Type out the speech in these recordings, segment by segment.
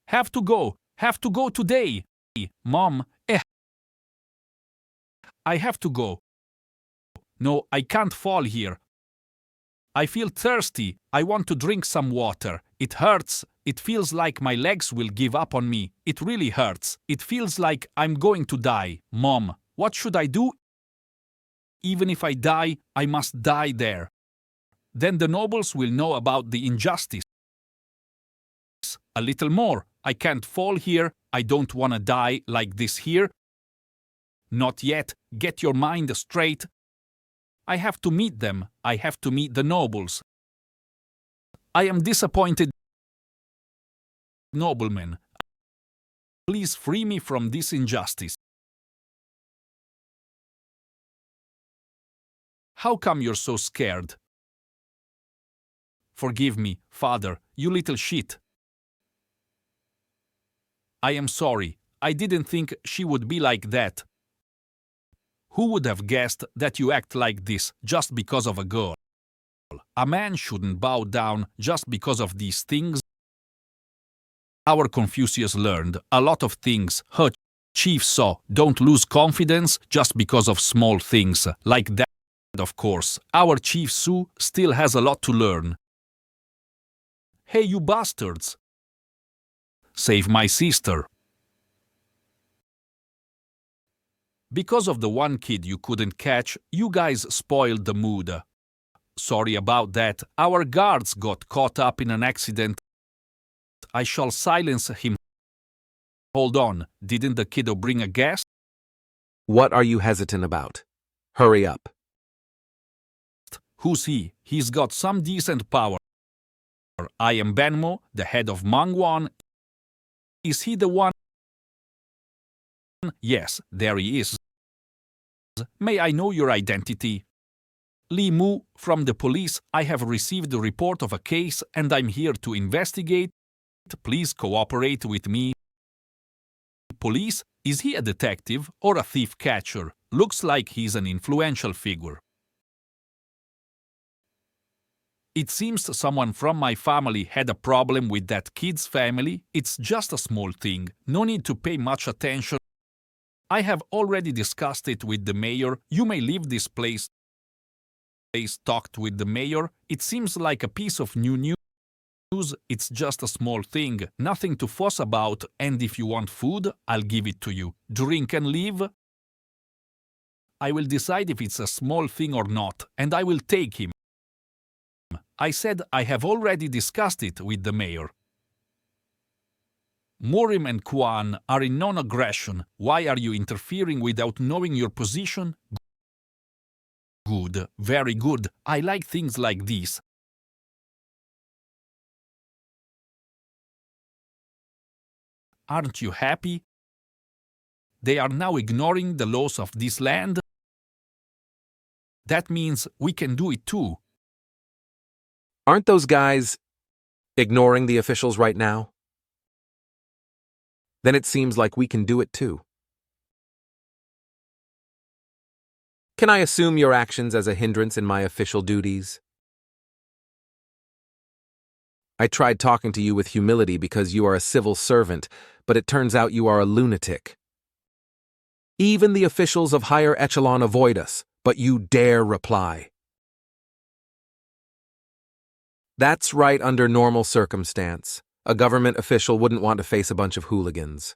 Have to go today. Mom, I have to go. No, I can't fall here. I feel thirsty. I want to drink some water. It hurts. It feels like my legs will give up on me. It really hurts. It feels like I'm going to die. Mom, what should I do? Even if I die, I must die there. Then the nobles will know about the injustice. A little more. I can't fall here. I don't want to die like this here. Not yet. Get your mind straight. I have to meet them. I have to meet the nobles. I am disappointed. Noblemen, please free me from this injustice. How come you're so scared? Forgive me, father, you little shit. I am sorry. I didn't think she would be like that. Who would have guessed that you act like this just because of a girl? A man shouldn't bow down just because of these things. Our Confucius learned a lot of things. Her chief saw, don't lose confidence just because of small things like that. Of course, our chief Su still has a lot to learn. Hey, you bastards! Save my sister. Because of the one kid you couldn't catch, you guys spoiled the mood. Sorry about that. Our guards got caught up in an accident. I shall silence him. Hold on, didn't the kiddo bring a guest? What are you hesitant about? Hurry up. Who's he? He's got some decent power. I am Benmo, the head of Mangwan. Is he the one? Yes, there he is. May I know your identity? Li Mu, from the police. I have received a report of a case and I'm here to investigate. Please cooperate with me. Police? Is he a detective or a thief catcher? Looks like he's an influential figure. It seems someone from my family had a problem with that kid's family. It's just a small thing. No need to pay much attention. I have already discussed it with the mayor. You may leave this place. Talked with the mayor. It seems like a piece of new news. It's just a small thing, nothing to fuss about, and if you want food, I'll give it to you. Drink and leave. I will decide if it's a small thing or not, and I will take him. I said I have already discussed it with the mayor. Murim and Kwan are in non-aggression. Why are you interfering without knowing your position? Good, very good. I like things like this. Aren't you happy? They are now ignoring the laws of this land. That means we can do it too. Aren't those guys ignoring the officials right now? Then it seems like we can do it too. Can I assume your actions as a hindrance in my official duties? I tried talking to you with humility because you are a civil servant, but it turns out you are a lunatic. Even the officials of higher echelon avoid us, but you dare reply. That's right under normal circumstance. A government official wouldn't want to face a bunch of hooligans.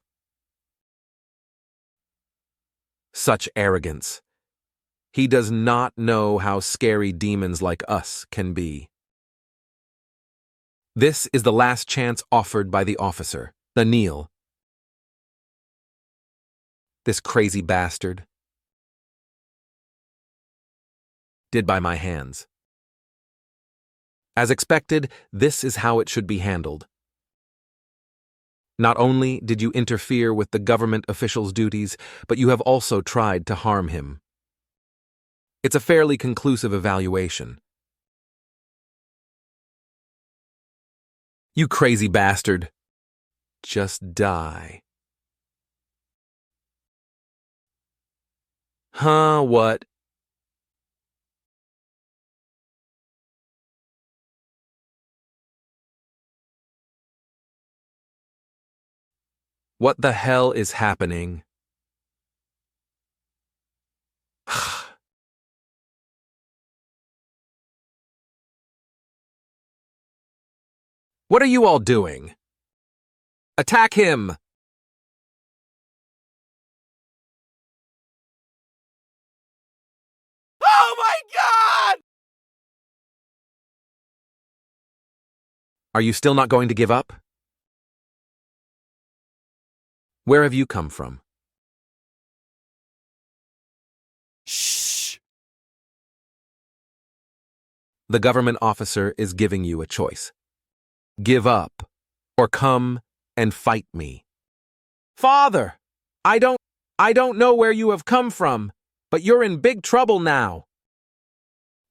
Such arrogance. He does not know how scary demons like us can be. This is the last chance offered by the officer, the Neil. This crazy bastard. Did by my hands. As expected, this is how it should be handled. Not only did you interfere with the government official's duties, but you have also tried to harm him. It's a fairly conclusive evaluation. You crazy bastard. Just die. Huh, what? What the hell is happening? What are you all doing? Attack him! Oh my god! Are you still not going to give up? Where have you come from? Shh! The government officer is giving you a choice. Give up, or come and fight me. Father, I don't know where you have come from, but you're in big trouble now.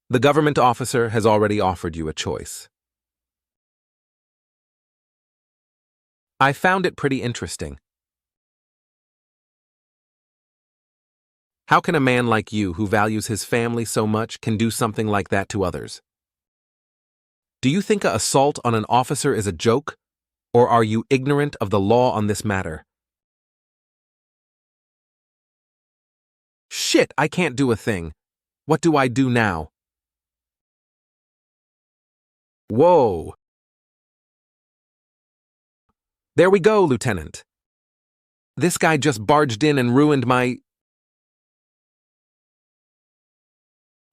The government officer has already offered you a choice. I found it pretty interesting. How can a man like you, who values his family so much, can do something like that to others? Do you think an assault on an officer is a joke, or are you ignorant of the law on this matter? Shit, I can't do a thing. What do I do now? Whoa. There we go, Lieutenant. This guy just barged in and ruined my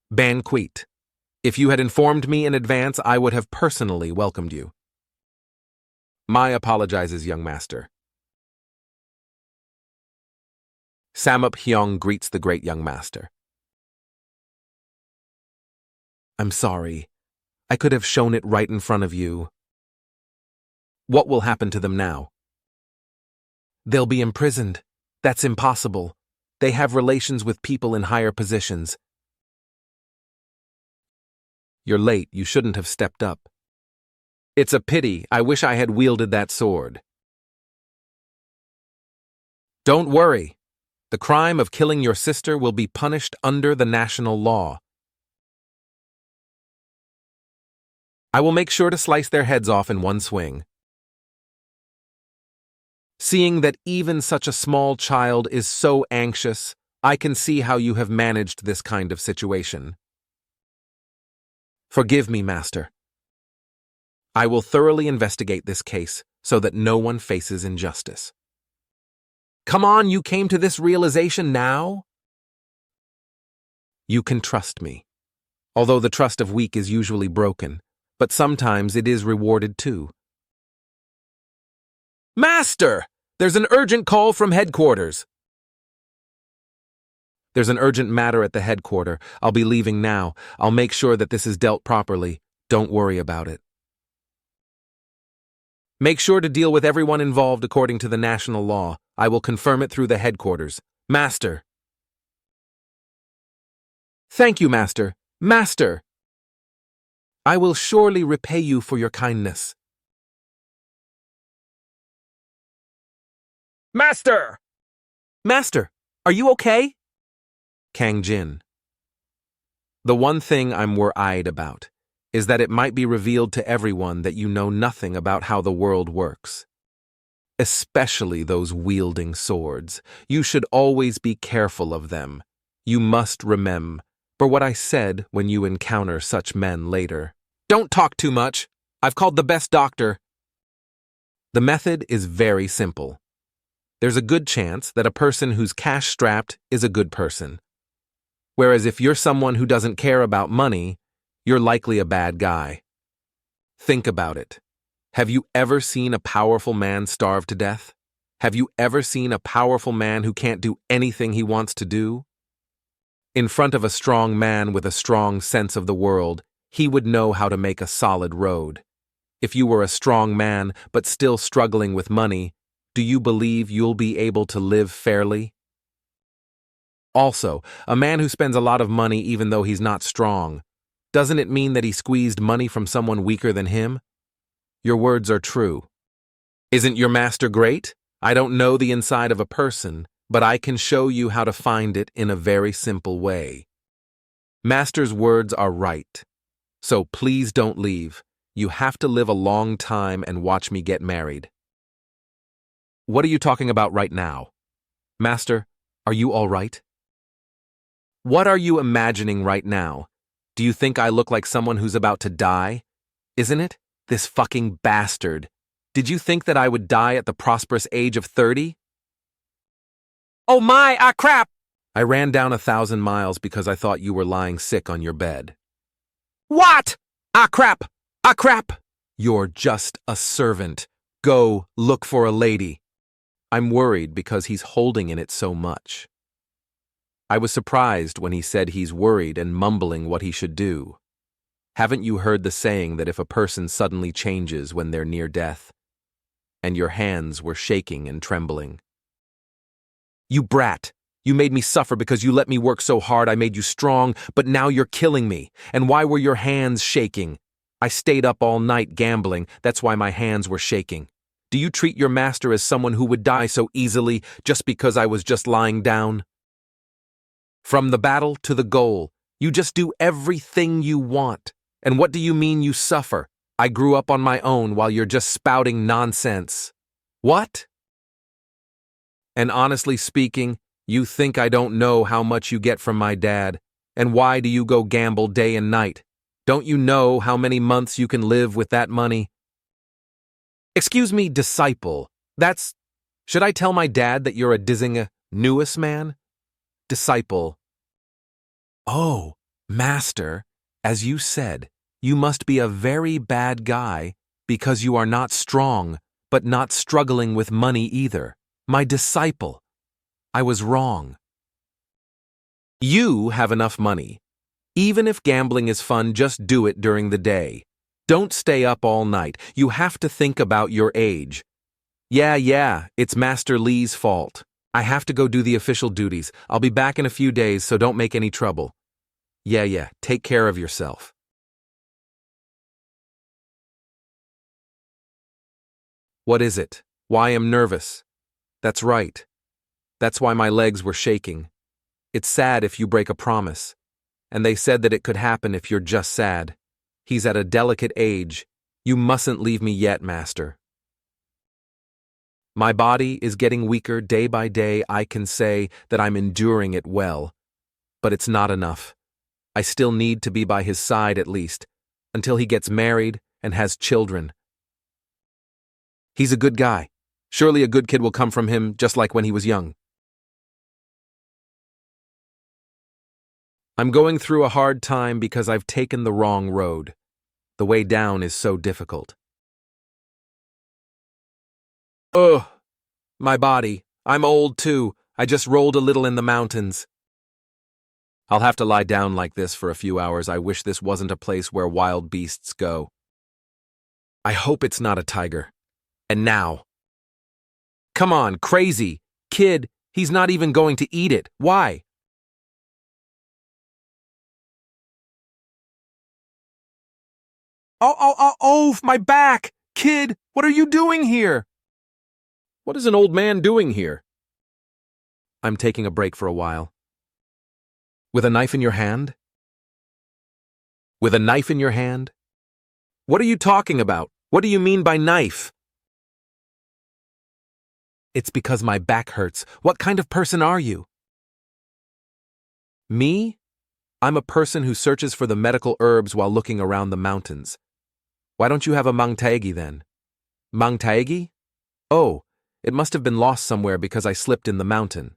banquet. If you had informed me in advance, I would have personally welcomed you. My apologizes, young master. Samup Hyung greets the great young master. I'm sorry. I could have shown it right in front of you. What will happen to them now? They'll be imprisoned. That's impossible. They have relations with people in higher positions. You're late. You shouldn't have stepped up. It's a pity. I wish I had wielded that sword. Don't worry. The crime of killing your sister will be punished under the national law. I will make sure to slice their heads off in one swing. Seeing that even such a small child is so anxious, I can see how you have managed this kind of situation. Forgive me, Master. I will thoroughly investigate this case so that no one faces injustice. Come on, you came to this realization now? You can trust me. Although the trust of weak is usually broken, but sometimes it is rewarded too. Master! There's an urgent call from headquarters. There's an urgent matter at the headquarters. I'll be leaving now. I'll make sure that this is dealt properly. Don't worry about it. Make sure to deal with everyone involved according to the national law. I will confirm it through the headquarters. Master. Thank you, Master. Master! I will surely repay you for your kindness. Master! Master, are you okay? Kang-jin. The one thing I'm worried about is that it might be revealed to everyone that you know nothing about how the world works. Especially those wielding swords. You should always be careful of them. You must remember what I said when you encounter such men later. Don't talk too much. I've called the best doctor. The method is very simple. There's a good chance that a person who's cash-strapped is a good person. Whereas if you're someone who doesn't care about money, you're likely a bad guy. Think about it. Have you ever seen a powerful man starve to death? Have you ever seen a powerful man who can't do anything he wants to do? In front of a strong man with a strong sense of the world, he would know how to make a solid road. If you were a strong man but still struggling with money, do you believe you'll be able to live fairly? Also, a man who spends a lot of money even though he's not strong, doesn't it mean that he squeezed money from someone weaker than him? Your words are true. Isn't your master great? I don't know the inside of a person, but I can show you how to find it in a very simple way. Master's words are right. So please don't leave. You have to live a long time and watch me get married. What are you talking about right now? Master, are you all right? What are you imagining right now? Do you think I look like someone who's about to die? Isn't it? This fucking bastard. Did you think that I would die at the prosperous age of 30? Oh my, ah crap! I ran down 1,000 miles because I thought you were lying sick on your bed. What? Ah crap! Ah crap! You're just a servant. Go look for a lady. I'm worried because he's holding in it so much. I was surprised when he said he's worried and mumbling what he should do. Haven't you heard the saying that if a person suddenly changes when they're near death? And your hands were shaking and trembling. You brat! You made me suffer because you let me work so hard I made you strong, but now you're killing me. And why were your hands shaking? I stayed up all night gambling, that's why my hands were shaking. Do you treat your master as someone who would die so easily just because I was just lying down? From the battle to the goal, you just do everything you want. And what do you mean you suffer? I grew up on my own while you're just spouting nonsense. What? And honestly speaking, you think I don't know how much you get from my dad, and why do you go gamble day and night? Don't you know how many months you can live with that money? Excuse me, disciple. Should I tell my dad that you're a dizzinga newest man? Disciple. Oh, master, as you said, you must be a very bad guy because you are not strong, but not struggling with money either. My disciple. I was wrong. You have enough money. Even if gambling is fun, just do it during the day. Don't stay up all night. You have to think about your age. Yeah, it's Master Lee's fault. I have to go do the official duties. I'll be back in a few days, so don't make any trouble. Yeah, take care of yourself. What is it? Why I'm nervous? That's right. That's why my legs were shaking. It's sad if you break a promise. And they said that it could happen if you're just sad. He's at a delicate age. You mustn't leave me yet, master. My body is getting weaker day by day. I can say that I'm enduring it well. But it's not enough. I still need to be by his side at least, until he gets married and has children. He's a good guy. Surely a good kid will come from him, just like when he was young. I'm going through a hard time because I've taken the wrong road. The way down is so difficult. Ugh, my body. I'm old too. I just rolled a little in the mountains. I'll have to lie down like this for a few hours. I wish this wasn't a place where wild beasts go. I hope it's not a tiger. And now. Come on, crazy. Kid, he's not even going to eat it. Why? Oh, my back! Kid, what are you doing here? What is an old man doing here? I'm taking a break for a while. With a knife in your hand? With a knife in your hand? What are you talking about? What do you mean by knife? It's because my back hurts. What kind of person are you? Me? I'm a person who searches for the medical herbs while looking around the mountains. Why don't you have a mangtaegi then? Mangtaegi? Oh, it must have been lost somewhere because I slipped in the mountain.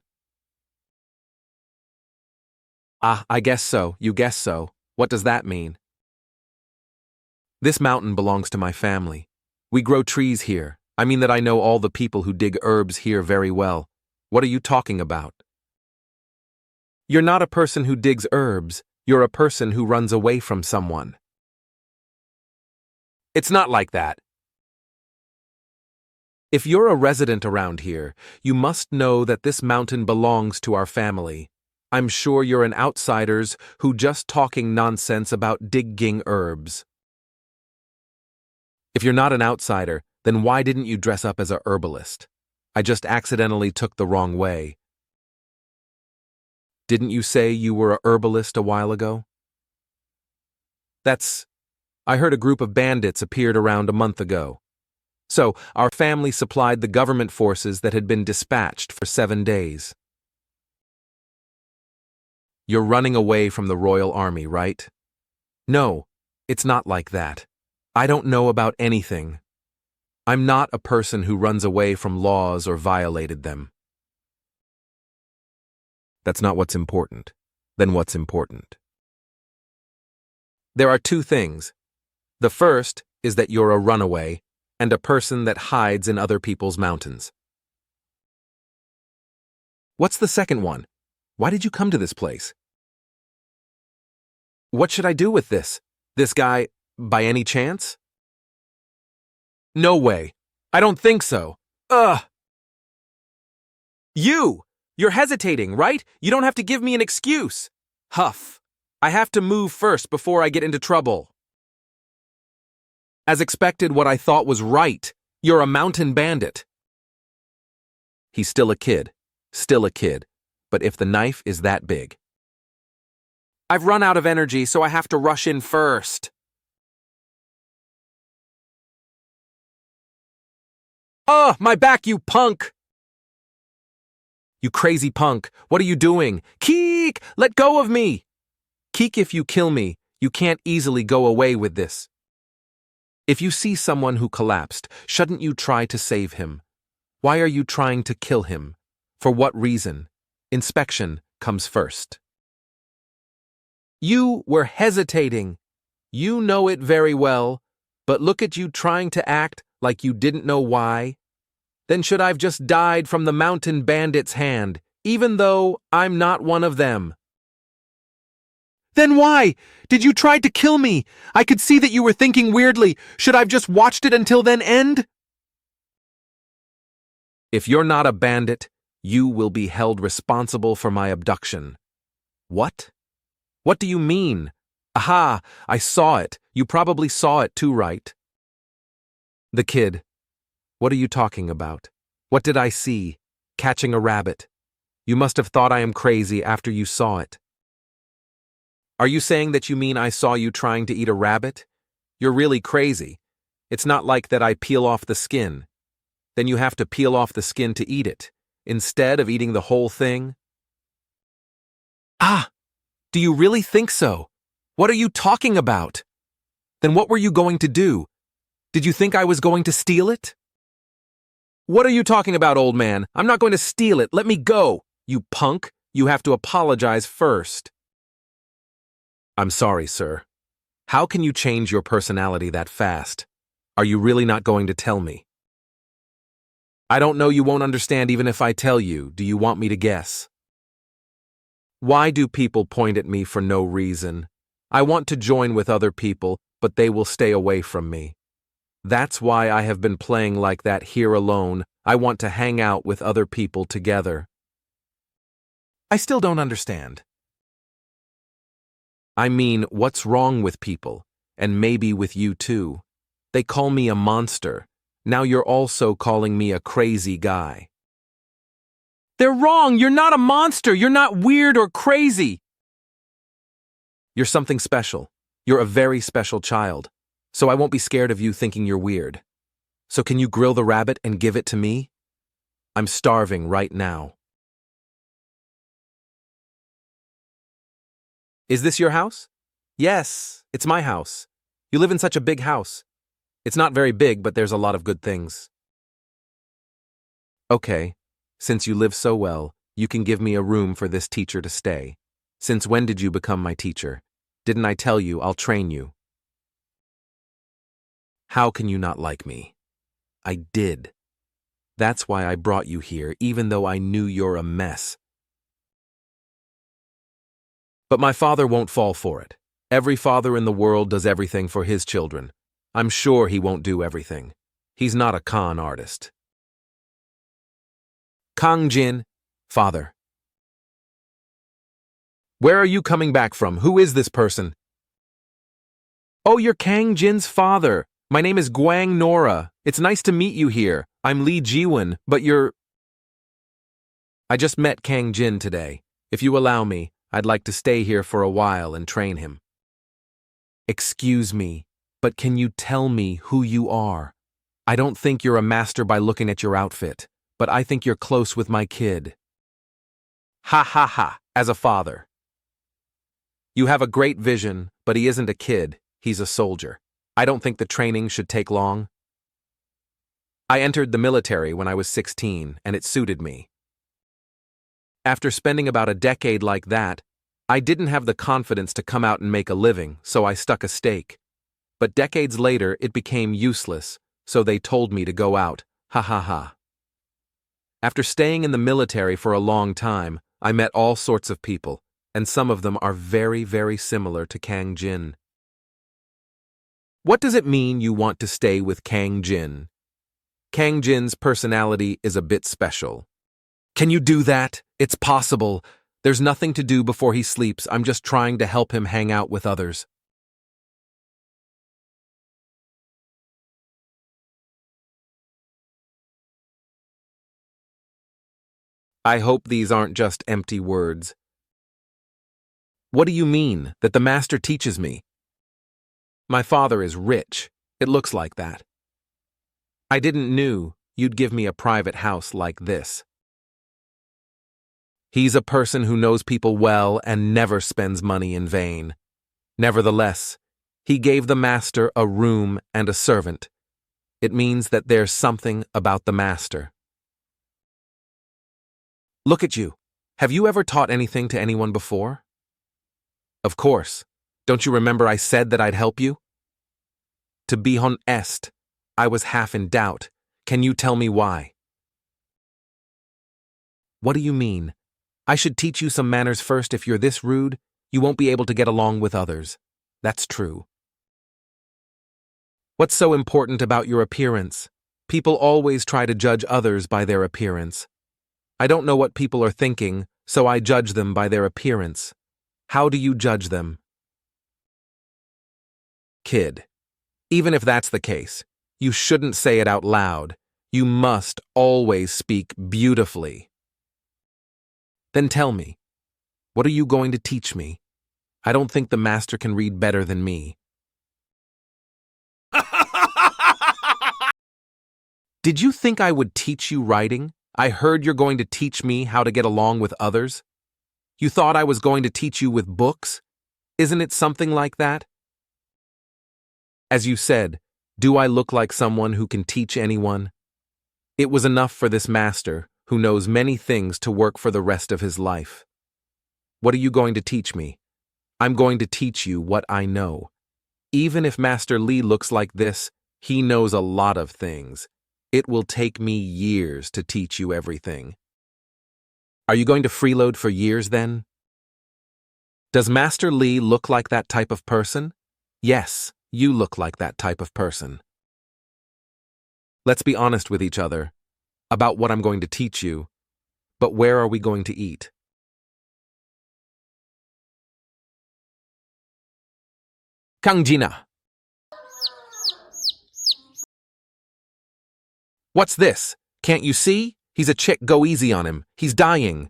Ah, I guess so. You guess so. What does that mean? This mountain belongs to my family. We grow trees here. I mean that I know all the people who dig herbs here very well. What are you talking about? You're not a person who digs herbs. You're a person who runs away from someone. It's not like that. If you're a resident around here, you must know that this mountain belongs to our family. I'm sure you're an outsiders who just talking nonsense about digging herbs. If you're not an outsider, then why didn't you dress up as a herbalist? I just accidentally took the wrong way. Didn't you say you were a herbalist a while ago? I heard a group of bandits appeared around a month ago. So, our family supplied the government forces that had been dispatched for 7 days. You're running away from the royal army, right? No, it's not like that. I don't know about anything. I'm not a person who runs away from laws or violated them. That's not what's important. Then what's important? There are two things. The first is that you're a runaway and a person that hides in other people's mountains. What's the second one? Why did you come to this place? What should I do with this? This guy, by any chance? No way. I don't think so. Ugh. You're hesitating, right? You don't have to give me an excuse. Huff. I have to move first before I get into trouble. As expected, what I thought was right. You're a mountain bandit. He's still a kid. But if the knife is that big. I've run out of energy, so I have to rush in first. Ugh, my back, you punk! You crazy punk, what are you doing? Keek! Let go of me! Keek, if you kill me, you can't easily go away with this. If you see someone who collapsed, shouldn't you try to save him? Why are you trying to kill him? For what reason? Inspection comes first. You were hesitating. You know it very well, but look at you trying to act like you didn't know why. Then should I've just died from the mountain bandit's hand, even though I'm not one of them. Then why? Did you try to kill me? I could see that you were thinking weirdly. Should I've just watched it until then end? If you're not a bandit, you will be held responsible for my abduction. What? What do you mean? Aha, I saw it. You probably saw it too, right? The kid. What are you talking about? What did I see? Catching a rabbit. You must have thought I am crazy after you saw it. Are you saying that you mean I saw you trying to eat a rabbit? You're really crazy. It's not like that I peel off the skin. Then you have to peel off the skin to eat it, instead of eating the whole thing? Ah! Do you really think so? What are you talking about? Then what were you going to do? Did you think I was going to steal it? What are you talking about, old man? I'm not going to steal it. Let me go. You punk. You have to apologize first. I'm sorry, sir. How can you change your personality that fast? Are you really not going to tell me? I don't know, you won't understand even if I tell you. Do you want me to guess? Why do people point at me for no reason? I want to join with other people, but they will stay away from me. That's why I have been playing like that here alone. I want to hang out with other people together. I still don't understand. I mean, what's wrong with people? And maybe with you too. They call me a monster. Now you're also calling me a crazy guy. They're wrong! You're not a monster! You're not weird or crazy! You're something special. You're a very special child. So I won't be scared of you thinking you're weird. So can you grill the rabbit and give it to me? I'm starving right now. Is this your house? Yes, it's my house. You live in such a big house. It's not very big, but there's a lot of good things. Okay, since you live so well, you can give me a room for this teacher to stay. Since when did you become my teacher? Didn't I tell you I'll train you? How can you not like me? I did. That's why I brought you here, even though I knew you're a mess. But my father won't fall for it. Every father in the world does everything for his children. I'm sure he won't do everything. He's not a con artist. Kang-jin, father. Where are you coming back from? Who is this person? Oh, you're Kang-jin's father. My name is Gwang Nora. It's nice to meet you here. I'm Lee Jiwon, but you're... I just met Kang-jin today. If you allow me, I'd like to stay here for a while and train him. Excuse me, but can you tell me who you are? I don't think you're a master by looking at your outfit, but I think you're close with my kid. Ha ha ha, as a father. You have a great vision, but he isn't a kid, he's a soldier. I don't think the training should take long. I entered the military when I was 16, and it suited me. After spending about a decade like that, I didn't have the confidence to come out and make a living, so I stuck a stake. But decades later, it became useless, so they told me to go out. Ha ha ha. After staying in the military for a long time, I met all sorts of people, and some of them are very, very similar to Kang-jin. What does it mean you want to stay with Kang-jin? Kang-jin's personality is a bit special. Can you do that? It's possible. There's nothing to do before he sleeps. I'm just trying to help him hang out with others. I hope these aren't just empty words. What do you mean, that the master teaches me? My father is rich. It looks like that. I didn't know you'd give me a private house like this. He's a person who knows people well and never spends money in vain. Nevertheless, he gave the master a room and a servant. It means that there's something about the master. Look at you. Have you ever taught anything to anyone before? Of course. Don't you remember I said that I'd help you? To be honest, I was half in doubt. Can you tell me why? What do you mean? I should teach you some manners first. If you're this rude, you won't be able to get along with others. That's true. What's so important about your appearance? People always try to judge others by their appearance. I don't know what people are thinking, so I judge them by their appearance. How do you judge them? Kid. Even if that's the case, you shouldn't say it out loud. You must always speak beautifully. Then tell me, what are you going to teach me? I don't think the master can read better than me. Did you think I would teach you writing? I heard you're going to teach me how to get along with others. You thought I was going to teach you with books? Isn't it something like that? As you said, do I look like someone who can teach anyone? It was enough for this master, who knows many things, to work for the rest of his life. What are you going to teach me? I'm going to teach you what I know. Even if Master Lee looks like this, he knows a lot of things. It will take me years to teach you everything. Are you going to freeload for years then? Does Master Lee look like that type of person? Yes, you look like that type of person. Let's be honest with each other about what I'm going to teach you, but where are we going to eat? Kang-jin. What's this? Can't you see? He's a chick. Go easy on him. He's dying.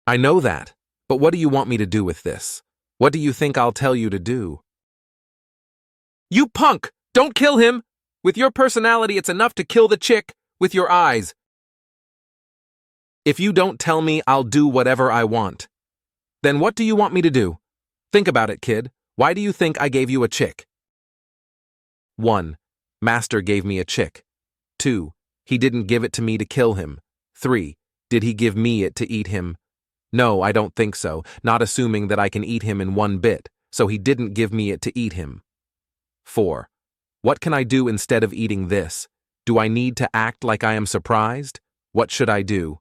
I know that, but what do you want me to do with this? What do you think I'll tell you to do? You punk! Don't kill him! With your personality, it's enough to kill the chick with your eyes. If you don't tell me, I'll do whatever I want. Then what do you want me to do? Think about it, kid. Why do you think I gave you a chick? 1. Master gave me a chick. 2. He didn't give it to me to kill him. 3. Did he give me it to eat him? No, I don't think so, not assuming that I can eat him in one bit, so he didn't give me it to eat him. 4. What can I do instead of eating this? Do I need to act like I am surprised? What should I do?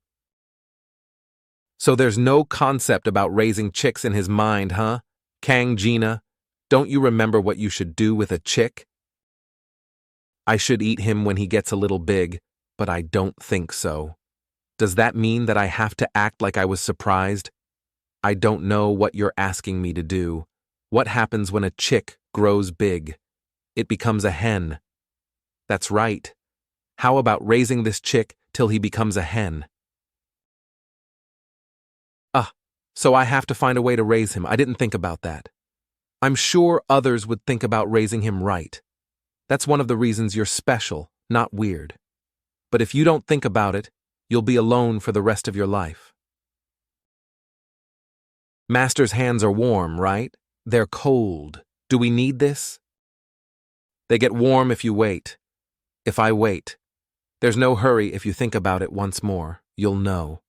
So there's no concept about raising chicks in his mind, huh? Kang-jin, don't you remember what you should do with a chick? I should eat him when he gets a little big, but I don't think so. Does that mean that I have to act like I was surprised? I don't know what you're asking me to do. What happens when a chick grows big? It becomes a hen. That's right. How about raising this chick till he becomes a hen? So I have to find a way to raise him. I didn't think about that. I'm sure others would think about raising him right. That's one of the reasons you're special, not weird. But if you don't think about it, you'll be alone for the rest of your life. Master's hands are warm, right? They're cold. Do we need this? They get warm if you wait. If I wait. There's no hurry if you think about it once more. You'll know.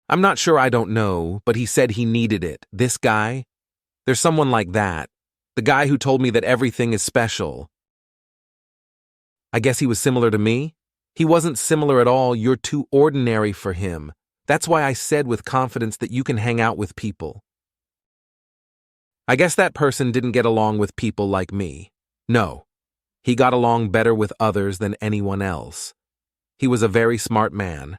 I'm not sure I don't know, but he said he needed it. This guy? There's someone like that. The guy who told me that everything is special. I guess he was similar to me? He wasn't similar at all. You're too ordinary for him. That's why I said with confidence that you can hang out with people. I guess that person didn't get along with people like me. No. He got along better with others than anyone else. He was a very smart man.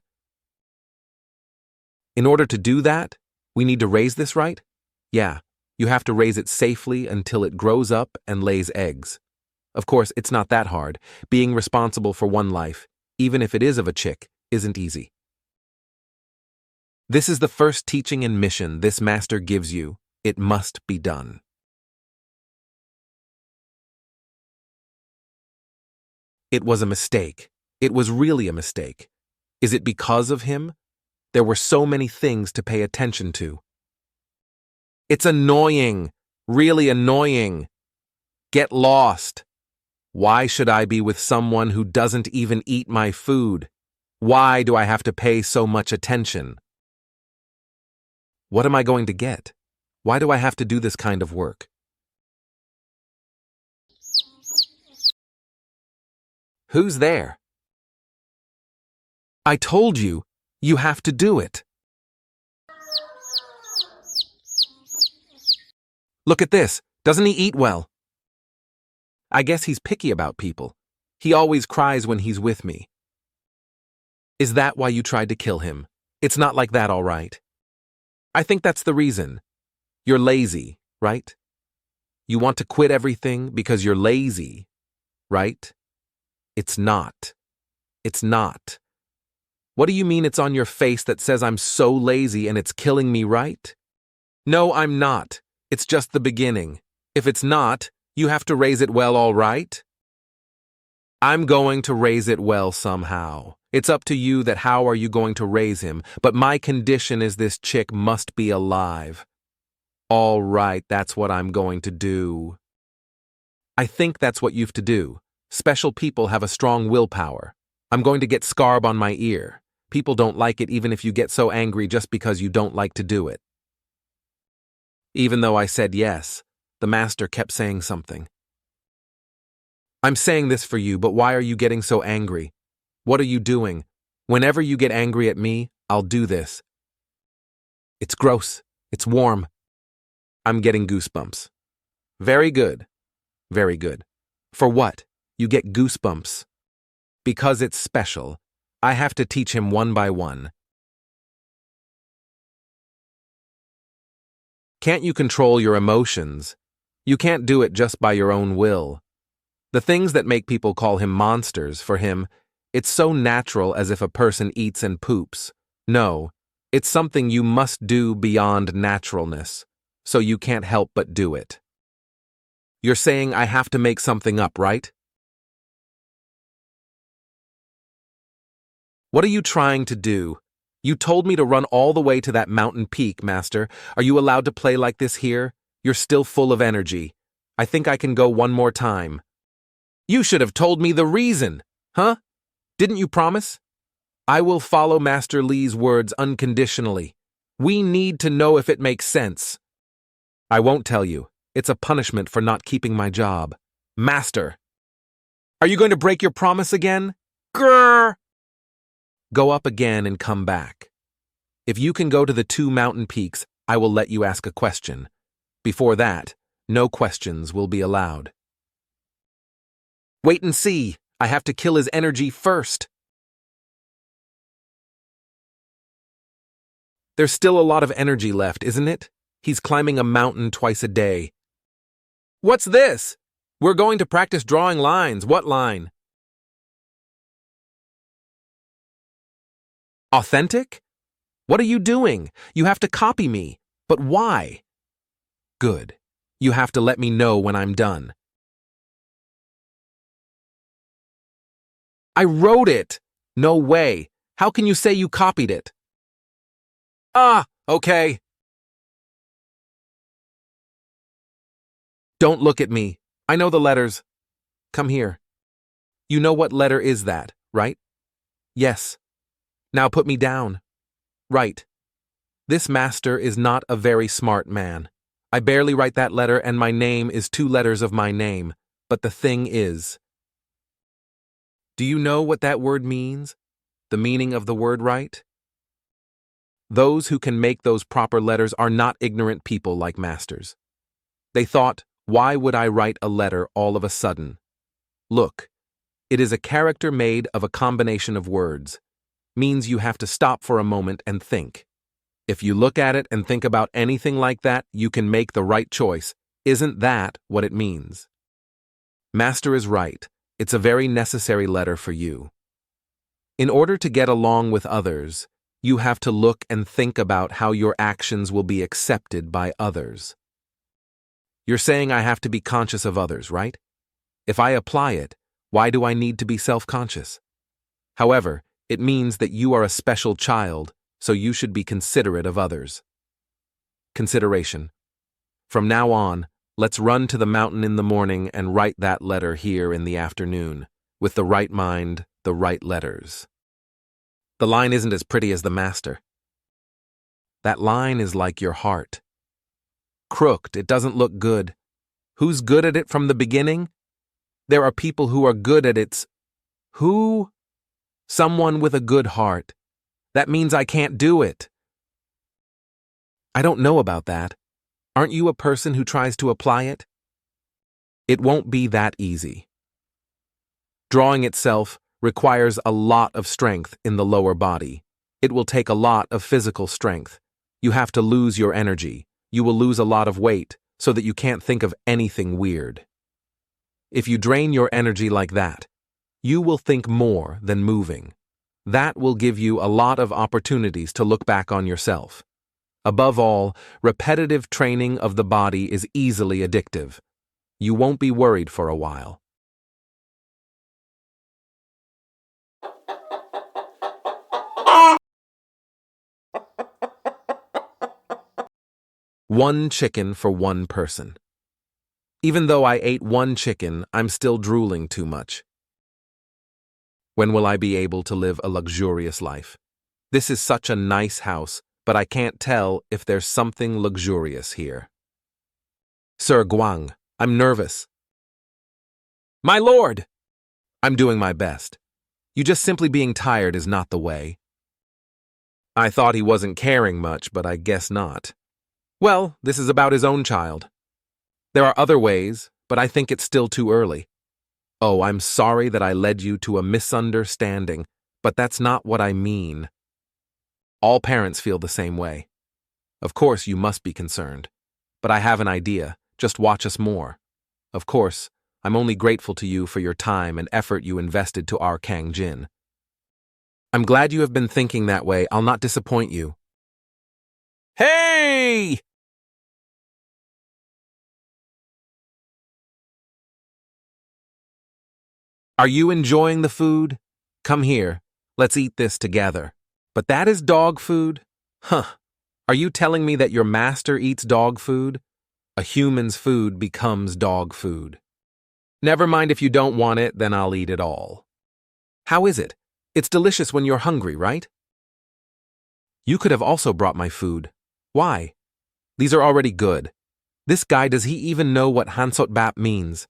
In order to do that, we need to raise this, right? Yeah, you have to raise it safely until it grows up and lays eggs. Of course, it's not that hard. Being responsible for one life, even if it is of a chick, isn't easy. This is the first teaching and mission this master gives you. It must be done. It was a mistake. It was really a mistake. Is it because of him? There were so many things to pay attention to. It's annoying. Really annoying. Get lost. Why should I be with someone who doesn't even eat my food? Why do I have to pay so much attention? What am I going to get? Why do I have to do this kind of work? Who's there? I told you, you have to do it. Look at this. Doesn't he eat well? I guess he's picky about people. He always cries when he's with me. Is that why you tried to kill him? It's not like that, all right. I think that's the reason. You're lazy, right? You want to quit everything because you're lazy, right? It's not. It's not. What do you mean it's on your face that says I'm so lazy and it's killing me, right? No, I'm not. It's just the beginning. If it's not, you have to raise it well, all right? I'm going to raise it well somehow. It's up to you that how are you going to raise him, but my condition is this chick must be alive. All right, that's what I'm going to do. I think that's what you've to do. Special people have a strong willpower. I'm going to get scarb on my ear. People don't like it even if you get so angry just because you don't like to do it. Even though I said yes, the master kept saying something. I'm saying this for you, but why are you getting so angry? What are you doing? Whenever you get angry at me, I'll do this. It's gross. It's warm. I'm getting goosebumps. Very good. Very good. For what? You get goosebumps. Because it's special. I have to teach him one by one. Can't you control your emotions? You can't do it just by your own will. The things that make people call him monsters, for him, it's so natural as if a person eats and poops. No, it's something you must do beyond naturalness, so you can't help but do it. You're saying I have to make something up, right? What are you trying to do? You told me to run all the way to that mountain peak, Master. Are you allowed to play like this here? You're still full of energy. I think I can go one more time. You should have told me the reason, huh? Didn't you promise? I will follow Master Lee's words unconditionally. We need to know if it makes sense. I won't tell you. It's a punishment for not keeping my job. Master! Are you going to break your promise again? Grrr! Go up again and come back. If you can go to the 2 mountain peaks, I will let you ask a question. Before that, no questions will be allowed. Wait and see. I have to kill his energy first. There's still a lot of energy left, isn't it? He's climbing a mountain twice a day. What's this? We're going to practice drawing lines. What line? Authentic? What are you doing? You have to copy me. But why? Good. You have to let me know when I'm done. I wrote it! No way! How can you say you copied it? Ah, okay. Don't look at me. I know the letters. Come here. You know what letter is that, right? Yes. Now put me down. Right. This master is not a very smart man. I barely write that letter and my name is 2 letters of my name. But the thing is, do you know what that word means? The meaning of the word right? Those who can make those proper letters are not ignorant people like masters. They thought, why would I write a letter all of a sudden? Look, it is a character made of a combination of words. Means you have to stop for a moment and think. If you look at it and think about anything like that, you can make the right choice. Isn't that what it means? Master is right. It's a very necessary letter for you. In order to get along with others, you have to look and think about how your actions will be accepted by others. You're saying I have to be conscious of others, right? If I apply it, why do I need to be self-conscious? However, it means that you are a special child, so you should be considerate of others. Consideration. From now on, let's run to the mountain in the morning and write that letter here in the afternoon, with the right mind, the right letters. The line isn't as pretty as the master. That line is like your heart. Crooked, it doesn't look good. Who's good at it from the beginning? There are people who are good at its... Who? Someone with a good heart. That means I can't do it. I don't know about that. Aren't you a person who tries to apply it? It won't be that easy. Drawing itself requires a lot of strength in the lower body. It will take a lot of physical strength. You have to lose your energy. You will lose a lot of weight so that you can't think of anything weird. If you drain your energy like that, you will think more than moving. That will give you a lot of opportunities to look back on yourself. Above all, repetitive training of the body is easily addictive. You won't be worried for a while. One chicken for one person. Even though I ate 1 chicken, I'm still drooling too much. When will I be able to live a luxurious life? This is such a nice house, but I can't tell if there's something luxurious here. Sir Guang, I'm nervous. My lord! I'm doing my best. You just simply being tired is not the way. I thought he wasn't caring much, but I guess not. Well, this is about his own child. There are other ways, but I think it's still too early. Oh, I'm sorry that I led you to a misunderstanding, but that's not what I mean. All parents feel the same way. Of course, you must be concerned. But I have an idea. Just watch us more. Of course, I'm only grateful to you for your time and effort you invested to our Kang-jin. I'm glad you have been thinking that way. I'll not disappoint you. Hey! Are you enjoying the food? Come here. Let's eat this together. But that is dog food? Huh. Are you telling me that your master eats dog food? A human's food becomes dog food. Never mind if you don't want it, then I'll eat it all. How is it? It's delicious when you're hungry, right? You could have also brought my food. Why? These are already good. This guy, does he even know what hansotbap means?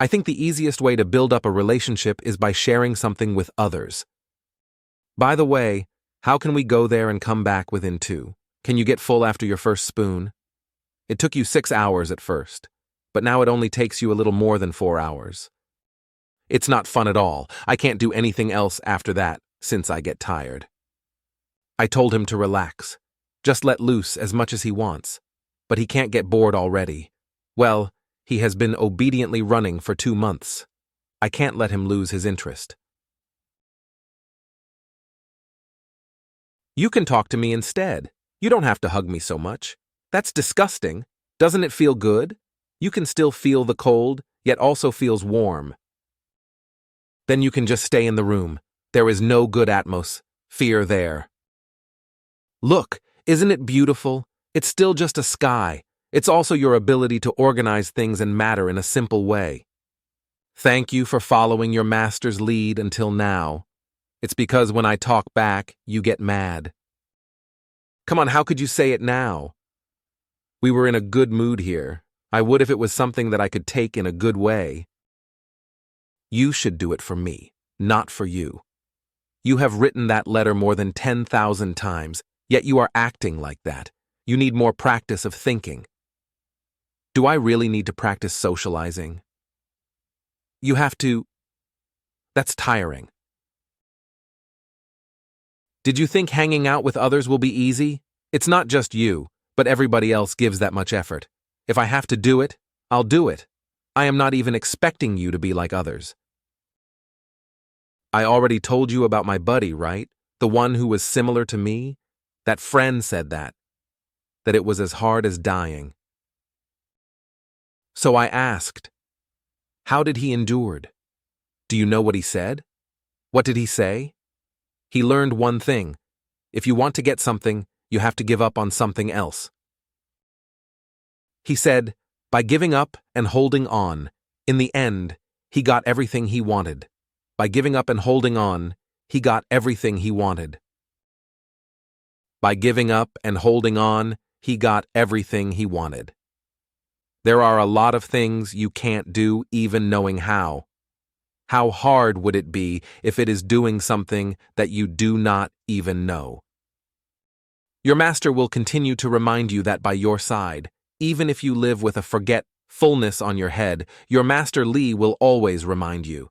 I think the easiest way to build up a relationship is by sharing something with others. By the way, how can we go there and come back within 2? Can you get full after your first spoon? It took you 6 hours at first, but now it only takes you a little more than 4 hours. It's not fun at all. I can't do anything else after that, since I get tired. I told him to relax. Just let loose as much as he wants. But he can't get bored already. Well, he has been obediently running for 2 months. I can't let him lose his interest. You can talk to me instead. You don't have to hug me so much. That's disgusting. Doesn't it feel good? You can still feel the cold, yet also feels warm. Then you can just stay in the room. There is no good atmosphere there. Look, isn't it beautiful? It's still just a sky. It's also your ability to organize things and matter in a simple way. Thank you for following your master's lead until now. It's because when I talk back, you get mad. Come on, how could you say it now? We were in a good mood here. I would if it was something that I could take in a good way. You should do it for me, not for you. You have written that letter more than 10,000 times, yet you are acting like that. You need more practice of thinking. Do I really need to practice socializing? You have to. That's tiring. Did you think hanging out with others will be easy? It's not just you, but everybody else gives that much effort. If I have to do it, I'll do it. I am not even expecting you to be like others. I already told you about my buddy, right? The one who was similar to me? That friend said that it was as hard as dying. So I asked, how did he endured? Do you know what he said? What did he say? He learned one thing. If you want to get something, you have to give up on something else. He said, by giving up and holding on, in the end, he got everything he wanted. By giving up and holding on, he got everything he wanted. By giving up and holding on, he got everything he wanted. There are a lot of things you can't do even knowing how. How hard would it be if it is doing something that you do not even know? Your master will continue to remind you that by your side, even if you live with a forgetfulness on your head, your master Lee will always remind you.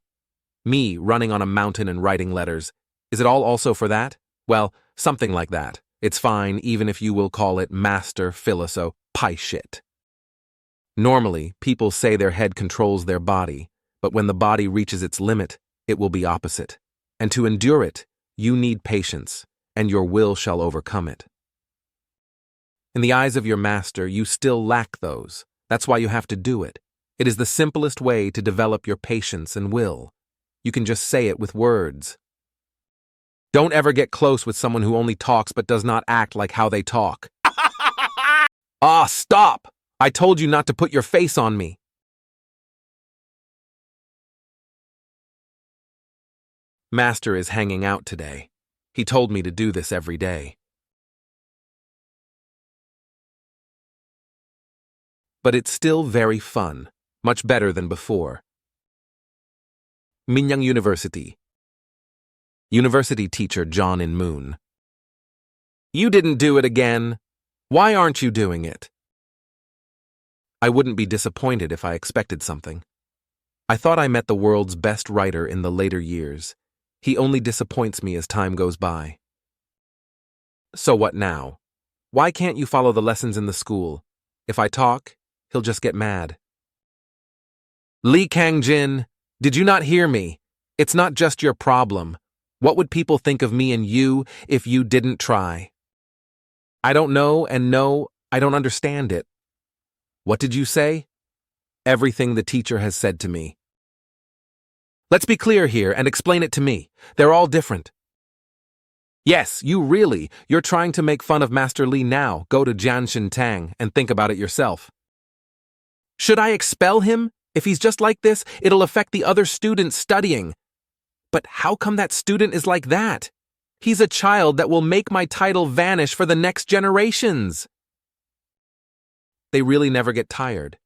Me running on a mountain and writing letters, is it all also for that? Well, something like that. It's fine even if you will call it master philosoph pie shit. Normally, people say their head controls their body, but when the body reaches its limit, it will be opposite. And to endure it, you need patience, and your will shall overcome it. In the eyes of your master, you still lack those. That's why you have to do it. It is the simplest way to develop your patience and will. You can just say it with words. Don't ever get close with someone who only talks but does not act like how they talk. Stop! I told you not to put your face on me. Master is hanging out today. He told me to do this every day. But it's still very fun, much better than before. Minyang University. University teacher John in Moon. You didn't do it again. Why aren't you doing it? I wouldn't be disappointed if I expected something. I thought I met the world's best writer in the later years. He only disappoints me as time goes by. So what now? Why can't you follow the lessons in the school? If I talk, he'll just get mad. Lee Kang-jin, did you not hear me? It's not just your problem. What would people think of me and you if you didn't try? I don't know, and no, I don't understand it. What did you say? Everything the teacher has said to me. Let's be clear here and explain it to me. They're all different. Yes, you're trying to make fun of Master Lee now. Go to Jianshin Tang and think about it yourself. Should I expel him? If he's just like this, it'll affect the other students studying. But how come that student is like that? He's a child that will make my title vanish for the next generations. They really never get tired.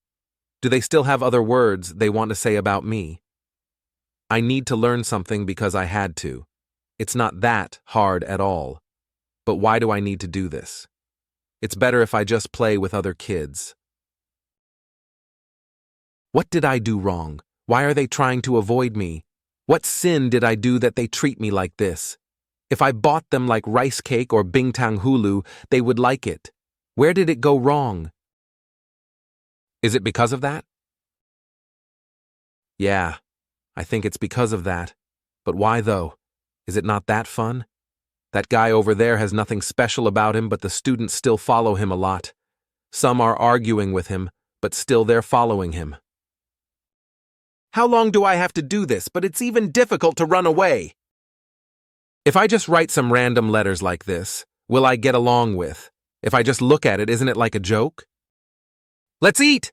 Do they still have other words they want to say about me? I need to learn something because I had to. It's not that hard at all. But why do I need to do this? It's better if I just play with other kids. What did I do wrong? Why are they trying to avoid me? What sin did I do that they treat me like this? If I bought them like rice cake or bingtang hulu, they would like it. Where did it go wrong? Is it because of that? Yeah, I think it's because of that. But why though? Is it not that fun? That guy over there has nothing special about him, but the students still follow him a lot. Some are arguing with him, but still they're following him. How long do I have to do this? But it's even difficult to run away. If I just write some random letters like this, will I get along with? If I just look at it, isn't it like a joke? Let's eat!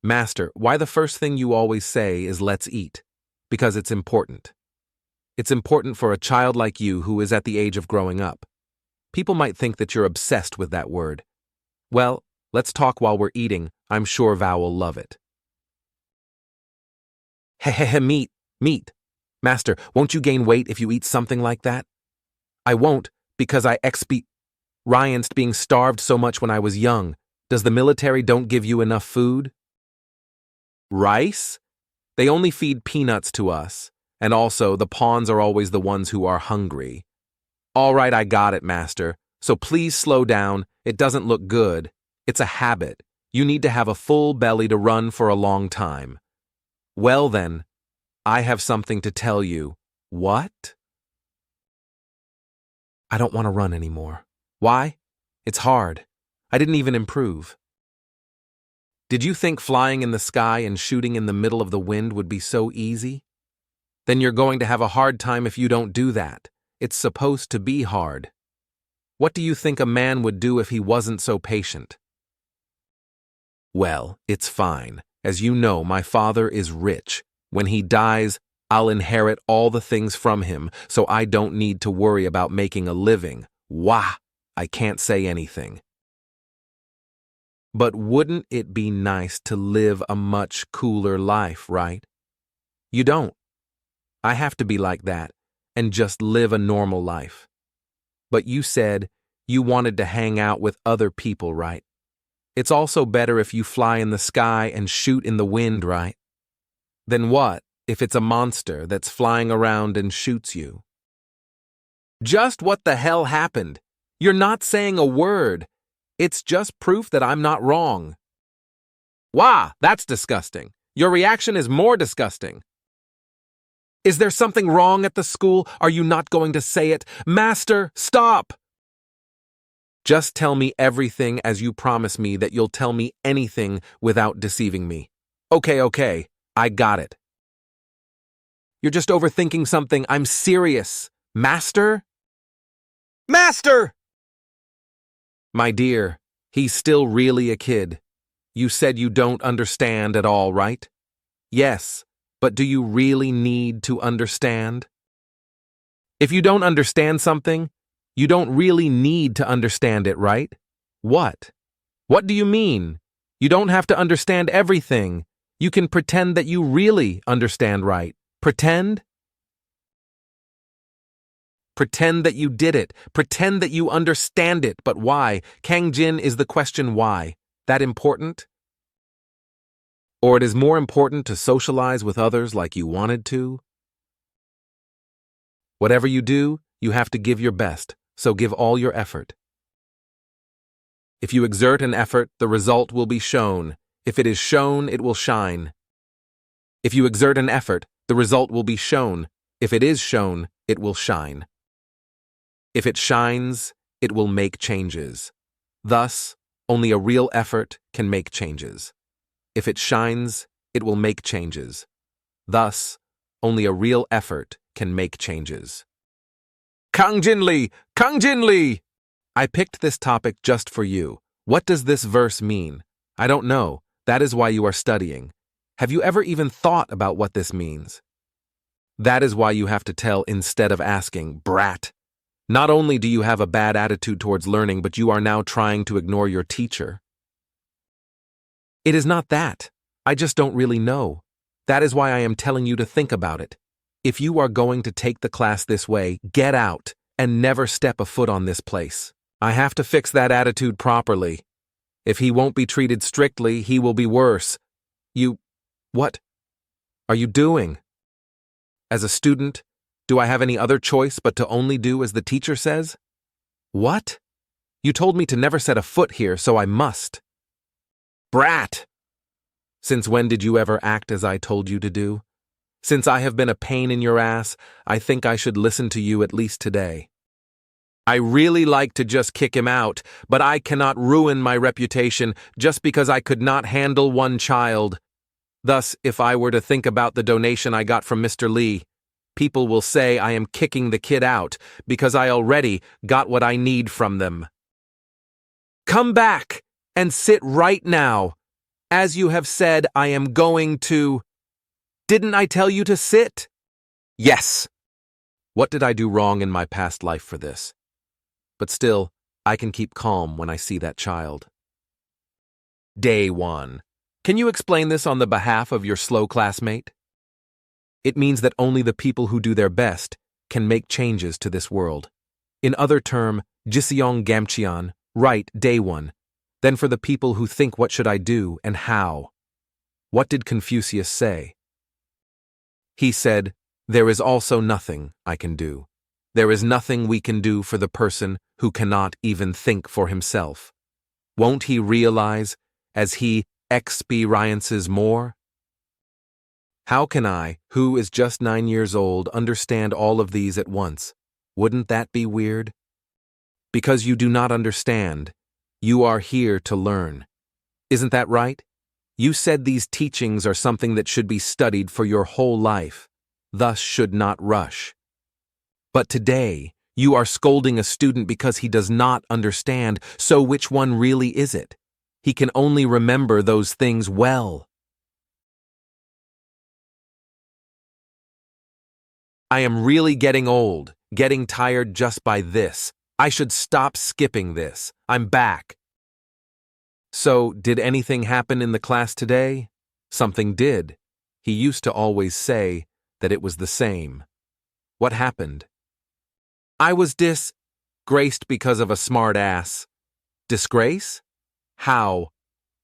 Master, why the first thing you always say is let's eat? Because it's important. It's important for a child like you who is at the age of growing up. People might think that you're obsessed with that word. Well, let's talk while we're eating. I'm sure Val will love it. Meat. Master, won't you gain weight if you eat something like that? I won't, because I Ryan's being starved so much when I was young. Does the military don't give you enough food? Rice? They only feed peanuts to us. And also, the pawns are always the ones who are hungry. All right, I got it, Master. So please slow down. It doesn't look good. It's a habit. You need to have a full belly to run for a long time. Well then, I have something to tell you. What? I don't want to run anymore. Why? It's hard. I didn't even improve. Did you think flying in the sky and shooting in the middle of the wind would be so easy? Then you're going to have a hard time if you don't do that. It's supposed to be hard. What do you think a man would do if he wasn't so patient? Well, it's fine. As you know, my father is rich. When he dies, I'll inherit all the things from him, so I don't need to worry about making a living. Wah! I can't say anything. But wouldn't it be nice to live a much cooler life, right? You don't. I have to be like that and just live a normal life. But you said you wanted to hang out with other people, right? It's also better if you fly in the sky and shoot in the wind, right? Then what if it's a monster that's flying around and shoots you? Just what the hell happened? You're not saying a word. It's just proof that I'm not wrong. Wah, that's disgusting. Your reaction is more disgusting. Is there something wrong at the school? Are you not going to say it? Master, stop! Just tell me everything as you promise me that you'll tell me anything without deceiving me. Okay, I got it. You're just overthinking something. I'm serious. Master? Master! My dear, he's still really a kid. You said you don't understand at all, right? Yes, but do you really need to understand? If you don't understand something, you don't really need to understand it, right? What? What do you mean? You don't have to understand everything. You can pretend that you really understand, right? Pretend? Pretend that you did it. Pretend that you understand it. But why? Kang-jin is the question why. That important? Or it is more important to socialize with others like you wanted to? Whatever you do, you have to give your best, so give all your effort. If you exert an effort, the result will be shown. If it is shown, it will shine. If you exert an effort, the result will be shown. If it is shown, it will shine. If it shines, it will make changes. Thus, only a real effort can make changes. If it shines, it will make changes. Thus, only a real effort can make changes. Kang-jin Lee! Kang-jin Lee! I picked this topic just for you. What does this verse mean? I don't know. That is why you are studying. Have you ever even thought about what this means? That is why you have to tell instead of asking, brat. Not only do you have a bad attitude towards learning, but you are now trying to ignore your teacher. It is not that. I just don't really know. That is why I am telling you to think about it. If you are going to take the class this way, get out and never step a foot on this place. I have to fix that attitude properly. If he won't be treated strictly, he will be worse. What are you doing? As a student, do I have any other choice but to only do as the teacher says? What? You told me to never set a foot here, so I must. Brat! Since when did you ever act as I told you to do? Since I have been a pain in your ass, I think I should listen to you at least today. I really like to just kick him out, but I cannot ruin my reputation just because I could not handle one child. Thus, if I were to think about the donation I got from Mr. Lee, people will say I am kicking the kid out because I already got what I need from them. Come back and sit right now. As you have said, I am going to... Didn't I tell you to sit? Yes. What did I do wrong in my past life for this? But still, I can keep calm when I see that child. Day 1. Can you explain this on the behalf of your slow classmate? It means that only the people who do their best can make changes to this world. In other term, Jiseong Gamcheon, right, Day 1. Then for the people who think what should I do and how. What did Confucius say? He said, there is also nothing I can do. There is nothing we can do for the person who cannot even think for himself. Won't he realize as he experiences more? How can I, who is just 9 years old, understand all of these at once? Wouldn't that be weird? Because you do not understand, you are here to learn. Isn't that right? You said these teachings are something that should be studied for your whole life, thus should not rush. But today, you are scolding a student because he does not understand, so which one really is it? He can only remember those things well. I am really getting old, getting tired just by this. I should stop skipping this. I'm back. So, did anything happen in the class today? Something did. He used to always say that it was the same. What happened? I was disgraced because of a smart ass. Disgrace? How?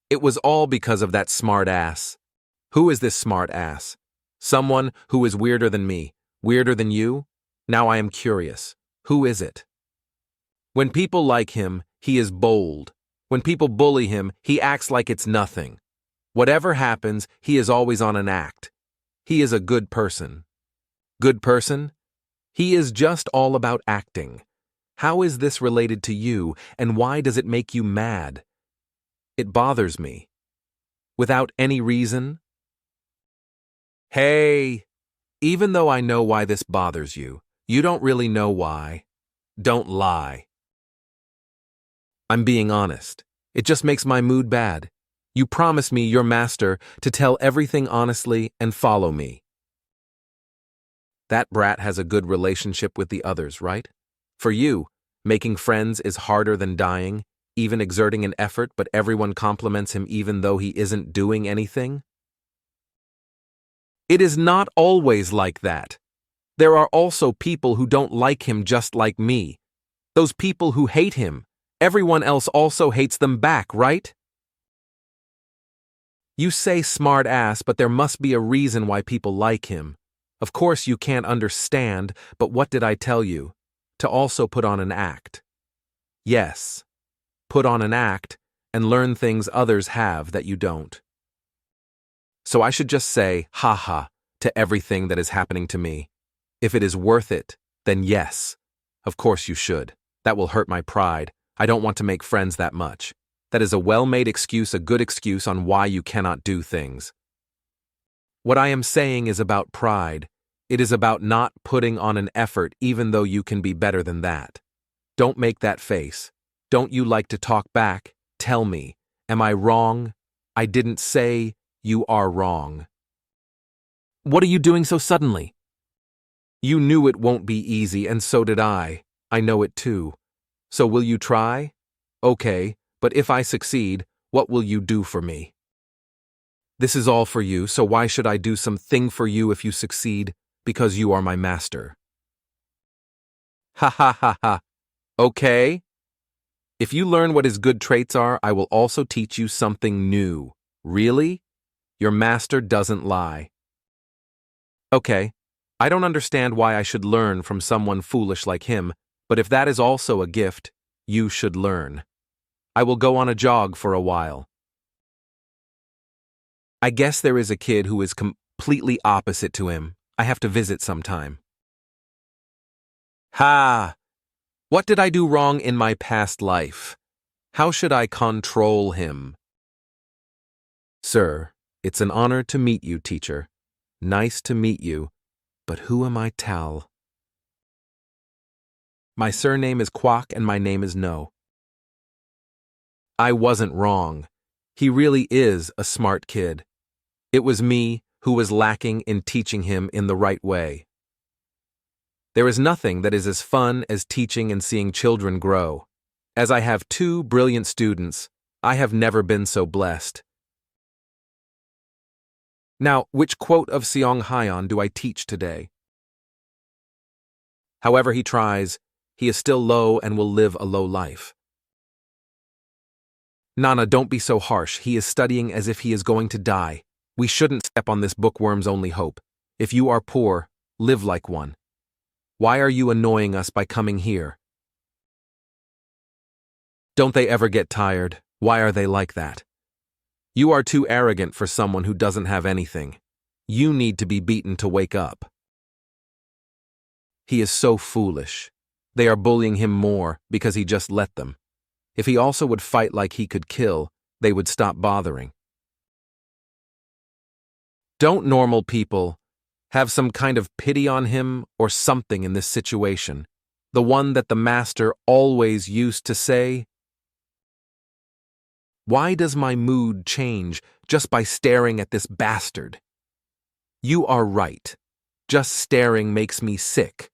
It was all because of that smart ass. Who is this smart ass? Someone who is weirder than me, weirder than you? Now I am curious. Who is it? When people like him, he is bold. When people bully him, he acts like it's nothing. Whatever happens, he is always on an act. He is a good person. Good person? He is just all about acting. How is this related to you, and why does it make you mad? It bothers me. Without any reason? Hey, even though I know why this bothers you, you don't really know why. Don't lie. I'm being honest. It just makes my mood bad. You promise me, your master, to tell everything honestly and follow me. That brat has a good relationship with the others, right? For you, making friends is harder than dying, even exerting an effort, but everyone compliments him even though he isn't doing anything? It is not always like that. There are also people who don't like him just like me. Those people who hate him, everyone else also hates them back, right? You say smart ass, but there must be a reason why people like him. Of course you can't understand, but what did I tell you? To also put on an act. Yes, put on an act and learn things others have that you don't. So I should just say, ha, to everything that is happening to me. If it is worth it, then yes. Of course you should. That will hurt my pride. I don't want to make friends that much. That is a well-made excuse, a good excuse on why you cannot do things. What I am saying is about pride. It is about not putting on an effort even though you can be better than that. Don't make that face. Don't you like to talk back? Tell me. Am I wrong? I didn't say you are wrong. What are you doing so suddenly? You knew it won't be easy, and so did I. I know it too. So will you try? Okay, but if I succeed, what will you do for me? This is all for you, so why should I do something for you if you succeed? Because you are my master. Ha. Okay? If you learn what his good traits are, I will also teach you something new. Really? Your master doesn't lie. Okay. I don't understand why I should learn from someone foolish like him, but if that is also a gift, you should learn. I will go on a jog for a while. I guess there is a kid who is completely opposite to him. I have to visit sometime. Ha! What did I do wrong in my past life? How should I control him? Sir, It's an honor to meet you, teacher. Nice to meet you, but who am I, Tal? My surname is Kwok and my name is No. I wasn't wrong. He really is a smart kid. It was me who was lacking in teaching him in the right way. There is nothing that is as fun as teaching and seeing children grow. As I have 2 brilliant students, I have never been so blessed. Now, which quote of Seong Hyeon do I teach today? However he tries, he is still low and will live a low life. Nana, don't be so harsh. He is studying as if he is going to die. We shouldn't step on this bookworm's only hope. If you are poor, live like one. Why are you annoying us by coming here? Don't they ever get tired? Why are they like that? You are too arrogant for someone who doesn't have anything. You need to be beaten to wake up. He is so foolish. They are bullying him more because he just let them. If he also would fight like he could kill, they would stop bothering. Don't normal people have some kind of pity on him or something in this situation? The one that the master always used to say? Why does my mood change just by staring at this bastard? You are right. Just staring makes me sick.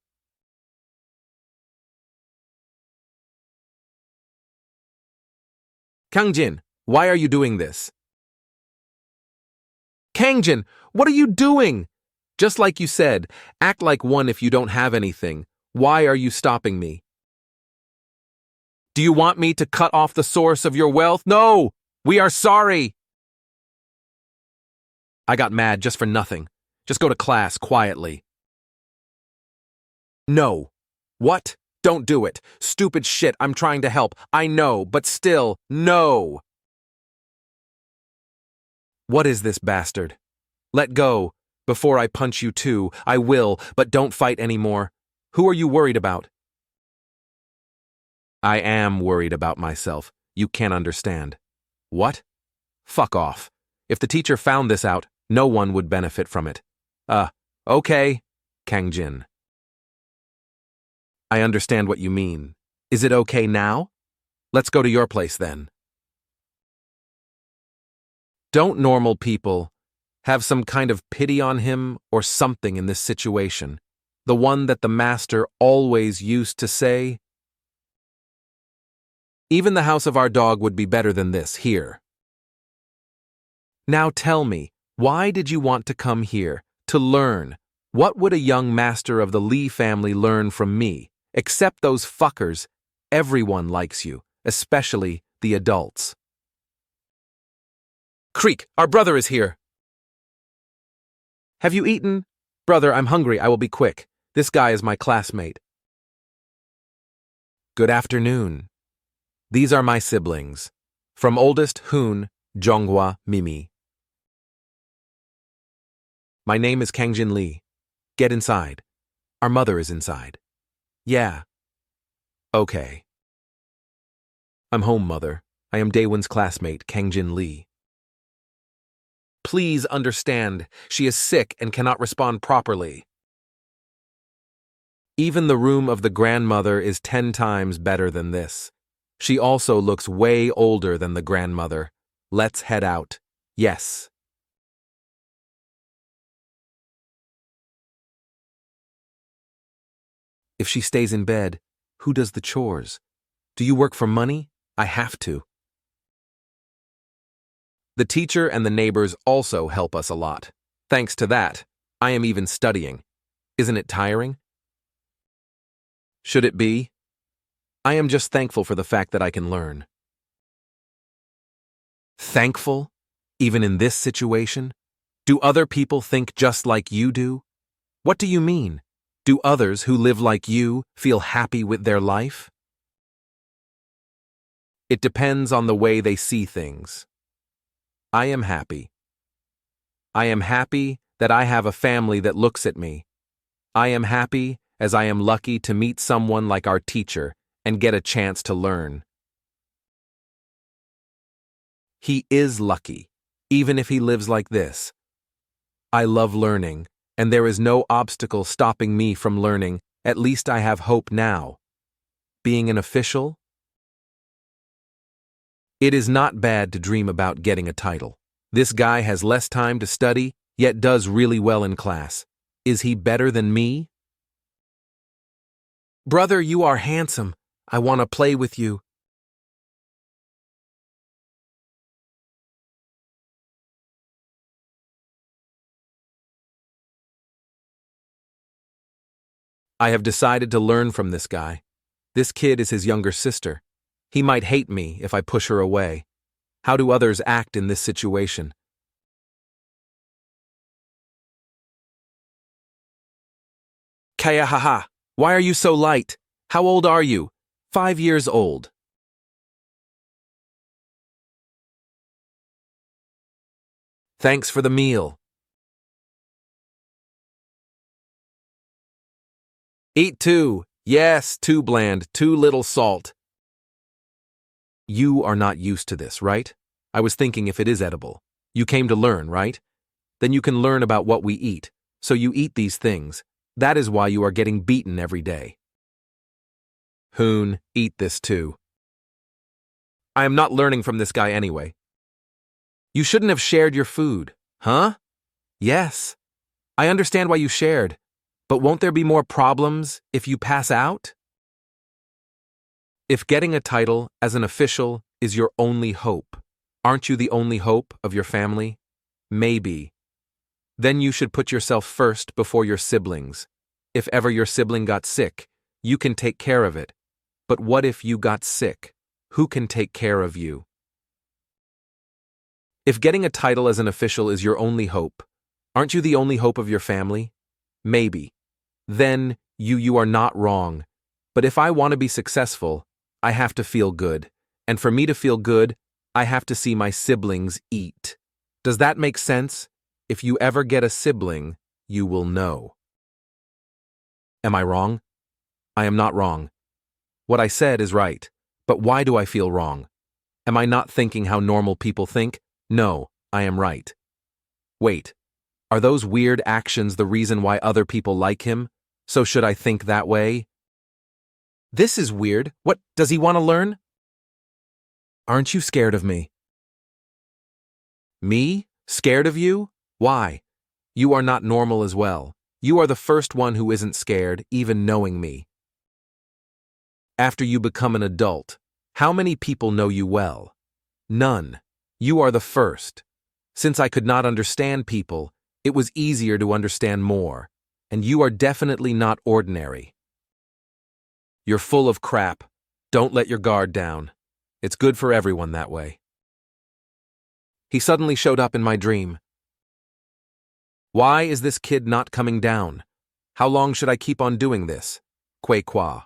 Kang-jin, why are you doing this? Kang-jin, what are you doing? Just like you said, act like one if you don't have anything. Why are you stopping me? Do you want me to cut off the source of your wealth? No! We are sorry! I got mad just for nothing. Just go to class quietly. No. What? Don't do it. Stupid shit, I'm trying to help. I know, but still, no! What is this bastard? Let go. Before I punch you too. I will, but don't fight anymore. Who are you worried about? I am worried about myself. You can't understand. What? Fuck off. If the teacher found this out, no one would benefit from it. Okay, Kang-jin. I understand what you mean. Is it okay now? Let's go to your place then. Don't normal people have some kind of pity on him or something in this situation? The one that the master always used to say? Even the house of our dog would be better than this here. Now tell me, why did you want to come here? To learn. What would a young master of the Lee family learn from me? Except those fuckers, everyone likes you, especially the adults. Creek, our brother is here. Have you eaten? Brother, I'm hungry. I will be quick. This guy is my classmate. Good afternoon. These are my siblings. From oldest, Hoon, Jonghwa, Mimi. My name is Kang-jin Lee. Get inside. Our mother is inside. Yeah. Okay. I'm home, mother. I am Daewon's classmate, Kang-jin Lee. Please understand, she is sick and cannot respond properly. Even the room of the grandmother is 10 times better than this. She also looks way older than the grandmother. Let's head out. Yes. If she stays in bed, who does the chores? Do you work for money? I have to. The teacher and the neighbors also help us a lot. Thanks to that, I am even studying. Isn't it tiring? Should it be? I am just thankful for the fact that I can learn. Thankful? Even in this situation? Do other people think just like you do? What do you mean? Do others who live like you feel happy with their life? It depends on the way they see things. I am happy. I am happy that I have a family that looks at me. I am happy as I am lucky to meet someone like our teacher and get a chance to learn. He is lucky. even if he lives like this. I love learning, and there is no obstacle stopping me from learning. At least I have hope now. Being an official? It is not bad to dream about getting a title. This guy has less time to study, yet does really well in class. Is he better than me? Brother, you are handsome. I want to play with you. I have decided to learn from this guy. This kid is his younger sister. He might hate me if I push her away. How do others act in this situation? Kaya haha, why are you so light? How old are you? 5 years old. Thanks for the meal. Eat too. Yes, too bland, too little salt. You are not used to this, right? I was thinking if it is edible. You came to learn, right? Then you can learn about what we eat. So you eat these things. That is why you are getting beaten every day. Hoon, eat this too. I am not learning from this guy anyway. You shouldn't have shared your food, huh? Yes. I understand why you shared. But won't there be more problems if you pass out? If getting a title as an official is your only hope, aren't you the only hope of your family? Maybe. Then you should put yourself first before your siblings. If ever your sibling got sick, you can take care of it. But what if you got sick? Who can take care of you? If getting a title as an official is your only hope, aren't you the only hope of your family? Maybe. Then you are not wrong. But if I want to be successful, I have to feel good. And for me to feel good, I have to see my siblings eat. Does that make sense? If you ever get a sibling, you will know. Am I wrong? I am not wrong. What I said is right. But why do I feel wrong? Am I not thinking how normal people think? No, I am right. Wait, are those weird actions the reason why other people like him? So should I think that way? This is weird. What, does he want to learn? Aren't you scared of me? Me? Scared of you? Why? You are not normal as well. You are the first one who isn't scared, even knowing me. After you become an adult, how many people know you well? None. You are the first. Since I could not understand people, it was easier to understand more. And you are definitely not ordinary. You're full of crap. Don't let your guard down. It's good for everyone that way. He suddenly showed up in my dream. Why is this kid not coming down? How long should I keep on doing this? Quay qua.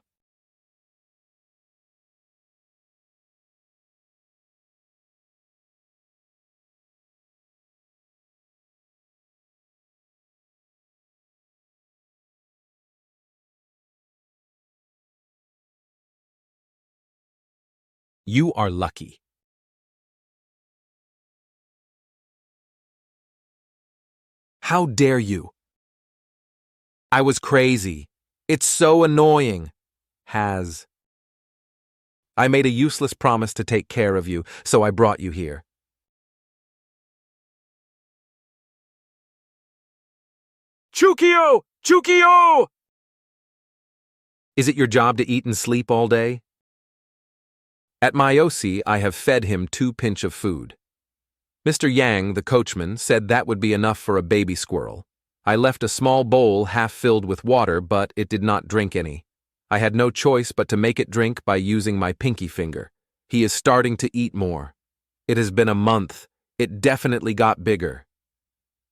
You are lucky. How dare you? I was crazy. It's so annoying. I made a useless promise to take care of you, so I brought you here. Chukio! Chukio! Is it your job to eat and sleep all day? At my OC, I have fed him 2 pinch of food. Mr. Yang, the coachman, said that would be enough for a baby squirrel. I left a small bowl half filled with water, but it did not drink any. I had no choice but to make it drink by using my pinky finger. He is starting to eat more. It has been a month. It definitely got bigger.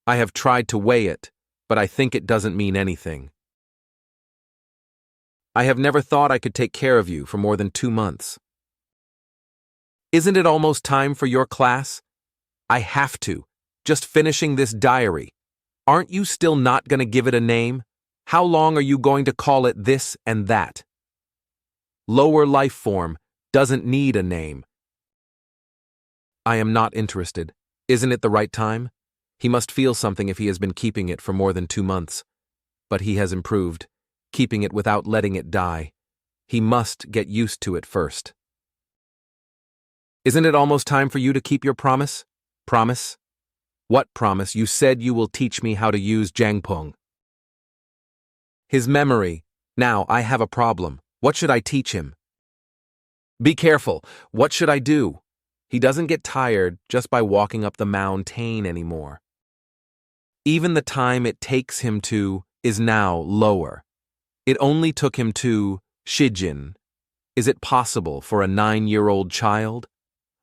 I have tried to weigh it, but I think it doesn't mean anything. I have never thought I could take care of you for more than 2 months. Isn't it almost time for your class? I have to. Just finishing this diary. Aren't you still not going to give it a name? How long are you going to call it this and that? Lower life form doesn't need a name. I am not interested. Isn't it the right time? He must feel something if he has been keeping it for more than 2 months. But he has improved, keeping it without letting it die. He must get used to it first. Isn't it almost time for you to keep your promise? Promise? What promise? You said you will teach me how to use Jangpung. His memory. Now, I have a problem. What should I teach him? Be careful. What should I do? He doesn't get tired just by walking up the mountain anymore. Even the time it takes him to is now lower. It only took him to Shijin. Is it possible for a 9-year-old child?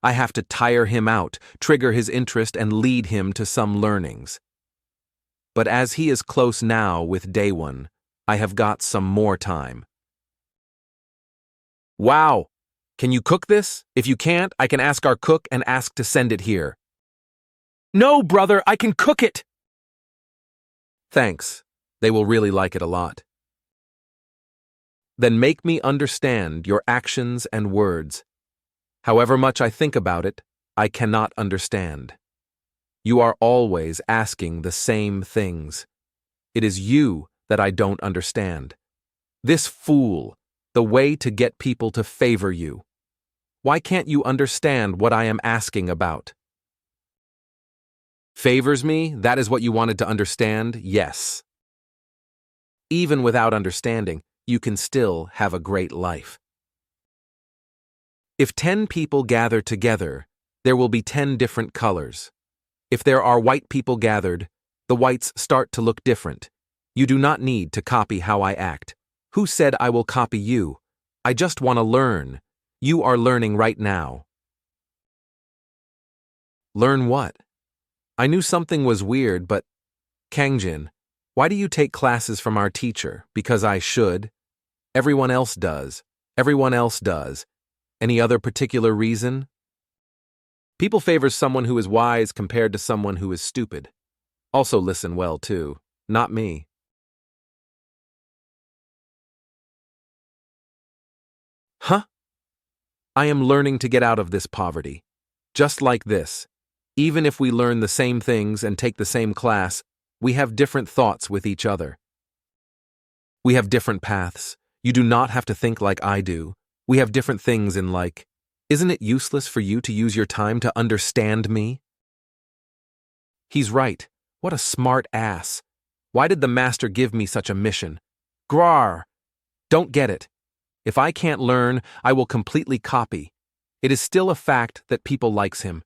I have to tire him out, trigger his interest, and lead him to some learnings. But as he is close now with day one, I have got some more time. Wow! Can you cook this? If you can't, I can ask our cook and ask to send it here. No, brother, I can cook it! Thanks. They will really like it a lot. Then make me understand your actions and words. However much I think about it, I cannot understand. You are always asking the same things. It is you that I don't understand. This fool, the way to get people to favor you. Why can't you understand what I am asking about? Favors me? That is what you wanted to understand? Yes. Even without understanding, you can still have a great life. If 10 people gather together, there will be 10 different colors. If there are white people gathered, the whites start to look different. You do not need to copy how I act. Who said I will copy you? I just want to learn. You are learning right now. Learn what? I knew something was weird, but Kang-jin, why do you take classes from our teacher? Because I should. Everyone else does. Everyone else does. Any other particular reason? People favor someone who is wise compared to someone who is stupid. Also listen well, too. Not me. Huh? I am learning to get out of this poverty. Just like this. Even if we learn the same things and take the same class, we have different thoughts with each other. We have different paths. You do not have to think like I do. We have different things in like. Isn't it useless for you to use your time to understand me? He's right. What a smart ass. Why did the master give me such a mission? Grar! Don't get it. If I can't learn, I will completely copy. It is still a fact that people likes him.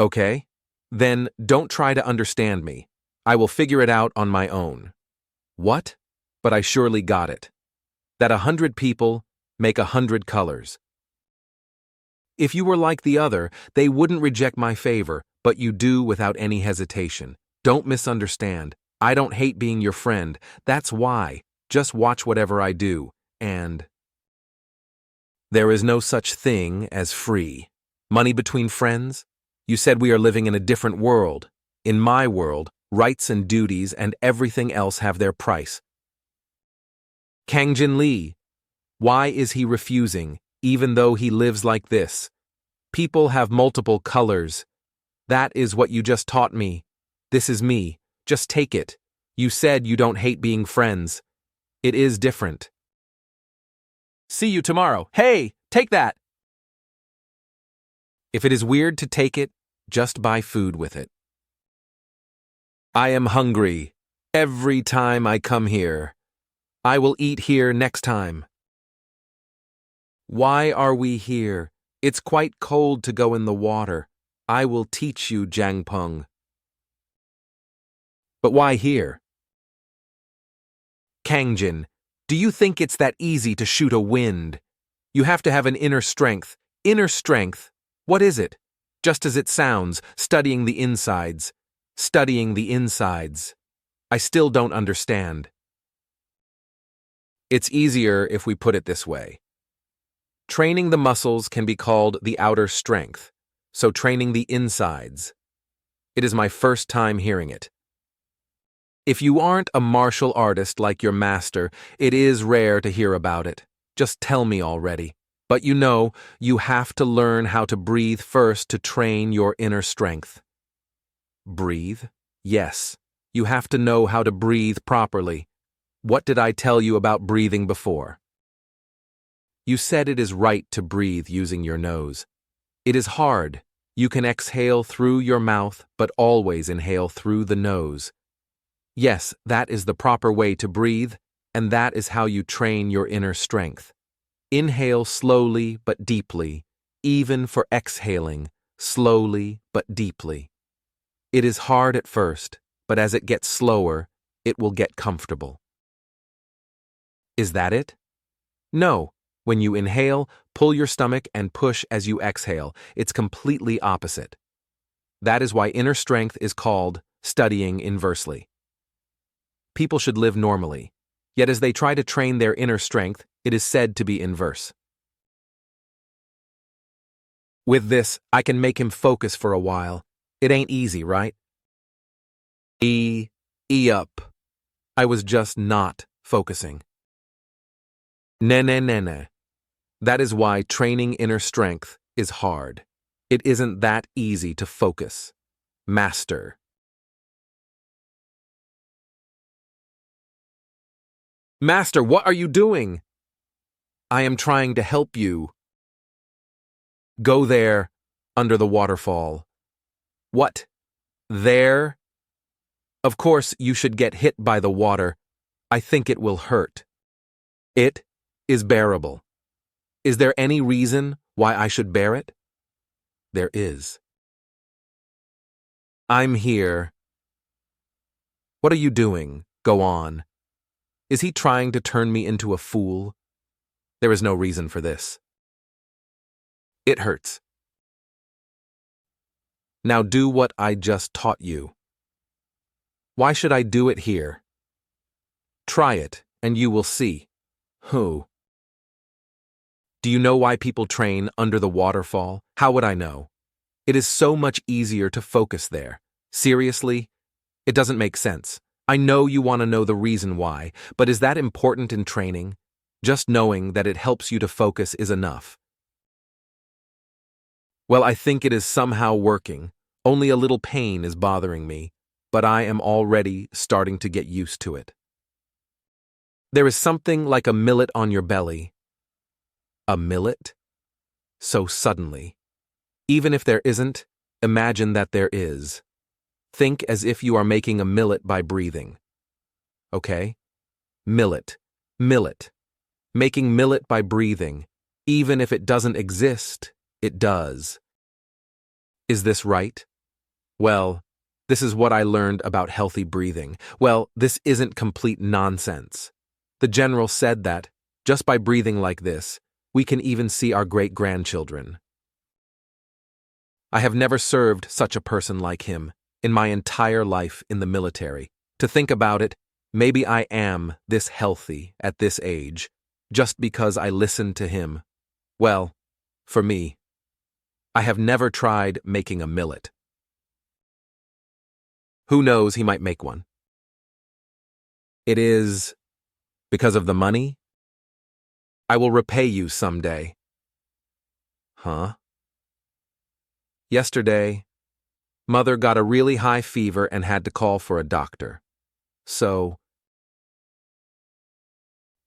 Okay? Then don't try to understand me. I will figure it out on my own. What? But I surely got it. That 100 people make 100 colors. If you were like the other, they wouldn't reject my favor, but you do without any hesitation. Don't misunderstand. I don't hate being your friend. That's why. Just watch whatever I do, and there is no such thing as free. Money between friends? You said we are living in a different world. In my world, rights and duties and everything else have their price. Kang-jin Lee. Why is he refusing, even though he lives like this? People have multiple colors. That is what you just taught me. This is me. Just take it. You said you don't hate being friends. It is different. See you tomorrow. Hey, take that! If it is weird to take it, just buy food with it. I am hungry. Every time I come here. I will eat here next time. Why are we here? It's quite cold to go in the water. I will teach you, Jangpung. But why here? Kang-jin, do you think it's that easy to shoot a wind? You have to have an inner strength. Inner strength? What is it? Just as it sounds, studying the insides. Studying the insides. I still don't understand. It's easier if we put it this way. Training the muscles can be called the outer strength, so training the insides. It is my first time hearing it. If you aren't a martial artist like your master, it is rare to hear about it. Just tell me already. But you have to learn how to breathe first to train your inner strength. Breathe? Yes. You have to know how to breathe properly. What did I tell you about breathing before? You said it is right to breathe using your nose. It is hard. You can exhale through your mouth, but always inhale through the nose. Yes, that is the proper way to breathe, and that is how you train your inner strength. Inhale slowly but deeply, even for exhaling, slowly but deeply. It is hard at first, but as it gets slower, it will get comfortable. Is that it? No. When you inhale, pull your stomach and push as you exhale. It's completely opposite. That is why inner strength is called studying inversely. People should live normally, yet as they try to train their inner strength, it is said to be inverse. With this, I can make him focus for a while. It ain't easy, right? E up. I was just not focusing. Ne. That is why training inner strength is hard. It isn't that easy to focus. Master. Master, what are you doing? I am trying to help you. Go there, under the waterfall. What? There? Of course, you should get hit by the water. I think it will hurt. It is bearable. Is there any reason why I should bear it? There is. I'm here. What are you doing? Go on. Is he trying to turn me into a fool? There is no reason for this. It hurts. Now do what I just taught you. Why should I do it here? Try it, and you will see. Who? Do you know why people train under the waterfall? How would I know? It is so much easier to focus there. Seriously? It doesn't make sense. I know you want to know the reason why, but is that important in training? Just knowing that it helps you to focus is enough. Well, I think it is somehow working. Only a little pain is bothering me, but I am already starting to get used to it. There is something like a millet on your belly. A millet? So suddenly. Even if there isn't, imagine that there is. Think as if you are making a millet by breathing. Okay? Millet. Millet. Making millet by breathing. Even if it doesn't exist, it does. Is this right? Well, this is what I learned about healthy breathing. Well, this isn't complete nonsense. The general said that, just by breathing like this, we can even see our great-grandchildren. I have never served such a person like him in my entire life in the military. To think about it, maybe I am this healthy at this age, just because I listened to him. Well, for me, I have never tried making a millet. Who knows, he might make one. It is because of the money? I will repay you someday. Huh? Yesterday, Mother got a really high fever and had to call for a doctor. So,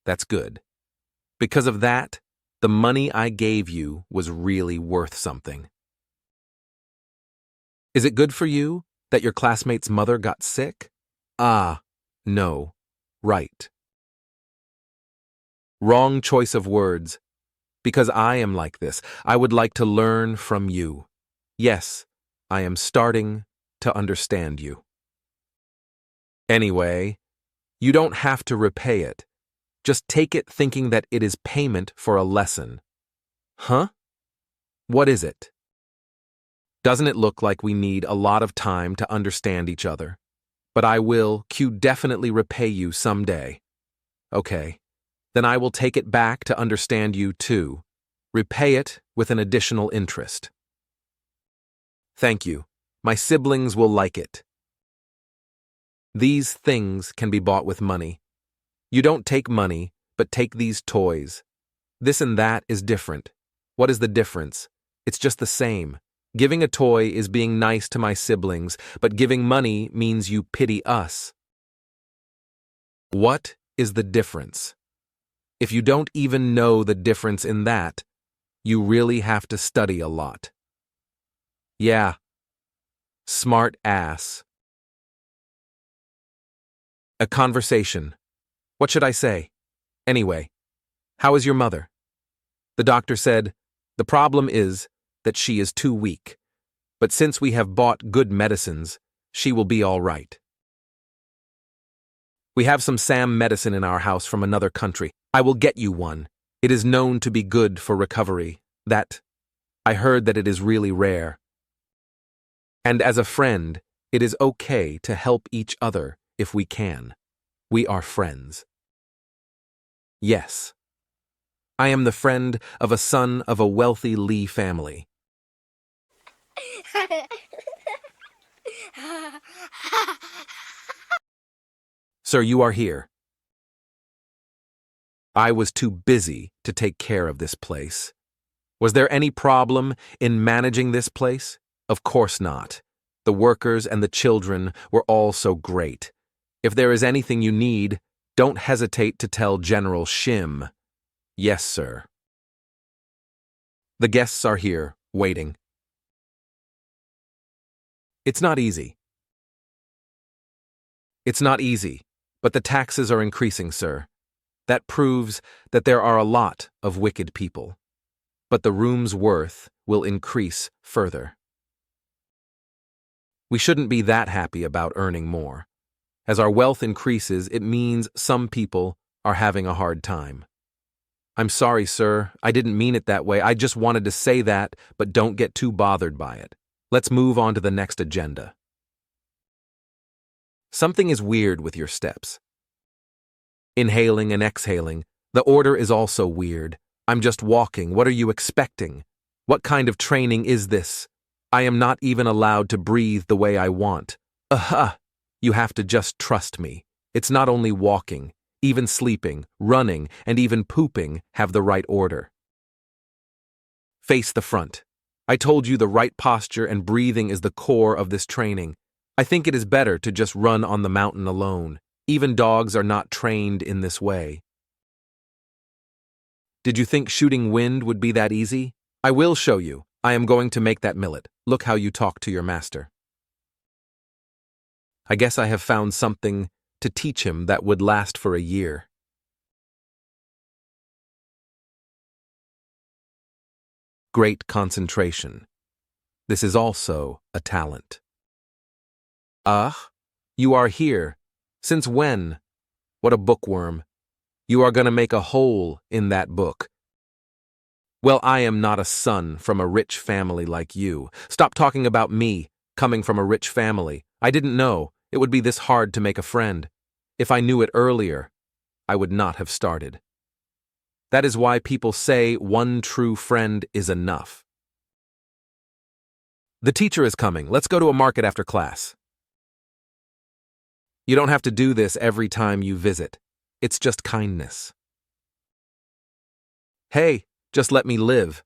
that's good. Because of that, the money I gave you was really worth something. Is it good for you that your classmate's mother got sick? Ah, no. Right. Wrong choice of words. Because I am like this, I would like to learn from you. Yes, I am starting to understand you. Anyway, you don't have to repay it. Just take it thinking that it is payment for a lesson. Huh? What is it? Doesn't it look like we need a lot of time to understand each other? But I will definitely repay you someday. Okay. Then I will take it back to understand you too. Repay it with an additional interest. Thank you. My siblings will like it. These things can be bought with money. You don't take money, but take these toys. This and that is different. What is the difference? It's just the same. Giving a toy is being nice to my siblings, but giving money means you pity us. What is the difference? If you don't even know the difference in that, you really have to study a lot. Yeah. Smart ass. A conversation. What should I say? Anyway, how is your mother? The doctor said, the problem is that she is too weak. But since we have bought good medicines, she will be all right. We have some Sam medicine in our house from another country. I will get you one. It is known to be good for recovery. I heard that it is really rare. And as a friend, it is okay to help each other if we can. We are friends. Yes. I am the friend of a son of a wealthy Lee family. Sir, you are here. I was too busy to take care of this place. Was there any problem in managing this place? Of course not. The workers and the children were all so great. If there is anything you need, don't hesitate to tell General Shim. Yes, sir. The guests are here, waiting. It's not easy. It's not easy, but the taxes are increasing, sir. That proves that there are a lot of wicked people. But the room's worth will increase further. We shouldn't be that happy about earning more. As our wealth increases, it means some people are having a hard time. I'm sorry, sir. I didn't mean it that way. I just wanted to say that, but don't get too bothered by it. Let's move on to the next agenda. Something is weird with your steps. Inhaling and exhaling. The order is also weird. I'm just walking. What are you expecting? What kind of training is this? I am not even allowed to breathe the way I want. Aha! You have to just trust me. It's not only walking. Even sleeping, running, and even pooping have the right order. Face the front. I told you the right posture and breathing is the core of this training. I think it is better to just run on the mountain alone. Even dogs are not trained in this way. Did you think shooting wind would be that easy? I will show you. I am going to make that millet. Look how you talk to your master. I guess I have found something to teach him that would last for a year. Great concentration. This is also a talent. Ah, you are here. Since when? What a bookworm. You are going to make a hole in that book. Well, I am not a son from a rich family like you. Stop talking about me, coming from a rich family. I didn't know it would be this hard to make a friend. If I knew it earlier, I would not have started. That is why people say one true friend is enough. The teacher is coming. Let's go to a market after class. You don't have to do this every time you visit. It's just kindness. Hey, just let me live.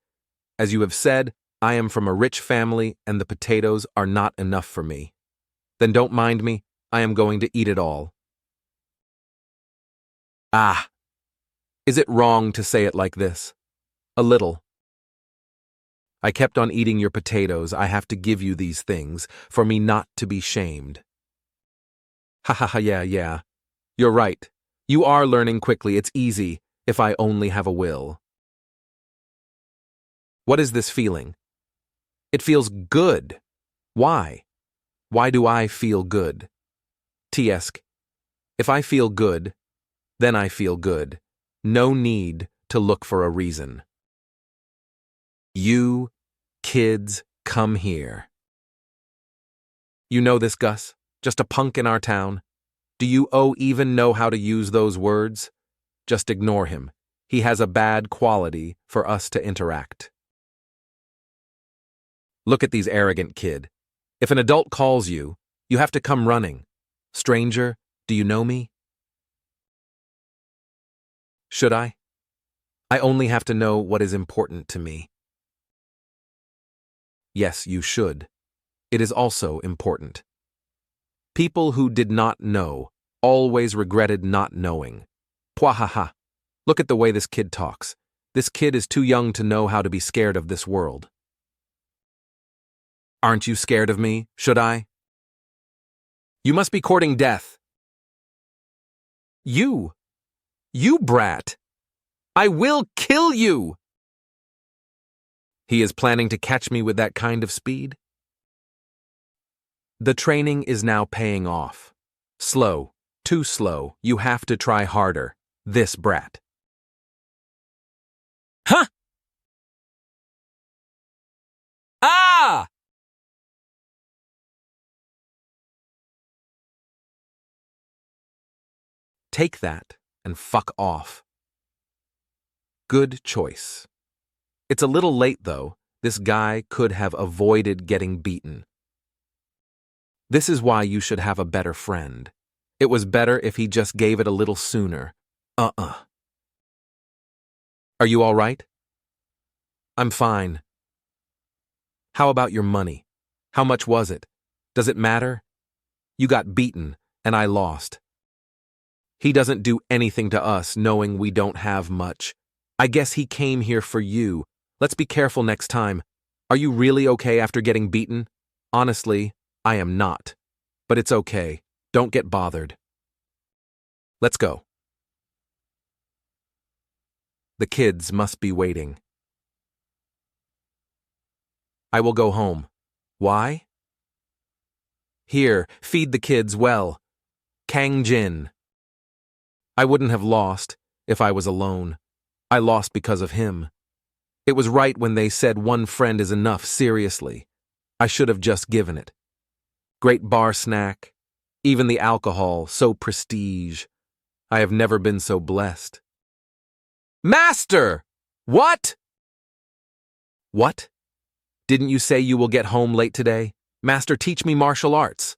As you have said, I am from a rich family and the potatoes are not enough for me. Then don't mind me. I am going to eat it all. Ah! Is it wrong to say it like this? A little. I kept on eating your potatoes. I have to give you these things for me not to be shamed. Ha ha ha, yeah. You're right. You are learning quickly. It's easy if I only have a will. What is this feeling? It feels good. Why? Why do I feel good? Tiesk. If I feel good, then I feel good. No need to look for a reason. You kids, come here. You know this, Gus? Just a punk in our town. Do you even know how to use those words? Just ignore him. He has a bad quality for us to interact. Look at these arrogant kid. If an adult calls you, you have to come running. Stranger, do you know me? Should I? I only have to know what is important to me. Yes, you should. It is also important. People who did not know always regretted not knowing. Pwahaha. Look at the way this kid talks. This kid is too young to know how to be scared of this world. Aren't you scared of me, should I? You must be courting death. You brat! I will kill you! He is planning to catch me with that kind of speed? The training is now paying off. Slow, too slow, you have to try harder. This brat. Huh? Ah! Take that and fuck off. Good choice. It's a little late, though. This guy could have avoided getting beaten. This is why you should have a better friend. It was better if he just gave it a little sooner. Are you all right? I'm fine. How about your money? How much was it? Does it matter? You got beaten, and I lost. He doesn't do anything to us knowing we don't have much. I guess he came here for you. Let's be careful next time. Are you really okay after getting beaten? Honestly, I am not. But it's okay. Don't get bothered. Let's go. The kids must be waiting. I will go home. Why? Here, feed the kids well. Kang-jin. I wouldn't have lost if I was alone. I lost because of him. It was right when they said one friend is enough, seriously. I should have just given it. Great bar snack. Even the alcohol, so prestige. I have never been so blessed. Master! What? What? Didn't you say you will get home late today? Master, teach me martial arts.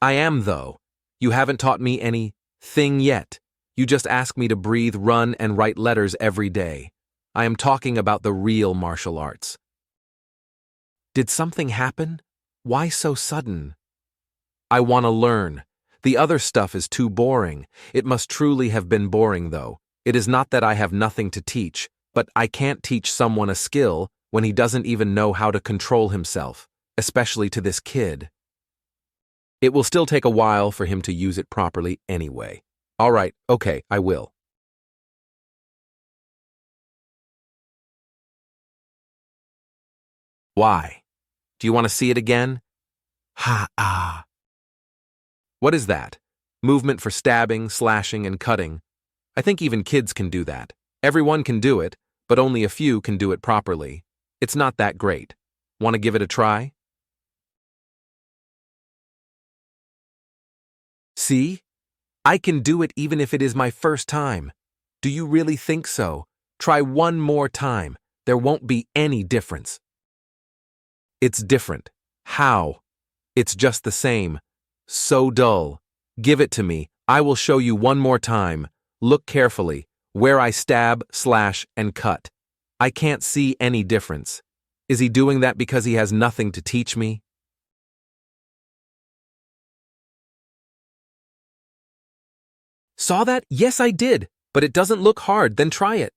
I am, though. You haven't taught me anything yet. You just ask me to breathe, run, and write letters every day. I am talking about the real martial arts. Did something happen? Why so sudden? I want to learn. The other stuff is too boring. It must truly have been boring, though. It is not that I have nothing to teach, but I can't teach someone a skill when he doesn't even know how to control himself, especially to this kid. It will still take a while for him to use it properly anyway. All right, okay, I will. Why? Do you want to see it again? Ha-ah. What is that? Movement for stabbing, slashing, and cutting. I think even kids can do that. Everyone can do it, but only a few can do it properly. It's not that great. Want to give it a try? See? I can do it even if it is my first time. Do you really think so? Try one more time. There won't be any difference. It's different. How? It's just the same. So dull. Give it to me. I will show you one more time. Look carefully, where I stab, slash, and cut. I can't see any difference. Is he doing that because he has nothing to teach me? Saw that? Yes, I did, but it doesn't look hard, then try it.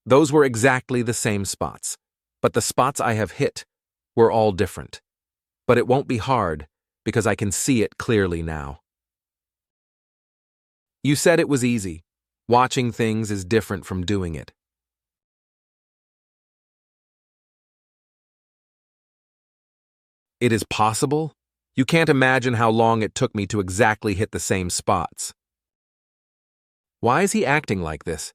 Those were exactly the same spots, but the spots I have hit were all different. But it won't be hard, because I can see it clearly now. You said it was easy. Watching things is different from doing it. It is possible? You can't imagine how long it took me to exactly hit the same spots. Why is he acting like this?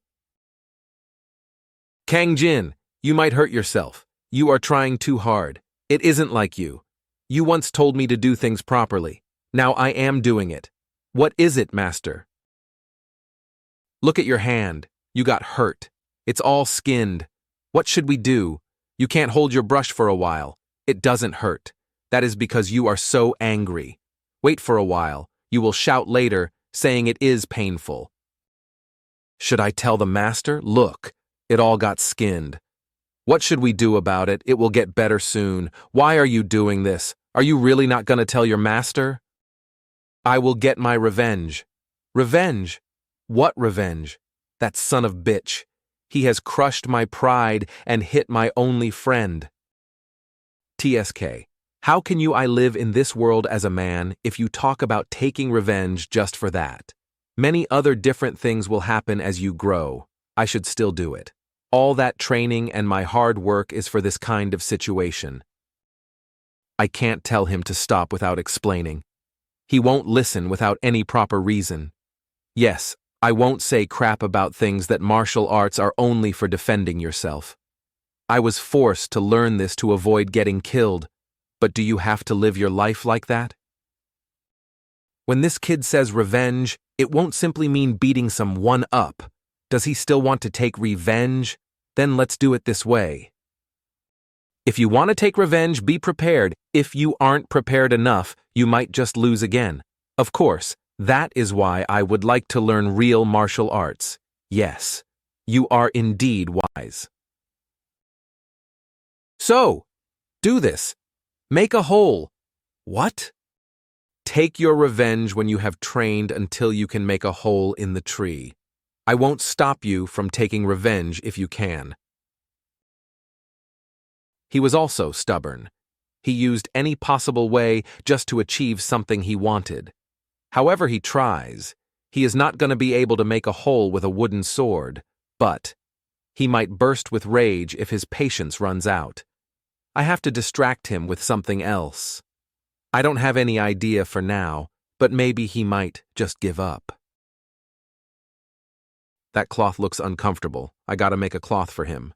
Kang-jin, you might hurt yourself. You are trying too hard. It isn't like you. You once told me to do things properly. Now I am doing it. What is it, master? Look at your hand. You got hurt. It's all skinned. What should we do? You can't hold your brush for a while. It doesn't hurt. That is because you are so angry. Wait for a while. You will shout later, saying it is painful. Should I tell the master? Look, it all got skinned. What should we do about it? It will get better soon. Why are you doing this? Are you really not going to tell your master? I will get my revenge. Revenge? What revenge? That son of bitch. He has crushed my pride and hit my only friend. TSK. How can I live in this world as a man if you talk about taking revenge just for that? Many other different things will happen as you grow. I should still do it. All that training and my hard work is for this kind of situation. I can't tell him to stop without explaining. He won't listen without any proper reason. Yes, I won't say crap about things that martial arts are only for defending yourself. I was forced to learn this to avoid getting killed, but do you have to live your life like that? When this kid says revenge, it won't simply mean beating someone up. Does he still want to take revenge? Then let's do it this way. If you want to take revenge, be prepared. If you aren't prepared enough, you might just lose again. Of course, that is why I would like to learn real martial arts. Yes, you are indeed wise. So, do this. Make a hole. What? Take your revenge when you have trained until you can make a hole in the tree. I won't stop you from taking revenge if you can. He was also stubborn. He used any possible way just to achieve something he wanted. However he tries, he is not going to be able to make a hole with a wooden sword, but he might burst with rage if his patience runs out. I have to distract him with something else. I don't have any idea for now, but maybe he might just give up. That cloth looks uncomfortable. I gotta make a cloth for him.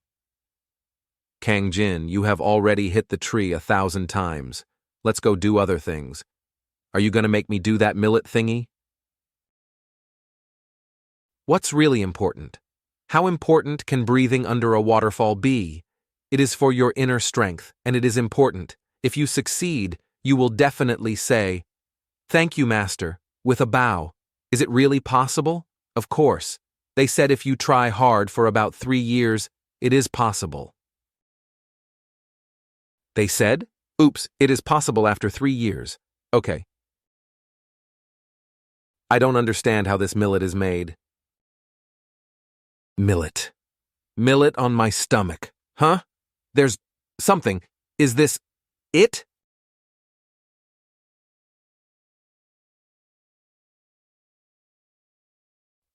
Kang-jin, you have already hit the tree 1,000 times. Let's go do other things. Are you gonna make me do that millet thingy? What's really important? How important can breathing under a waterfall be? It is for your inner strength, and it is important. If you succeed, you will definitely say, "Thank you, Master," with a bow. Is it really possible? Of course. They said if you try hard for about 3 years, it is possible. They said? Oops, it is possible after 3 years. Okay. I don't understand how this millet is made. Millet. Millet on my stomach. Huh? There's something. Is this it?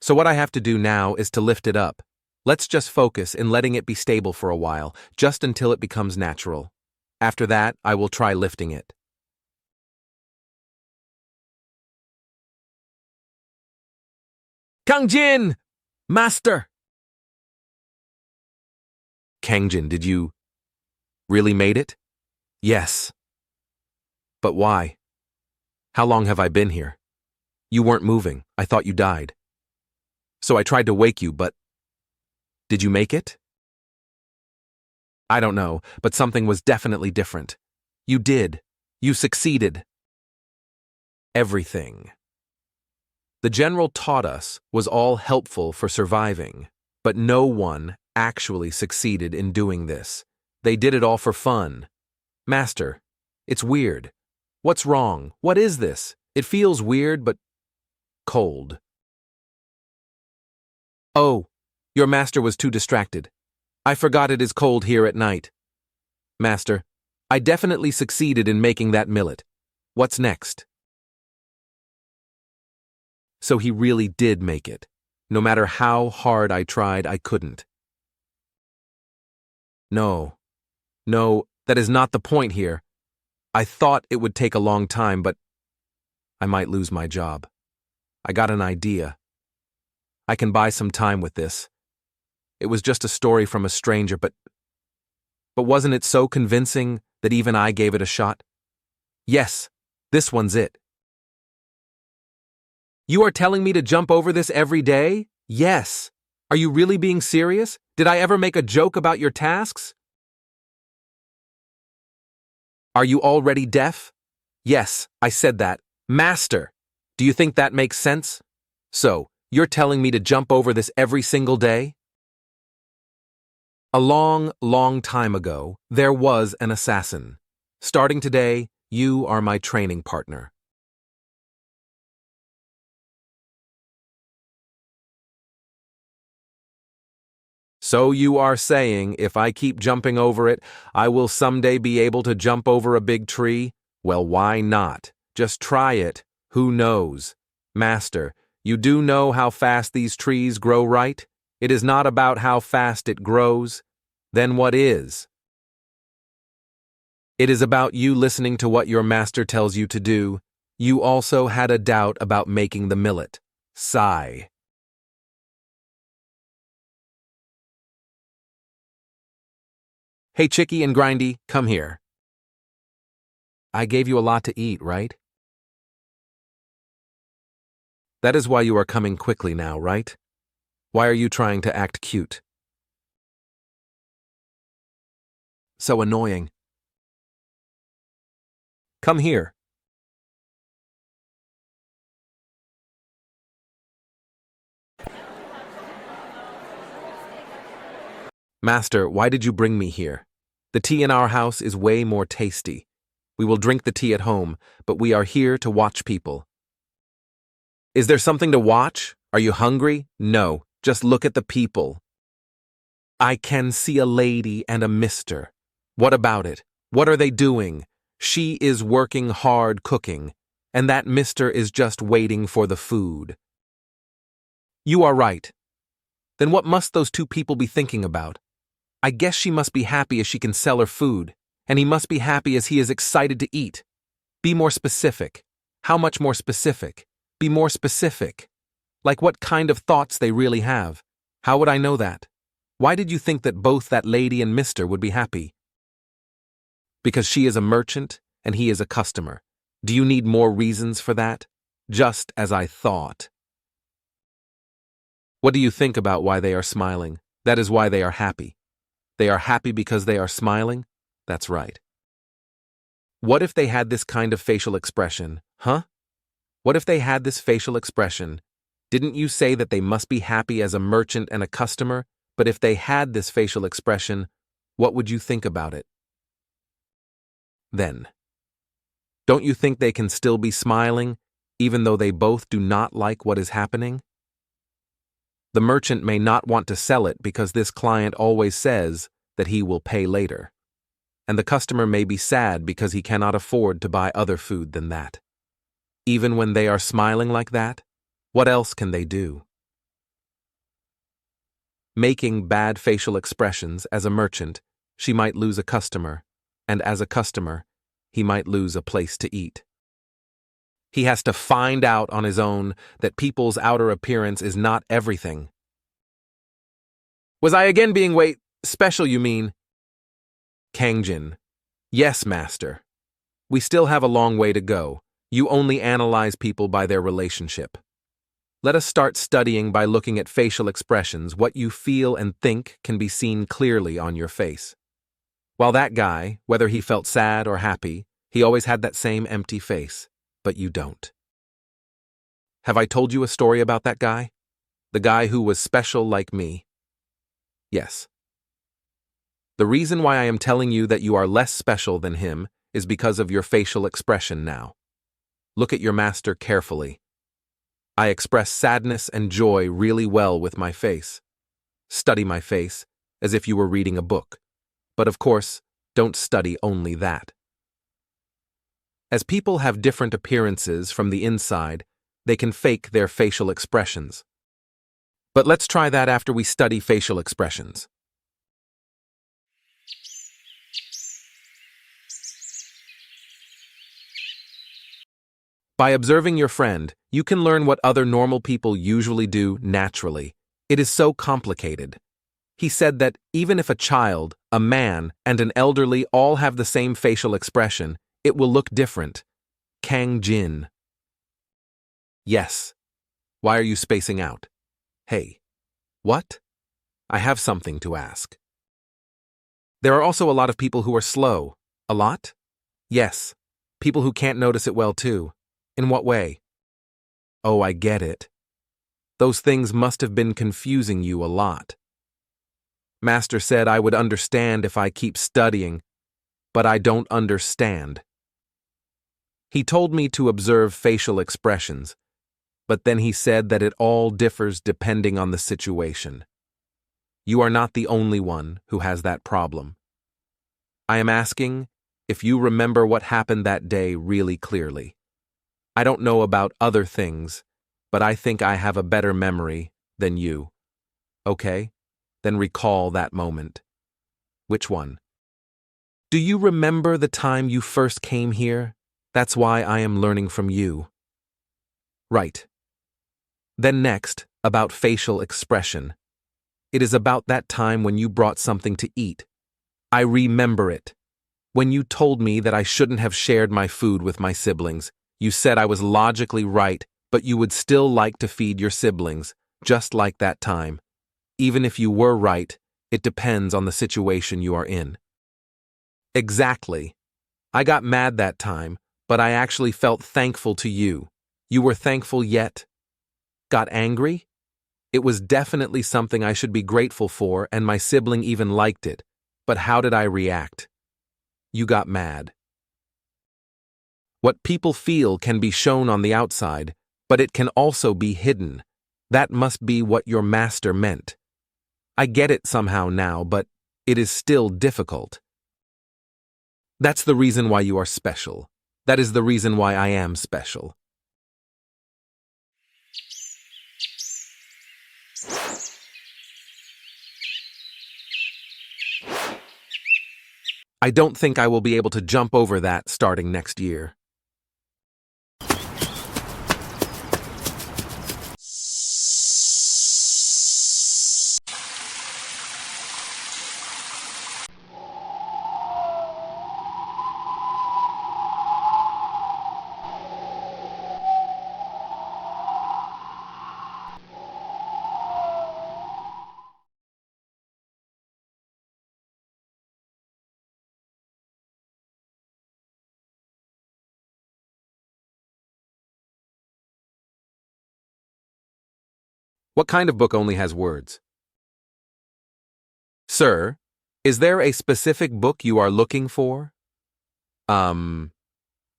So what I have to do now is to lift it up. Let's just focus in letting it be stable for a while, just until it becomes natural. After that, I will try lifting it. Kang-jin! Master! Kang-jin, did you really made it? Yes. But why? How long have I been here? You weren't moving. I thought you died. So I tried to wake you, but did you make it? I don't know, but something was definitely different. You did. You succeeded. Everything. The general taught us was all helpful for surviving, but no one actually succeeded in doing this. They did it all for fun. Master, it's weird. What's wrong? What is this? It feels weird, but cold. Oh, your master was too distracted. I forgot it is cold here at night. Master, I definitely succeeded in making that millet. What's next? So he really did make it. No matter how hard I tried, I couldn't. No, that is not the point here. I thought it would take a long time, but I might lose my job. I got an idea. I can buy some time with this. It was just a story from a stranger, but wasn't it so convincing that even I gave it a shot? Yes, this one's it. You are telling me to jump over this every day? Yes. Are you really being serious? Did I ever make a joke about your tasks? Are you already deaf? Yes, I said that. Master, do you think that makes sense? So, you're telling me to jump over this every single day? A long, long time ago, there was an assassin. Starting today, you are my training partner. So you are saying, if I keep jumping over it, I will someday be able to jump over a big tree? Well, why not? Just try it. Who knows? Master, you do know how fast these trees grow, right? It is not about how fast it grows. Then what is? It is about you listening to what your master tells you to do. You also had a doubt about making the millet. Sigh. Hey, Chicky and Grindy, come here. I gave you a lot to eat, right? That is why you are coming quickly now, right? Why are you trying to act cute? So annoying. Come here. Master, why did you bring me here? The tea in our house is way more tasty. We will drink the tea at home, but we are here to watch people. Is there something to watch? Are you hungry? No, just look at the people. I can see a lady and a mister. What about it? What are they doing? She is working hard cooking, and that mister is just waiting for the food. You are right. Then what must those two people be thinking about? I guess she must be happy as she can sell her food, and he must be happy as he is excited to eat. Be more specific. How much more specific? Be more specific. Like what kind of thoughts they really have. How would I know that? Why did you think that both that lady and mister would be happy? Because she is a merchant and he is a customer. Do you need more reasons for that? Just as I thought. What do you think about why they are smiling? That is why they are happy. They are happy because they are smiling? That's right. What if they had this kind of facial expression, huh? What if they had this facial expression? Didn't you say that they must be happy as a merchant and a customer? But if they had this facial expression, what would you think about it? Then, don't you think they can still be smiling, even though they both do not like what is happening? The merchant may not want to sell it because this client always says that he will pay later. And the customer may be sad because he cannot afford to buy other food than that. Even when they are smiling like that, what else can they do? Making bad facial expressions as a merchant, she might lose a customer, and as a customer, he might lose a place to eat. He has to find out on his own that people's outer appearance is not everything. Was I again being special, you mean? Kang-jin. Yes, master. We still have a long way to go. You only analyze people by their relationship. Let us start studying by looking at facial expressions. What you feel and think can be seen clearly on your face. While that guy, whether he felt sad or happy, he always had that same empty face. But you don't. Have I told you a story about that guy? The guy who was special like me? Yes. The reason why I am telling you that you are less special than him is because of your facial expression now. Look at your master carefully. I express sadness and joy really well with my face. Study my face as if you were reading a book. But of course, don't study only that. As people have different appearances from the inside, they can fake their facial expressions. But let's try that after we study facial expressions. By observing your friend, you can learn what other normal people usually do naturally. It is so complicated. He said that even if a child, a man, and an elderly all have the same facial expression, it will look different. Kang-jin. Yes. Why are you spacing out? Hey. What? I have something to ask. There are also a lot of people who are slow. A lot? Yes. People who can't notice it well too. In what way? Oh, I get it. Those things must have been confusing you a lot. Master said I would understand if I keep studying, but I don't understand. He told me to observe facial expressions, but then he said that it all differs depending on the situation. You are not the only one who has that problem. I am asking if you remember what happened that day really clearly. I don't know about other things, but I think I have a better memory than you. Okay? Then recall that moment. Which one? Do you remember the time you first came here? That's why I am learning from you. Right. Then next, about facial expression. It is about that time when you brought something to eat. I remember it. When you told me that I shouldn't have shared my food with my siblings, you said I was logically right, but you would still like to feed your siblings, just like that time. Even if you were right, it depends on the situation you are in. Exactly. I got mad that time, but I actually felt thankful to you. You were thankful yet? Got angry? It was definitely something I should be grateful for, and my sibling even liked it. But how did I react? You got mad. What people feel can be shown on the outside, but it can also be hidden. That must be what your master meant. I get it somehow now, but it is still difficult. That's the reason why you are special. That is the reason why I am special. I don't think I will be able to jump over that starting next year. What kind of book only has words? Sir, is there a specific book you are looking for? Do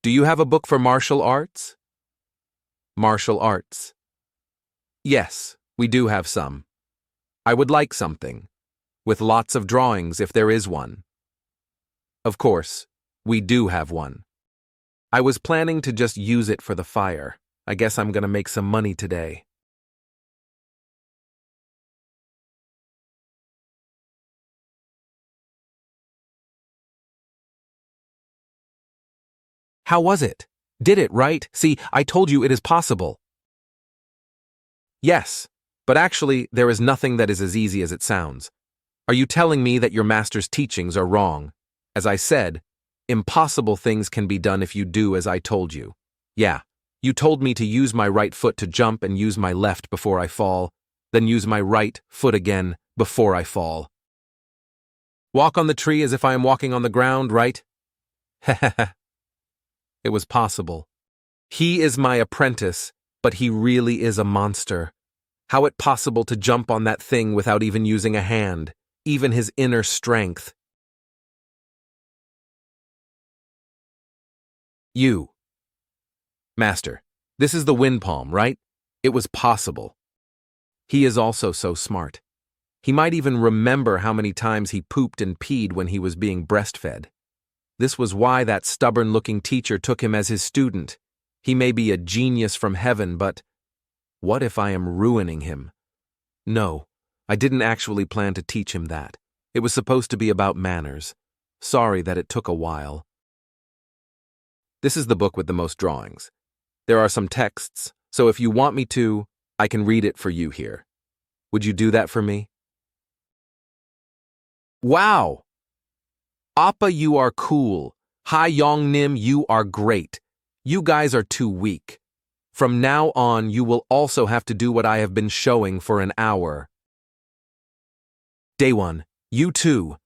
you have a book for martial arts? Martial arts. Yes, we do have some. I would like something, with lots of drawings if there is one. Of course, we do have one. I was planning to just use it for the fire. I guess I'm gonna make some money today. How was it? Did it, right? See, I told you it is possible. Yes, but actually, there is nothing that is as easy as it sounds. Are you telling me that your master's teachings are wrong? As I said, impossible things can be done if you do as I told you. Yeah, you told me to use my right foot to jump and use my left before I fall, then use my right foot again before I fall. Walk on the tree as if I am walking on the ground, right? Heh. It was possible. He is my apprentice, but he really is a monster. How it possible to jump on that thing without even using a hand, even his inner strength? You. Master, this is the wind palm, right? It was possible. He is also so smart. He might even remember how many times he pooped and peed when he was being breastfed. This was why that stubborn-looking teacher took him as his student. He may be a genius from heaven, but what if I am ruining him? No, I didn't actually plan to teach him that. It was supposed to be about manners. Sorry that it took a while. This is the book with the most drawings. There are some texts, so if you want me to, I can read it for you here. Would you do that for me? Wow! Appa, you are cool. Hi Yongnim, you are great. You guys are too weak. From now on, you will also have to do what I have been showing for an hour. Day 1. You too.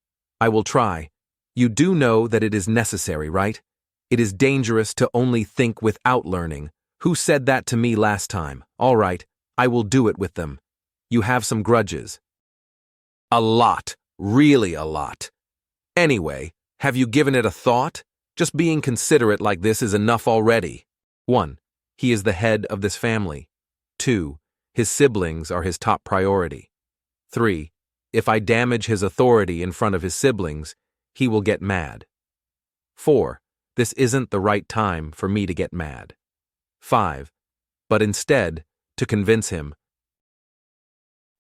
I will try. You do know that it is necessary, right? It is dangerous to only think without learning. Who said that to me last time? All right, I will do it with them. You have some grudges. A lot. Really a lot. Anyway, have you given it a thought? Just being considerate like this is enough already. 1. He is the head of this family. 2. His siblings are his top priority. 3. If I damage his authority in front of his siblings, he will get mad. 4. This isn't the right time for me to get mad. 5. But instead, to convince him,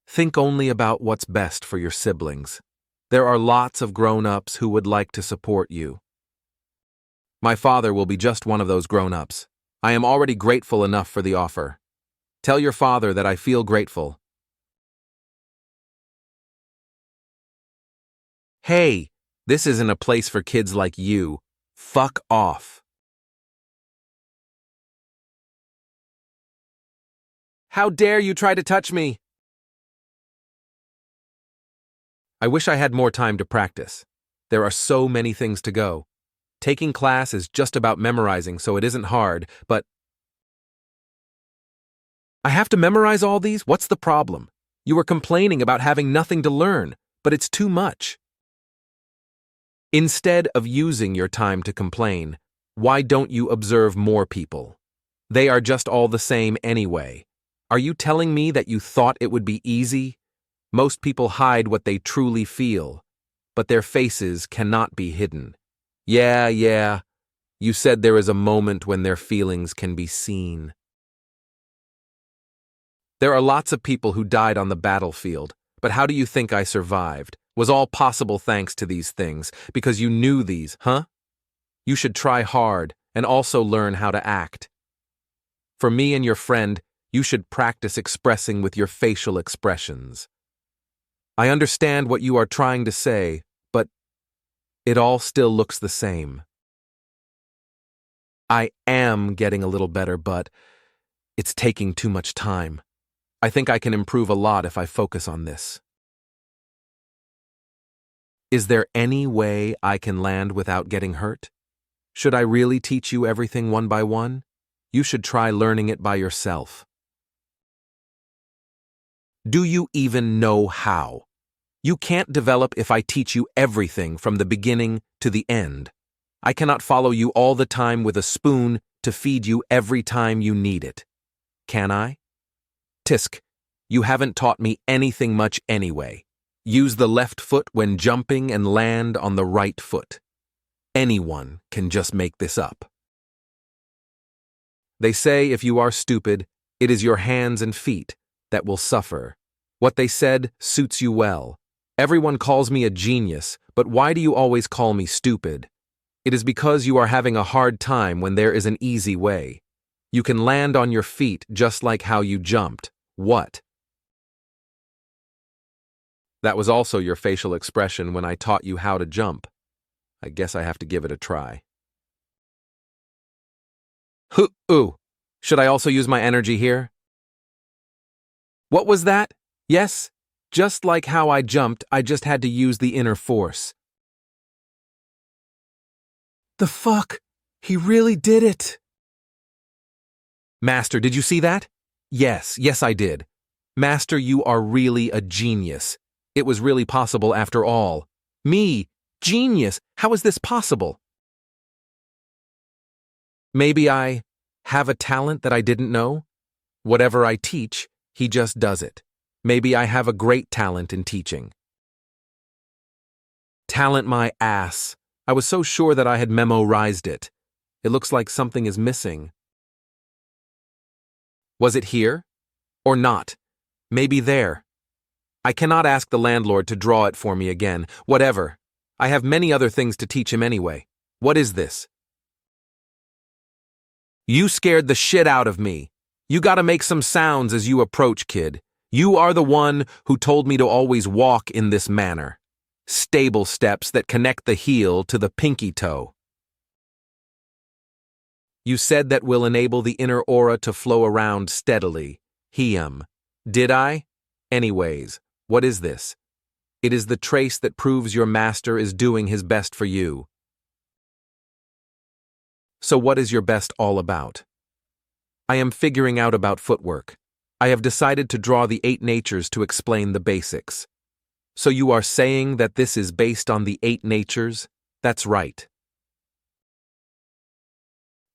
think only about what's best for your siblings. There are lots of grown-ups who would like to support you. My father will be just one of those grown-ups. I am already grateful enough for the offer. Tell your father that I feel grateful. Hey, this isn't a place for kids like you. Fuck off. How dare you try to touch me? I wish I had more time to practice. There are so many things to go. Taking class is just about memorizing, so it isn't hard, but I have to memorize all these? What's the problem? You were complaining about having nothing to learn, but it's too much. Instead of using your time to complain, why don't you observe more people? They are just all the same anyway. Are you telling me that you thought it would be easy? Most people hide what they truly feel, but their faces cannot be hidden. Yeah. You said there is a moment when their feelings can be seen. There are lots of people who died on the battlefield, but how do you think I survived? Was all possible thanks to these things, because you knew these, huh? You should try hard and also learn how to act. For me and your friend, you should practice expressing with your facial expressions. I understand what you are trying to say, but it all still looks the same. I am getting a little better, but it's taking too much time. I think I can improve a lot if I focus on this. Is there any way I can land without getting hurt? Should I really teach you everything one by one? You should try learning it by yourself. Do you even know how? You can't develop if I teach you everything from the beginning to the end. I cannot follow you all the time with a spoon to feed you every time you need it. Can I? Tisk, you haven't taught me anything much anyway. Use the left foot when jumping and land on the right foot. Anyone can just make this up. They say if you are stupid, it is your hands and feet that will suffer. What they said suits you well. Everyone calls me a genius, but why do you always call me stupid? It is because you are having a hard time when there is an easy way. You can land on your feet just like how you jumped. What? That was also your facial expression when I taught you how to jump. I guess I have to give it a try. Ooh. Should I also use my energy here? What was that? Yes, just like how I jumped, I just had to use the inner force. The fuck? He really did it! Master, did you see that? Yes, I did. Master, you are really a genius. It was really possible after all. Me, genius, how is this possible? Maybe I have a talent that I didn't know? Whatever I teach, he just does it. Maybe I have a great talent in teaching. Talent my ass. I was so sure that I had memorized it. It looks like something is missing. Was it here? Or not? Maybe there. I cannot ask the landlord to draw it for me again. Whatever. I have many other things to teach him anyway. What is this? You scared the shit out of me. You gotta make some sounds as you approach, kid. You are the one who told me to always walk in this manner. Stable steps that connect the heel to the pinky toe. You said that will enable the inner aura to flow around steadily. Did I? Anyways, what is this? It is the trace that proves your master is doing his best for you. So what is your best all about? I am figuring out about footwork. I have decided to draw the 8 natures to explain the basics. So you are saying that this is based on the 8 natures? That's right.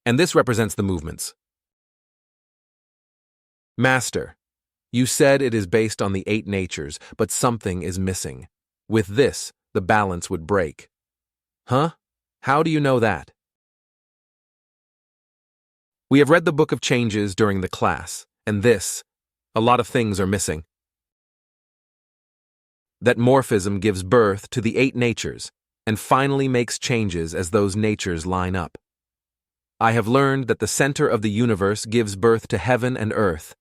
And this represents the movements. Master, you said it is based on the 8 natures, but something is missing. With this, the balance would break. Huh? How do you know that? We have read the Book of Changes during the class, and a lot of things are missing. That morphism gives birth to the 8 natures, and finally makes changes as those natures line up. I have learned that the center of the universe gives birth to heaven and earth,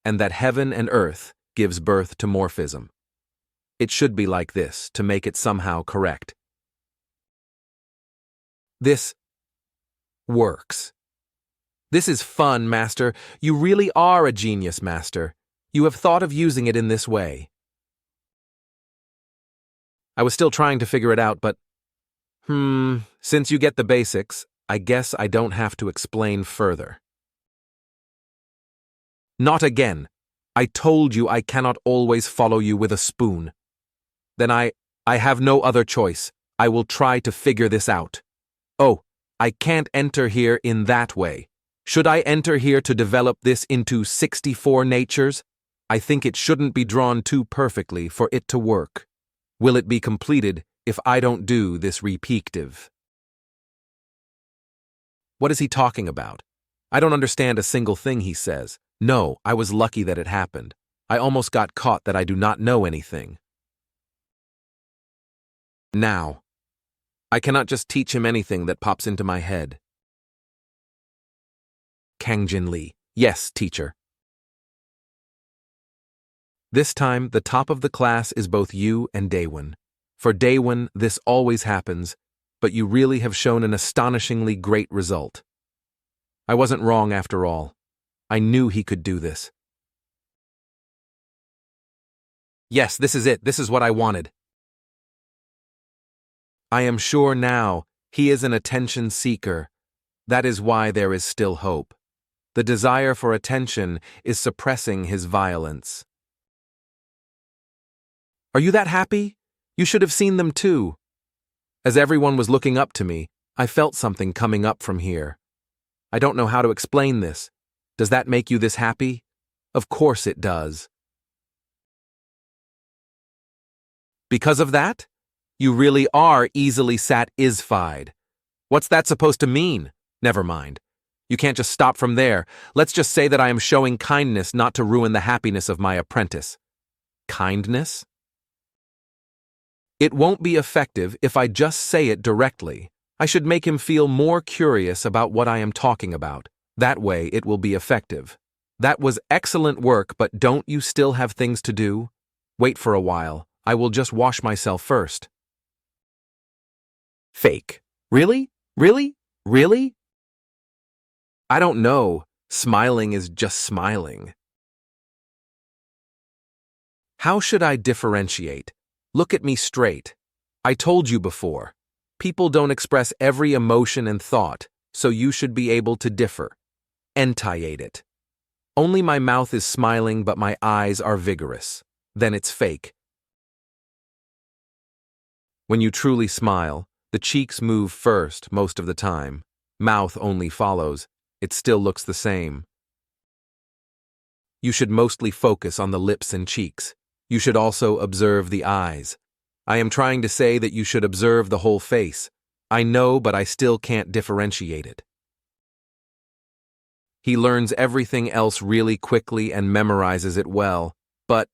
and that heaven and earth gives birth to morphism. It should be like this to make it somehow correct. This works. This is fun, Master. You really are a genius, Master. You have thought of using it in this way. I was still trying to figure it out, but since you get the basics, I guess I don't have to explain further. Not again. I told you I cannot always follow you with a spoon. Then I have no other choice. I will try to figure this out. Oh, I can't enter here in that way. Should I enter here to develop this into 64 natures? I think it shouldn't be drawn too perfectly for it to work. Will it be completed if I don't do this repetitive? What is he talking about? I don't understand a single thing he says. No, I was lucky that it happened. I almost got caught that I do not know anything. Now, I cannot just teach him anything that pops into my head. Kang-jin Lee. Yes, teacher. This time, the top of the class is both you and Daewon. For Daewon, this always happens, but you really have shown an astonishingly great result. I wasn't wrong after all. I knew he could do this. Yes, this is it. This is what I wanted. I am sure now he is an attention seeker. That is why there is still hope. The desire for attention is suppressing his violence. Are you that happy? You should have seen them too. As everyone was looking up to me, I felt something coming up from here. I don't know how to explain this. Does that make you this happy? Of course it does. Because of that? You really are easily satisfied. What's that supposed to mean? Never mind. You can't just stop from there. Let's just say that I am showing kindness not to ruin the happiness of my apprentice. Kindness? It won't be effective if I just say it directly. I should make him feel more curious about what I am talking about. That way it will be effective. That was excellent work, but don't you still have things to do? Wait for a while. I will just wash myself first. Fake. Really? Really? Really? I don't know. Smiling is just smiling. How should I differentiate? Look at me straight. I told you before. People don't express every emotion and thought, so you should be able to differ. Entiate it. Only my mouth is smiling, but my eyes are vigorous. Then it's fake. When you truly smile, the cheeks move first most of the time. Mouth only follows. It still looks the same. You should mostly focus on the lips and cheeks. You should also observe the eyes. I am trying to say that you should observe the whole face. I know, but I still can't differentiate it. He learns everything else really quickly and memorizes it well, but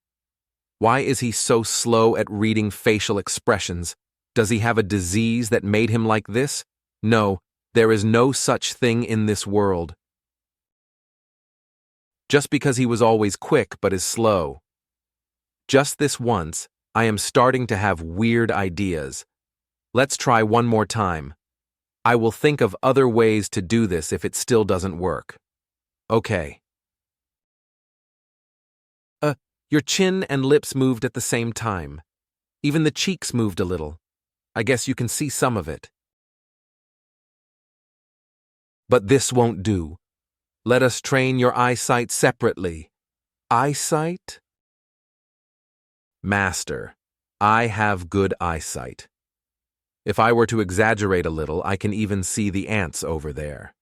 why is he so slow at reading facial expressions? Does he have a disease that made him like this? No, there is no such thing in this world. Just because he was always quick but is slow. Just this once, I am starting to have weird ideas. Let's try one more time. I will think of other ways to do this if it still doesn't work. Okay. Your chin and lips moved at the same time. Even the cheeks moved a little. I guess you can see some of it. But this won't do. Let us train your eyesight separately. Eyesight? Master, I have good eyesight. If I were to exaggerate a little, I can even see the ants over there.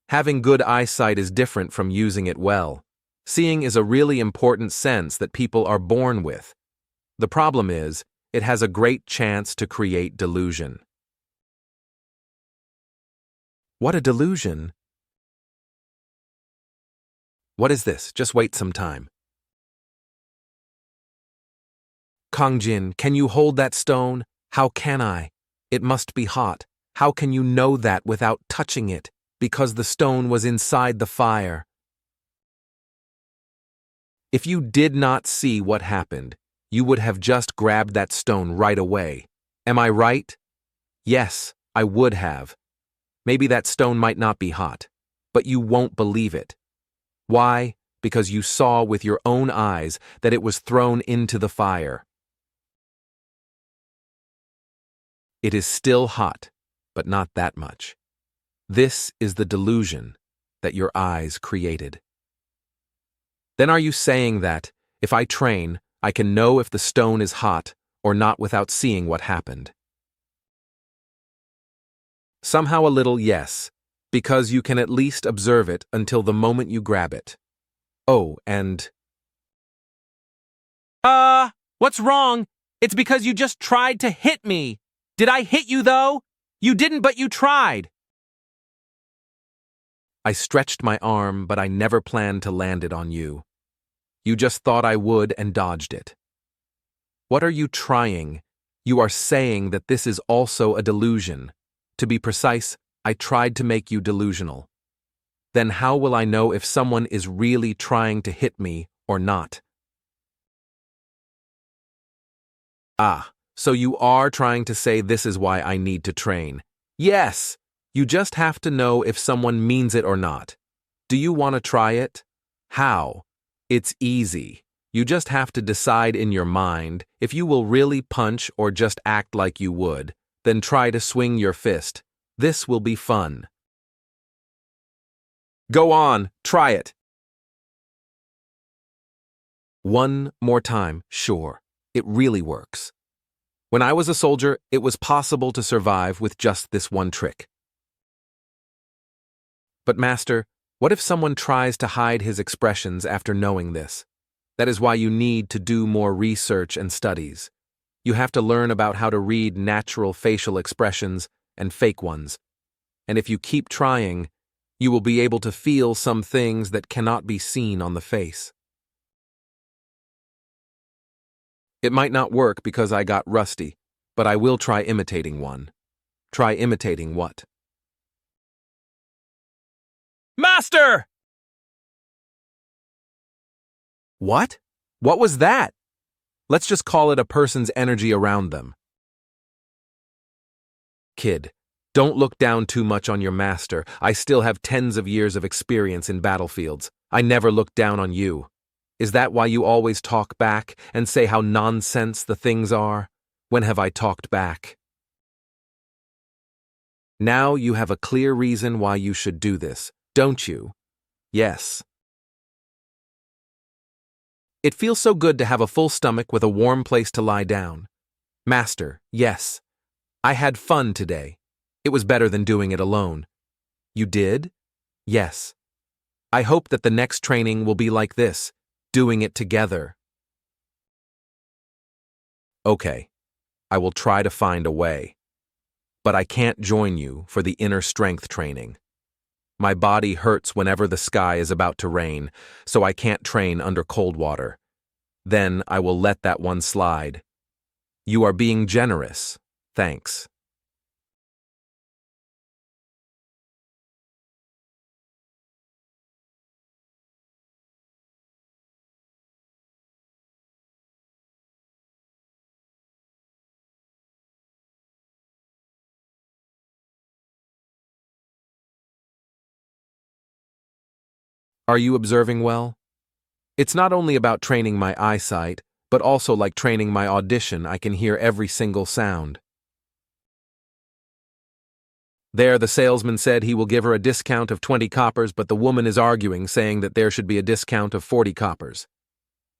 Having good eyesight is different from using it well. Seeing is a really important sense that people are born with. The problem is, it has a great chance to create delusion. What a delusion! What is this? Just wait some time. Kang-jin, can you hold that stone? How can I? It must be hot. How can you know that without touching it? Because the stone was inside the fire. If you did not see what happened, you would have just grabbed that stone right away. Am I right? Yes, I would have. Maybe that stone might not be hot, but you won't believe it. Why? Because you saw with your own eyes that it was thrown into the fire. It is still hot, but not that much. This is the delusion that your eyes created. Then are you saying that, if I train, I can know if the stone is hot or not without seeing what happened? Somehow a little yes, because you can at least observe it until the moment you grab it. Oh, and… What's wrong? It's because you just tried to hit me. Did I hit you, though? You didn't, but you tried. I stretched my arm, but I never planned to land it on you. You just thought I would and dodged it. What are you trying? You are saying that this is also a delusion. To be precise, I tried to make you delusional. Then how will I know if someone is really trying to hit me or not? Ah, so you are trying to say this is why I need to train. Yes, you just have to know if someone means it or not. Do you want to try it? How? It's easy. You just have to decide in your mind if you will really punch or just act like you would. Then try to swing your fist. This will be fun. Go on, try it. One more time, sure. It really works. When I was a soldier, it was possible to survive with just this one trick. But Master, what if someone tries to hide his expressions after knowing this? That is why you need to do more research and studies. You have to learn about how to read natural facial expressions and fake ones. And if you keep trying, you will be able to feel some things that cannot be seen on the face. It might not work because I got rusty, but I will try imitating one. Try imitating what? Master! What? What was that? Let's just call it a person's energy around them. Kid, don't look down too much on your master. I still have tens of years of experience in battlefields. I never looked down on you. Is that why you always talk back and say how nonsense the things are? When have I talked back? Now you have a clear reason why you should do this, don't you? Yes. It feels so good to have a full stomach with a warm place to lie down. Master, yes. I had fun today. It was better than doing it alone. You did? Yes. I hope that the next training will be like this, doing it together. Okay, I will try to find a way. But I can't join you for the inner strength training. My body hurts whenever the sky is about to rain, so I can't train under cold water. Then I will let that one slide. You are being generous. Thanks. Are you observing well? It's not only about training my eyesight, but also like training my audition. I can hear every single sound. There, the salesman said he will give her a discount of 20 coppers, but the woman is arguing, saying that there should be a discount of 40 coppers.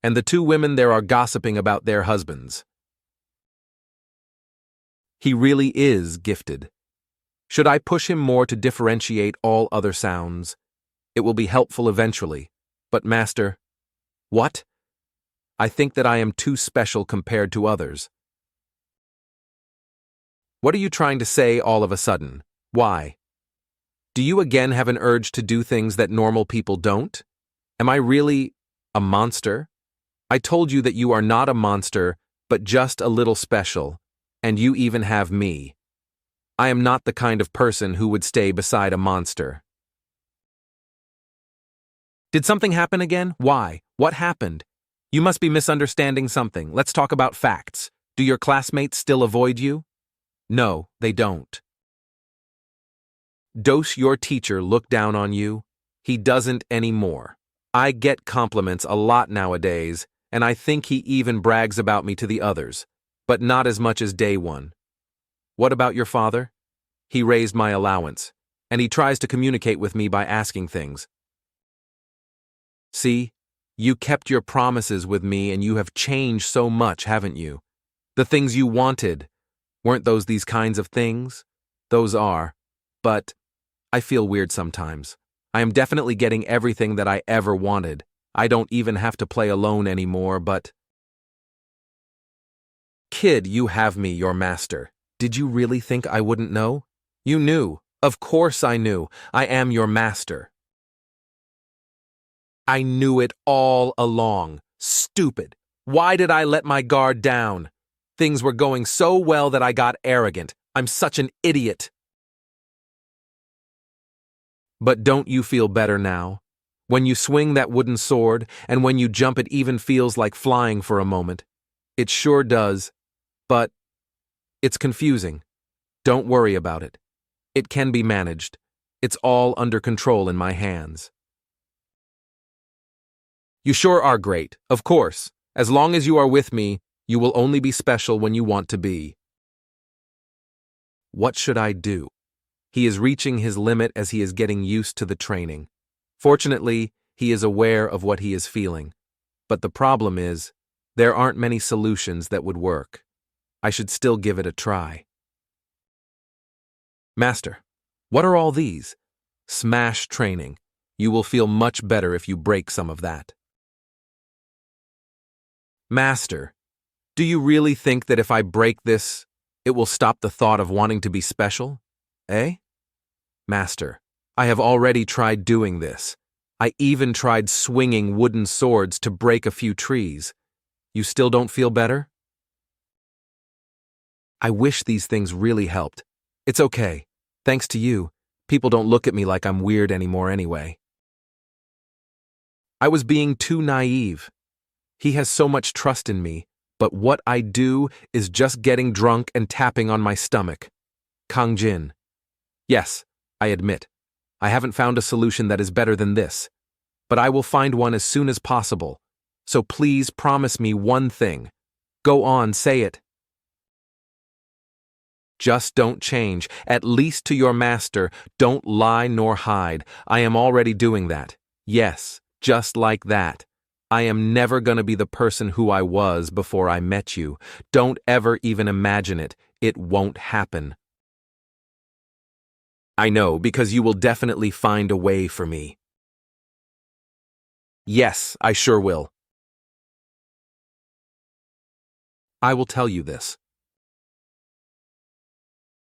and the two women there are gossiping about their husbands. He really is gifted. Should I push him more to differentiate all other sounds? It will be helpful eventually. But Master, what? I think that I am too special compared to others. What are you trying to say all of a sudden? Why? Do you again have an urge to do things that normal people don't? Am I really a monster? I told you that you are not a monster, but just a little special, and you even have me. I am not the kind of person who would stay beside a monster. Did something happen again? Why? What happened? You must be misunderstanding something. Let's talk about facts. Do your classmates still avoid you? No, they don't. Does your teacher look down on you? He doesn't anymore. I get compliments a lot nowadays, and I think he even brags about me to the others, but not as much as day one. What about your father? He raised my allowance, and he tries to communicate with me by asking things. See, you kept your promises with me and you have changed so much, haven't you? The things you wanted, weren't those these kinds of things? Those are, but I feel weird sometimes. I am definitely getting everything that I ever wanted. I don't even have to play alone anymore, but... Kid, you have me, your master. Did you really think I wouldn't know? You knew. Of course I knew. I am your master. I knew it all along. Stupid. Why did I let my guard down? Things were going so well that I got arrogant. I'm such an idiot. But don't you feel better now? When you swing that wooden sword, and when you jump it even feels like flying for a moment. It sure does. But it's confusing. Don't worry about it. It can be managed. It's all under control in my hands. You sure are great, of course. As long as you are with me, you will only be special when you want to be. What should I do? He is reaching his limit as he is getting used to the training. Fortunately, he is aware of what he is feeling. But the problem is, there aren't many solutions that would work. I should still give it a try. Master, what are all these? Smash training. You will feel much better if you break some of that. Master, do you really think that if I break this, it will stop the thought of wanting to be special? Eh? Master, I have already tried doing this. I even tried swinging wooden swords to break a few trees. You still don't feel better? I wish these things really helped. It's okay. Thanks to you, people don't look at me like I'm weird anymore anyway. I was being too naive. He has so much trust in me, but what I do is just getting drunk and tapping on my stomach. Kang-jin. Yes, I admit, I haven't found a solution that is better than this, but I will find one as soon as possible. So please promise me one thing. Go on, say it. Just don't change, at least to your master. Don't lie nor hide. I am already doing that. Yes, just like that. I am never gonna be the person who I was before I met you. Don't ever even imagine it. It won't happen. I know, because you will definitely find a way for me. Yes, I sure will. I will tell you this.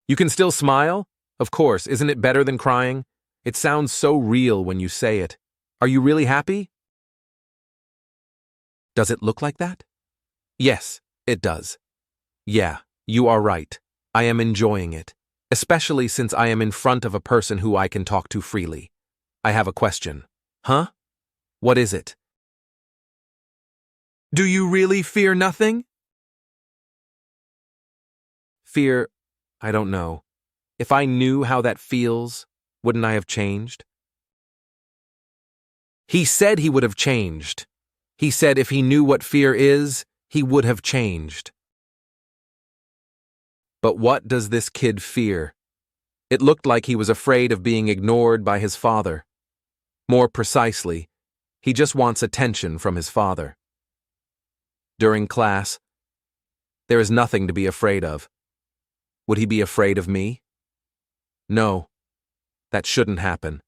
You can still smile? Of course, isn't it better than crying? It sounds so real when you say it. Are you really happy? Does it look like that? Yes, it does. Yeah, you are right. I am enjoying it, especially since I am in front of a person who I can talk to freely. I have a question. Huh? What is it? Do you really fear nothing? Fear, I don't know. If I knew how that feels, wouldn't I have changed? He said he would have changed. He said if he knew what fear is, he would have changed. But what does this kid fear? It looked like he was afraid of being ignored by his father. More precisely, he just wants attention from his father. during class. There is nothing to be afraid of. Would he be afraid of me? No, that shouldn't happen.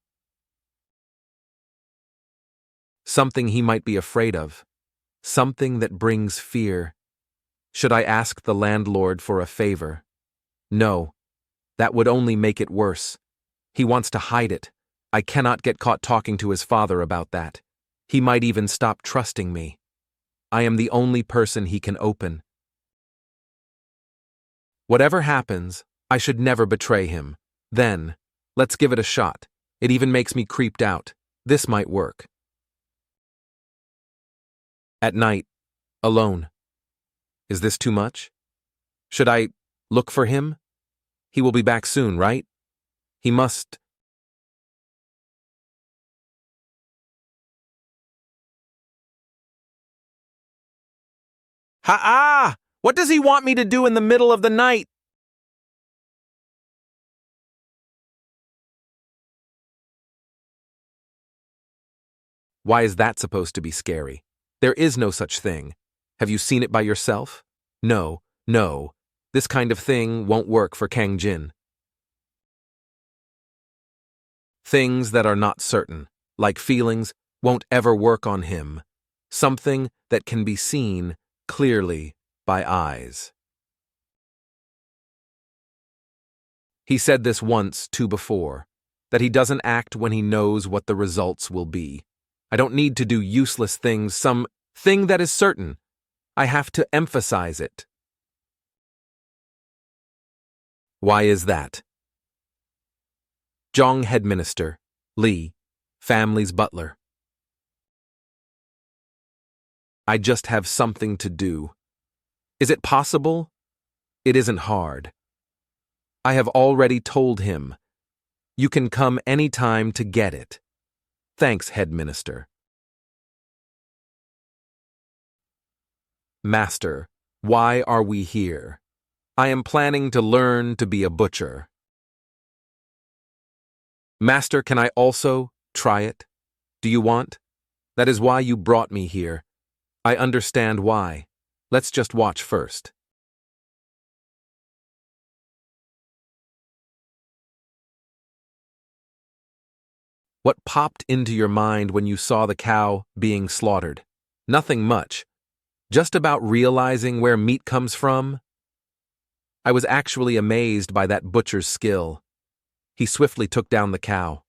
Something he might be afraid of. Something that brings fear. Should I ask the landlord for a favor? No, that would only make it worse. He wants to hide it. I cannot get caught talking to his father about that. He might even stop trusting me. I am the only person he can open. Whatever happens, I should never betray him. Then, let's give it a shot. It even makes me creeped out. This might work. At night, alone. Is this too much? Should I look for him? He will be back soon, right? He must. Ha-ah! What does he want me to do in the middle of the night? Why is that supposed to be scary? There is no such thing. Have you seen it by yourself? No, no. This kind of thing won't work for Kang-jin. Things that are not certain, like feelings, won't ever work on him. Something that can be seen clearly by eyes. He said this once, too, before, that he doesn't act when he knows what the results will be. I don't need to do useless things, some thing that is certain. I have to emphasize it. Why is that? Jong headminister, Lee, family's butler. I just have something to do. Is it possible? It isn't hard. I have already told him. You can come any time to get it. Thanks, headminister. Master, why are we here? I am planning to learn to be a butcher. Master, can I also try it? Do you want? That is why you brought me here. I understand why. Let's just watch first. What popped into your mind when you saw the cow being slaughtered? Nothing much. Just about realizing where meat comes from? I was actually amazed by that butcher's skill. He swiftly took down the cow.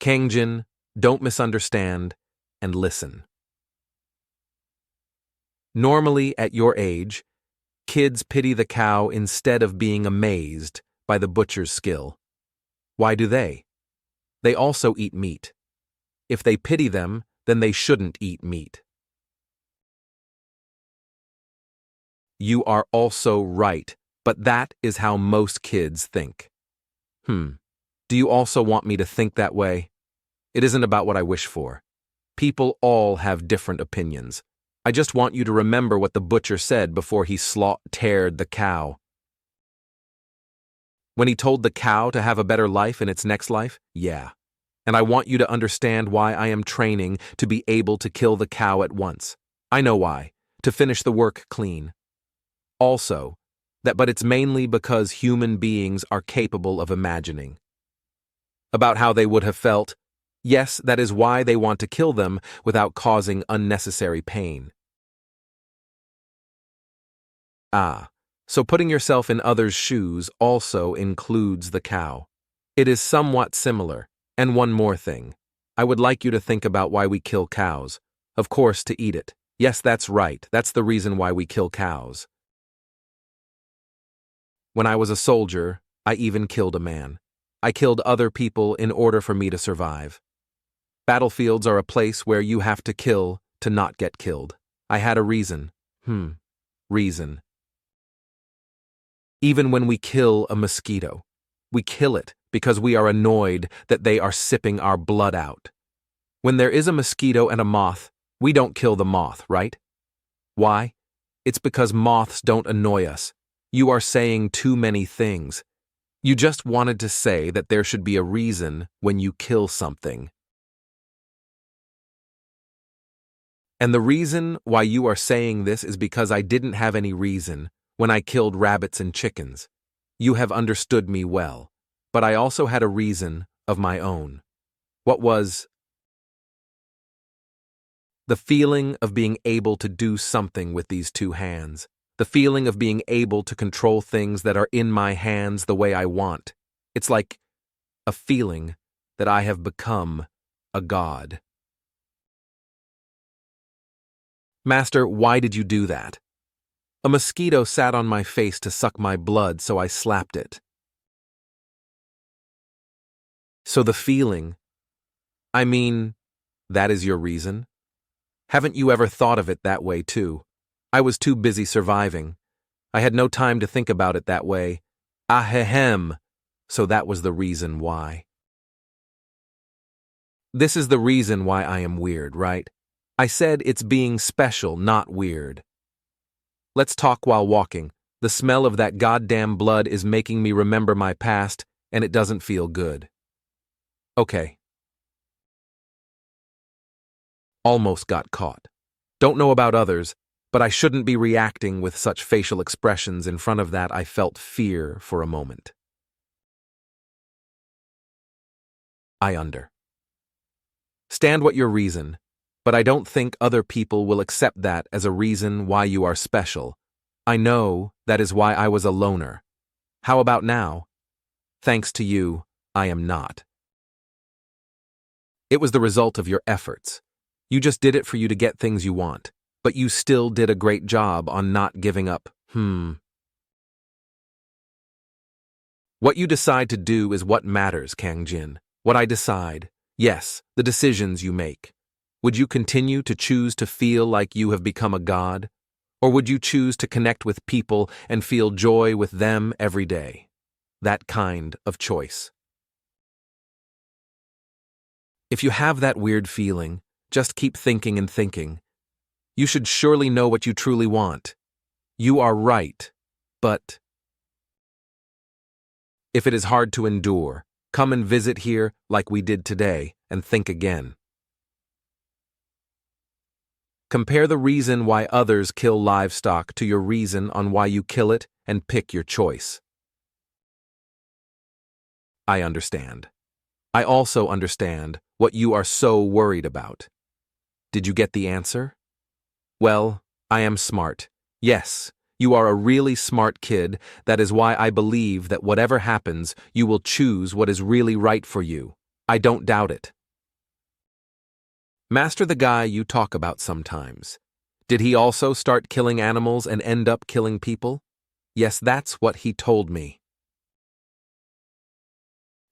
Kang-jin, don't misunderstand, and listen. Normally, at your age, kids pity the cow instead of being amazed by the butcher's skill. Why do they? They also eat meat. If they pity them, then they shouldn't eat meat. You are also right, but that is how most kids think. Do you also want me to think that way? It isn't about what I wish for. People all have different opinions. I just want you to remember what the butcher said before he slaughtered the cow. When he told the cow to have a better life in its next life? Yeah. And I want you to understand why I am training to be able to kill the cow at once. I know why. To finish the work clean. Also, but it's mainly because human beings are capable of imagining. About how they would have felt. Yes, that is why they want to kill them without causing unnecessary pain. So putting yourself in others' shoes also includes the cow. It is somewhat similar. And one more thing. I would like you to think about why we kill cows. Of course, to eat it. Yes, that's right. That's the reason why we kill cows. When I was a soldier, I even killed a man. I killed other people in order for me to survive. Battlefields are a place where you have to kill to not get killed. I had a reason. Reason. Even when we kill a mosquito, we kill it because we are annoyed that they are sipping our blood out. When there is a mosquito and a moth, we don't kill the moth, right? Why? It's because moths don't annoy us. You are saying too many things. You just wanted to say that there should be a reason when you kill something. And the reason why you are saying this is because I didn't have any reason when I killed rabbits and chickens. You have understood me well, but I also had a reason of my own. What was the feeling of being able to do something with these two hands, the feeling of being able to control things that are in my hands the way I want. It's like a feeling that I have become a god. Master, why did you do that? A mosquito sat on my face to suck my blood, so I slapped it. So the feeling, that is your reason? Haven't you ever thought of it that way too? I was too busy surviving. I had no time to think about it that way. Ahem. So that was the reason why. This is the reason why I am weird, right? I said it's being special, not weird. Let's talk while walking. The smell of that goddamn blood is making me remember my past, and it doesn't feel good. Okay. Almost got caught. Don't know about others, but I shouldn't be reacting with such facial expressions in front of that. I felt fear for a moment. I understand what your reason, but I don't think other people will accept that as a reason why you are special. I know that is why I was a loner. How about now? Thanks to you, I am not. It was the result of your efforts. You just did it for you to get things you want, but you still did a great job on not giving up. What you decide to do is what matters, Kang-jin. What I decide, yes, the decisions you make. Would you continue to choose to feel like you have become a god? Or would you choose to connect with people and feel joy with them every day? That kind of choice. If you have that weird feeling, just keep thinking and thinking. You should surely know what you truly want. You are right, but if it is hard to endure, come and visit here like we did today and think again. Compare the reason why others kill livestock to your reason on why you kill it and pick your choice. I understand. I also understand what you are so worried about. Did you get the answer? Well, I am smart. Yes, you are a really smart kid. That is why I believe that whatever happens, you will choose what is really right for you. I don't doubt it. Master, the guy you talk about sometimes. Did he also start killing animals and end up killing people? Yes, that's what he told me.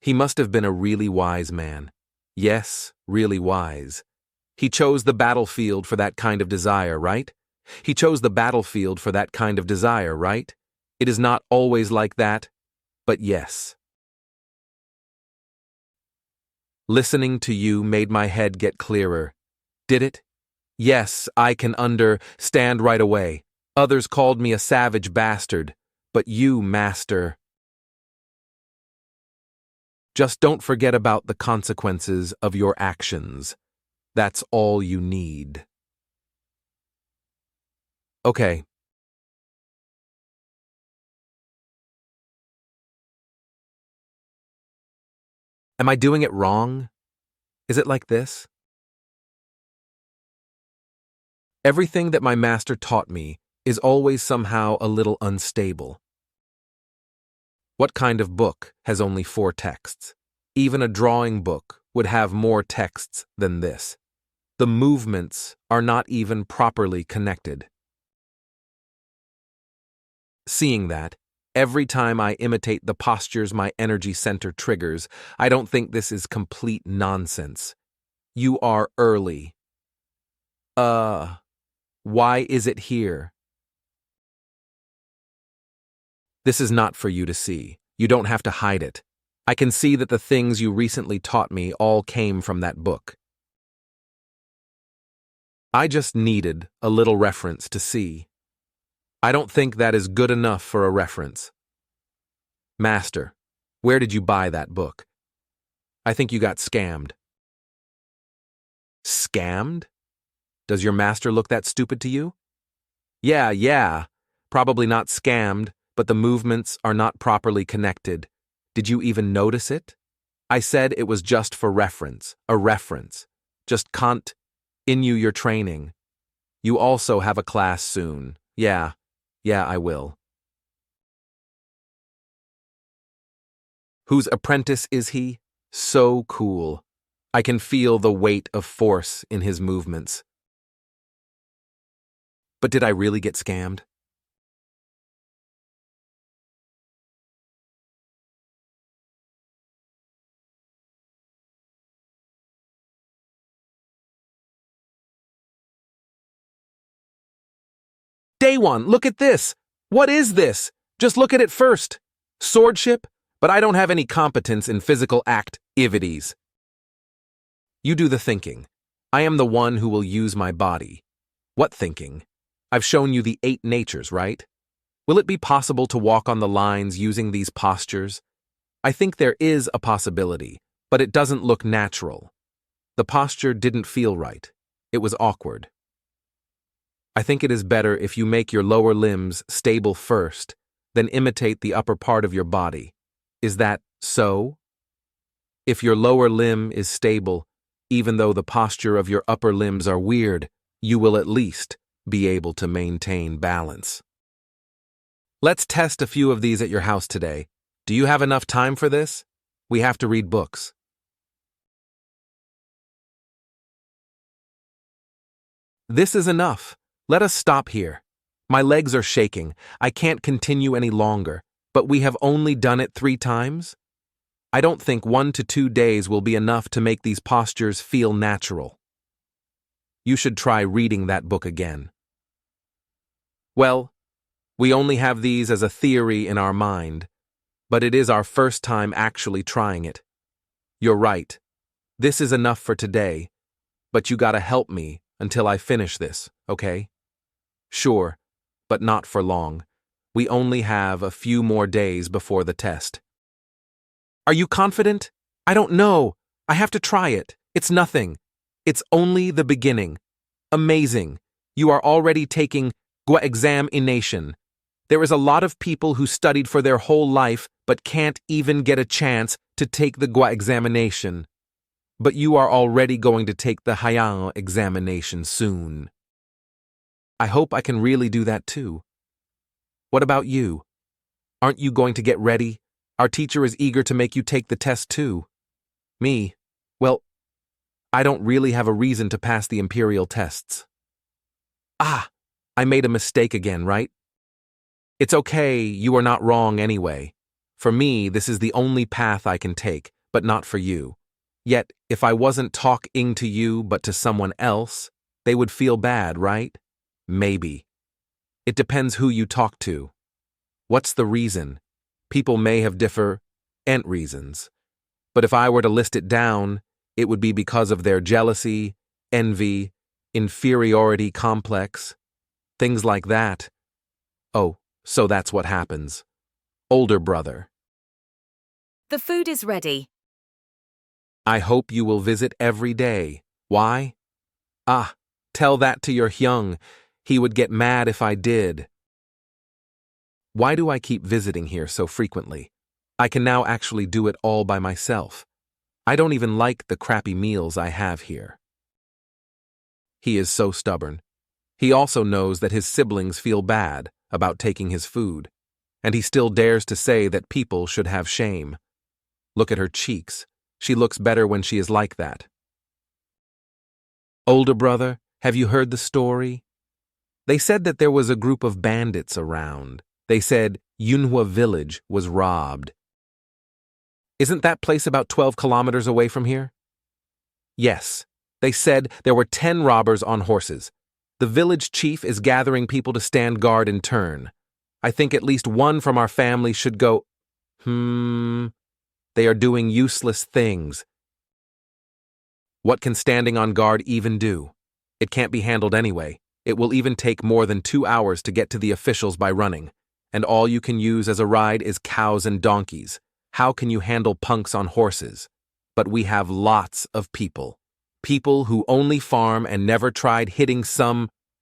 He must have been a really wise man. Yes, really wise. He chose the battlefield for that kind of desire, right? He chose the battlefield for that kind of desire, right? It is not always like that, but yes. Listening to you made my head get clearer. Did it? Yes, I can understand right away. Others called me a savage bastard, but you, Master. Just don't forget about the consequences of your actions. That's all you need. Okay. Am I doing it wrong? Is it like this? Everything that my master taught me is always somehow a little unstable. What kind of book has only 4 texts? Even a drawing book would have more texts than this. The movements are not even properly connected. Seeing that, every time I imitate the postures my energy center triggers, I don't think this is complete nonsense. You are early. Why is it here? This is not for you to see. You don't have to hide it. I can see that the things you recently taught me all came from that book. I just needed a little reference to see. I don't think that is good enough for a reference. Master, where did you buy that book? I think you got scammed. Scammed? Does your master look that stupid to you? Yeah. Probably not scammed, but the movements are not properly connected. Did you even notice it? I said it was just for reference, a reference. Just continue your training. You also have a class soon. Yeah, I will. Whose apprentice is he? So cool. I can feel the weight of force in his movements. But did I really get scammed? Day one, look at this. What is this? Just look at it first. Swordship? But I don't have any competence in physical activities. You do the thinking. I am the one who will use my body. What thinking? I've shown you the 8 natures, right? Will it be possible to walk on the lines using these postures? I think there is a possibility, but it doesn't look natural. The posture didn't feel right. It was awkward. I think it is better if you make your lower limbs stable first, then imitate the upper part of your body. Is that so? If your lower limb is stable, even though the posture of your upper limbs are weird, you will at least be able to maintain balance. Let's test a few of these at your house today. Do you have enough time for this? We have to read books. This is enough. Let us stop here. My legs are shaking. I can't continue any longer, but we have only done it 3 times? I don't think 1 to 2 days will be enough to make these postures feel natural. You should try reading that book again. Well, we only have these as a theory in our mind, but it is our first time actually trying it. You're right. This is enough for today, but you gotta help me until I finish this, okay? Sure, but not for long. We only have a few more days before the test. Are you confident? I don't know. I have to try it. It's nothing. It's only the beginning. Amazing. You are already taking examination. There is a lot of people who studied for their whole life but can't even get a chance to take the examination. But you are already going to take the Hayang examination soon. I hope I can really do that too. What about you? Aren't you going to get ready? Our teacher is eager to make you take the test too. Me? Well, I don't really have a reason to pass the imperial tests. I made a mistake again, right? It's okay, you are not wrong anyway. For me, this is the only path I can take, but not for you. Yet, if I wasn't talking to you but to someone else, they would feel bad, right? Maybe. It depends who you talk to. What's the reason? People may have different reasons. But if I were to list it down, it would be because of their jealousy, envy, inferiority complex, things like that. Oh, so that's what happens. Older brother. The food is ready. I hope you will visit every day. Why? Tell that to your Hyung. He would get mad if I did. Why do I keep visiting here so frequently? I can now actually do it all by myself. I don't even like the crappy meals I have here. He is so stubborn. He also knows that his siblings feel bad about taking his food, and he still dares to say that people should have shame. Look at her cheeks. She looks better when she is like that. Older brother, have you heard the story? They said that there was a group of bandits around. They said Yunhua village was robbed. Isn't that place about 12 kilometers away from here? Yes. They said there were 10 robbers on horses. The village chief is gathering people to stand guard in turn. I think at least one from our family should go. They are doing useless things. What can standing on guard even do? It can't be handled anyway. It will even take more than 2 hours to get to the officials by running. And all you can use as a ride is cows and donkeys. How can you handle punks on horses? But we have lots of people. People who only farm and never tried hitting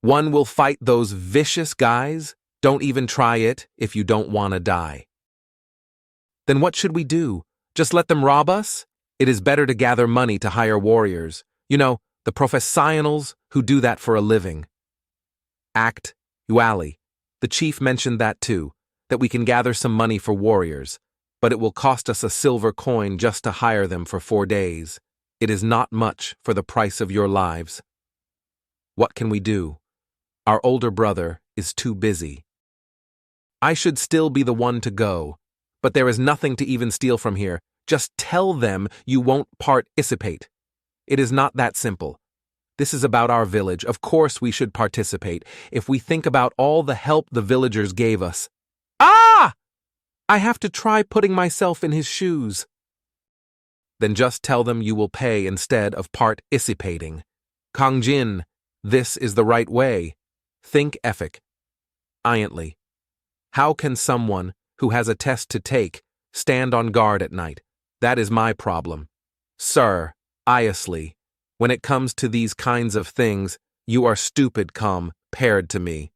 one will fight those vicious guys. Don't even try it if you don't want to die. Then what should we do? Just let them rob us? It is better to gather money to hire warriors. You know, the professionals who do that for a living. Act, Uali. The chief mentioned that too, that we can gather some money for warriors, but it will cost us a silver coin just to hire them for 4 days. It is not much for the price of your lives. What can we do? Our older brother is too busy. I should still be the one to go, but there is nothing to even steal from here. Just tell them you won't participate. It is not that simple. This is about our village. Of course we should participate if we think about all the help the villagers gave us. Ah! I have to try putting myself in his shoes. Then just tell them you will pay instead of participating. Kang-jin, this is the right way. Think ethic. Iantly. How can someone who has a test to take stand on guard at night? That is my problem. Sir, honestly, when it comes to these kinds of things, you are stupid compared to me.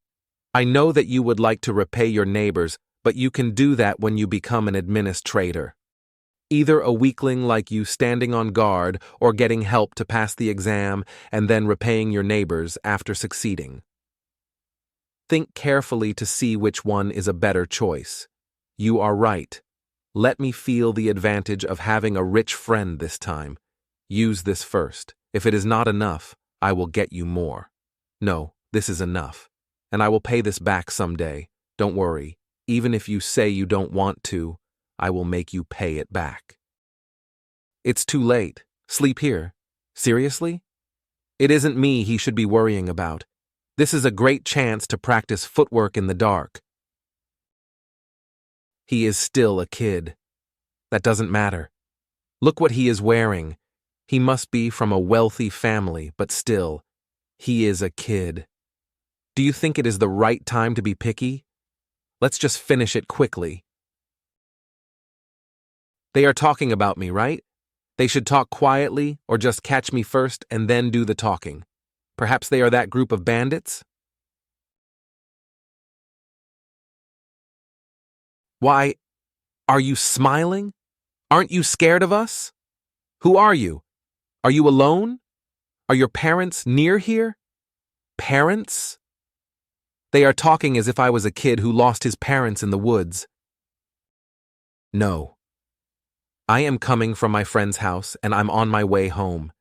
I know that you would like to repay your neighbors, but you can do that when you become an administrator. Either a weakling like you standing on guard or getting help to pass the exam and then repaying your neighbors after succeeding. Think carefully to see which one is a better choice. You are right. Let me feel the advantage of having a rich friend this time. Use this first. If it is not enough, I will get you more. No, this is enough. And I will pay this back someday. Don't worry. Even if you say you don't want to, I will make you pay it back. It's too late. Sleep here. Seriously? It isn't me he should be worrying about. This is a great chance to practice footwork in the dark. He is still a kid. That doesn't matter. Look what he is wearing. He must be from a wealthy family, but still, he is a kid. Do you think it is the right time to be picky? Let's just finish it quickly. They are talking about me, right? They should talk quietly or just catch me first and then do the talking. Perhaps they are that group of bandits? Why, are you smiling? Aren't you scared of us? Who are you? Are you alone? Are your parents near here? Parents? They are talking as if I was a kid who lost his parents in the woods. No. I am coming from my friend's house and I'm on my way home.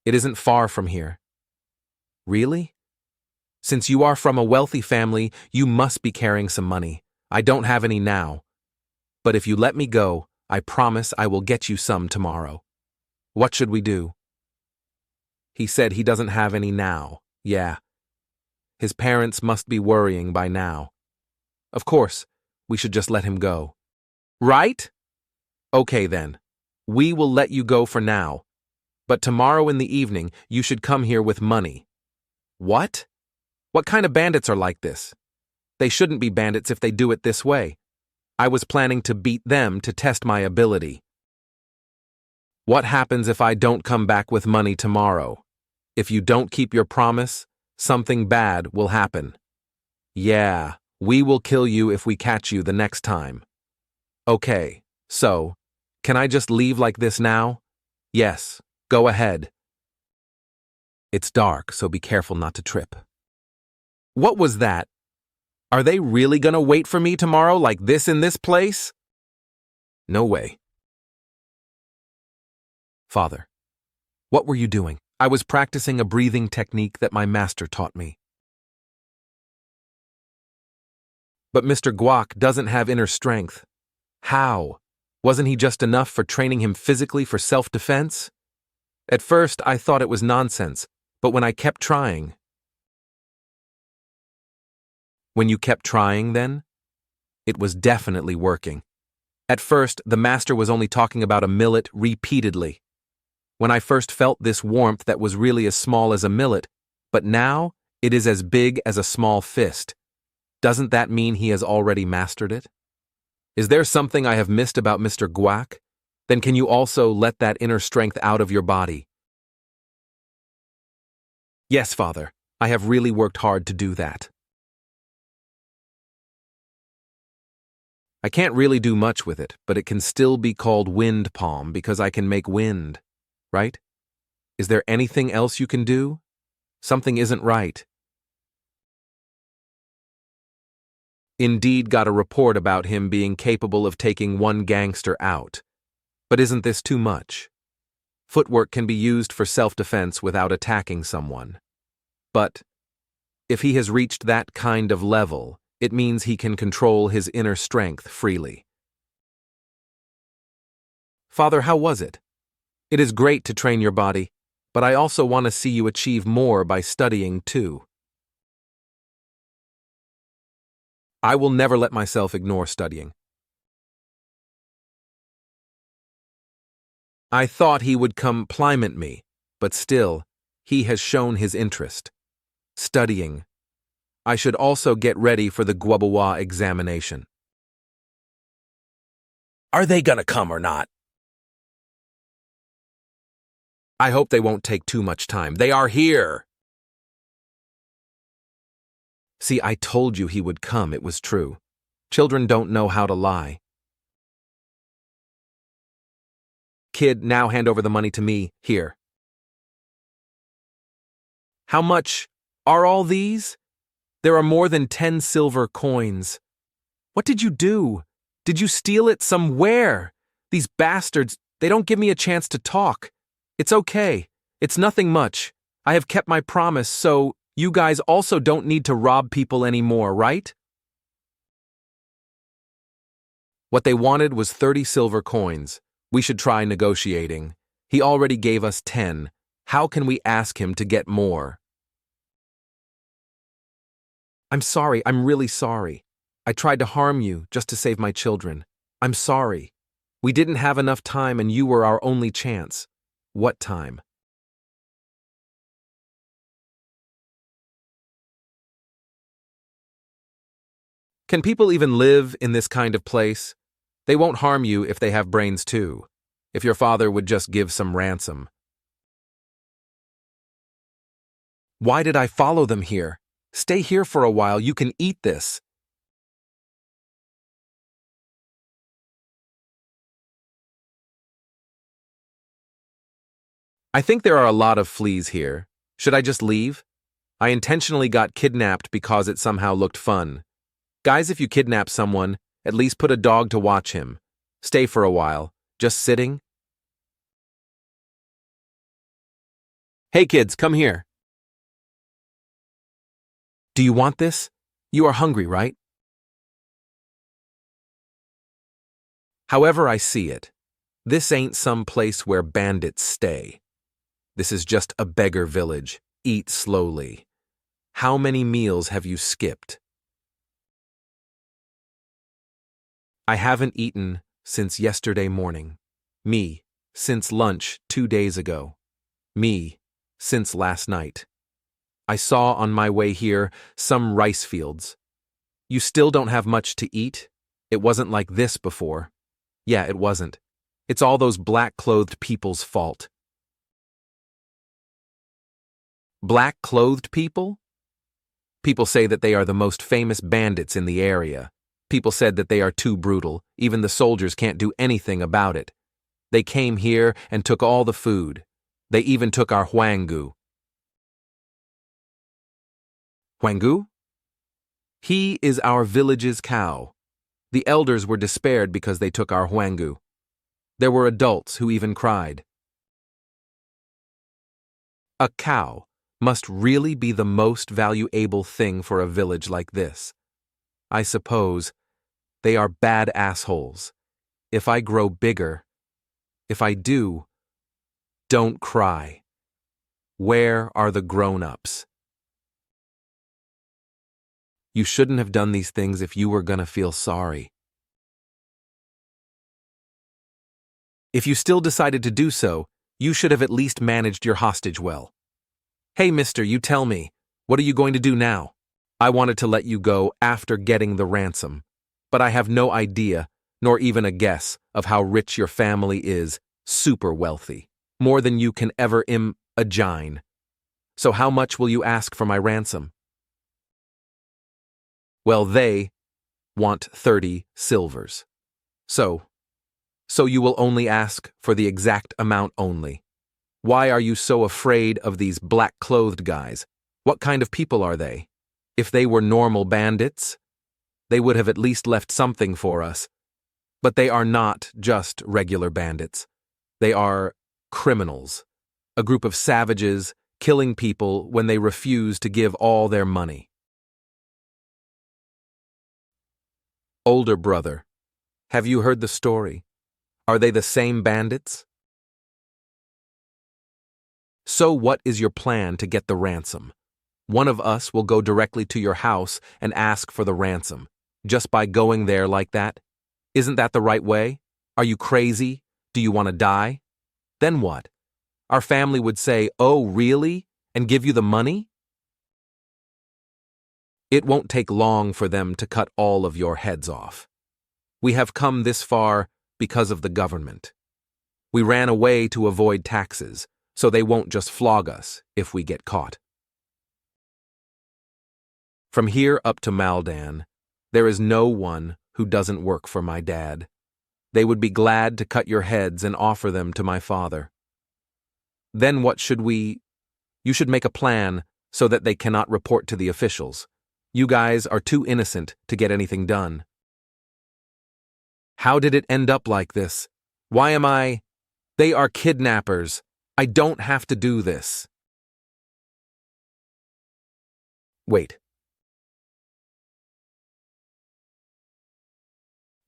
It isn't far from here. Really? Since you are from a wealthy family, you must be carrying some money. I don't have any now. But if you let me go, I promise I will get you some tomorrow. What should we do? He said he doesn't have any now. Yeah. His parents must be worrying by now. Of course, we should just let him go. Right? Okay then. We will let you go for now. But tomorrow in the evening, you should come here with money. What? What kind of bandits are like this? They shouldn't be bandits if they do it this way. I was planning to beat them to test my ability. What happens if I don't come back with money tomorrow? If you don't keep your promise, something bad will happen. Yeah, we will kill you if we catch you the next time. Okay, so, can I just leave like this now? Yes, go ahead. It's dark, so be careful not to trip. What was that? Are they really gonna wait for me tomorrow like this in this place? No way. Father, what were you doing? I was practicing a breathing technique that my master taught me. But Mr. Guak doesn't have inner strength. How? Wasn't he just enough for training him physically for self-defense? At first, I thought it was nonsense, but when I kept trying... When you kept trying, then? It was definitely working. At first, the master was only talking about a millet repeatedly. When I first felt this warmth that was really as small as a millet, but now it is as big as a small fist. Doesn't that mean he has already mastered it? Is there something I have missed about Mr. Guak? Then can you also let that inner strength out of your body? Yes, father, I have really worked hard to do that. I can't really do much with it, but it can still be called wind palm because I can make wind, right? Is there anything else you can do? Something isn't right. Indeed got a report about him being capable of taking one gangster out. But isn't this too much? Footwork can be used for self-defense without attacking someone. But if he has reached that kind of level, it means he can control his inner strength freely. Father, how was it? It is great to train your body, but I also want to see you achieve more by studying too. I will never let myself ignore studying. I thought he would compliment me, but still, he has shown his interest. Studying. I should also get ready for the Guabawa examination. Are they gonna come or not? I hope they won't take too much time. They are here! See, I told you he would come, it was true. Children don't know how to lie. Kid, now hand over the money to me, here. How much are all these? There are more than 10 silver coins. What did you do? Did you steal it somewhere? These bastards, they don't give me a chance to talk. It's okay. It's nothing much. I have kept my promise, so you guys also don't need to rob people anymore, right? What they wanted was 30 silver coins. We should try negotiating. He already gave us 10. How can we ask him to get more? I'm sorry, I'm really sorry. I tried to harm you just to save my children. I'm sorry. We didn't have enough time and you were our only chance. What time? Can people even live in this kind of place? They won't harm you if they have brains too. If your father would just give some ransom. Why did I follow them here? Stay here for a while, you can eat this. I think there are a lot of fleas here. Should I just leave? I intentionally got kidnapped because it somehow looked fun. Guys, if you kidnap someone, at least put a dog to watch him. Stay for a while. Just sitting? Hey kids, come here. Do you want this? You are hungry, right? However I see it, this ain't some place where bandits stay. This is just a beggar village. Eat slowly. How many meals have you skipped? I haven't eaten since yesterday morning. Me, since lunch 2 days ago. Me, since last night. I saw on my way here some rice fields. You still don't have much to eat? It wasn't like this before. Yeah, it wasn't. It's all those black-clothed people's fault. Black-clothed people? People say that they are the most famous bandits in the area. People said that they are too brutal. Even the soldiers can't do anything about it. They came here and took all the food. They even took our huangu. Huangu? He is our village's cow. The elders were despaired because they took our huangu. There were adults who even cried. A cow must really be the most valuable thing for a village like this. I suppose they are bad assholes. If I grow bigger, if I do, don't cry. Where are the grown-ups? You shouldn't have done these things if you were gonna feel sorry. If you still decided to do so, you should have at least managed your hostage well. Hey, mister, you tell me, what are you going to do now? I wanted to let you go after getting the ransom, but I have no idea, nor even a guess, of how rich your family is, super wealthy. More than you can ever imagine. So how much will you ask for my ransom? Well, they want 30 silvers. So you will only ask for the exact amount only. Why are you so afraid of these black-clothed guys? What kind of people are they? If they were normal bandits, they would have at least left something for us. But they are not just regular bandits. They are criminals, a group of savages killing people when they refuse to give all their money. Older brother, have you heard the story? Are they the same bandits? So what is your plan to get the ransom? One of us will go directly to your house and ask for the ransom, just by going there like that. Isn't that the right way? Are you crazy? Do you want to die? Then what? Our family would say, "Oh, really?" and give you the money? It won't take long for them to cut all of your heads off. We have come this far because of the government. We ran away to avoid taxes, so they won't just flog us if we get caught. From here up to Maldan, there is no one who doesn't work for my dad. They would be glad to cut your heads and offer them to my father. Then what should we? You should make a plan so that they cannot report to the officials. You guys are too innocent to get anything done. How did it end up like this? Why am I? They are kidnappers. I don't have to do this. Wait.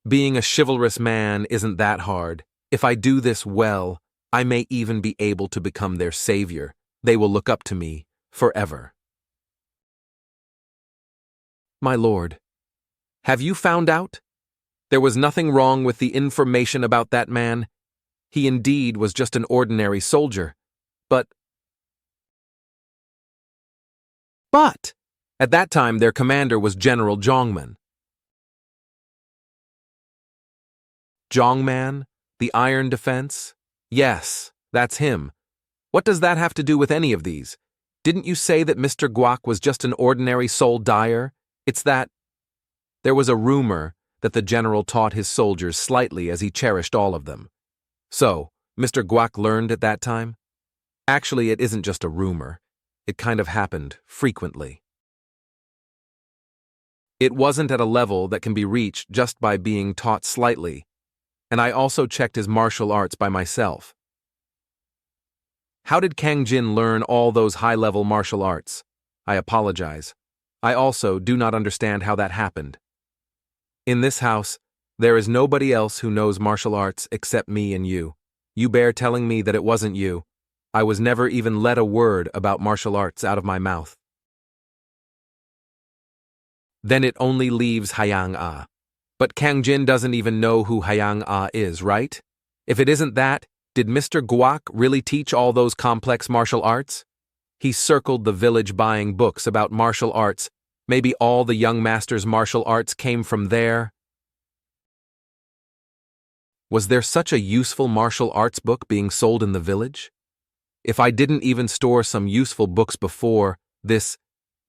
Being a chivalrous man isn't that hard. If I do this well, I may even be able to become their savior. They will look up to me forever. My lord, have you found out? There was nothing wrong with the information about that man. He indeed was just an ordinary soldier. But at that time their commander was General Zhongman. Zhongman? The Iron Defense? Yes, that's him. What does that have to do with any of these? Didn't you say that Mr. Guak was just an ordinary soul dyer? It's that there was a rumor that the general taught his soldiers slightly as he cherished all of them. So, Mr. Guak learned at that time? Actually, it isn't just a rumor. It kind of happened frequently. It wasn't at a level that can be reached just by being taught slightly, and I also checked his martial arts by myself. How did Kang-jin learn all those high-level martial arts? I apologize. I also do not understand how that happened. In this house, there is nobody else who knows martial arts except me and you. You bear telling me that it wasn't you. I was never even let a word about martial arts out of my mouth. Then it only leaves Hyang-ah. But Kang-jin doesn't even know who Hyang-ah is, right? If it isn't that, did Mr. Guak really teach all those complex martial arts? He circled the village buying books about martial arts. Maybe all the young master's martial arts came from there. Was there such a useful martial arts book being sold in the village? If I didn't even store some useful books before this,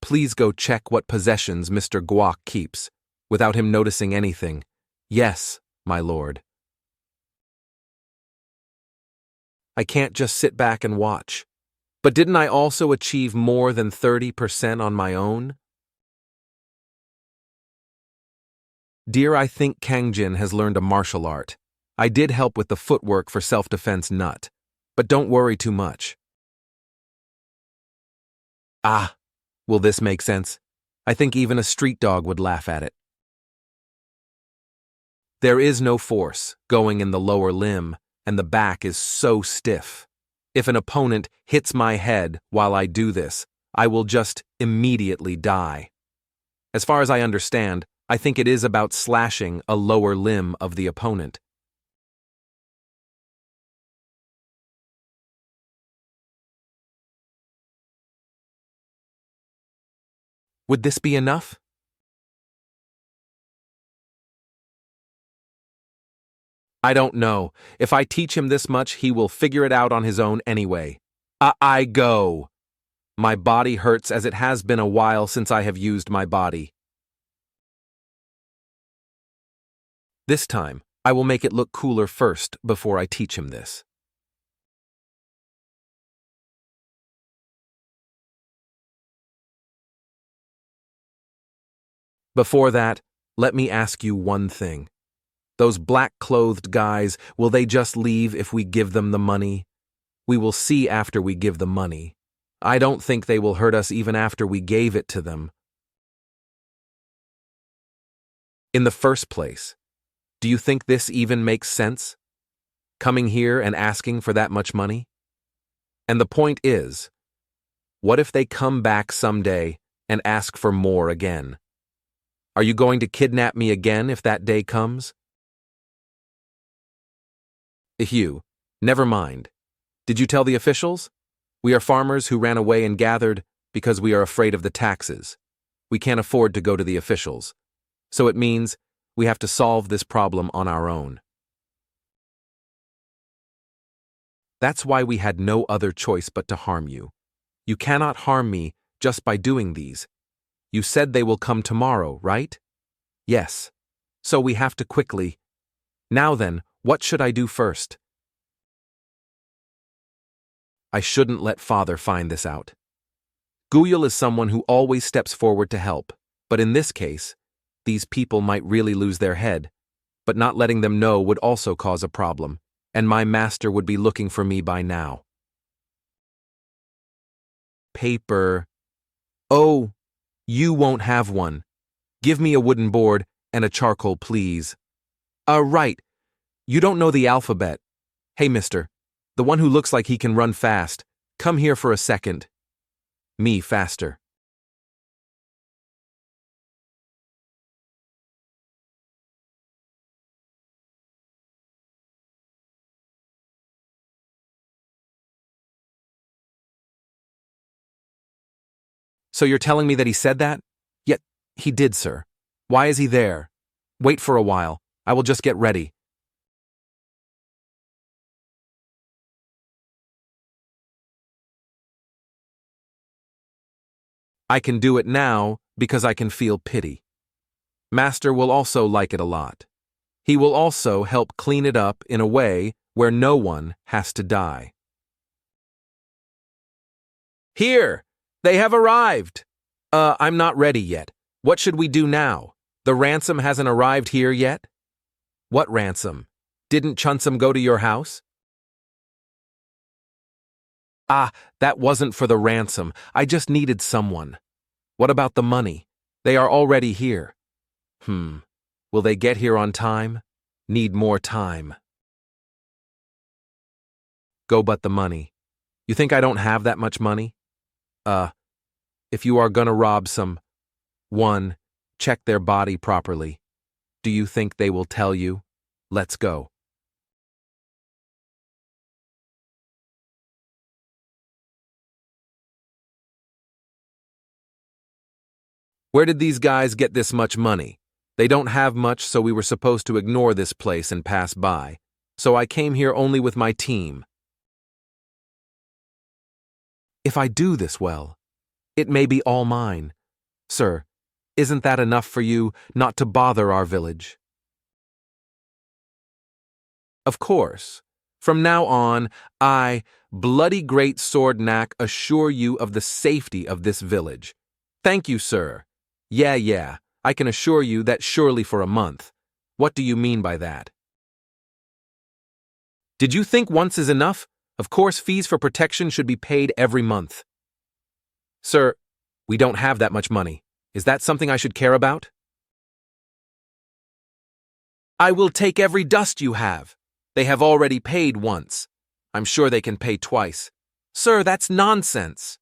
please go check what possessions Mr. Guak keeps, without him noticing anything. Yes, my lord. I can't just sit back and watch. But didn't I also achieve more than 30% on my own? Dear, I think Kang-jin has learned a martial art. I did help with the footwork for self-defense nut, but don't worry too much. Ah, will this make sense? I think even a street dog would laugh at it. There is no force going in the lower limb, and the back is so stiff. If an opponent hits my head while I do this, I will just immediately die. As far as I understand, I think it is about slashing a lower limb of the opponent. Would this be enough? I don't know. If I teach him this much, he will figure it out on his own anyway. I go. My body hurts as it has been a while since I have used my body. This time, I will make it look cooler first before I teach him this. Before that, let me ask you one thing. Those black-clothed guys, will they just leave if we give them the money? We will see after we give the money. I don't think they will hurt us even after we gave it to them. In the first place, do you think this even makes sense? Coming here and asking for that much money? And the point is, what if they come back someday and ask for more again? Are you going to kidnap me again if that day comes? Hugh, never mind. Did you tell the officials? We are farmers who ran away and gathered because we are afraid of the taxes. We can't afford to go to the officials. So it means we have to solve this problem on our own. That's why we had no other choice but to harm you. You cannot harm me just by doing these. You said they will come tomorrow, right? Yes. So we have to quickly. Now then, what should I do first? I shouldn't let Father find this out. Guyul is someone who always steps forward to help, but in this case, these people might really lose their head, but not letting them know would also cause a problem, and my master would be looking for me by now. Paper. Oh, you won't have one. Give me a wooden board and a charcoal, please. Right. You don't know the alphabet. Hey, mister. The one who looks like he can run fast. Come here for a second. Me faster. So you're telling me that he said that? Yet, he did, sir. Why is he there? Wait for a while. I will just get ready. I can do it now because I can feel pity. Master will also like it a lot. He will also help clean it up in a way where no one has to die. Here! They have arrived! I'm not ready yet. What should we do now? The ransom hasn't arrived here yet? What ransom? Didn't Chunsum go to your house? Ah, that wasn't for the ransom. I just needed someone. What about the money? They are already here. Will they get here on time? Need more time. Go but the money. You think I don't have that much money? If you are gonna rob some, 1, check their body properly. Do you think they will tell you? Let's go. Where did these guys get this much money? They don't have much, so we were supposed to ignore this place and pass by. So I came here only with my team. If I do this well, it may be all mine. Sir, isn't that enough for you not to bother our village? Of course. From now on, I, Bloody Great Sword Knack, assure you of the safety of this village. Thank you, sir. Yeah, I can assure you that surely for a month. What do you mean by that? Did you think once is enough? Of course, fees for protection should be paid every month. Sir, we don't have that much money. Is that something I should care about? I will take every dust you have. They have already paid once. I'm sure they can pay twice. Sir, that's nonsense.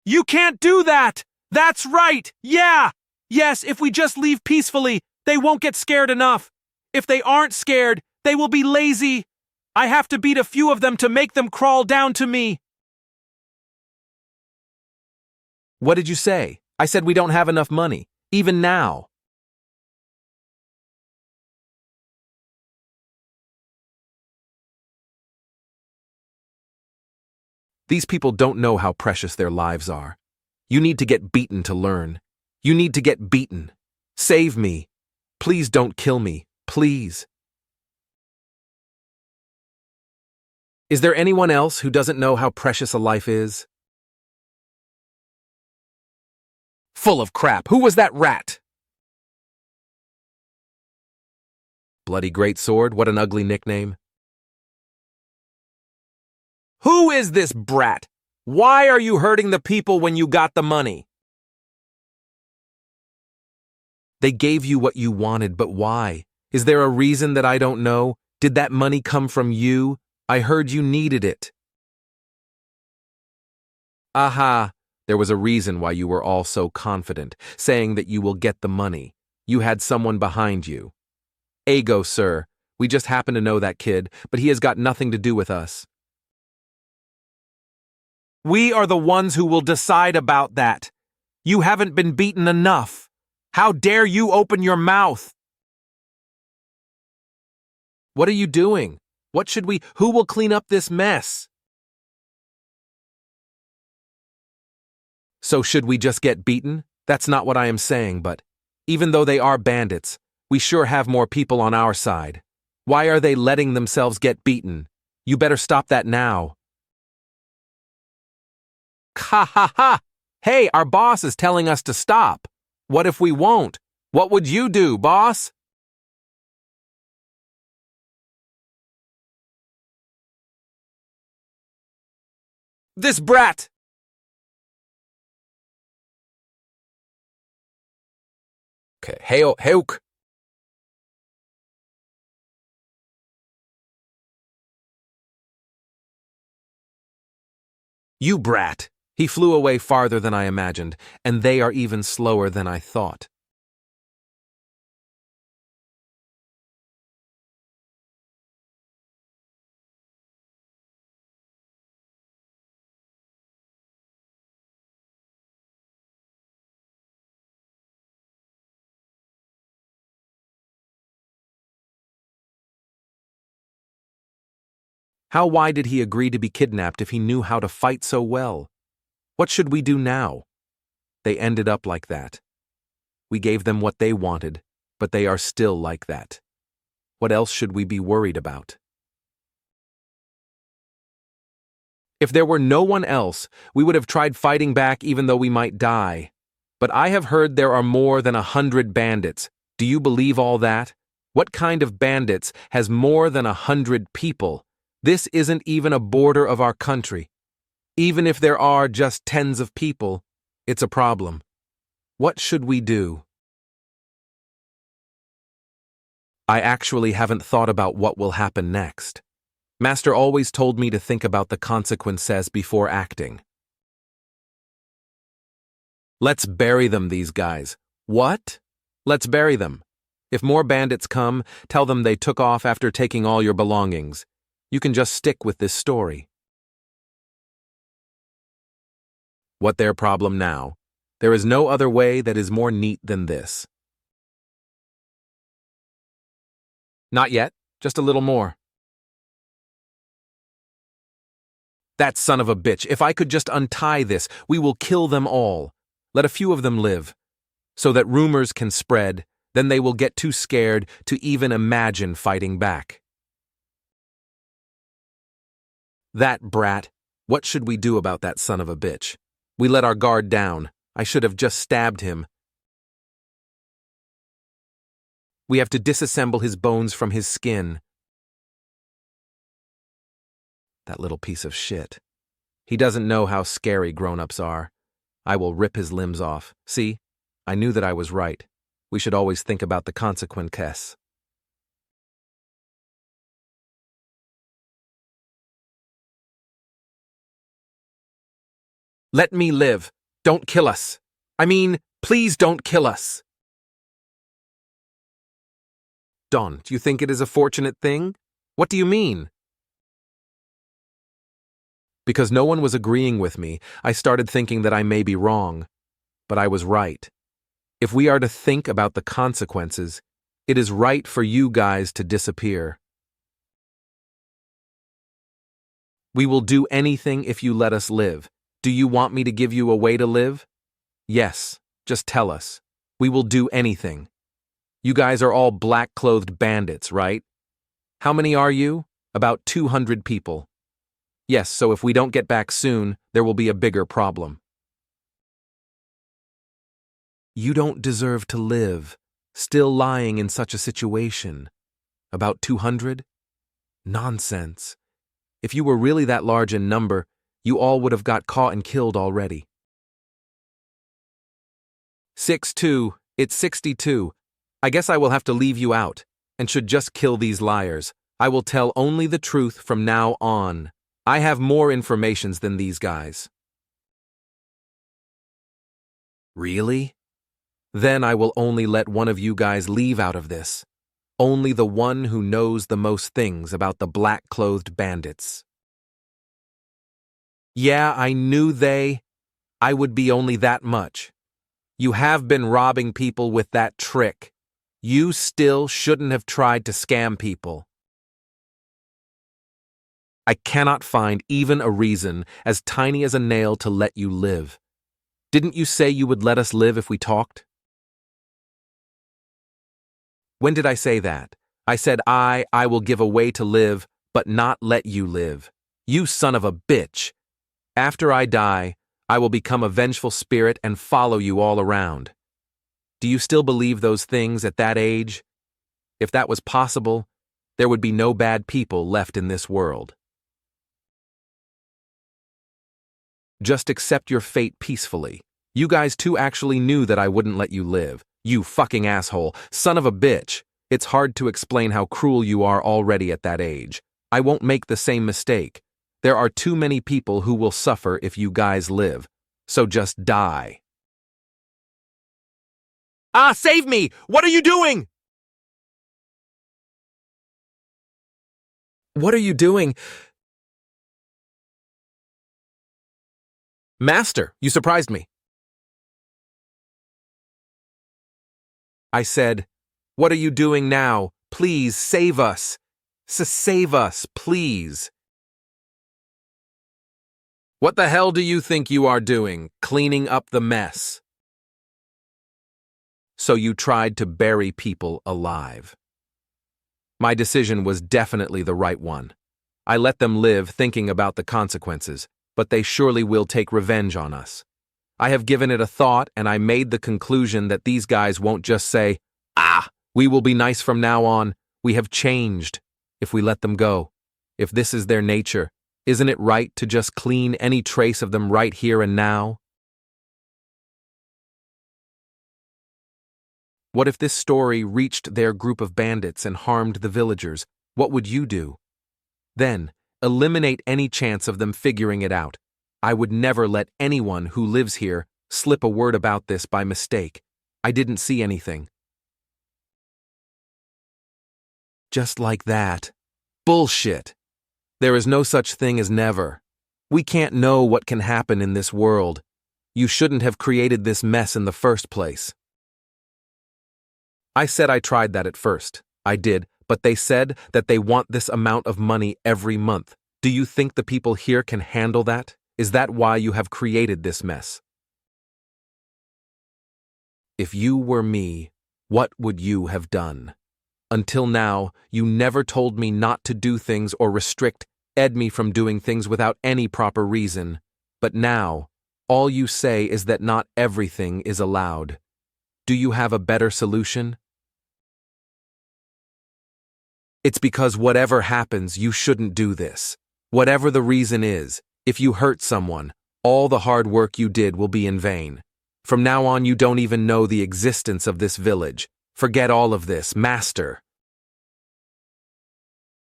You can't do that! That's right! Yeah! Yes, if we just leave peacefully, they won't get scared enough. If they aren't scared, they will be lazy. I have to beat a few of them to make them crawl down to me. What did you say? I said we don't have enough money, even now. These people don't know how precious their lives are. You need to get beaten to learn. You need to get beaten. Save me. Please don't kill me. Please. Is there anyone else who doesn't know how precious a life is? Full of crap. Who was that rat? Bloody Greatsword, what an ugly nickname. Who is this brat? Why are you hurting the people when you got the money? They gave you what you wanted, but why? Is there a reason that I don't know? Did that money come from you? I heard you needed it. Aha, there was a reason why you were all so confident, saying that you will get the money. You had someone behind you. Ego, sir. We just happen to know that kid, but he has got nothing to do with us. We are the ones who will decide about that. You haven't been beaten enough. How dare you open your mouth? What are you doing? Who will clean up this mess? So should we just get beaten? That's not what I am saying, but even though they are bandits, we sure have more people on our side. Why are they letting themselves get beaten? You better stop that now. Ha ha ha! Hey, our boss is telling us to stop. What if we won't? What would you do, boss? This brat! Okay, heuk. You brat! He flew away farther than I imagined, and they are even slower than I thought. Why did he agree to be kidnapped if he knew how to fight so well? What should we do now? They ended up like that. We gave them what they wanted, but they are still like that. What else should we be worried about? If there were no one else, we would have tried fighting back even though we might die. But I have heard there are more than 100 bandits. Do you believe all that? What kind of bandits has more than 100 people? This isn't even a border of our country. Even if there are just tens of people, it's a problem. What should we do? I actually haven't thought about what will happen next. Master always told me to think about the consequences before acting. Let's bury them, these guys. What? Let's bury them. If more bandits come, tell them they took off after taking all your belongings. You can just stick with this story. What their problem now? There is no other way that is more neat than this. Not yet, just a little more. That son of a bitch, if I could just untie this, we will kill them all. Let a few of them live. So that rumors can spread, then they will get too scared to even imagine fighting back. That brat, what should we do about that son of a bitch? We let our guard down. I should have just stabbed him. We have to disassemble his bones from his skin. That little piece of shit. He doesn't know how scary grown-ups are. I will rip his limbs off. See? I knew that I was right. We should always think about the consequences. Let me live. Don't kill us. I mean, please don't kill us. Don, do you think it is a fortunate thing? What do you mean? Because no one was agreeing with me, I started thinking that I may be wrong. But I was right. If we are to think about the consequences, it is right for you guys to disappear. We will do anything if you let us live. Do you want me to give you a way to live? Yes, just tell us. We will do anything. You guys are all black-clothed bandits, right? How many are you? About 200 people. Yes, so if we don't get back soon, there will be a bigger problem. You don't deserve to live, still lying in such a situation. About 200? Nonsense. If you were really that large in number, you all would have got caught and killed already. 6-2, it's 62. I guess I will have to leave you out, and should just kill these liars. I will tell only the truth from now on. I have more informations than these guys. Really? Then I will only let one of you guys leave out of this. Only the one who knows the most things about the black-clothed bandits. Yeah, I knew I would be only that much. You have been robbing people with that trick. You still shouldn't have tried to scam people. I cannot find even a reason as tiny as a nail to let you live. Didn't you say you would let us live if we talked? When did I say that? I said I will give a way to live, but not let you live. You son of a bitch. After I die, I will become a vengeful spirit and follow you all around. Do you still believe those things at that age? If that was possible, there would be no bad people left in this world. Just accept your fate peacefully. You guys too actually knew that I wouldn't let you live. You fucking asshole, son of a bitch. It's hard to explain how cruel you are already at that age. I won't make the same mistake. There are too many people who will suffer if you guys live. So just die. Ah, save me! What are you doing? What are you doing? Master, you surprised me. I said, what are you doing now? Please, save us. Save us, please. What the hell do you think you are doing, cleaning up the mess? So you tried to bury people alive. My decision was definitely the right one. I let them live thinking about the consequences, but they surely will take revenge on us. I have given it a thought, and I made the conclusion that these guys won't just say, we will be nice from now on. We have changed. If we let them go, if this is their nature, isn't it right to just clean any trace of them right here and now? What if this story reached their group of bandits and harmed the villagers? What would you do? Then, eliminate any chance of them figuring it out. I would never let anyone who lives here slip a word about this by mistake. I didn't see anything. Just like that. Bullshit. There is no such thing as never. We can't know what can happen in this world. You shouldn't have created this mess in the first place. I said I tried that at first. I did, but they said that they want this amount of money every month. Do you think the people here can handle that? Is that why you have created this mess? If you were me, what would you have done? Until now, you never told me not to do things or restrict me from doing things without any proper reason. But now, all you say is that not everything is allowed. Do you have a better solution? It's because whatever happens, you shouldn't do this. Whatever the reason is, if you hurt someone, all the hard work you did will be in vain. From now on, you don't even know the existence of this village. Forget all of this, master.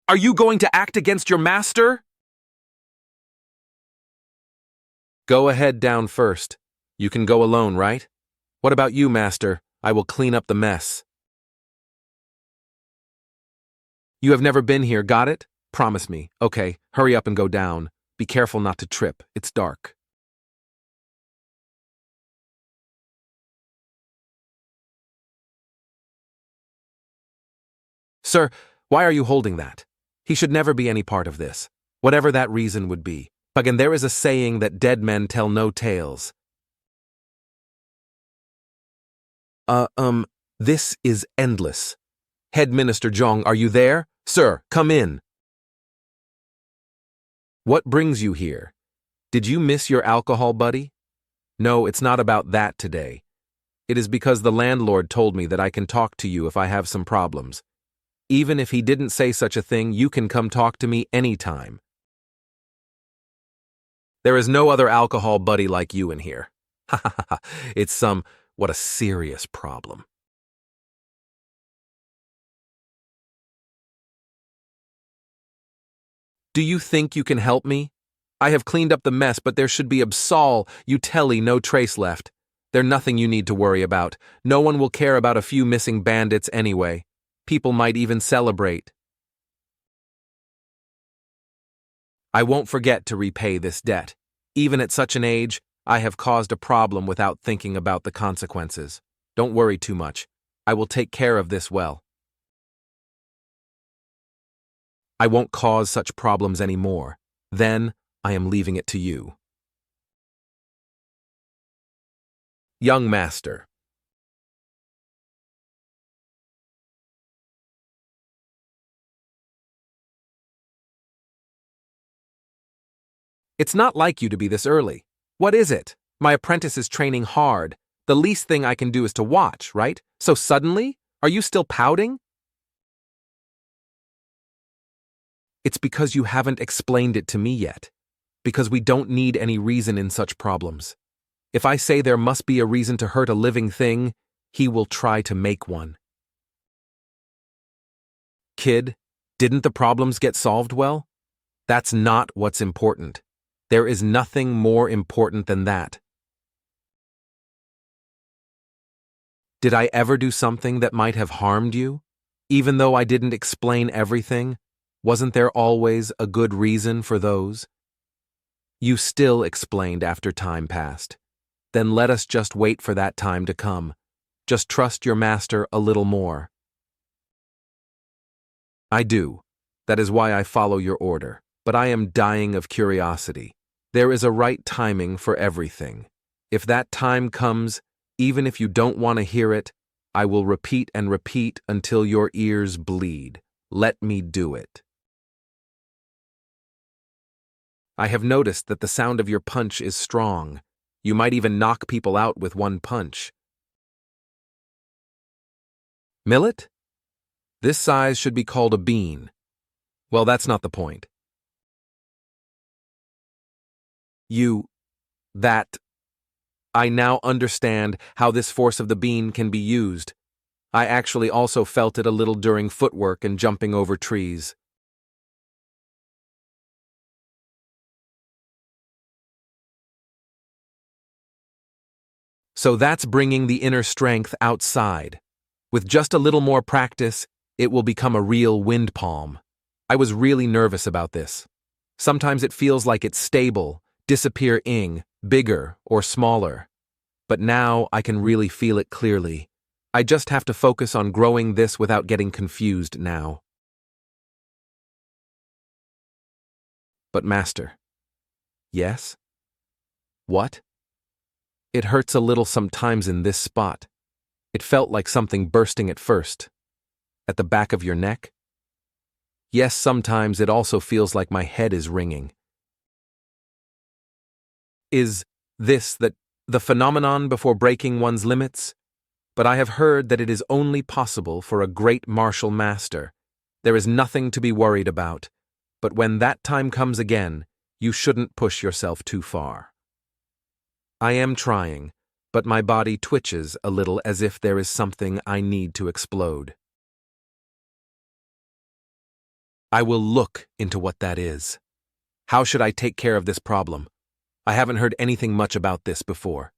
Are you going to act against your master? Go ahead down first. You can go alone, right? What about you, master? I will clean up the mess. You have never been here, got it? Promise me. Okay, hurry up and go down. Be careful not to trip. It's dark. Sir, why are you holding that? He should never be any part of this. Whatever that reason would be. Again, there is a saying that dead men tell no tales. This is endless. Head Minister Jong, are you there? Sir, come in. What brings you here? Did you miss your alcohol buddy? No, it's not about that today. It is because the landlord told me that I can talk to you if I have some problems. Even if he didn't say such a thing, you can come talk to me anytime. There is no other alcohol buddy like you in here. Ha ha ha, what a serious problem. Do you think you can help me? I have cleaned up the mess, but there should be you telly, no trace left. They're nothing you need to worry about. No one will care about a few missing bandits anyway. People might even celebrate. I won't forget to repay this debt. Even at such an age, I have caused a problem without thinking about the consequences. Don't worry too much. I will take care of this well. I won't cause such problems anymore. Then, I am leaving it to you. Young Master. It's not like you to be this early. What is it? My apprentice is training hard. The least thing I can do is to watch, right? So suddenly? Are you still pouting? It's because you haven't explained it to me yet. Because we don't need any reason in such problems. If I say there must be a reason to hurt a living thing, he will try to make one. Kid, didn't the problems get solved well? That's not what's important. There is nothing more important than that. Did I ever do something that might have harmed you? Even though I didn't explain everything, wasn't there always a good reason for those? You still explained after time passed. Then let us just wait for that time to come. Just trust your master a little more. I do. That is why I follow your order. But I am dying of curiosity. There is a right timing for everything. If that time comes, even if you don't want to hear it, I will repeat and repeat until your ears bleed. Let me do it. I have noticed that the sound of your punch is strong. You might even knock people out with one punch. Millet? This size should be called a bean. Well, that's not the point. I now understand how this force of the bean can be used. I actually also felt it a little during footwork and jumping over trees. So that's bringing the inner strength outside. With just a little more practice, it will become a real wind palm. I was really nervous about this. Sometimes it feels like it's stable, disappearing, bigger or smaller. But now I can really feel it clearly. I just have to focus on growing this without getting confused now. But Master. Yes? What? It hurts a little sometimes in this spot. It felt like something bursting at first. At the back of your neck? Yes, sometimes it also feels like my head is ringing. Is this the phenomenon before breaking one's limits? But I have heard that it is only possible for a great martial master. There is nothing to be worried about. But when that time comes again, you shouldn't push yourself too far. I am trying, but my body twitches a little as if there is something I need to explode. I will look into what that is. How should I take care of this problem? I haven't heard anything much about this before.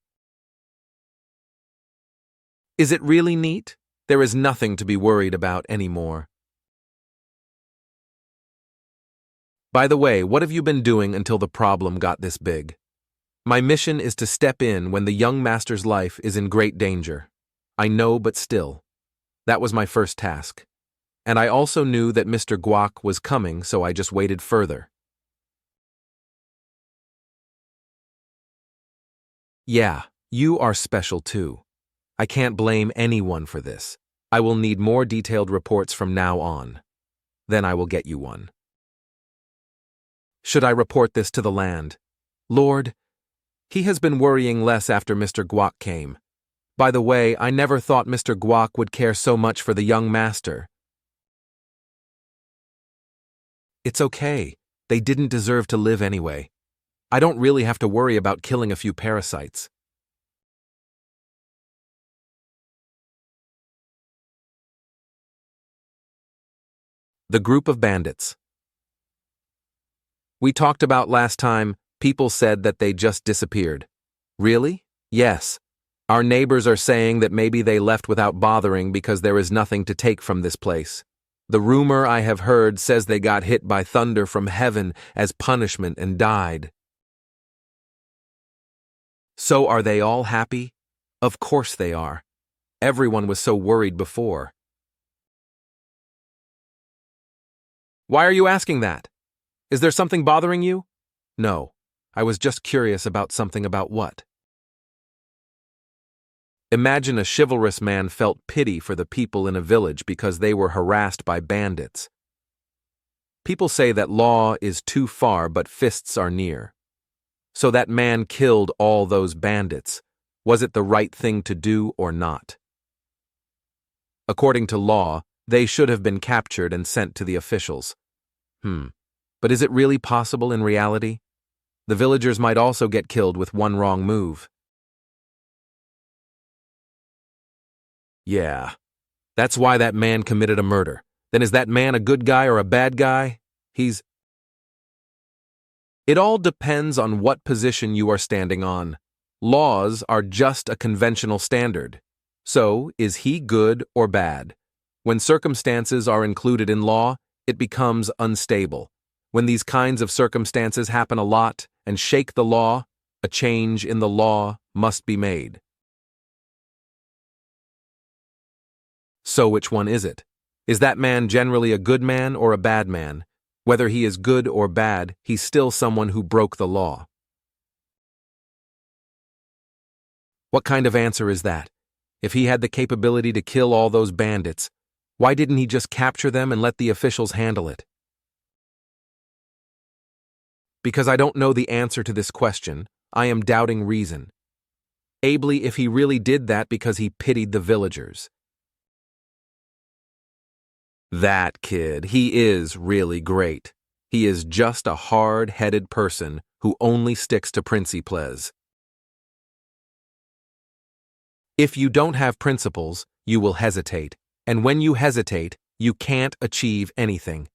Is it really neat? There is nothing to be worried about anymore. By the way, what have you been doing until the problem got this big? My mission is to step in when the young master's life is in great danger. I know, but still. That was my first task. And I also knew that Mr. Guak was coming, so I just waited further. Yeah, you are special too. I can't blame anyone for this. I will need more detailed reports from now on. Then I will get you one. Should I report this to the land? Lord, he has been worrying less after Mr. Guak came. By the way, I never thought Mr. Guak would care so much for the young master. It's okay. They didn't deserve to live anyway. I don't really have to worry about killing a few parasites. The group of bandits. We talked about last time, people said that they just disappeared. Really? Yes. Our neighbors are saying that maybe they left without bothering because there is nothing to take from this place. The rumor I have heard says they got hit by thunder from heaven as punishment and died. So are they all happy? Of course they are. Everyone was so worried before. Why are you asking that? Is there something bothering you? No. I was just curious about something about what. Imagine a chivalrous man felt pity for the people in a village because they were harassed by bandits. People say that law is too far but fists are near. So that man killed all those bandits. Was it the right thing to do or not? According to law, they should have been captured and sent to the officials. But is it really possible in reality? The villagers might also get killed with one wrong move. Yeah, that's why that man committed a murder. Then is that man a good guy or a bad guy? It all depends on what position you are standing on. Laws are just a conventional standard. So, is he good or bad? When circumstances are included in law, it becomes unstable. When these kinds of circumstances happen a lot and shake the law, a change in the law must be made. So which one is it? Is that man generally a good man or a bad man? Whether he is good or bad, he's still someone who broke the law. What kind of answer is that? If he had the capability to kill all those bandits, why didn't he just capture them and let the officials handle it? Because I don't know the answer to this question, I am doubting reason. Ably, if he really did that because he pitied the villagers. That kid, he is really great. He is just a hard-headed person who only sticks to principles. If you don't have principles, you will hesitate, and when you hesitate, you can't achieve anything.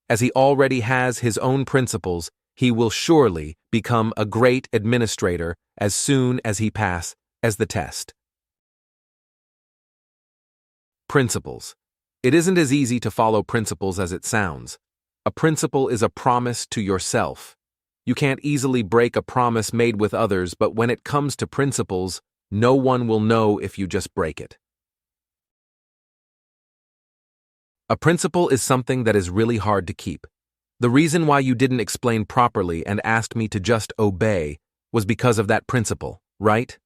As he already has his own principles, he will surely become a great administrator as soon as he passes the test. Principles. It isn't as easy to follow principles as it sounds. A principle is a promise to yourself. You can't easily break a promise made with others, but when it comes to principles, no one will know if you just break it. A principle is something that is really hard to keep. The reason why you didn't explain properly and asked me to just obey was because of that principle, right?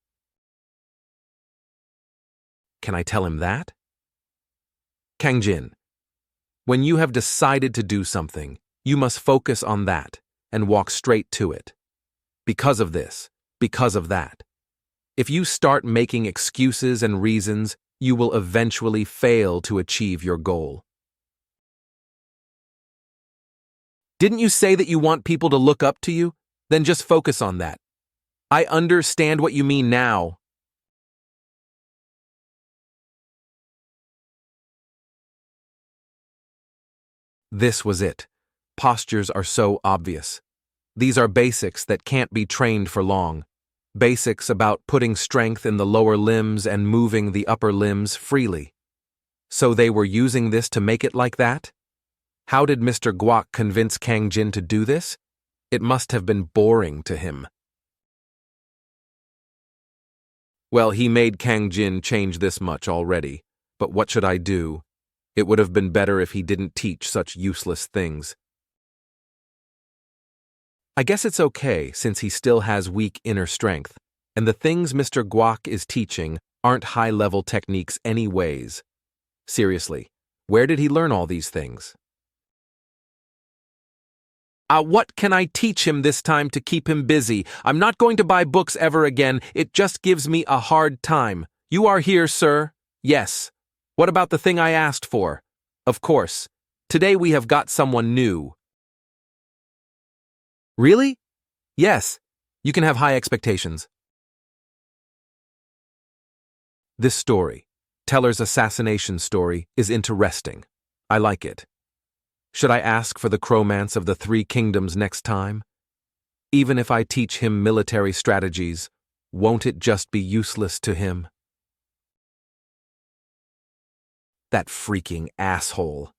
Can I tell him that? Kang-jin, when you have decided to do something, you must focus on that and walk straight to it. Because of this, because of that. If you start making excuses and reasons, you will eventually fail to achieve your goal. Didn't you say that you want people to look up to you? Then just focus on that. I understand what you mean now. This was it. Postures are so obvious. These are basics that can't be trained for long. Basics about putting strength in the lower limbs and moving the upper limbs freely. So they were using this to make it like that? How did Mr. Guak convince Kang-jin to do this? It must have been boring to him. Well, he made Kang-jin change this much already, but what should I do? It would have been better if he didn't teach such useless things. I guess it's okay since he still has weak inner strength. And the things Mr. Guak is teaching aren't high-level techniques anyways. Seriously, where did he learn all these things? What can I teach him this time to keep him busy? I'm not going to buy books ever again. It just gives me a hard time. You are here, sir? Yes. What about the thing I asked for? Of course. Today we have got someone new. Really? Yes. You can have high expectations. This story, Teller's assassination story, is interesting. I like it. Should I ask for the Cromance of the Three Kingdoms next time? Even if I teach him military strategies, won't it just be useless to him? That freaking asshole.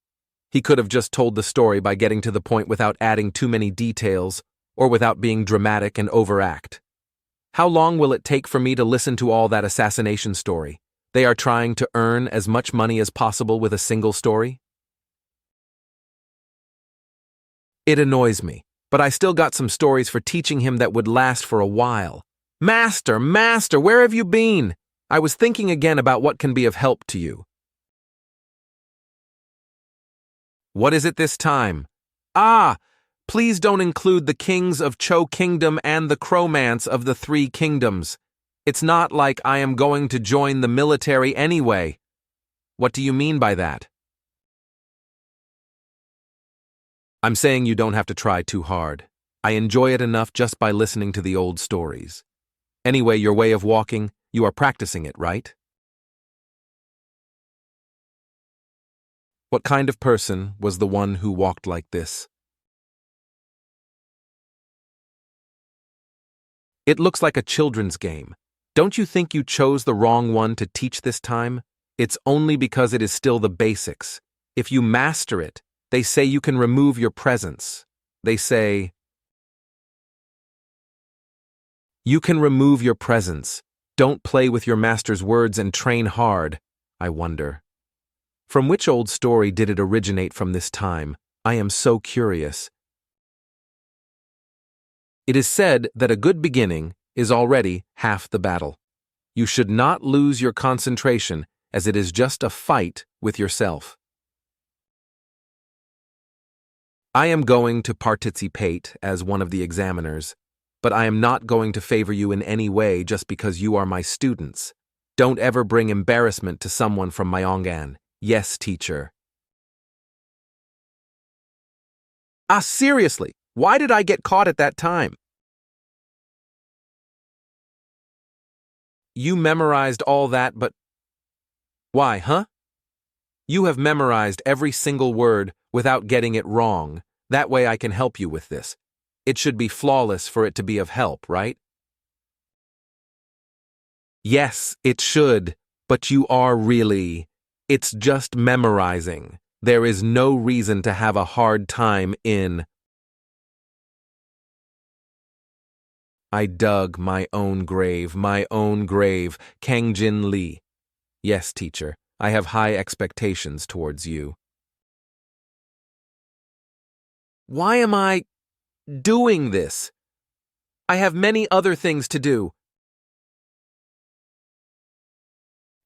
He could have just told the story by getting to the point without adding too many details, or without being dramatic and overact. How long will it take for me to listen to all that assassination story? They are trying to earn as much money as possible with a single story? It annoys me, but I still got some stories for teaching him that would last for a while. Master, where have you been? I was thinking again about what can be of help to you. What is it this time? Please don't include the kings of Cho Kingdom and the Cromance of the Three Kingdoms. It's not like I am going to join the military anyway. What do you mean by that? I'm saying you don't have to try too hard. I enjoy it enough just by listening to the old stories. Anyway, your way of walking, you are practicing it, right? What kind of person was the one who walked like this? It looks like a children's game. Don't you think you chose the wrong one to teach this time? It's only because it is still the basics. If you master it, they say you can remove your presence. They say, you can remove your presence. Don't play with your master's words and train hard. I wonder. From which old story did it originate from this time? I am so curious. It is said that a good beginning is already half the battle. You should not lose your concentration, as it is just a fight with yourself. I am going to participate as one of the examiners, but I am not going to favor you in any way just because you are my students. Don't ever bring embarrassment to someone from Myangan. Yes, teacher. Seriously, why did I get caught at that time? You memorized all that, but... Why, huh? You have memorized every single word without getting it wrong. That way I can help you with this. It should be flawless for it to be of help, right? Yes, it should, but you are really... It's just memorizing. There is no reason to have a hard time in... I dug my own grave, Kang-jin Lee. Yes, teacher, I have high expectations towards you. Why am I doing this? I have many other things to do.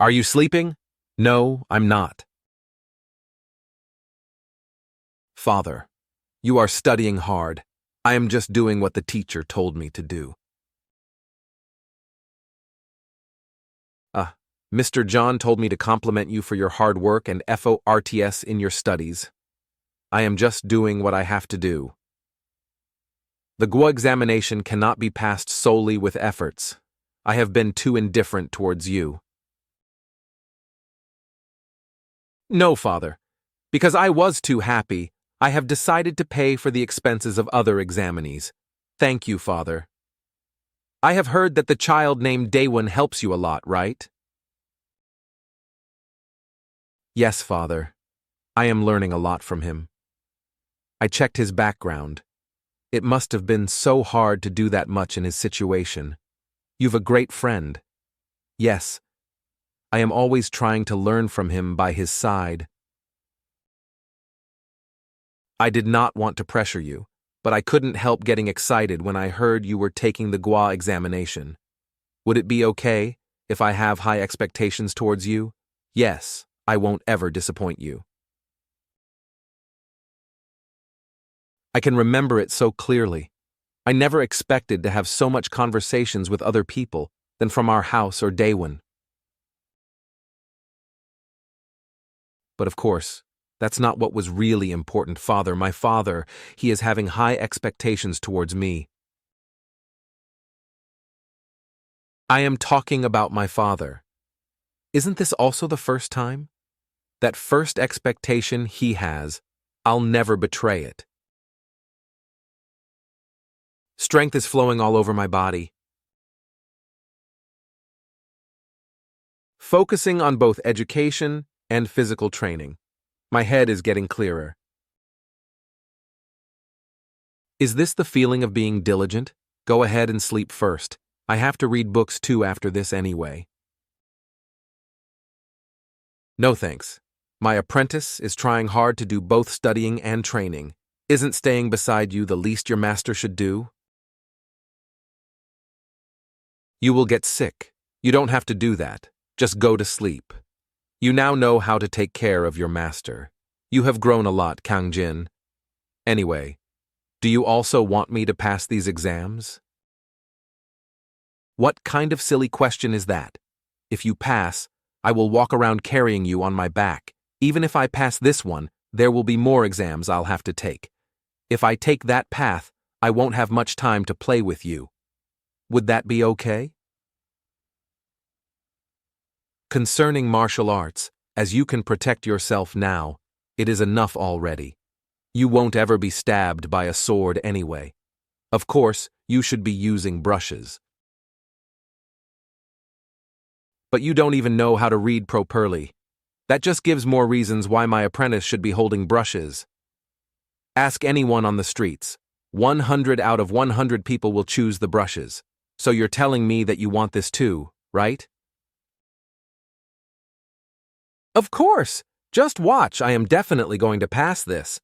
Are you sleeping? No, I'm not. Father, you are studying hard. I am just doing what the teacher told me to do. Mr. John told me to compliment you for your hard work and FORTS in your studies. I am just doing what I have to do. The GWA examination cannot be passed solely with efforts. I have been too indifferent towards you. No, Father. Because I was too happy, I have decided to pay for the expenses of other examinees. Thank you, Father. I have heard that the child named Daewon helps you a lot, right? Yes, Father. I am learning a lot from him. I checked his background. It must have been so hard to do that much in his situation. You've a great friend. Yes. I am always trying to learn from him by his side. I did not want to pressure you, but I couldn't help getting excited when I heard you were taking the GWA examination. Would it be okay if I have high expectations towards you? Yes, I won't ever disappoint you. I can remember it so clearly. I never expected to have so much conversations with other people than from our house or Daewon. But of course, that's not what was really important, Father. My father, he is having high expectations towards me. I am talking about my father. Isn't this also the first time? That first expectation he has, I'll never betray it. Strength is flowing all over my body. Focusing on both education and physical training. My head is getting clearer. Is this the feeling of being diligent? Go ahead and sleep first. I have to read books too after this anyway. No thanks. My apprentice is trying hard to do both studying and training. Isn't staying beside you the least your master should do? You will get sick. You don't have to do that. Just go to sleep. You now know how to take care of your master. You have grown a lot, Kang-jin. Anyway, do you also want me to pass these exams? What kind of silly question is that? If you pass, I will walk around carrying you on my back. Even if I pass this one, there will be more exams I'll have to take. If I take that path, I won't have much time to play with you. Would that be okay? Concerning martial arts, as you can protect yourself now, it is enough already. You won't ever be stabbed by a sword anyway. Of course, you should be using brushes. But you don't even know how to read properly. That just gives more reasons why my apprentice should be holding brushes. Ask anyone on the streets. 100 out of 100 people will choose the brushes. So you're telling me that you want this too, right? Of course! Just watch, I am definitely going to pass this.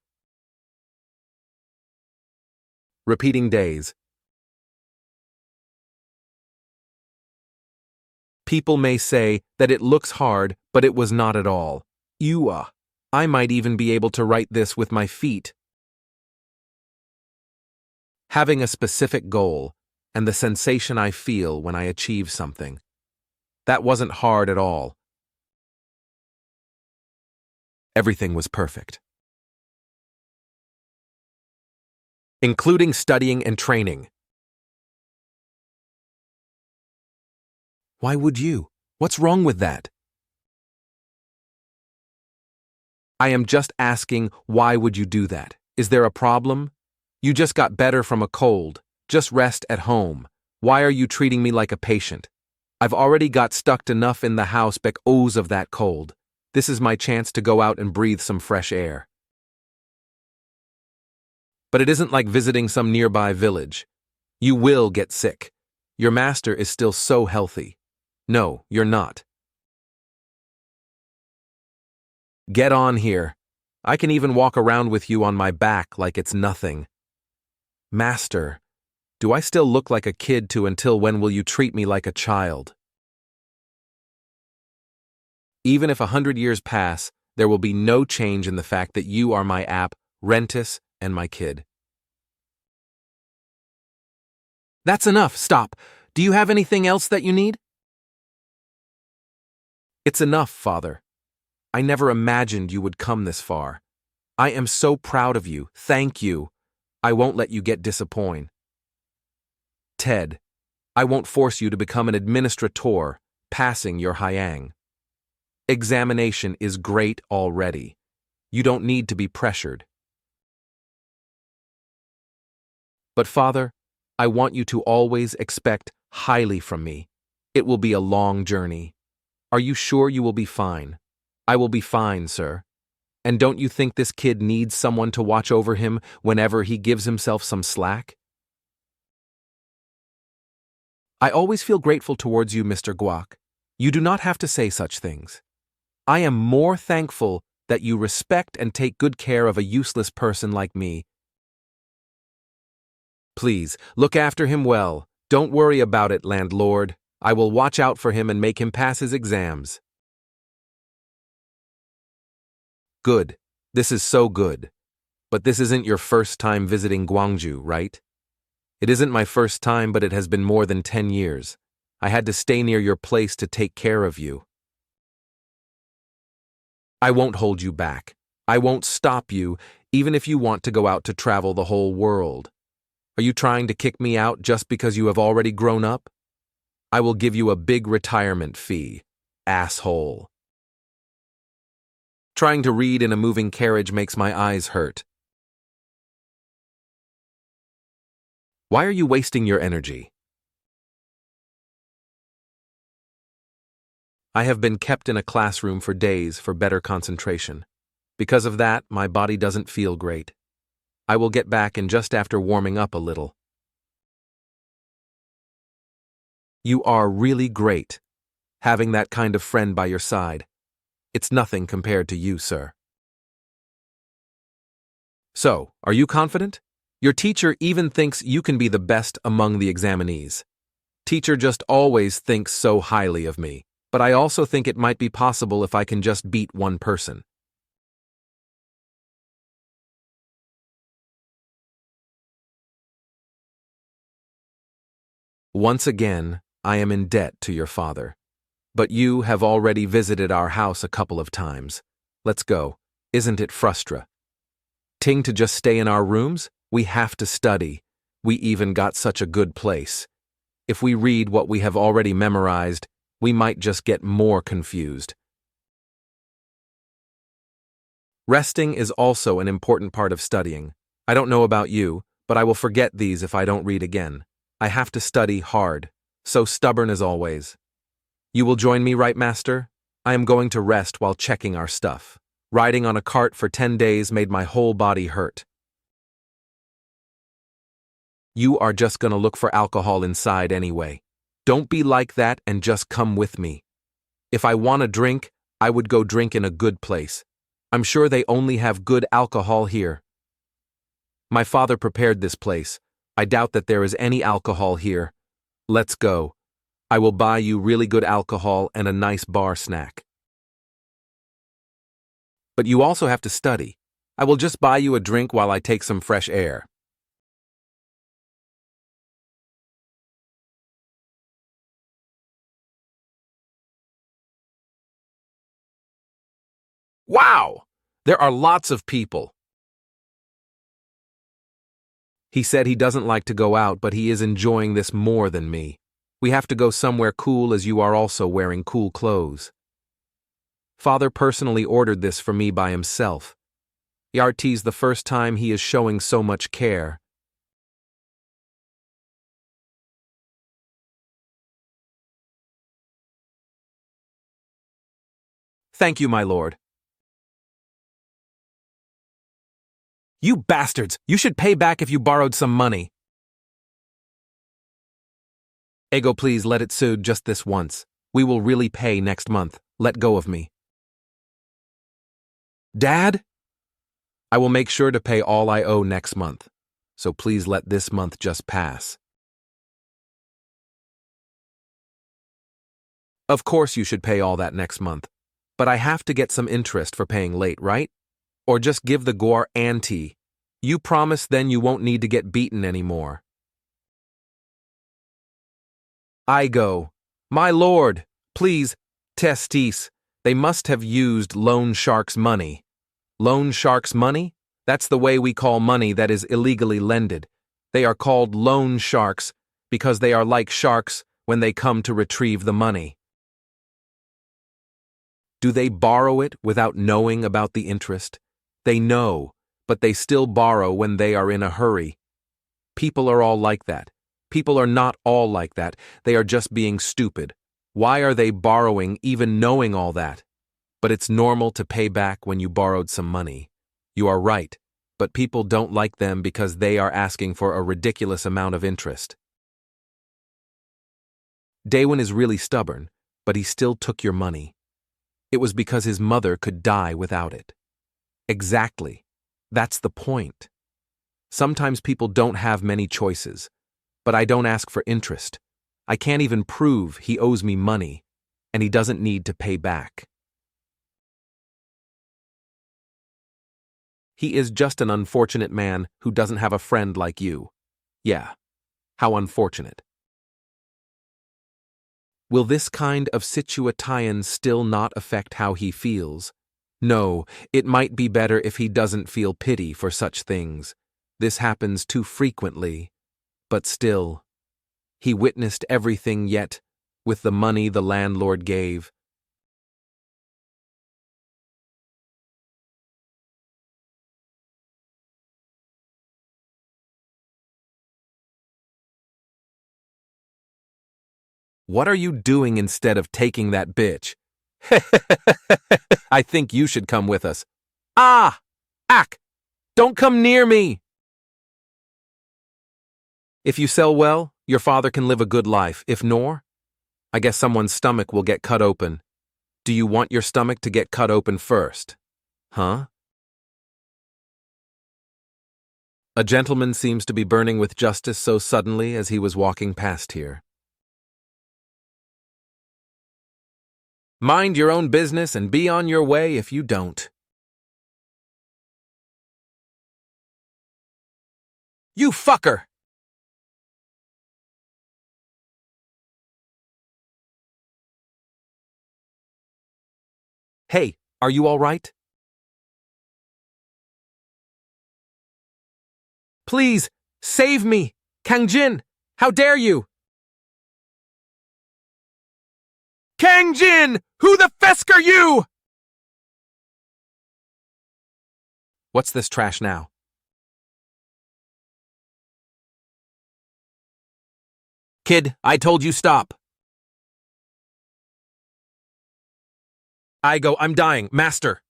Repeating days. People may say that it looks hard, but it was not at all. I might even be able to write this with my feet. Having a specific goal, and the sensation I feel when I achieve something. That wasn't hard at all. Everything was perfect. Including studying and training. Why would you? What's wrong with that? I am just asking, why would you do that? Is there a problem? You just got better from a cold. Just rest at home. Why are you treating me like a patient? I've already got stuck enough in the house because of that cold. This is my chance to go out and breathe some fresh air. But it isn't like visiting some nearby village. You will get sick. Your master is still so healthy. No, you're not. Get on here. I can even walk around with you on my back like it's nothing. Master, do I still look like a kid too? Until when will you treat me like a child? Even if 100 years pass, there will be no change in the fact that you are my apprentice and my kid. That's enough, stop. Do you have anything else that you need? It's enough, Father. I never imagined you would come this far. I am so proud of you, thank you. I won't let you get disappointed. Ted, I won't force you to become an administrator, passing your Hyang. Examination is great already. You don't need to be pressured. But Father, I want you to always expect highly from me. It will be a long journey. Are you sure you will be fine? I will be fine, sir. And don't you think this kid needs someone to watch over him whenever he gives himself some slack? I always feel grateful towards you, Mr. Guak. You do not have to say such things. I am more thankful that you respect and take good care of a useless person like me. Please, look after him well. Don't worry about it, landlord. I will watch out for him and make him pass his exams. Good. This is so good. But this isn't your first time visiting Gwangju, right? It isn't my first time, but it has been more than 10 years. I had to stay near your place to take care of you. I won't hold you back. I won't stop you, even if you want to go out to travel the whole world. Are you trying to kick me out just because you have already grown up? I will give you a big retirement fee, asshole. Trying to read in a moving carriage makes my eyes hurt. Why are you wasting your energy? I have been kept in a classroom for days for better concentration. Because of that, my body doesn't feel great. I will get back in just after warming up a little. You are really great, having that kind of friend by your side. It's nothing compared to you, sir. So, are you confident? Your teacher even thinks you can be the best among the examinees. Teacher just always thinks so highly of me, but I also think it might be possible if I can just beat one person. Once again, I am in debt to your father. But you have already visited our house a couple of times. Let's go. Isn't it frustra? Ting to just stay in our rooms? We have to study. We even got such a good place. If we read what we have already memorized, we might just get more confused. Resting is also an important part of studying. I don't know about you, but I will forget these if I don't read again. I have to study hard, so stubborn as always. You will join me, right, master? I am going to rest while checking our stuff. Riding on a cart for 10 days made my whole body hurt. You are just gonna look for alcohol inside anyway. Don't be like that and just come with me. If I want a drink, I would go drink in a good place. I'm sure they only have good alcohol here. My father prepared this place. I doubt that there is any alcohol here. Let's go. I will buy you really good alcohol and a nice bar snack. But you also have to study. I will just buy you a drink while I take some fresh air. Wow! There are lots of people. He said he doesn't like to go out, but he is enjoying this more than me. We have to go somewhere cool as you are also wearing cool clothes. Father personally ordered this for me by himself. Yart's the first time he is showing so much care. Thank you, my lord. You bastards! You should pay back if you borrowed some money. Ego, please let it suit just this once. We will really pay next month. Let go of me. Dad? I will make sure to pay all I owe next month. So please let this month just pass. Of course you should pay all that next month. But I have to get some interest for paying late, right? Or just give the gore ante. You promise then you won't need to get beaten anymore. I go. My lord, please, testis. They must have used loan shark's money. Loan shark's money? That's the way we call money that is illegally lended. They are called loan sharks because they are like sharks when they come to retrieve the money. Do they borrow it without knowing about the interest? They know, but they still borrow when they are in a hurry. People are all like that. People are not all like that. They are just being stupid. Why are they borrowing even knowing all that? But it's normal to pay back when you borrowed some money. You are right, but people don't like them because they are asking for a ridiculous amount of interest. Daewon is really stubborn, but he still took your money. It was because his mother could die without it. Exactly. That's the point. Sometimes people don't have many choices, but I don't ask for interest. I can't even prove he owes me money, and he doesn't need to pay back. He is just an unfortunate man who doesn't have a friend like you. Yeah, how unfortunate. Will this kind of situation still not affect how he feels? No, it might be better if he doesn't feel pity for such things. This happens too frequently. But still, he witnessed everything yet, with the money the landlord gave. What are you doing instead of taking that bitch? I think you should come with us. Ah! Ack! Don't come near me! If you sell well, your father can live a good life. If nor, I guess someone's stomach will get cut open. Do you want your stomach to get cut open first? Huh? A gentleman seems to be burning with justice so suddenly as he was walking past here. Mind your own business and be on your way if you don't. You fucker! Hey, are you all right? Please, save me! Kang-jin, how dare you! Kang-jin! Who the fesk are you? What's this trash now? Kid, I told you stop. I'm dying, master.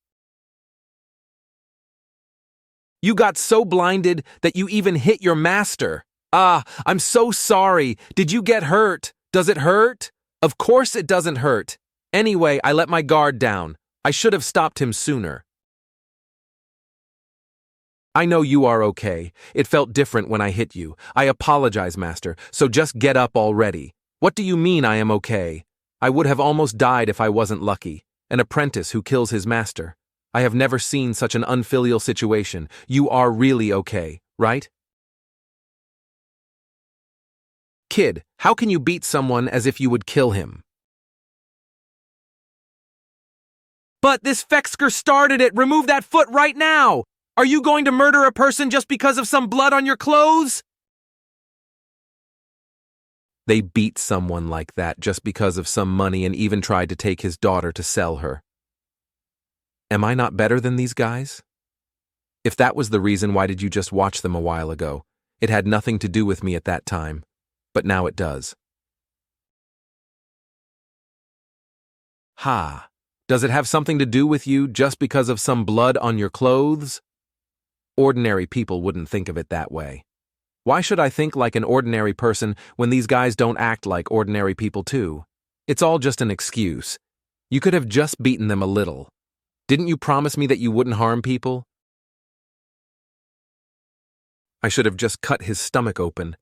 You got so blinded that you even hit your master. Ah, I'm so sorry. Did you get hurt? Does it hurt? Of course it doesn't hurt. Anyway, I let my guard down. I should have stopped him sooner. I know you are okay. It felt different when I hit you. I apologize, master, so just get up already. What do you mean I am okay? I would have almost died if I wasn't lucky. An apprentice who kills his master. I have never seen such an unfilial situation. You are really okay, right? Kid, how can you beat someone as if you would kill him? But this Fexker started it! Remove that foot right now! Are you going to murder a person just because of some blood on your clothes? They beat someone like that just because of some money and even tried to take his daughter to sell her. Am I not better than these guys? If that was the reason, why did you just watch them a while ago? It had nothing to do with me at that time, but now it does. Ha! Does it have something to do with you just because of some blood on your clothes? Ordinary people wouldn't think of it that way. Why should I think like an ordinary person when these guys don't act like ordinary people too? It's all just an excuse. You could have just beaten them a little. Didn't you promise me that you wouldn't harm people? I should have just cut his stomach open.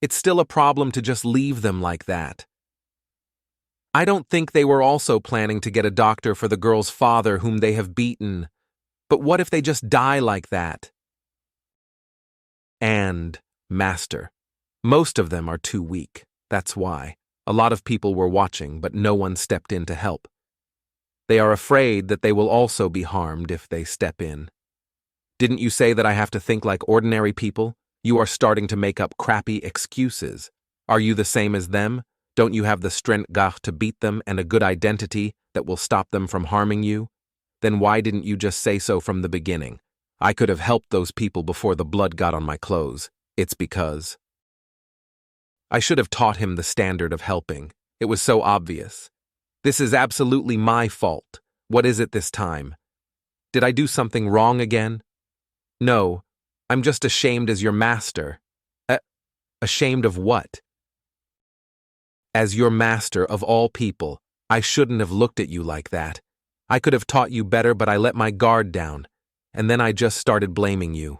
It's still a problem to just leave them like that. I don't think they were also planning to get a doctor for the girl's father whom they have beaten. But what if they just die like that? And, master, most of them are too weak. That's why. A lot of people were watching, but no one stepped in to help. They are afraid that they will also be harmed if they step in. Didn't you say that I have to think like ordinary people? You are starting to make up crappy excuses. Are you the same as them? Don't you have the strength to beat them and a good identity that will stop them from harming you? Then why didn't you just say so from the beginning? I could have helped those people before the blood got on my clothes. It's because I should have taught him the standard of helping. It was so obvious. This is absolutely my fault. What is it this time? Did I do something wrong again? No, I'm just ashamed as your master. Ashamed of what? As your master of all people, I shouldn't have looked at you like that. I could have taught you better, but I let my guard down. And then I just started blaming you.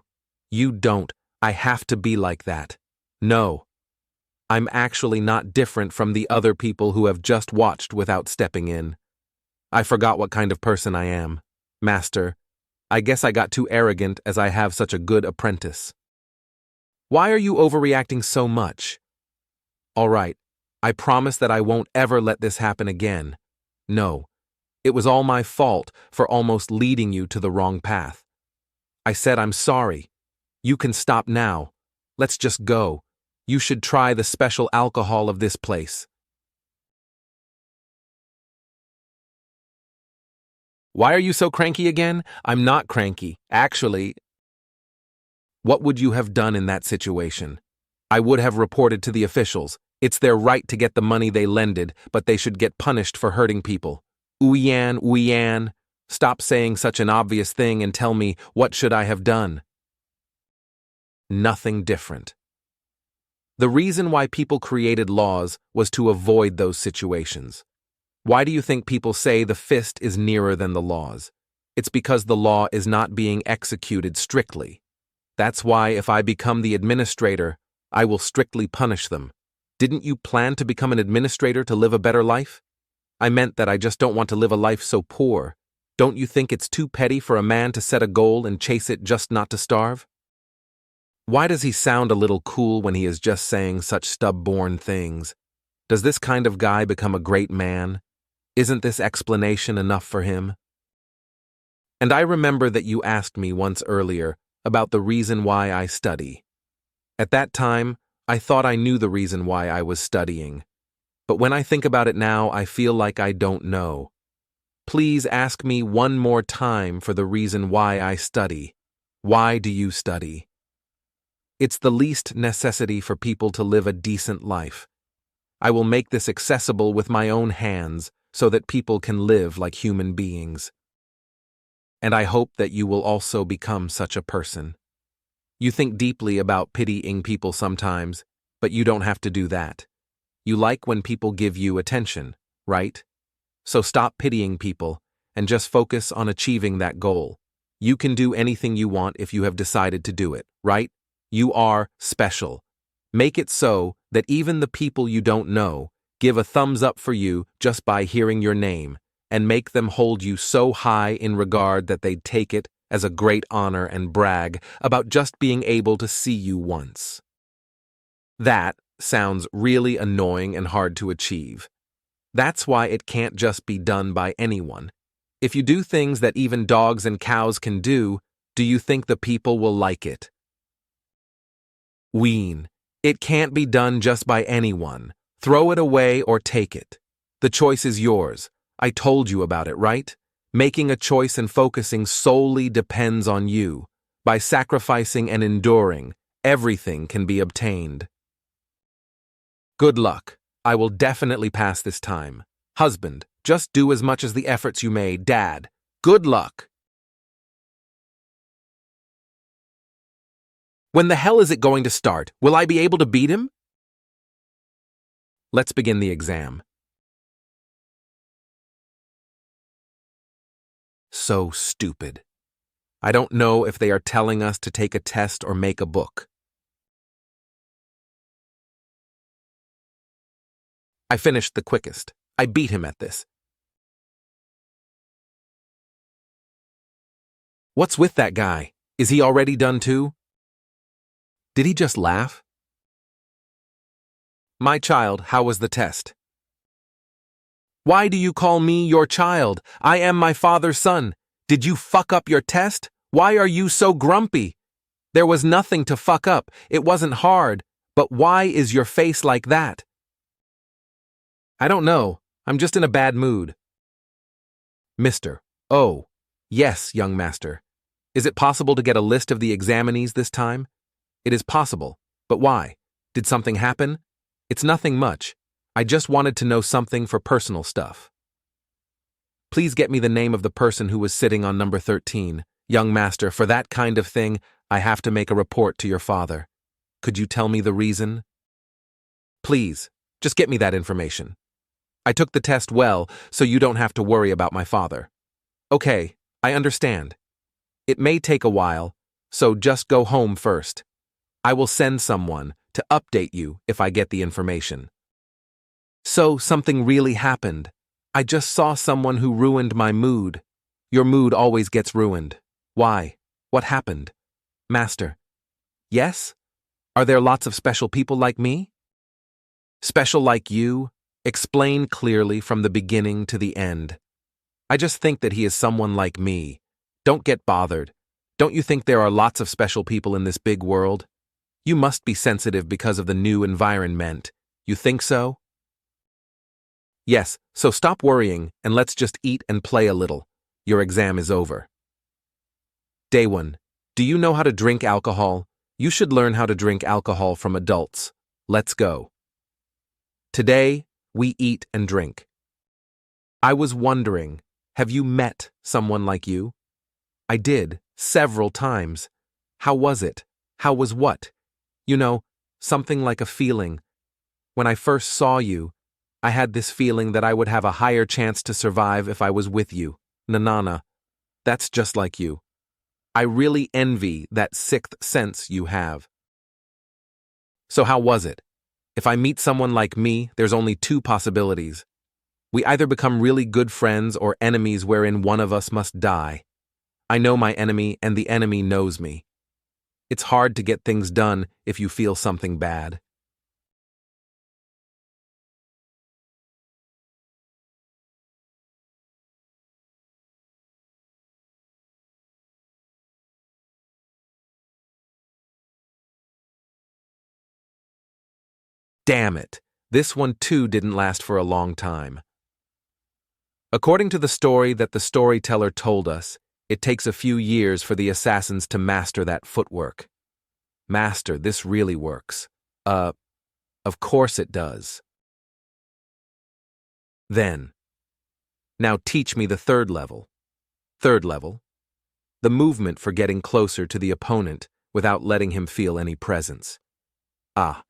You don't. I have to be like that. No. I'm actually not different from the other people who have just watched without stepping in. I forgot what kind of person I am. Master, I guess I got too arrogant as I have such a good apprentice. Why are you overreacting so much? All right, I promise that I won't ever let this happen again. No, it was all my fault for almost leading you to the wrong path. I said I'm sorry. You can stop now. Let's just go. You should try the special alcohol of this place. Why are you so cranky again? I'm not cranky. Actually, what would you have done in that situation? I would have reported to the officials. It's their right to get the money they lended, but they should get punished for hurting people. Uyan, stop saying such an obvious thing and tell me what should I have done? Nothing different. The reason why people created laws was to avoid those situations. Why do you think people say the fist is nearer than the laws? It's because the law is not being executed strictly. That's why if I become the administrator, I will strictly punish them. Didn't you plan to become an administrator to live a better life? I meant that I just don't want to live a life so poor. Don't you think it's too petty for a man to set a goal and chase it just not to starve? Why does he sound a little cool when he is just saying such stubborn things? Does this kind of guy become a great man? Isn't this explanation enough for him? And I remember that you asked me once earlier about the reason why I study. At that time, I thought I knew the reason why I was studying. But when I think about it now, I feel like I don't know. Please ask me one more time for the reason why I study. Why do you study? It's the least necessity for people to live a decent life. I will make this accessible with my own hands so that people can live like human beings. And I hope that you will also become such a person. You think deeply about pitying people sometimes, but you don't have to do that. You like when people give you attention, right? So stop pitying people and just focus on achieving that goal. You can do anything you want if you have decided to do it, right? You are special. Make it so that even the people you don't know give a thumbs up for you just by hearing your name, and make them hold you so high in regard that they'd take it as a great honor and brag about just being able to see you once. That sounds really annoying and hard to achieve. That's why it can't just be done by anyone. If you do things that even dogs and cows can do you think the people will like it? Ween. It can't be done just by anyone. Throw it away or take it. The choice is yours. I told you about it, right? Making a choice and focusing solely depends on you. By sacrificing and enduring, everything can be obtained. Good luck. I will definitely pass this time. Husband, just do as much as the efforts you made. Dad, good luck. When the hell is it going to start? Will I be able to beat him? Let's begin the exam. So stupid. I don't know if they are telling us to take a test or make a book. I finished the quickest. I beat him at this. What's with that guy? Is he already done too? Did he just laugh? My child, how was the test? Why do you call me your child? I am my father's son. Did you fuck up your test? Why are you so grumpy? There was nothing to fuck up. It wasn't hard. But why is your face like that? I don't know. I'm just in a bad mood. Mister. Oh, yes, young master. Is it possible to get a list of the examinees this time? It is possible. But why? Did something happen? It's nothing much. I just wanted to know something for personal stuff. Please get me the name of the person who was sitting on number 13. Young master, for that kind of thing, I have to make a report to your father. Could you tell me the reason? Please, just get me that information. I took the test well, so you don't have to worry about my father. Okay, I understand. It may take a while, so just go home first. I will send someone. to update you if I get the information. So, something really happened. I just saw someone who ruined my mood. Your mood always gets ruined. Why? What happened? Master. Yes? Are there lots of special people like me? Special like you? Explain clearly from the beginning to the end. I just think that he is someone like me. Don't get bothered. Don't you think there are lots of special people in this big world? You must be sensitive because of the new environment. You think so? Yes, so stop worrying and let's just eat and play a little. Your exam is over. Day 1. Do you know how to drink alcohol? You should learn how to drink alcohol from adults. Let's go. Today, we eat and drink. I was wondering, have you met someone like you? I did, several times. How was it? How was what? You know, something like a feeling. When I first saw you, I had this feeling that I would have a higher chance to survive if I was with you. Nanana. That's just like you. I really envy that sixth sense you have. So how was it? If I meet someone like me, there's only 2 possibilities. We either become really good friends or enemies wherein one of us must die. I know my enemy and the enemy knows me. It's hard to get things done if you feel something bad. Damn it, this one too didn't last for a long time. According to the story that the storyteller told us, it takes a few years for the assassins to master that footwork. Master, this really works. Of course it does. Then. Now teach me the 3rd level. 3rd level? The movement for getting closer to the opponent without letting him feel any presence. Ah.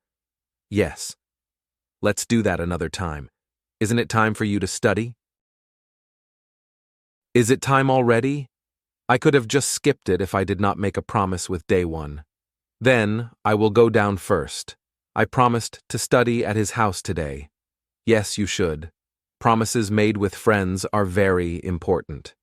Yes. Let's do that another time. Isn't it time for you to study? Is it time already? I could have just skipped it if I did not make a promise with Day 1. Then, I will go down first. I promised to study at his house today. Yes, you should. Promises made with friends are very important.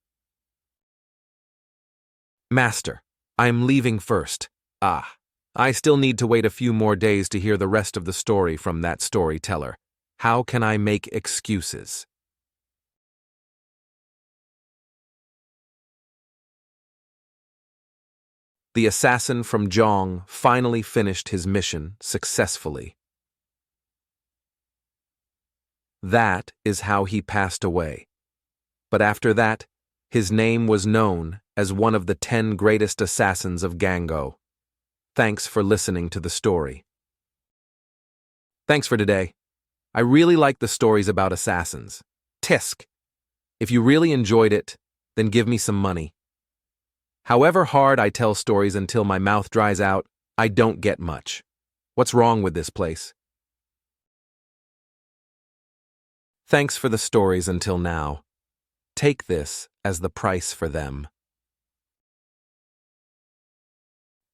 Master, I am leaving first. Ah. I still need to wait a few more days to hear the rest of the story from that storyteller. How can I make excuses? The assassin from Zhong finally finished his mission successfully. That is how he passed away. But after that, his name was known as one of the 10 greatest assassins of Gango. Thanks for listening to the story. Thanks for today. I really like the stories about assassins. Tisk. If you really enjoyed it, then give me some money. However hard I tell stories until my mouth dries out, I don't get much. What's wrong with this place? Thanks for the stories until now. Take this as the price for them.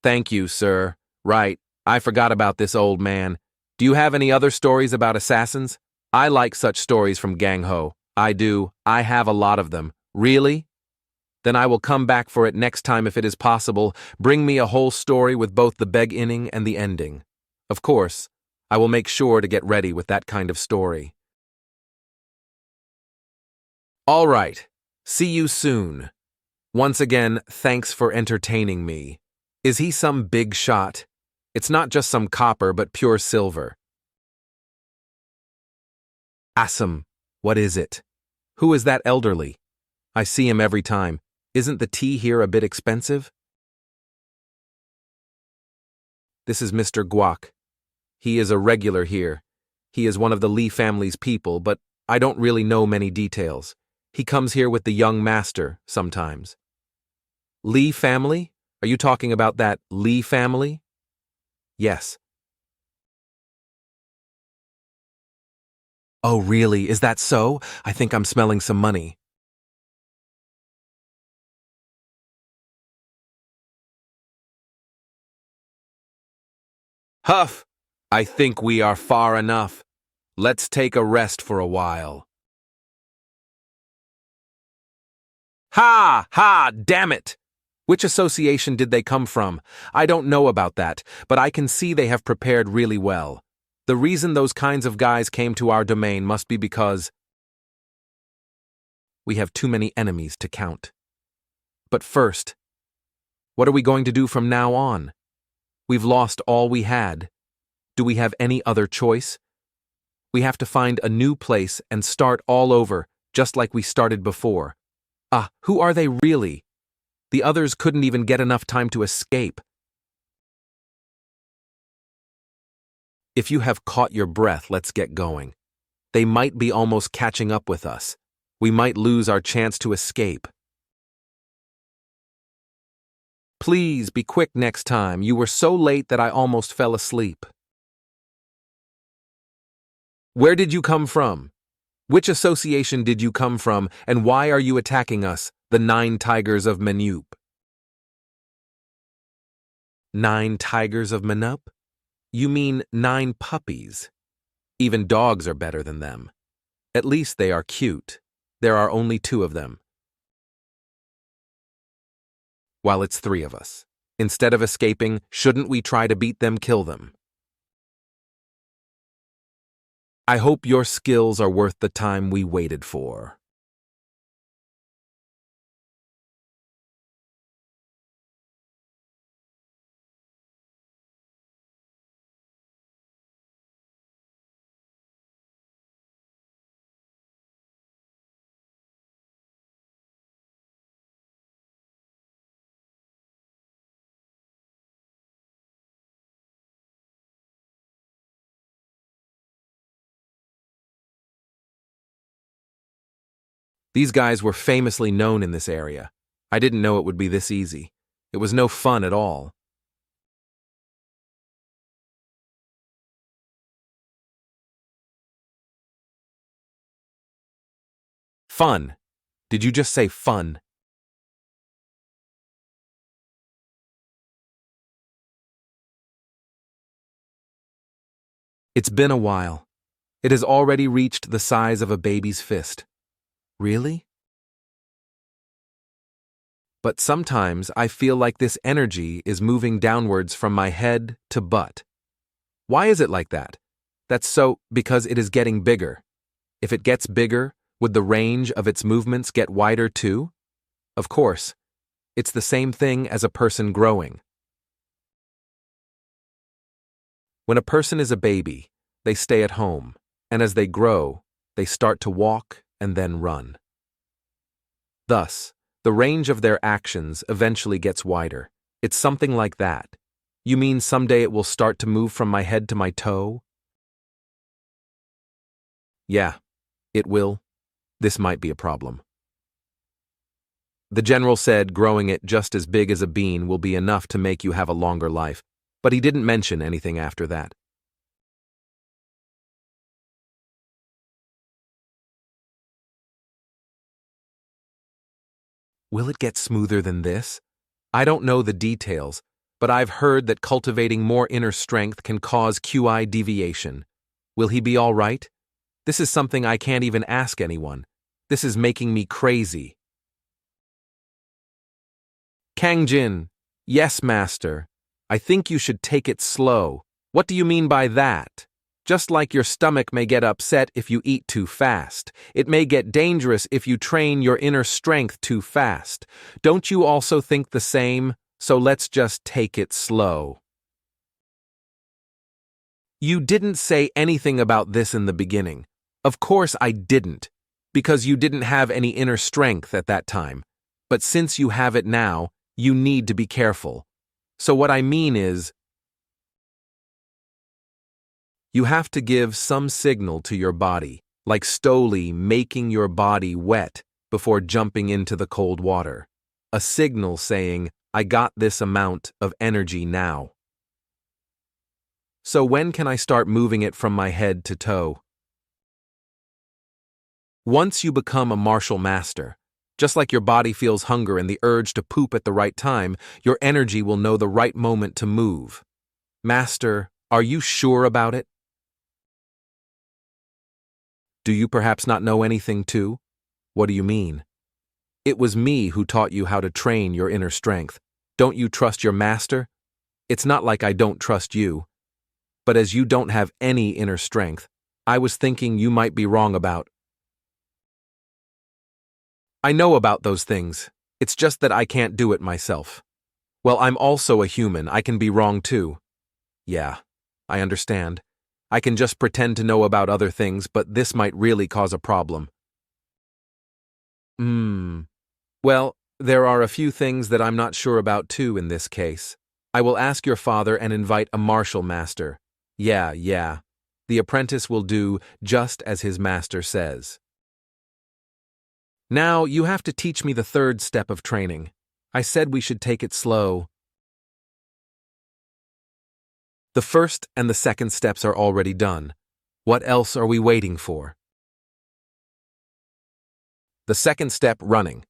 Thank you, sir. Right, I forgot about this old man. Do you have any other stories about assassins? I like such stories from Gang-ho. I do. I have a lot of them. Really? Then I will come back for it next time if it is possible. Bring me a whole story with both the beginning and the ending. Of course, I will make sure to get ready with that kind of story. All right. See you soon. Once again, thanks for entertaining me. Is he some big shot? It's not just some copper, but pure silver. Awesome. What is it? Who is that elderly? I see him every time. Isn't the tea here a bit expensive? This is Mr. Guak. He is a regular here. He is one of the Lee family's people, but I don't really know many details. He comes here with the young master sometimes. Lee family? Are you talking about that Lee family? Yes. Oh, really? Is that so? I think I'm smelling some money. Huff! I think we are far enough. Let's take a rest for a while. Ha! Ha! Damn it! Which association did they come from? I don't know about that, but I can see they have prepared really well. The reason those kinds of guys came to our domain must be because we have too many enemies to count. But first, what are we going to do from now on? We've lost all we had. Do we have any other choice? We have to find a new place and start all over, just like we started before. Who are they really? The others couldn't even get enough time to escape. If you have caught your breath, let's get going. They might be almost catching up with us. We might lose our chance to escape. Please be quick next time. You were so late that I almost fell asleep. Where did you come from? Which association did you come from, and why are you attacking us, the 9 tigers of Manhwa? 9 tigers of Manhwa? You mean 9 puppies. Even dogs are better than them. At least they are cute. There are only 2 of them. While it's 3 of us. Instead of escaping, shouldn't we try to beat them, kill them? I hope your skills are worth the time we waited for. These guys were famously known in this area. I didn't know it would be this easy. It was no fun at all. Fun. Did you just say fun? It's been a while. It has already reached the size of a baby's fist. Really? But sometimes I feel like this energy is moving downwards from my head to butt. Why is it like that? Because it is getting bigger. If it gets bigger, would the range of its movements get wider too? Of course. It's the same thing as a person growing. When a person is a baby, they stay at home, and as they grow, they start to walk and then run. Thus, the range of their actions eventually gets wider. It's something like that. You mean someday it will start to move from my head to my toe? Yeah, it will. This might be a problem. The general said growing it just as big as a bean will be enough to make you have a longer life, but he didn't mention anything after that. Will it get smoother than this? I don't know the details, but I've heard that cultivating more inner strength can cause QI deviation. Will he be all right? This is something I can't even ask anyone. This is making me crazy. Kang-jin, yes, master. I think you should take it slow. What do you mean by that? Just like your stomach may get upset if you eat too fast, it may get dangerous if you train your inner strength too fast. Don't you also think the same? So let's just take it slow. You didn't say anything about this in the beginning. Of course I didn't, because you didn't have any inner strength at that time. But since you have it now, you need to be careful. So what I mean is, you have to give some signal to your body, like slowly making your body wet before jumping into the cold water. A signal saying, I got this amount of energy now. So when can I start moving it from my head to toe? Once you become a martial master, just like your body feels hunger and the urge to poop at the right time, your energy will know the right moment to move. Master, Are you sure about it? Do you perhaps not know anything too? What do you mean? It was me who taught you how to train your inner strength. Don't you trust your master? It's not like I don't trust you. But as you don't have any inner strength, I was thinking you might be wrong about. I know about those things. It's just that I can't do it myself. Well, I'm also a human. I can be wrong too. Yeah, I understand. I can just pretend to know about other things, but this might really cause a problem. Well, there are a few things that I'm not sure about too in this case. I will ask your father and invite a martial master. Yeah. The apprentice will do just as his master says. Now, you have to teach me the third step of training. I said we should take it slow. The first and the second steps are already done. What else are we waiting for? The second step, running.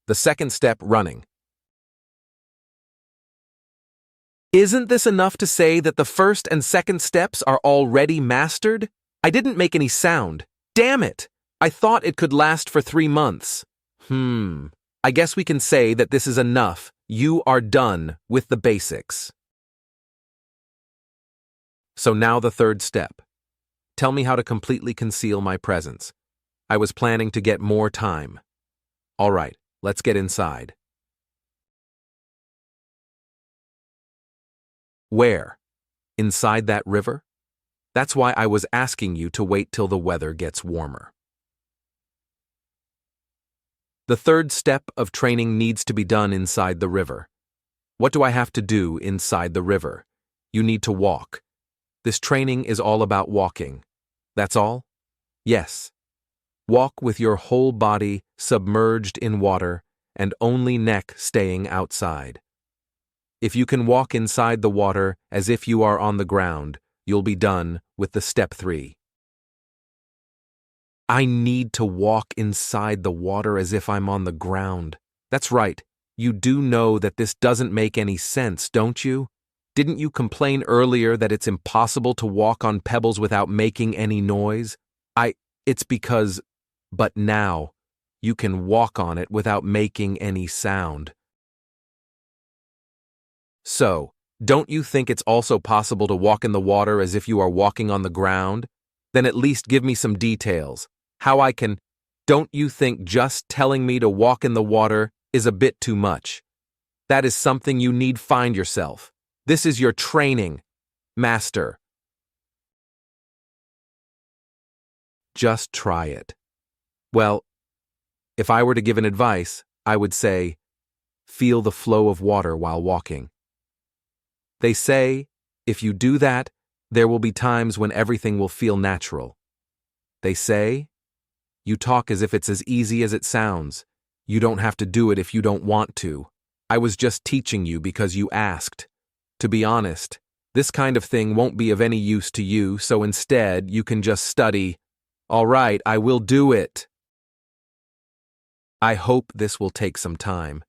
The second step, running. Isn't this enough to say that the first and second steps are already mastered? I didn't make any sound. Damn it! I thought it could last for 3 months. I guess we can say that this is enough. You are done with the basics. So now the third step. Tell me how to completely conceal my presence. I was planning to get more time. All right, let's get inside. Where? Inside that river? That's why I was asking you to wait till the weather gets warmer. The third step of training needs to be done inside the river. What do I have to do inside the river? You need to walk. This training is all about walking. That's all? Yes. Walk with your whole body submerged in water and only neck staying outside. If you can walk inside the water as if you are on the ground, you'll be done with the step 3. I need to walk inside the water as if I'm on the ground. That's right. You do know that this doesn't make any sense, don't you? Didn't you complain earlier that it's impossible to walk on pebbles without making any noise? It's because, but now, you can walk on it without making any sound. So, don't you think it's also possible to walk in the water as if you are walking on the ground? Then at least give me some details. How I can... Don't you think just telling me to walk in the water is a bit too much? That is something you need find yourself. This is your training, master. Just try it. Well, if I were to give an advice, I would say, feel the flow of water while walking. They say, if you do that, there will be times when everything will feel natural. They say, you talk as if it's as easy as it sounds. You don't have to do it if you don't want to. I was just teaching you because you asked. To be honest, this kind of thing won't be of any use to you, so instead you can just study. All right, I will do it. I hope this will take some time.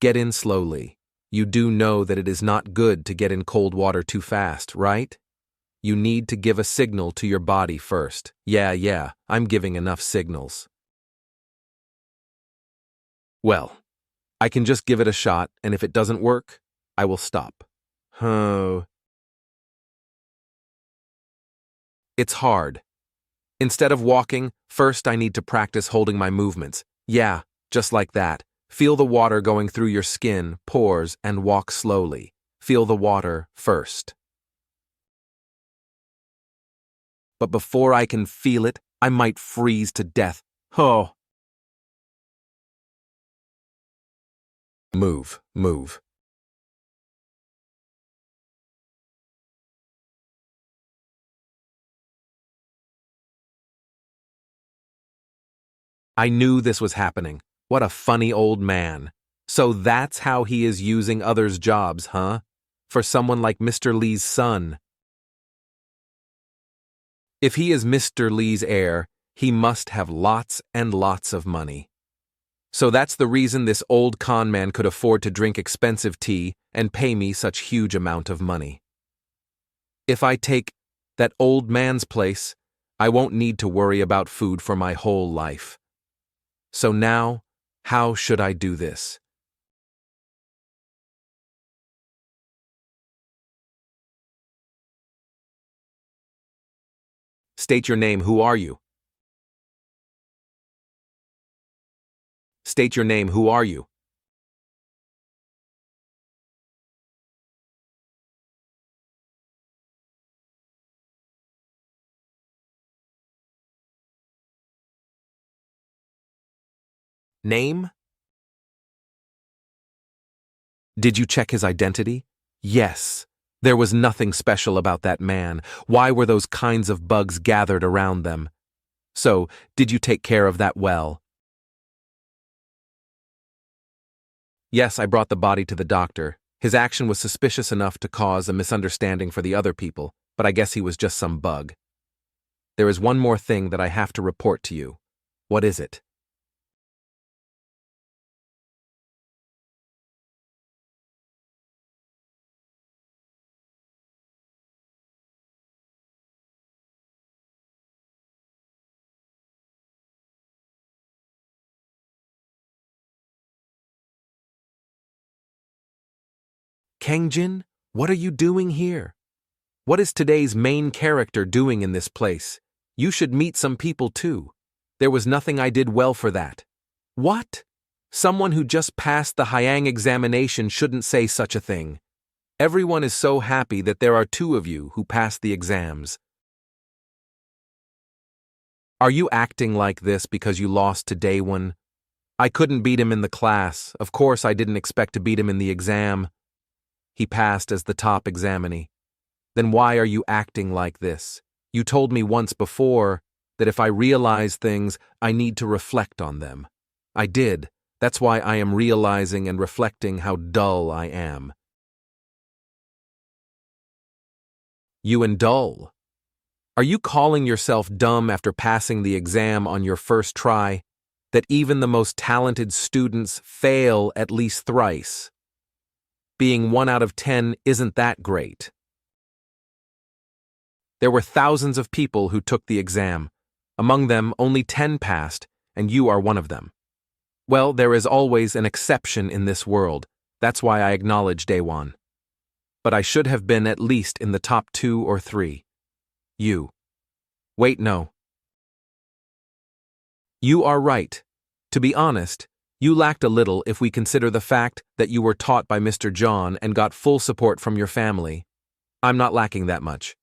Get in slowly. You do know that it is not good to get in cold water too fast, right? You need to give a signal to your body first. Yeah, I'm giving enough signals. Well, I can just give it a shot, and if it doesn't work, I will stop. It's hard. Instead of walking, first I need to practice holding my movements. Yeah, just like that. Feel the water going through your skin, pores, and walk slowly. Feel the water first. But before I can feel it, I might freeze to death. Oh. Move. I knew this was happening. What a funny old man. So that's how he is using others' jobs, huh? For someone like Mr. Lee's son. If he is Mr. Lee's heir, he must have lots and lots of money. So that's the reason this old con man could afford to drink expensive tea and pay me such huge amount of money. If I take that old man's place, I won't need to worry about food for my whole life. So now, how should I do this? State your name. Who are you? State your name. Who are you? Name? Did you check his identity? Yes. There was nothing special about that man. Why were those kinds of bugs gathered around them? So, did you take care of that well? Yes, I brought the body to the doctor. His action was suspicious enough to cause a misunderstanding for the other people, but I guess he was just some bug. There is one more thing that I have to report to you. What is it? Kang-jin, what are you doing here? What is today's main character doing in this place? You should meet some people too. There was nothing I did well for that. What? Someone who just passed the Hyang examination shouldn't say such a thing. Everyone is so happy that there are two of you who passed the exams. Are you acting like this because you lost to Daewon? I couldn't beat him in the class. Of course I didn't expect to beat him in the exam. He passed as the top examinee. Then why are you acting like this? You told me once before that if I realize things, I need to reflect on them. I did. That's why I am realizing and reflecting how dull I am. You and dull? Are you calling yourself dumb after passing the exam on your first try? That even the most talented students fail at least thrice? Being 1 out of 10 isn't that great. There were thousands of people who took the exam. Among them, only 10 passed, and you are one of them. Well, there is always an exception in this world. That's why I acknowledge Daewon. But I should have been at least in the top 2 or 3. You. Wait, no. You are right. To be honest, you lacked a little if we consider the fact that you were taught by Mr. John and got full support from your family. I'm not lacking that much.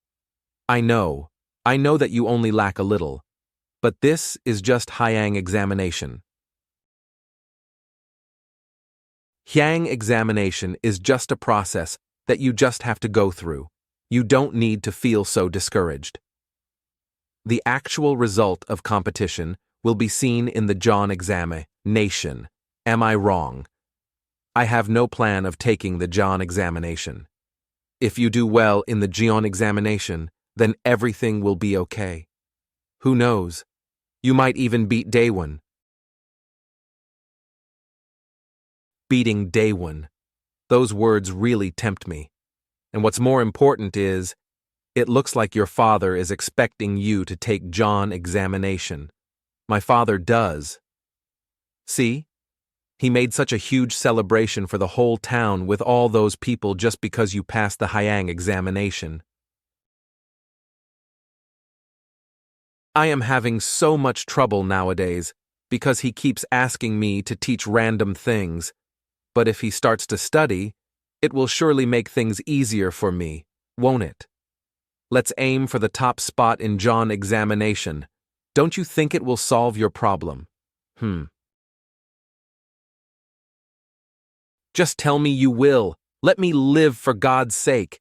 I know that you only lack a little. But this is just Hyang examination. Hyang examination is just a process that you just have to go through. You don't need to feel so discouraged. The actual result of competition will be seen in the John examination. Am I wrong? I have no plan of taking the John examination. If you do well in the John examination, then everything will be okay. Who knows? You might even beat Daewon. Beating Daewon. Those words really tempt me. And what's more important is, it looks like your father is expecting you to take John examination. My father does. See? He made such a huge celebration for the whole town with all those people just because you passed the Hyang examination. I am having so much trouble nowadays because he keeps asking me to teach random things, but if he starts to study, it will surely make things easier for me, won't it? Let's aim for the top spot in John examination. Don't you think it will solve your problem? Just tell me you will. Let me live for God's sake.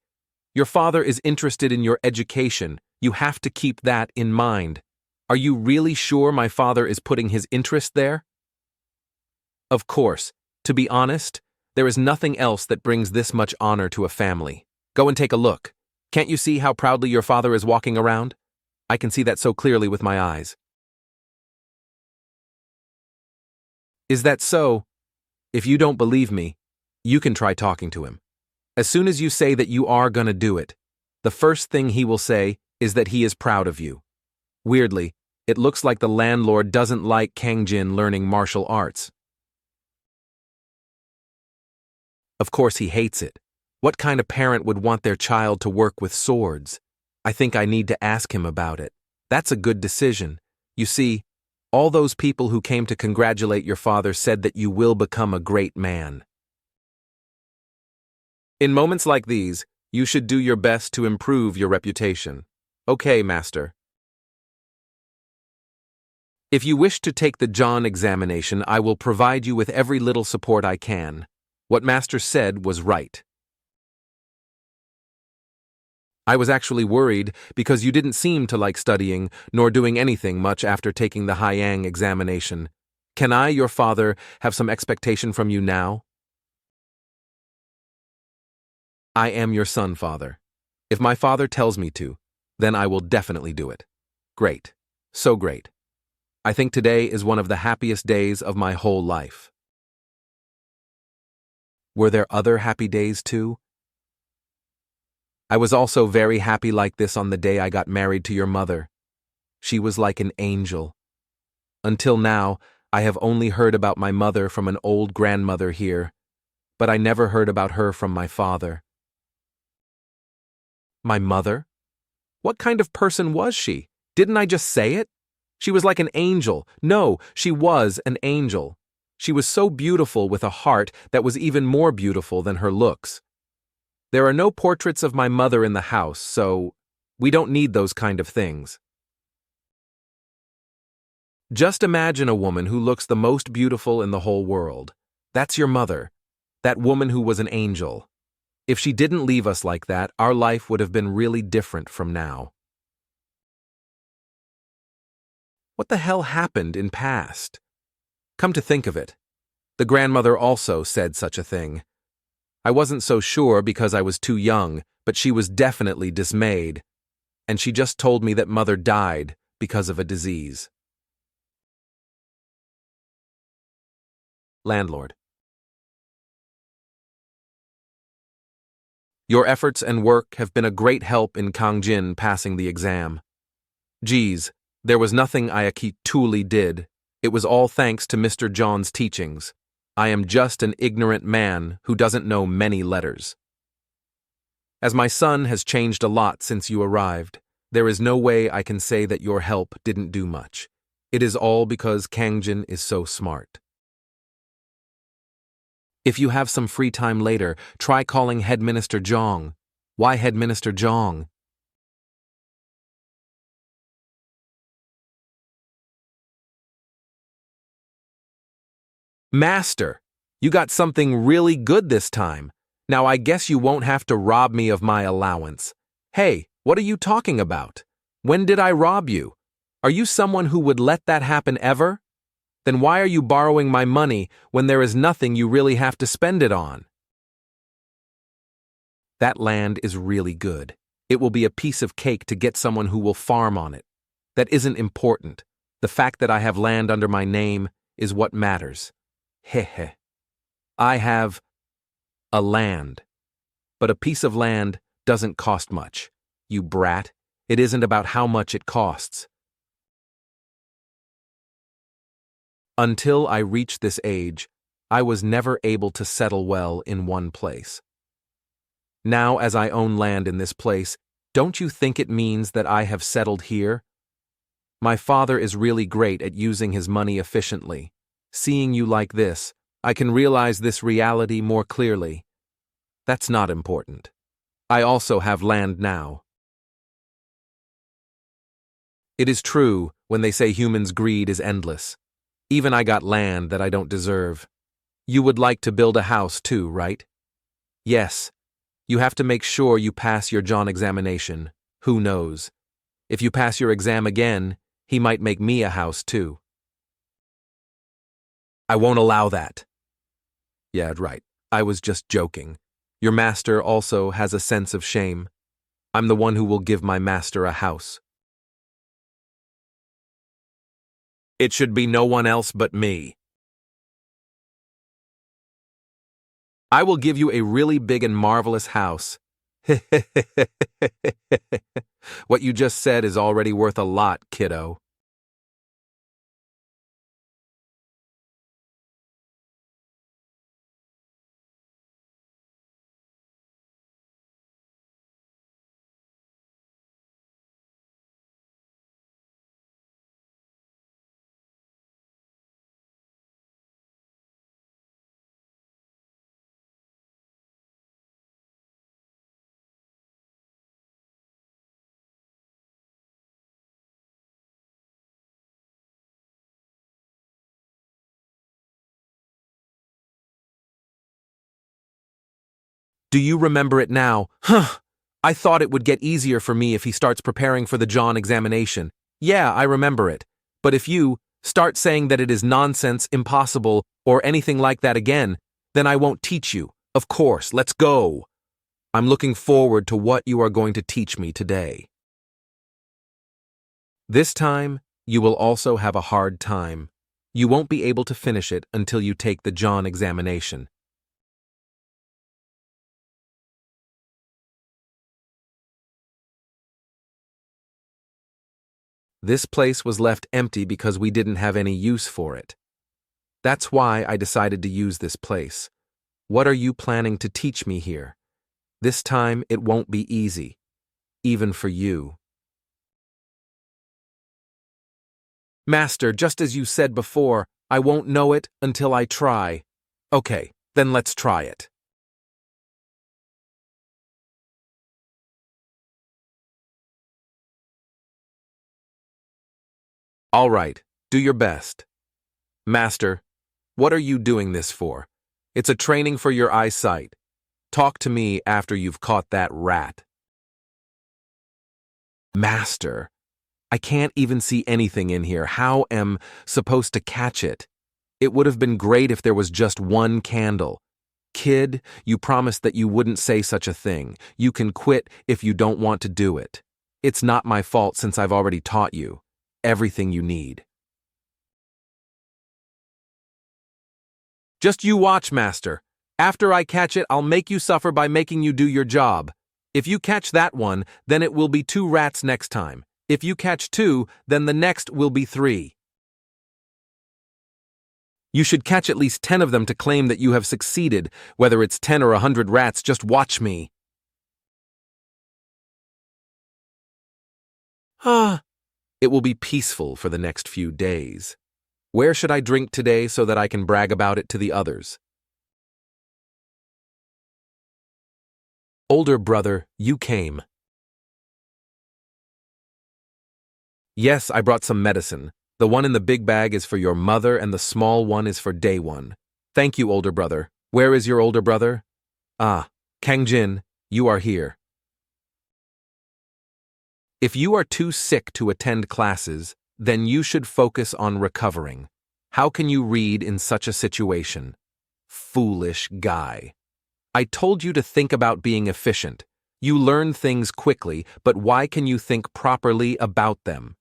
Your father is interested in your education. You have to keep that in mind. Are you really sure my father is putting his interest there? Of course. To be honest, there is nothing else that brings this much honor to a family. Go and take a look. Can't you see how proudly your father is walking around? I can see that so clearly with my eyes. Is that so? If you don't believe me, you can try talking to him. As soon as you say that you are gonna do it, the first thing he will say is that he is proud of you. Weirdly, it looks like the landlord doesn't like Kang-jin learning martial arts. Of course he hates it. What kind of parent would want their child to work with swords? I think I need to ask him about it. That's a good decision. You see, all those people who came to congratulate your father said that you will become a great man. In moments like these, you should do your best to improve your reputation. Okay, master. If you wish to take the John examination, I will provide you with every little support I can. What master said was right. I was actually worried because you didn't seem to like studying nor doing anything much after taking the Haiyang examination. Can I, your father, have some expectation from you now? I am your son, father. If my father tells me to, then I will definitely do it. Great. So great. I think today is one of the happiest days of my whole life. Were there other happy days too? I was also very happy like this on the day I got married to your mother. She was like an angel. Until now, I have only heard about my mother from an old grandmother here, but I never heard about her from my father. My mother? What kind of person was she? Didn't I just say it? She was like an angel. No, she was an angel. She was so beautiful with a heart that was even more beautiful than her looks. There are no portraits of my mother in the house, so we don't need those kind of things. Just imagine a woman who looks the most beautiful in the whole world. That's your mother. That woman who was an angel. If she didn't leave us like that, our life would have been really different from now. What the hell happened in past? Come to think of it, the grandmother also said such a thing. I wasn't so sure because I was too young, but she was definitely dismayed. And she just told me that mother died because of a disease. Landlord. Your efforts and work have been a great help in Kang-jin passing the exam. Geez, there was nothing I truly did. It was all thanks to Mr. John's teachings. I am just an ignorant man who doesn't know many letters. As my son has changed a lot since you arrived, there is no way I can say that your help didn't do much. It is all because Kang-jin is so smart. If you have some free time later, try calling Headminister Jong. Why Headminister Jong? Master, you got something really good this time. Now I guess you won't have to rob me of my allowance. Hey, what are you talking about? When did I rob you? Are you someone who would let that happen ever? Then why are you borrowing my money when there is nothing you really have to spend it on? That land is really good. It will be a piece of cake to get someone who will farm on it. That isn't important. The fact that I have land under my name is what matters. Hehe. I have a land. But a piece of land doesn't cost much. You brat, it isn't about how much it costs. Until I reached this age, I was never able to settle well in one place. Now, as I own land in this place, don't you think it means that I have settled here? My father is really great at using his money efficiently. Seeing you like this, I can realize this reality more clearly. That's not important. I also have land now. It is true when they say humans' greed is endless. Even I got land that I don't deserve. You would like to build a house too, right? Yes. You have to make sure you pass your John examination. Who knows? If you pass your exam again, he might make me a house too. I won't allow that. Yeah, right. I was just joking. Your master also has a sense of shame. I'm the one who will give my master a house. It should be no one else but me. I will give you a really big and marvelous house. What you just said is already worth a lot, kiddo. Do you remember it now? Huh. I thought it would get easier for me if he starts preparing for the John examination. Yeah, I remember it. But if you start saying that it is nonsense, impossible, or anything like that again, then I won't teach you. Of course, let's go. I'm looking forward to what you are going to teach me today. This time, you will also have a hard time. You won't be able to finish it until you take the John examination. This place was left empty because we didn't have any use for it. That's why I decided to use this place. What are you planning to teach me here? This time it won't be easy, even for you. Master, just as you said before, I won't know it until I try. Okay, then let's try it. All right, do your best. Master, what are you doing this for? It's a training for your eyesight. Talk to me after you've caught that rat. Master, I can't even see anything in here. How am I supposed to catch it? It would have been great if there was just one candle. Kid, you promised that you wouldn't say such a thing. You can quit if you don't want to do it. It's not my fault since I've already taught you everything you need. Just you watch, Master. After I catch it, I'll make you suffer by making you do your job. If you catch that one, then it will be 2 rats next time. If you catch 2, then the next will be 3. You should catch at least 10 of them to claim that you have succeeded. Whether it's 10 or 100 rats, just watch me. It will be peaceful for the next few days. Where should I drink today so that I can brag about it to the others? Older brother, you came. Yes, I brought some medicine. The one in the big bag is for your mother and the small one is for day 1. Thank you, older brother. Where is your older brother? Ah, Kang-jin, you are here. If you are too sick to attend classes, then you should focus on recovering. How can you read in such a situation? Foolish guy. I told you to think about being efficient. You learn things quickly, but why can you think properly about them?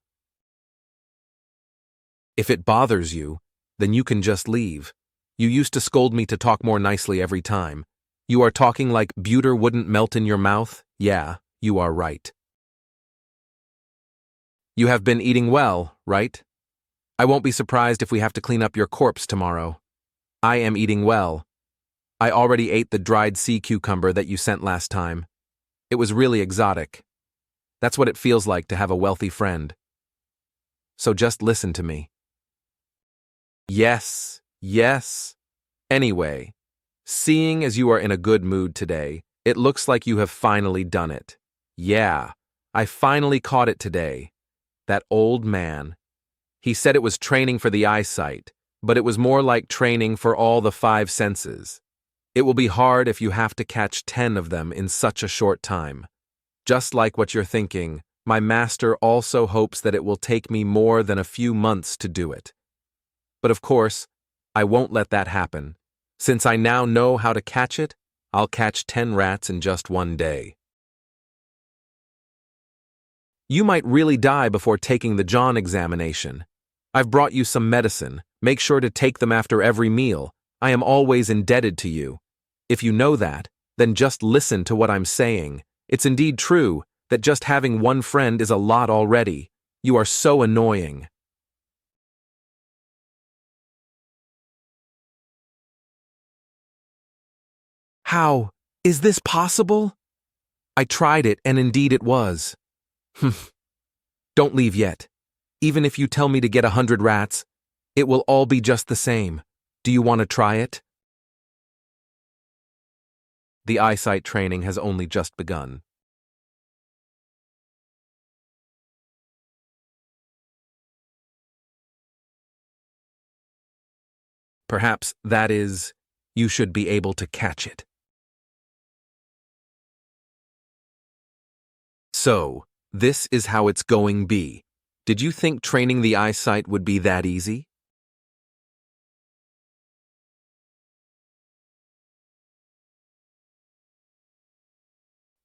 If it bothers you, then you can just leave. You used to scold me to talk more nicely every time. You are talking like butter wouldn't melt in your mouth? Yeah, you are right. You have been eating well, right? I won't be surprised if we have to clean up your corpse tomorrow. I am eating well. I already ate the dried sea cucumber that you sent last time. It was really exotic. That's what it feels like to have a wealthy friend. So just listen to me. Yes, yes. Anyway, seeing as you are in a good mood today, it looks like you have finally done it. Yeah, I finally caught it today. That old man. He said it was training for the eyesight, but it was more like training for all the 5 senses. It will be hard if you have to catch 10 of them in such a short time. Just like what you're thinking, my master also hopes that it will take me more than a few months to do it. But of course, I won't let that happen. Since I now know how to catch it, I'll catch 10 rats in just 1 day. You might really die before taking the John examination. I've brought you some medicine. Make sure to take them after every meal. I am always indebted to you. If you know that, then just listen to what I'm saying. It's indeed true that just having one friend is a lot already. You are so annoying. How? Is this possible? I tried it, and indeed it was. Don't leave yet. Even if you tell me to get 100 rats, it will all be just the same. Do you want to try it? The eyesight training has only just begun. Perhaps that is, you should be able to catch it. So, this is how it's going be. Did you think training the eyesight would be that easy?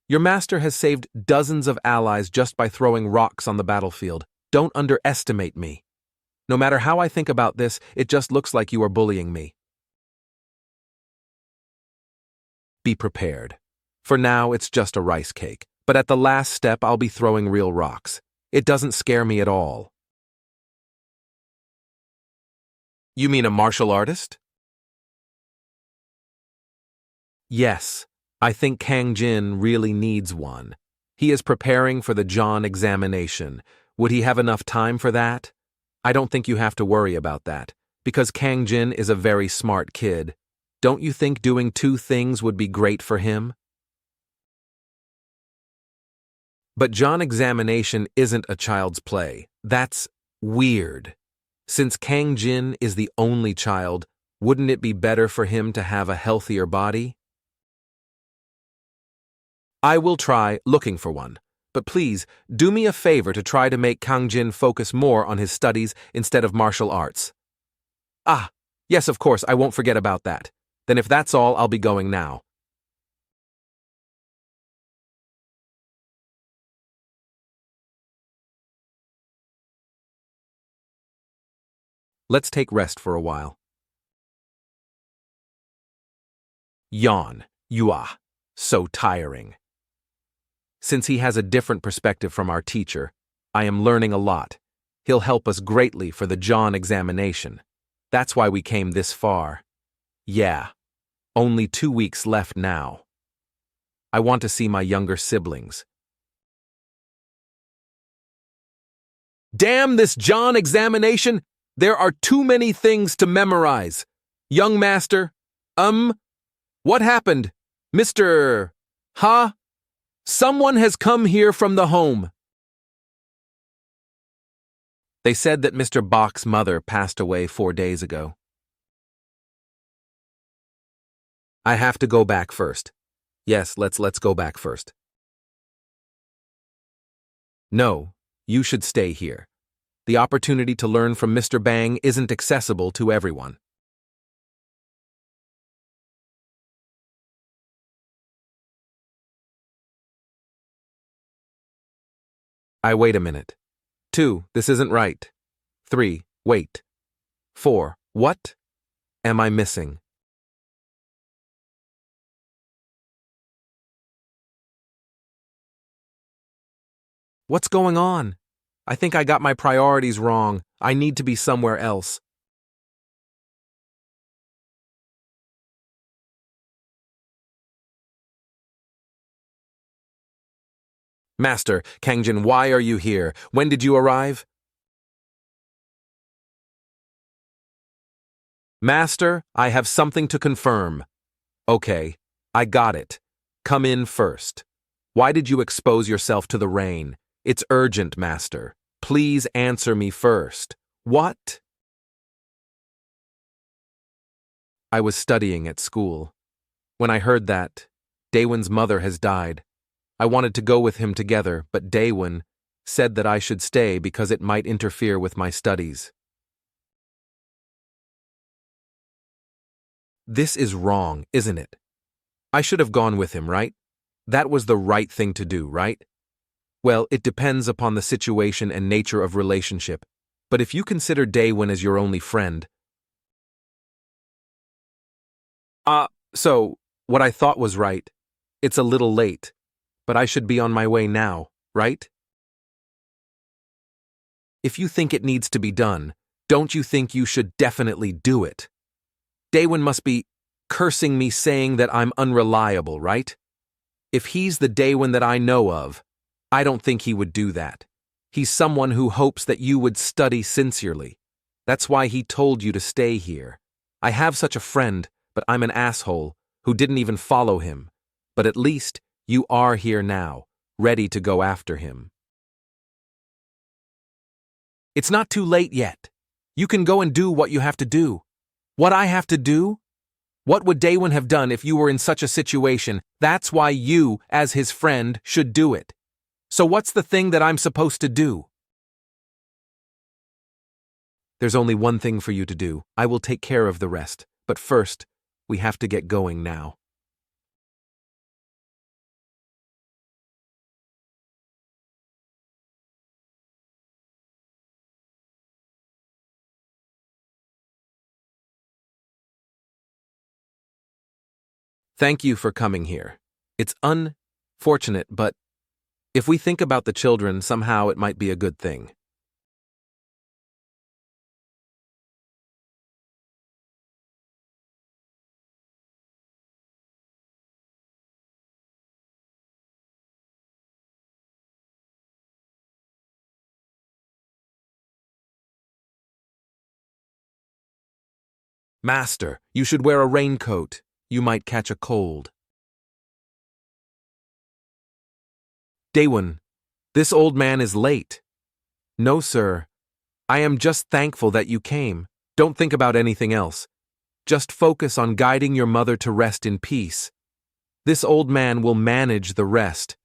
Your master has saved dozens of allies just by throwing rocks on the battlefield. Don't underestimate me. No matter how I think about this, it just looks like you are bullying me. Be prepared. For now, it's just a rice cake. But at the last step, I'll be throwing real rocks. It doesn't scare me at all. You mean a martial artist? Yes, I think Kang-jin really needs one. He is preparing for the John examination. Would he have enough time for that? I don't think you have to worry about that, because Kang-jin is a very smart kid. Don't you think doing 2 things would be great for him? But John examination isn't a child's play. That's weird. Since Kang-jin is the only child, wouldn't it be better for him to have a healthier body? I will try looking for one. But please, do me a favor to try to make Kang-jin focus more on his studies instead of martial arts. Ah, yes, of course, I won't forget about that. Then if that's all, I'll be going now. Let's take rest for a while. Yawn. Yuah. So tiring. Since he has a different perspective from our teacher, I am learning a lot. He'll help us greatly for the John examination. That's why we came this far. Yeah, only 2 weeks left now. I want to see my younger siblings. Damn this John examination! There are too many things to memorize. Young master, what happened? Mr. Huh? Someone has come here from the home. They said that Mr. Bach's mother passed away 4 days ago. I have to go back first. Yes, let's go back first. No, you should stay here. The opportunity to learn from Mr. Bang isn't accessible to everyone. Wait a minute. 2, this isn't right. 3, wait. 4, what am I missing? What's going on? I think I got my priorities wrong. I need to be somewhere else. Master, Kang-jin, why are you here? When did you arrive? Master, I have something to confirm. Okay, I got it. Come in first. Why did you expose yourself to the rain? It's urgent, Master. Please answer me first. What? I was studying at school. When I heard that, Daewon's mother has died. I wanted to go with him together, but Daewon said that I should stay because it might interfere with my studies. This is wrong, isn't it? I should have gone with him, right? That was the right thing to do, right? Well, it depends upon the situation and nature of relationship. But if you consider Daewon as your only friend... So, what I thought was right. It's a little late, but I should be on my way now, right? If you think it needs to be done, don't you think you should definitely do it? Daewon must be cursing me saying that I'm unreliable, right? If he's the Daewon that I know of, I don't think he would do that. He's someone who hopes that you would study sincerely. That's why he told you to stay here. I have such a friend, but I'm an asshole who didn't even follow him. But at least you are here now, ready to go after him. It's not too late yet. You can go and do what you have to do. What I have to do? What would Daewon have done if you were in such a situation? That's why you, as his friend, should do it. So what's the thing that I'm supposed to do? There's only one thing for you to do. I will take care of the rest. But first, we have to get going now. Thank you for coming here. It's unfortunate, but if we think about the children, somehow it might be a good thing. Master, you should wear a raincoat. You might catch a cold. Daewon, this old man is late. No, sir. I am just thankful that you came. Don't think about anything else. Just focus on guiding your mother to rest in peace. This old man will manage the rest.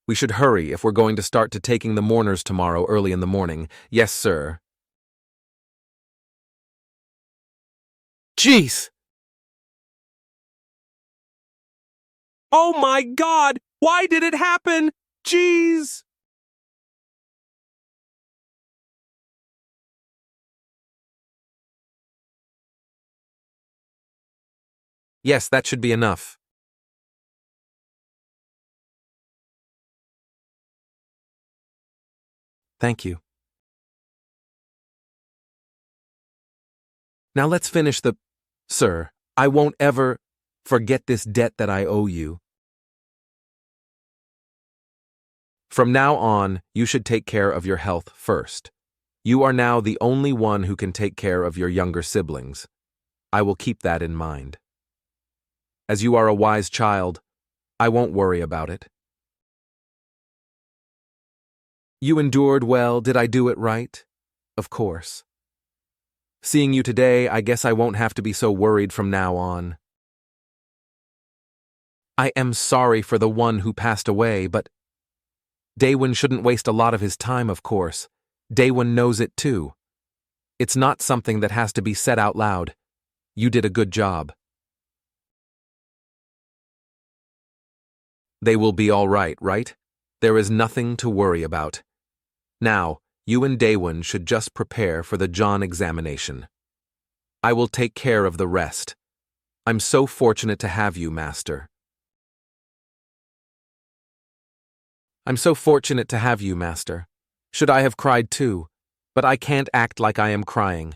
We should hurry if we're going to start to taking the mourners tomorrow early in the morning. Yes, sir. Jeez! Oh my God! Why did it happen? Jeez! Yes, that should be enough. Thank you. Now let's finish the... Sir, I won't ever forget this debt that I owe you. From now on, you should take care of your health first. You are now the only one who can take care of your younger siblings. I will keep that in mind. As you are a wise child, I won't worry about it. You endured well. Did I do it right? Of course. Seeing you today, I guess I won't have to be so worried from now on. I am sorry for the one who passed away, but Daewon shouldn't waste a lot of his time, of course. Daewon knows it too. It's not something that has to be said out loud. You did a good job. They will be all right, right? There is nothing to worry about. Now, you and Daewon should just prepare for the John examination. I will take care of the rest. I'm so fortunate to have you, Master. I'm so fortunate to have you, Master. Should I have cried too? But I can't act like I am crying.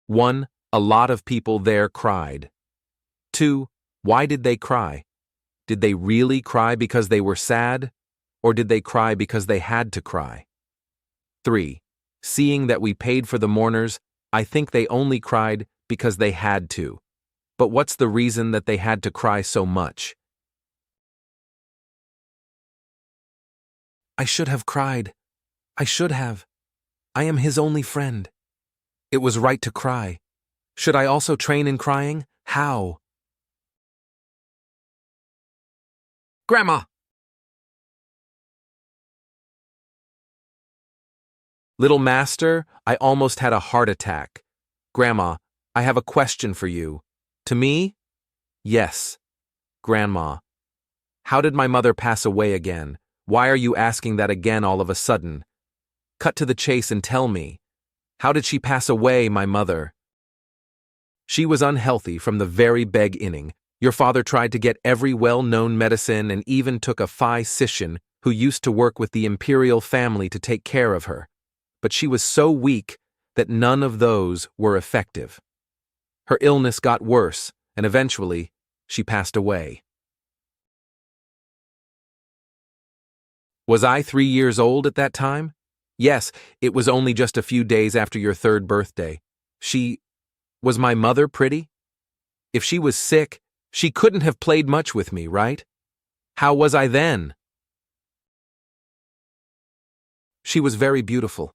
1. A lot of people there cried. 2. Why did they cry? Did they really cry because they were sad? Or did they cry because they had to cry? 3. Seeing that we paid for the mourners, I think they only cried because they had to. But what's the reason that they had to cry so much? I should have cried. I should have. I am his only friend. It was right to cry. Should I also train in crying? How? Grandma! Little Master, I almost had a heart attack. Grandma, I have a question for you. To me? Yes. Grandma. How did my mother pass away again? Why are you asking that again all of a sudden? Cut to the chase and tell me. How did she pass away, my mother? She was unhealthy from the very beginning. Your father tried to get every well-known medicine and even took a physician who used to work with the imperial family to take care of her. But she was so weak that none of those were effective. Her illness got worse, and eventually, she passed away. Was I 3 years old at that time? Yes, it was only just a few days after your 3rd birthday. Was my mother pretty? If she was sick, she couldn't have played much with me, right? How was I then? She was very beautiful.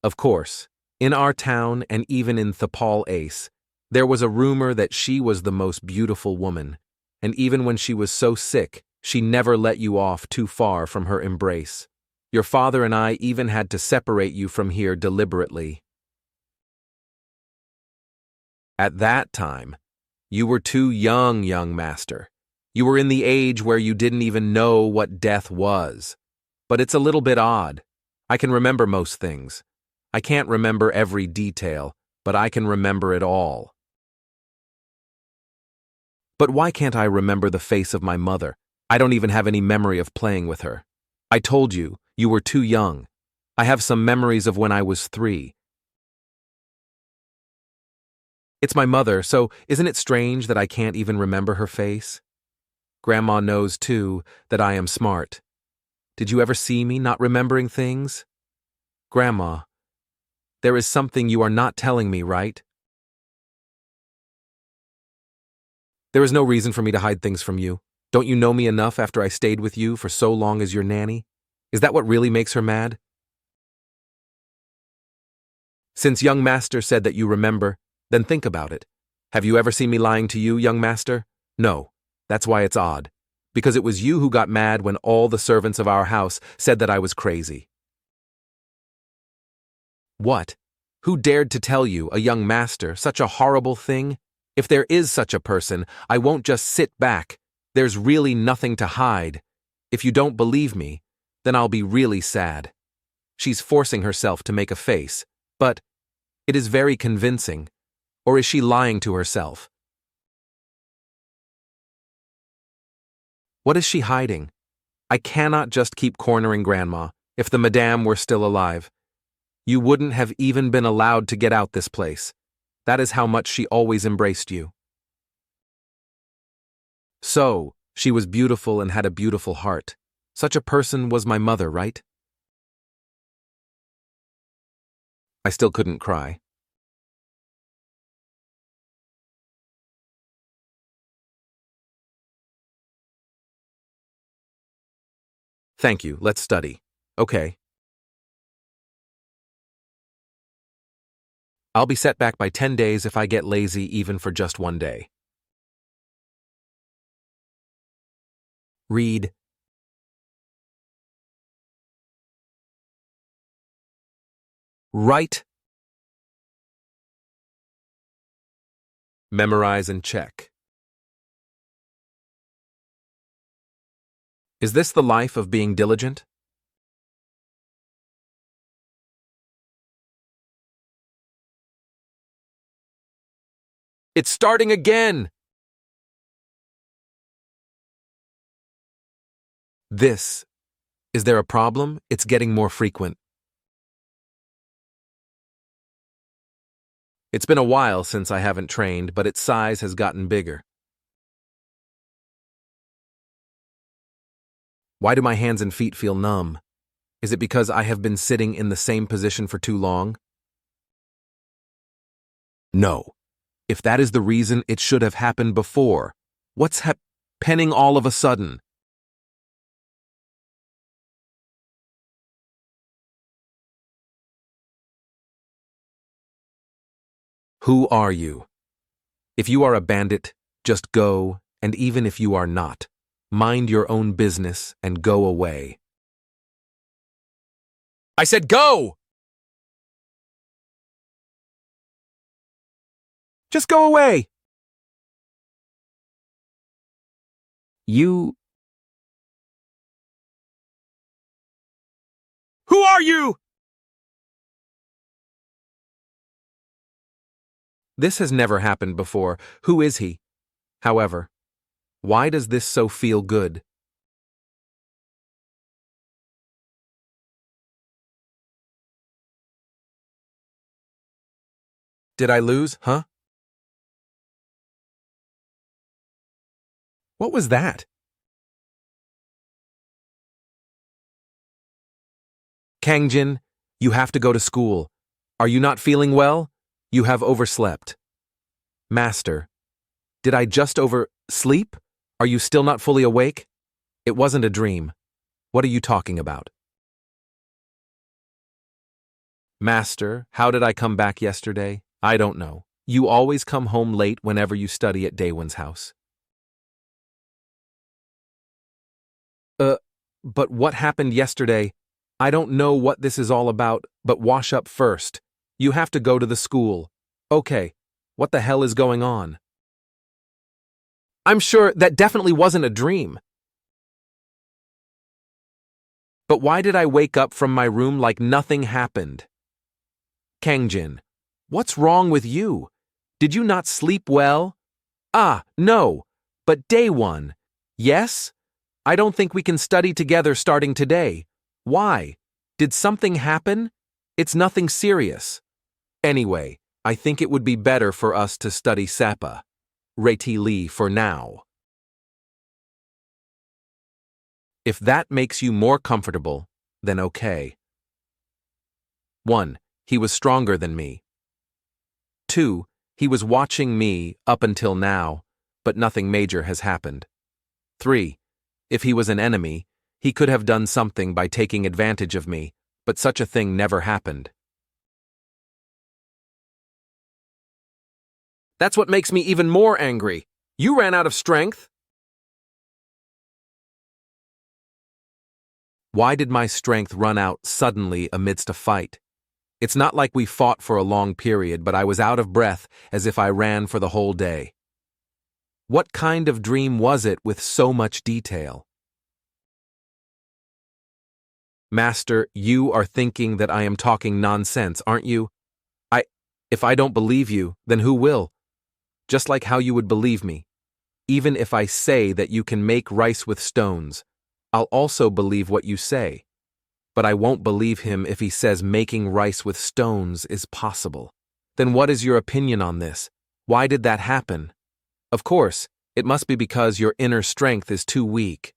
Of course, in our town and even in Thapal Ace, there was a rumor that she was the most beautiful woman, and even when she was so sick, she never let you off too far from her embrace. Your father and I even had to separate you from here deliberately. At that time, you were too young, young master. You were in the age where you didn't even know what death was. But it's a little bit odd. I can remember most things. I can't remember every detail, but I can remember it all. But why can't I remember the face of my mother? I don't even have any memory of playing with her. I told you, you were too young. I have some memories of when I was 3. It's my mother, so isn't it strange that I can't even remember her face? Grandma knows, too, that I am smart. Did you ever see me not remembering things? Grandma, there is something you are not telling me, right? There is no reason for me to hide things from you. Don't you know me enough after I stayed with you for so long as your nanny? Is that what really makes her mad? Since young master said that you remember, then think about it. Have you ever seen me lying to you, young master? No. That's why it's odd. Because it was you who got mad when all the servants of our house said that I was crazy. What? Who dared to tell you, a young master, such a horrible thing? If there is such a person, I won't just sit back. There's really nothing to hide. If you don't believe me, then I'll be really sad. She's forcing herself to make a face, but it is very convincing. Or is she lying to herself? What is she hiding? I cannot just keep cornering Grandma. If the madame were still alive, you wouldn't have even been allowed to get out this place. That is how much she always embraced you. So, she was beautiful and had a beautiful heart. Such a person was my mother, right? I still couldn't cry. Thank you, let's study. Okay. I'll be set back by 10 days if I get lazy even for just 1 day. Read. Write. Memorize and check. Is this the life of being diligent? It's starting again! Is there a problem? It's getting more frequent. It's been a while since I haven't trained, but its size has gotten bigger. Why do my hands and feet feel numb? Is it because I have been sitting in the same position for too long? No. If that is the reason, it should have happened before. What's happening all of a sudden? Who are you? If you are a bandit, just go, and even if you are not, mind your own business and go away. I said go! Just go away! You Who are you? This has never happened before. Who is he? However, why does this so feel good? Did I lose, huh? What was that? Kang-jin, you have to go to school. Are you not feeling well? You have overslept. Master, did I just oversleep? Are you still not fully awake? It wasn't a dream. What are you talking about? Master, how did I come back yesterday? I don't know. You always come home late whenever you study at Daewon's house. But what happened yesterday? I don't know what this is all about, but wash up first. You have to go to the school. Okay, what the hell is going on? I'm sure that definitely wasn't a dream. But why did I wake up from my room like nothing happened? Kang-jin, what's wrong with you? Did you not sleep well? Ah, no, but Daewon. Yes? I don't think we can study together starting today. Why? Did something happen? It's nothing serious. Anyway, I think it would be better for us to study SAPA. Reti Li for now. If that makes you more comfortable, then okay. 1. He was stronger than me. 2. He was watching me up until now, but nothing major has happened. 3. If he was an enemy, he could have done something by taking advantage of me, but such a thing never happened. That's what makes me even more angry. You ran out of strength. Why did my strength run out suddenly amidst a fight? It's not like we fought for a long period, but I was out of breath as if I ran for the whole day. What kind of dream was it with so much detail? Master, you are thinking that I am talking nonsense, aren't you? If I don't believe you, then who will? Just like how you would believe me. Even if I say that you can make rice with stones, I'll also believe what you say. But I won't believe him if he says making rice with stones is possible. Then what is your opinion on this? Why did that happen? Of course, it must be because your inner strength is too weak.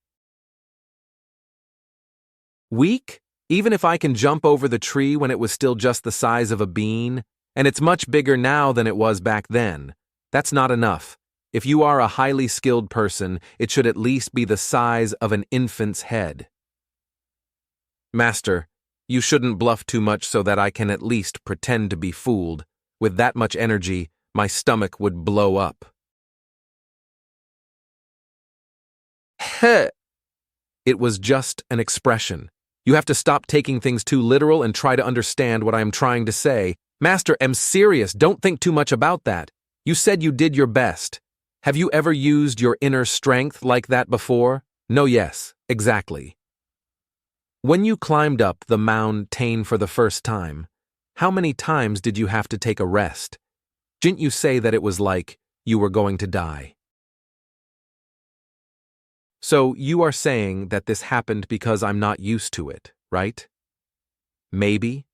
Weak? Even if I can jump over the tree when it was still just the size of a bean, and it's much bigger now than it was back then, that's not enough. If you are a highly skilled person, it should at least be the size of an infant's head. Master, you shouldn't bluff too much so that I can at least pretend to be fooled. With that much energy, my stomach would blow up. Heh! It was just an expression. You have to stop taking things too literal and try to understand what I am trying to say. Master, I'm serious. Don't think too much about that. You said you did your best. Have you ever used your inner strength like that before? No, yes, exactly. When you climbed up the mountain for the first time, how many times did you have to take a rest? Didn't you say that it was like you were going to die? So you are saying that this happened because I'm not used to it, right? Maybe.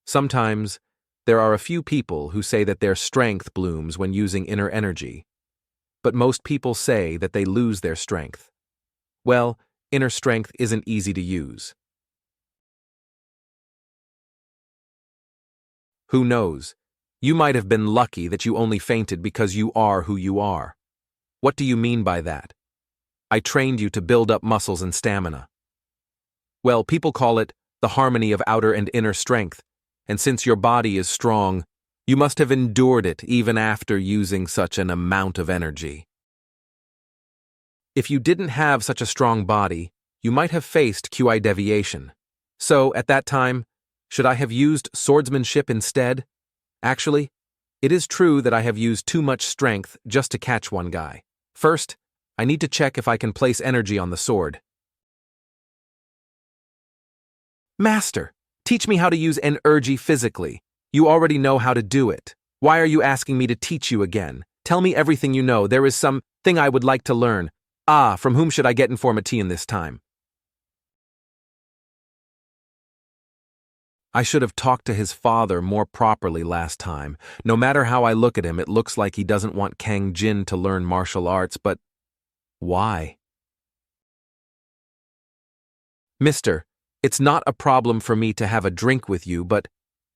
Sometimes there are a few people who say that their strength blooms when using inner energy. But most people say that they lose their strength. Well, inner strength isn't easy to use. Who knows? You might have been lucky that you only fainted because you are who you are. What do you mean by that? I trained you to build up muscles and stamina. Well, people call it the harmony of outer and inner strength, and since your body is strong, you must have endured it even after using such an amount of energy. If you didn't have such a strong body, you might have faced QI deviation. So, at that time, should I have used swordsmanship instead? Actually, it is true that I have used too much strength just to catch one guy. First, I need to check if I can place energy on the sword. Master, teach me how to use energy physically. You already know how to do it. Why are you asking me to teach you again? Tell me everything you know. There is something I would like to learn. From whom should I get information this time? I should have talked to his father more properly last time. No matter how I look at him, it looks like he doesn't want Kang-jin to learn martial arts, but why? Mister, it's not a problem for me to have a drink with you, but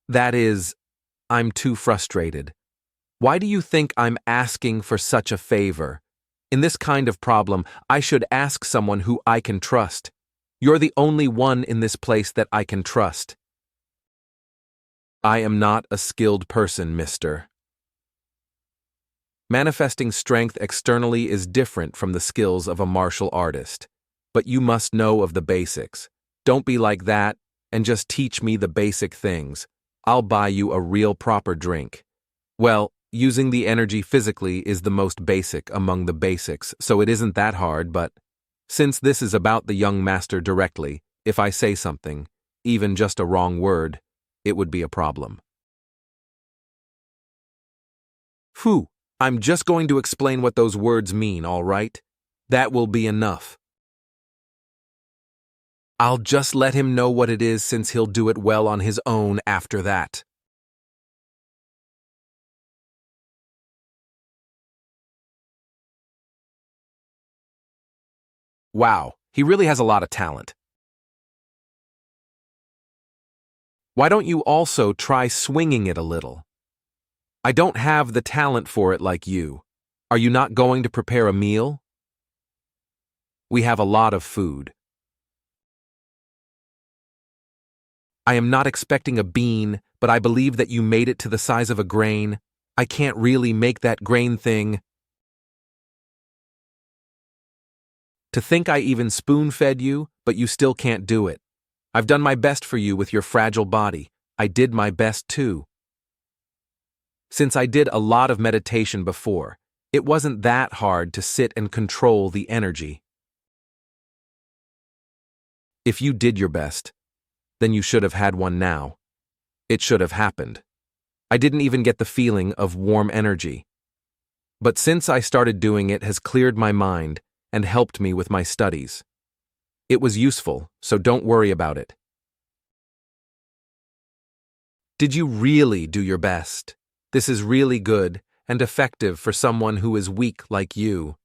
that is, I'm too frustrated. Why do you think I'm asking for such a favor? In this kind of problem, I should ask someone who I can trust. You're the only one in this place that I can trust. I am not a skilled person, mister. Manifesting strength externally is different from the skills of a martial artist. But you must know of the basics. Don't be like that, and just teach me the basic things. I'll buy you a real proper drink. Well, using the energy physically is the most basic among the basics, so it isn't that hard, but since this is about the young master directly, if I say something, even just a wrong word, it would be a problem. Phew, I'm just going to explain what those words mean, all right? That will be enough. I'll just let him know what it is since he'll do it well on his own after that. Wow, he really has a lot of talent. Why don't you also try swinging it a little? I don't have the talent for it like you. Are you not going to prepare a meal? We have a lot of food. I am not expecting a bean, but I believe that you made it to the size of a grain. I can't really make that grain thing. To think I even spoon-fed you, but you still can't do it. I've done my best for you with your fragile body. I did my best too. Since I did a lot of meditation before, it wasn't that hard to sit and control the energy. If you did your best, then you should have had one now. It should have happened. I didn't even get the feeling of warm energy. But since I started doing it has cleared my mind and helped me with my studies. It was useful, so don't worry about it. Did you really do your best? This is really good and effective for someone who is weak like you.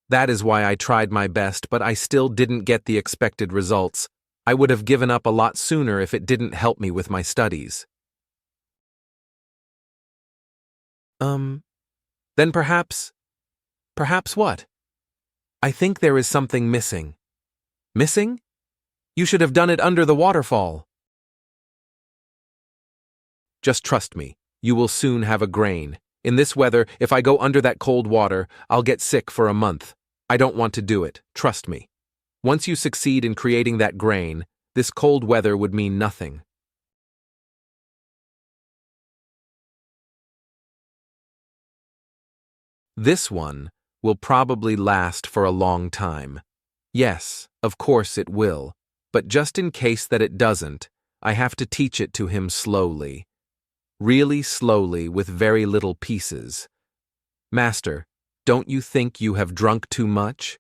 That is why I tried my best, but I still didn't get the expected results. I would have given up a lot sooner if it didn't help me with my studies. Then perhaps what? I think there is something missing. Missing? You should have done it under the waterfall. Just trust me, you will soon have a grain. In this weather, if I go under that cold water, I'll get sick for a month. I don't want to do it, trust me. Once you succeed in creating that grain, this cold weather would mean nothing. This one will probably last for a long time. Yes, of course it will, but just in case that it doesn't, I have to teach it to him slowly. Really slowly with very little pieces. Master, don't you think you have drunk too much?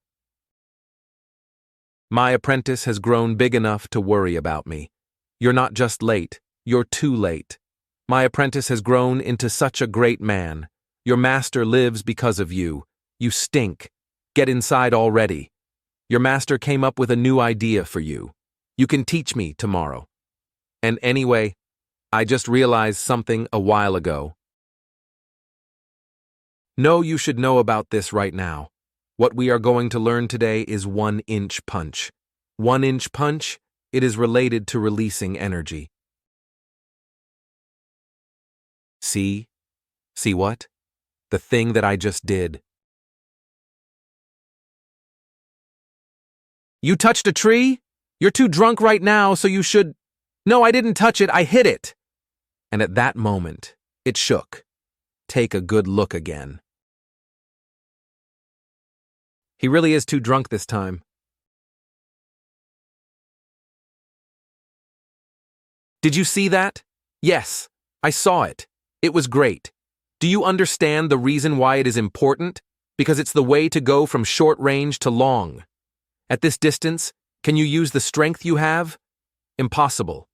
My apprentice has grown big enough to worry about me. You're not just late, you're too late. My apprentice has grown into such a great man. Your master lives because of you. You stink. Get inside already. Your master came up with a new idea for you. You can teach me tomorrow. And anyway, I just realized something a while ago. No, you should know about this right now. What we are going to learn today is 1-inch punch. 1-inch punch, it is related to releasing energy. See? See what? The thing that I just did. You touched a tree? You're too drunk right now, so you should... No, I didn't touch it, I hit it. And at that moment, it shook. Take a good look again. He really is too drunk this time. Did you see that? Yes, I saw it. It was great. Do you understand the reason why it is important? Because it's the way to go from short range to long. At this distance, can you use the strength you have? Impossible.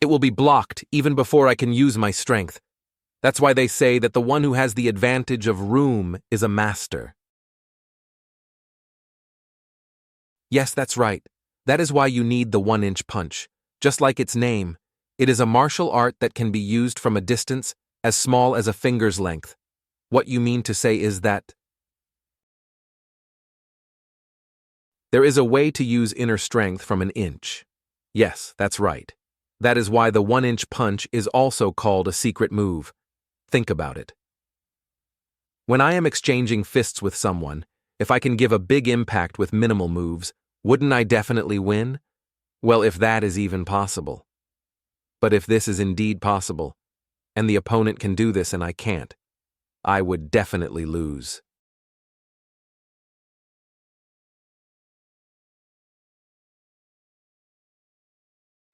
It will be blocked even before I can use my strength. That's why they say that the one who has the advantage of room is a master. Yes, that's right. That is why you need the 1-inch punch. Just like its name, it is a martial art that can be used from a distance as small as a finger's length. What you mean to say is that there is a way to use inner strength from an inch. Yes, that's right. That is why the 1-inch punch is also called a secret move. Think about it. When I am exchanging fists with someone, if I can give a big impact with minimal moves, wouldn't I definitely win? Well, if that is even possible. But if this is indeed possible, and the opponent can do this and I can't, I would definitely lose.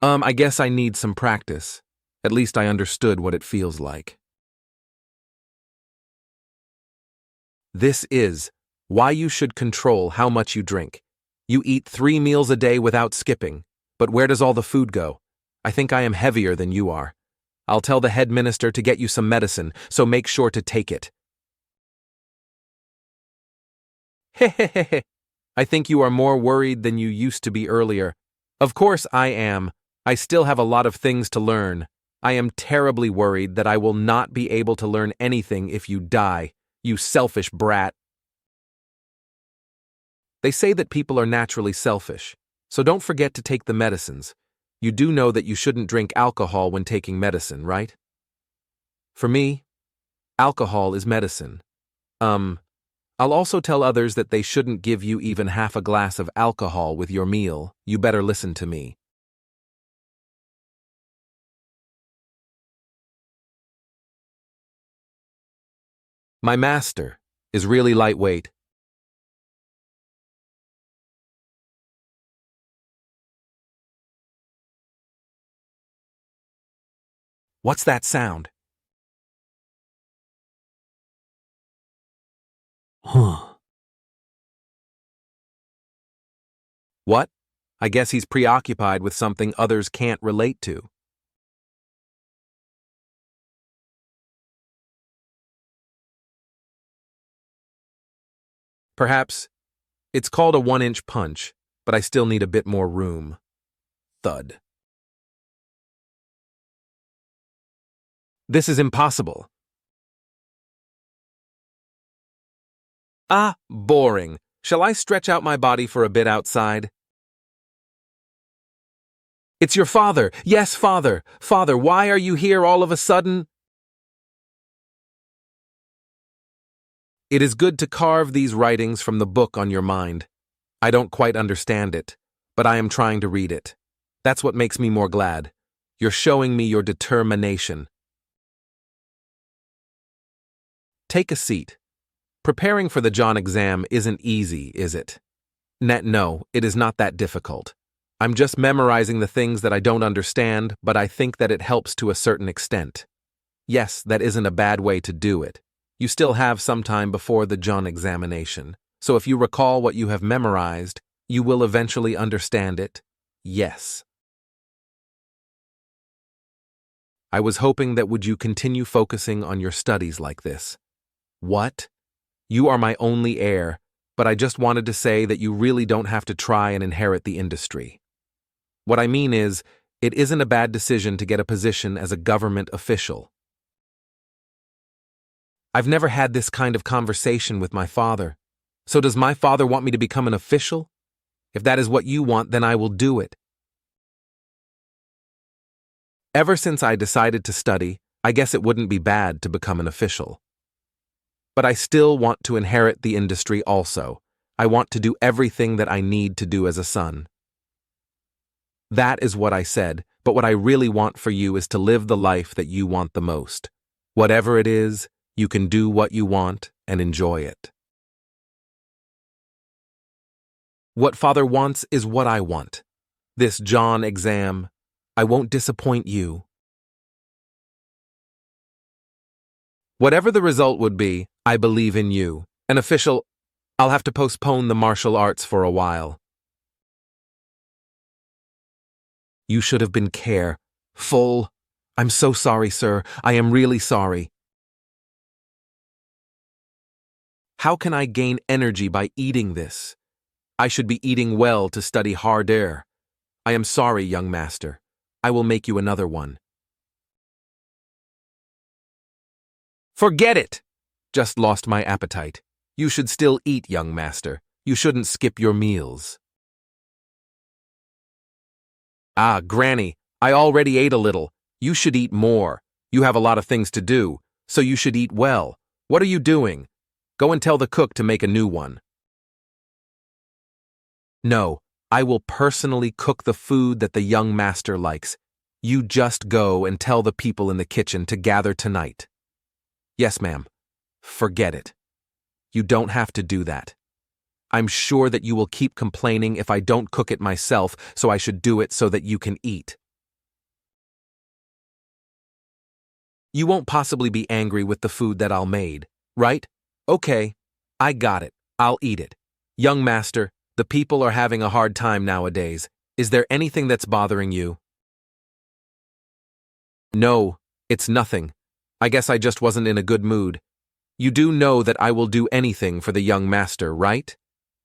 I guess I need some practice. At least I understood what it feels like. This is why you should control how much you drink. You eat 3 meals a day without skipping, but where does all the food go? I think I am heavier than you are. I'll tell the head minister to get you some medicine, so make sure to take it. Hehehehe. I think you are more worried than you used to be earlier. Of course I am. I still have a lot of things to learn. I am terribly worried that I will not be able to learn anything if you die, you selfish brat. They say that people are naturally selfish, so don't forget to take the medicines. You do know that you shouldn't drink alcohol when taking medicine, right? For me, alcohol is medicine. I'll also tell others that they shouldn't give you even half a glass of alcohol with your meal. You better listen to me. My master is really lightweight. What's that sound? What? I guess he's preoccupied with something others can't relate to. Perhaps it's called a 1-inch punch, but I still need a bit more room. Thud. This is impossible. Ah, boring. Shall I stretch out my body for a bit outside? It's your father. Yes, father. Father, why are you here all of a sudden? It is good to carve these writings from the book on your mind. I don't quite understand it, but I am trying to read it. That's what makes me more glad. You're showing me your determination. Take a seat. Preparing for the John exam isn't easy, is it? No, it is not that difficult. I'm just memorizing the things that I don't understand, but I think that it helps to a certain extent. Yes, that isn't a bad way to do it. You still have some time before the John examination, so if you recall what you have memorized, you will eventually understand it. Yes. I was hoping that would you continue focusing on your studies like this. What? You are my only heir, but I just wanted to say that you really don't have to try and inherit the industry. What I mean is, it isn't a bad decision to get a position as a government official. I've never had this kind of conversation with my father. So does my father want me to become an official? If that is what you want, then I will do it. Ever since I decided to study, I guess it wouldn't be bad to become an official. But I still want to inherit the industry also. I want to do everything that I need to do as a son. That is what I said, but what I really want for you is to live the life that you want the most. Whatever it is, you can do what you want and enjoy it. What father wants is what I want. This John exam, I won't disappoint you. Whatever the result would be, I believe in you. An official, I'll have to postpone the martial arts for a while. You should have been careful. I'm so sorry, sir. I am really sorry. How can I gain energy by eating this? I should be eating well to study harder. I am sorry, young master. I will make you another one. Forget it! Just lost my appetite. You should still eat, young master. You shouldn't skip your meals. Ah, Granny, I already ate a little. You should eat more. You have a lot of things to do, so you should eat well. What are you doing? Go and tell the cook to make a new one. No, I will personally cook the food that the young master likes. You just go and tell the people in the kitchen to gather tonight. Yes, ma'am. Forget it. You don't have to do that. I'm sure that you will keep complaining if I don't cook it myself, so I should do it so that you can eat. You won't possibly be angry with the food that I'll made, right? Okay, I got it. I'll eat it. Young master, the people are having a hard time nowadays. Is there anything that's bothering you? No, it's nothing. I guess I just wasn't in a good mood. You do know that I will do anything for the young master, right?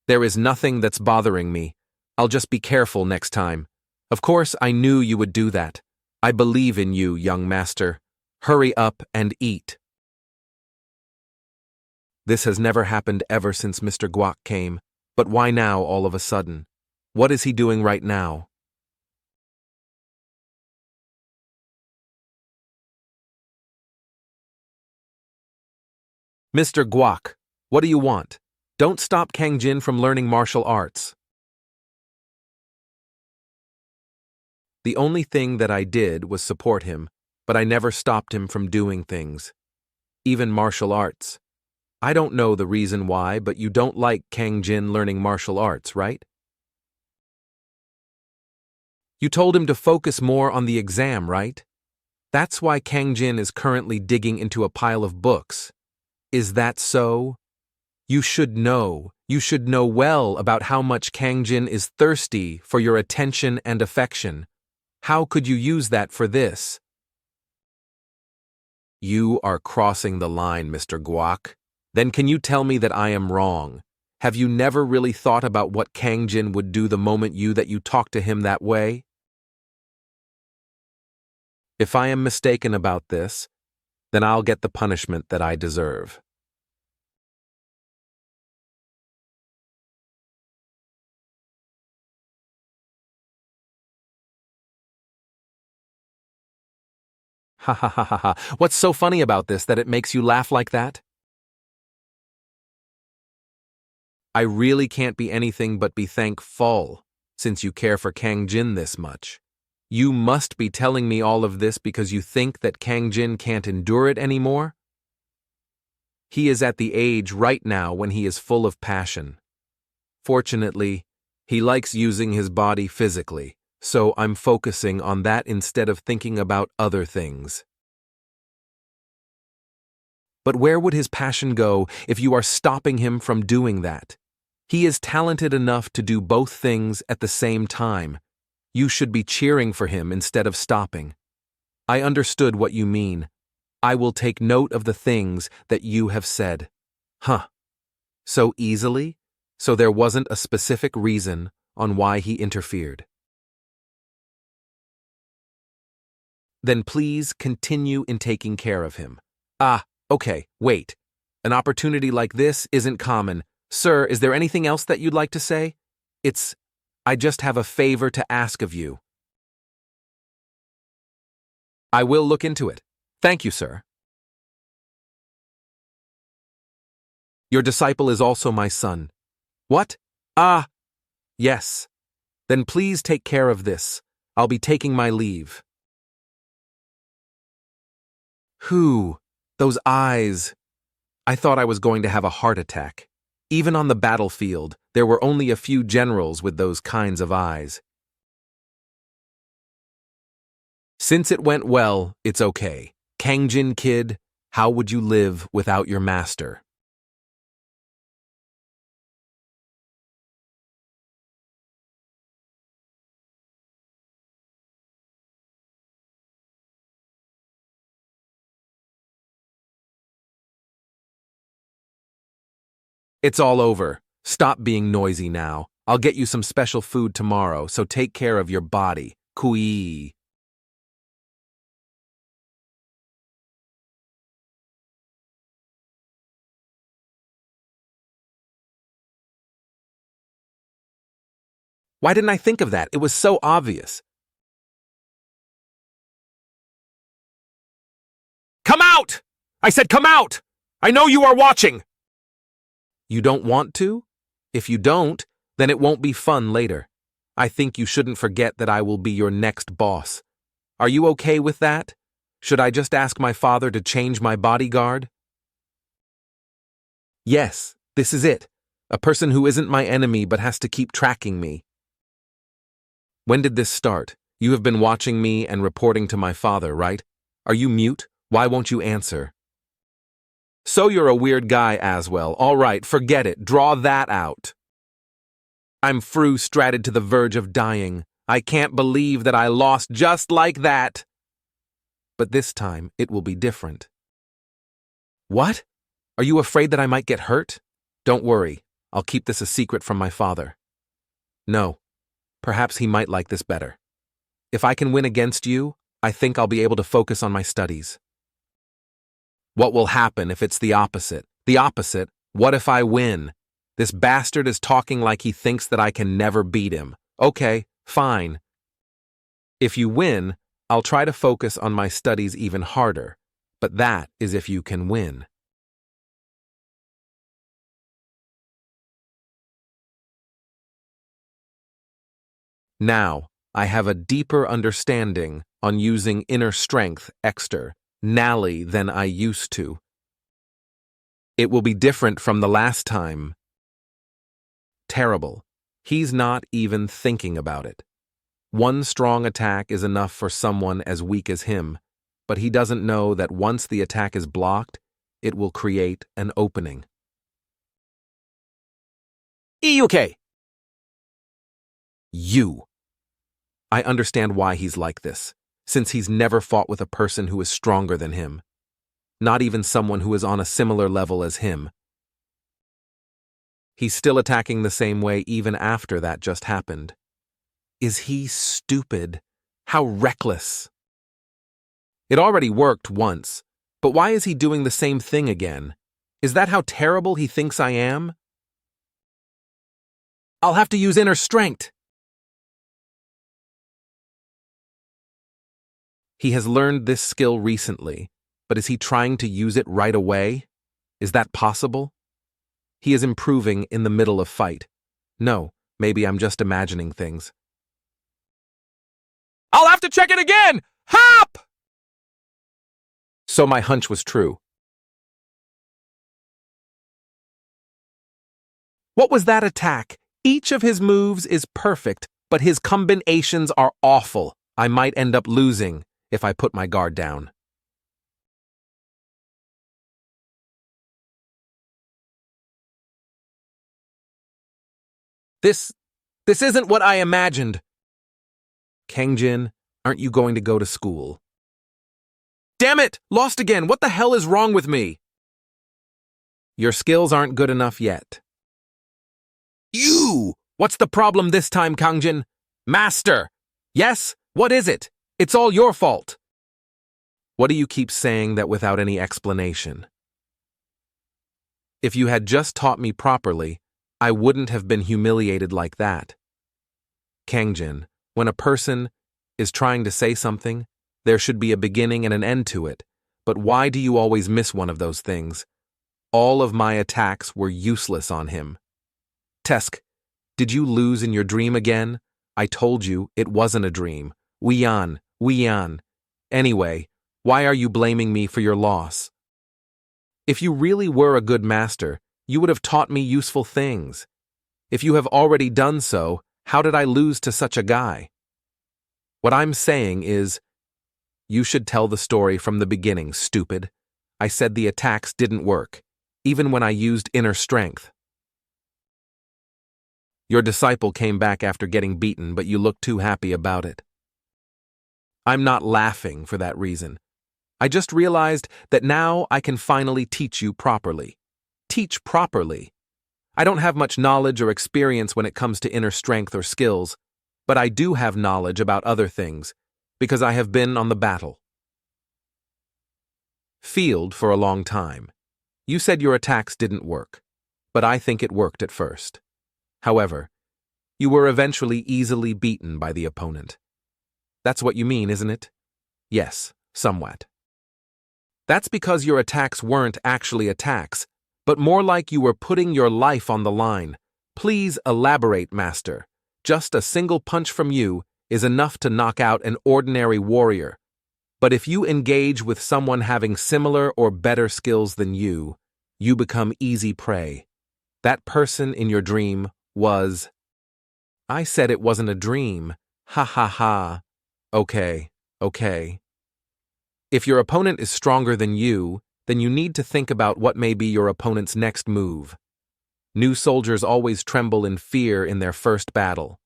There is nothing that's bothering me. I'll just be careful next time. Of course, I knew you would do that. I believe in you, young master. Hurry up and eat. This has never happened ever since Mr. Guak came, but why now all of a sudden? What is he doing right now? Mr. Guak, what do you want? Don't stop Kang-jin from learning martial arts. The only thing that I did was support him, but I never stopped him from doing things. Even martial arts. I don't know the reason why, but you don't like Kang-jin learning martial arts, right? You told him to focus more on the exam, right? That's why Kang-jin is currently digging into a pile of books. Is that so? You should know well about how much Kang-jin is thirsty for your attention and affection. How could you use that for this? You are crossing the line, Mr. Guak. Then can you tell me that I am wrong? Have you never really thought about what Kang-jin would do the moment you talk to him that way? If I am mistaken about this, then I'll get the punishment that I deserve. Ha ha ha ha ha. What's so funny about this that it makes you laugh like that? I really can't be anything but be thankful, since you care for Kang-jin this much. You must be telling me all of this because you think that Kang-jin can't endure it anymore? He is at the age right now when he is full of passion. Fortunately, he likes using his body physically, so I'm focusing on that instead of thinking about other things. But where would his passion go if you are stopping him from doing that? He is talented enough to do both things at the same time. You should be cheering for him instead of stopping. I understood what you mean. I will take note of the things that you have said. Huh. So easily? So there wasn't a specific reason on why he interfered. Then please continue in taking care of him. Okay, wait. An opportunity like this isn't common. Sir, is there anything else that you'd like to say? I just have a favor to ask of you. I will look into it. Thank you, sir. Your disciple is also my son. What? Yes. Then please take care of this. I'll be taking my leave. Whew, those eyes. I thought I was going to have a heart attack. Even on the battlefield, there were only a few generals with those kinds of eyes. Since it went well, it's okay. Kang-jin kid, how would you live without your master? It's all over. Stop being noisy now. I'll get you some special food tomorrow, so take care of your body. Kui. Why didn't I think of that? It was so obvious. Come out! I said come out! I know you are watching! You don't want to? If you don't, then it won't be fun later. I think you shouldn't forget that I will be your next boss. Are you okay with that? Should I just ask my father to change my bodyguard? Yes, this is it. A person who isn't my enemy but has to keep tracking me. When did this start? You have been watching me and reporting to my father, right? Are you mute? Why won't you answer? So you're a weird guy as well. All right, forget it. Draw that out. I'm frustrated to the verge of dying. I can't believe that I lost just like that. But this time, it will be different. What? Are you afraid that I might get hurt? Don't worry. I'll keep this a secret from my father. No. Perhaps he might like this better. If I can win against you, I think I'll be able to focus on my studies. What will happen if it's the opposite? The opposite? What if I win? This bastard is talking like he thinks that I can never beat him. Okay, fine. If you win, I'll try to focus on my studies even harder. But that is if you can win. Now, I have a deeper understanding on using inner strength externally than I used to. It will be different from the last time. Terrible. He's not even thinking about it. One strong attack is enough for someone as weak as him, but he doesn't know that once the attack is blocked, it will create an opening. EUK! You. I understand why he's like this, since he's never fought with a person who is stronger than him. Not even someone who is on a similar level as him. He's still attacking the same way even after that just happened. Is he stupid? How reckless. It already worked once, but why is he doing the same thing again? Is that how terrible he thinks I am? I'll have to use inner strength. He has learned this skill recently, but is he trying to use it right away? Is that possible? He is improving in the middle of fight. No, maybe I'm just imagining things. I'll have to check it again! Hop! So my hunch was true. What was that attack? Each of his moves is perfect, but his combinations are awful. I might end up losing if I put my guard down. This isn't what I imagined. Kang-jin, aren't you going to go to school? Damn it! Lost again! What the hell is wrong with me? Your skills aren't good enough yet. You! What's the problem this time, Kang-jin? Master! Yes? What is it? It's all your fault. What do you keep saying that without any explanation? If you had just taught me properly, I wouldn't have been humiliated like that. Kang-jin, when a person is trying to say something, there should be a beginning and an end to it. But why do you always miss one of those things? All of my attacks were useless on him. Tesk, did you lose in your dream again? I told you it wasn't a dream. Wian. Anyway, why are you blaming me for your loss? If you really were a good master, you would have taught me useful things. If you have already done so, how did I lose to such a guy? What I'm saying is, You should tell the story from the beginning, stupid. I said the attacks didn't work, even when I used inner strength. Your disciple came back after getting beaten, but you look too happy about it. I'm not laughing for that reason. I just realized that now I can finally teach you properly. Teach properly. I don't have much knowledge or experience when it comes to inner strength or skills, but I do have knowledge about other things, because I have been on the battle field for a long time. You said your attacks didn't work, but I think it worked at first. However, you were eventually easily beaten by the opponent. That's what you mean, isn't it? Yes, somewhat. That's because your attacks weren't actually attacks, but more like you were putting your life on the line. Please elaborate, Master. Just a single punch from you is enough to knock out an ordinary warrior. But if you engage with someone having similar or better skills than you become easy prey. That person in your dream was... I said it wasn't a dream. Ha ha ha. Okay. If your opponent is stronger than you, then you need to think about what may be your opponent's next move. New soldiers always tremble in fear in their first battle.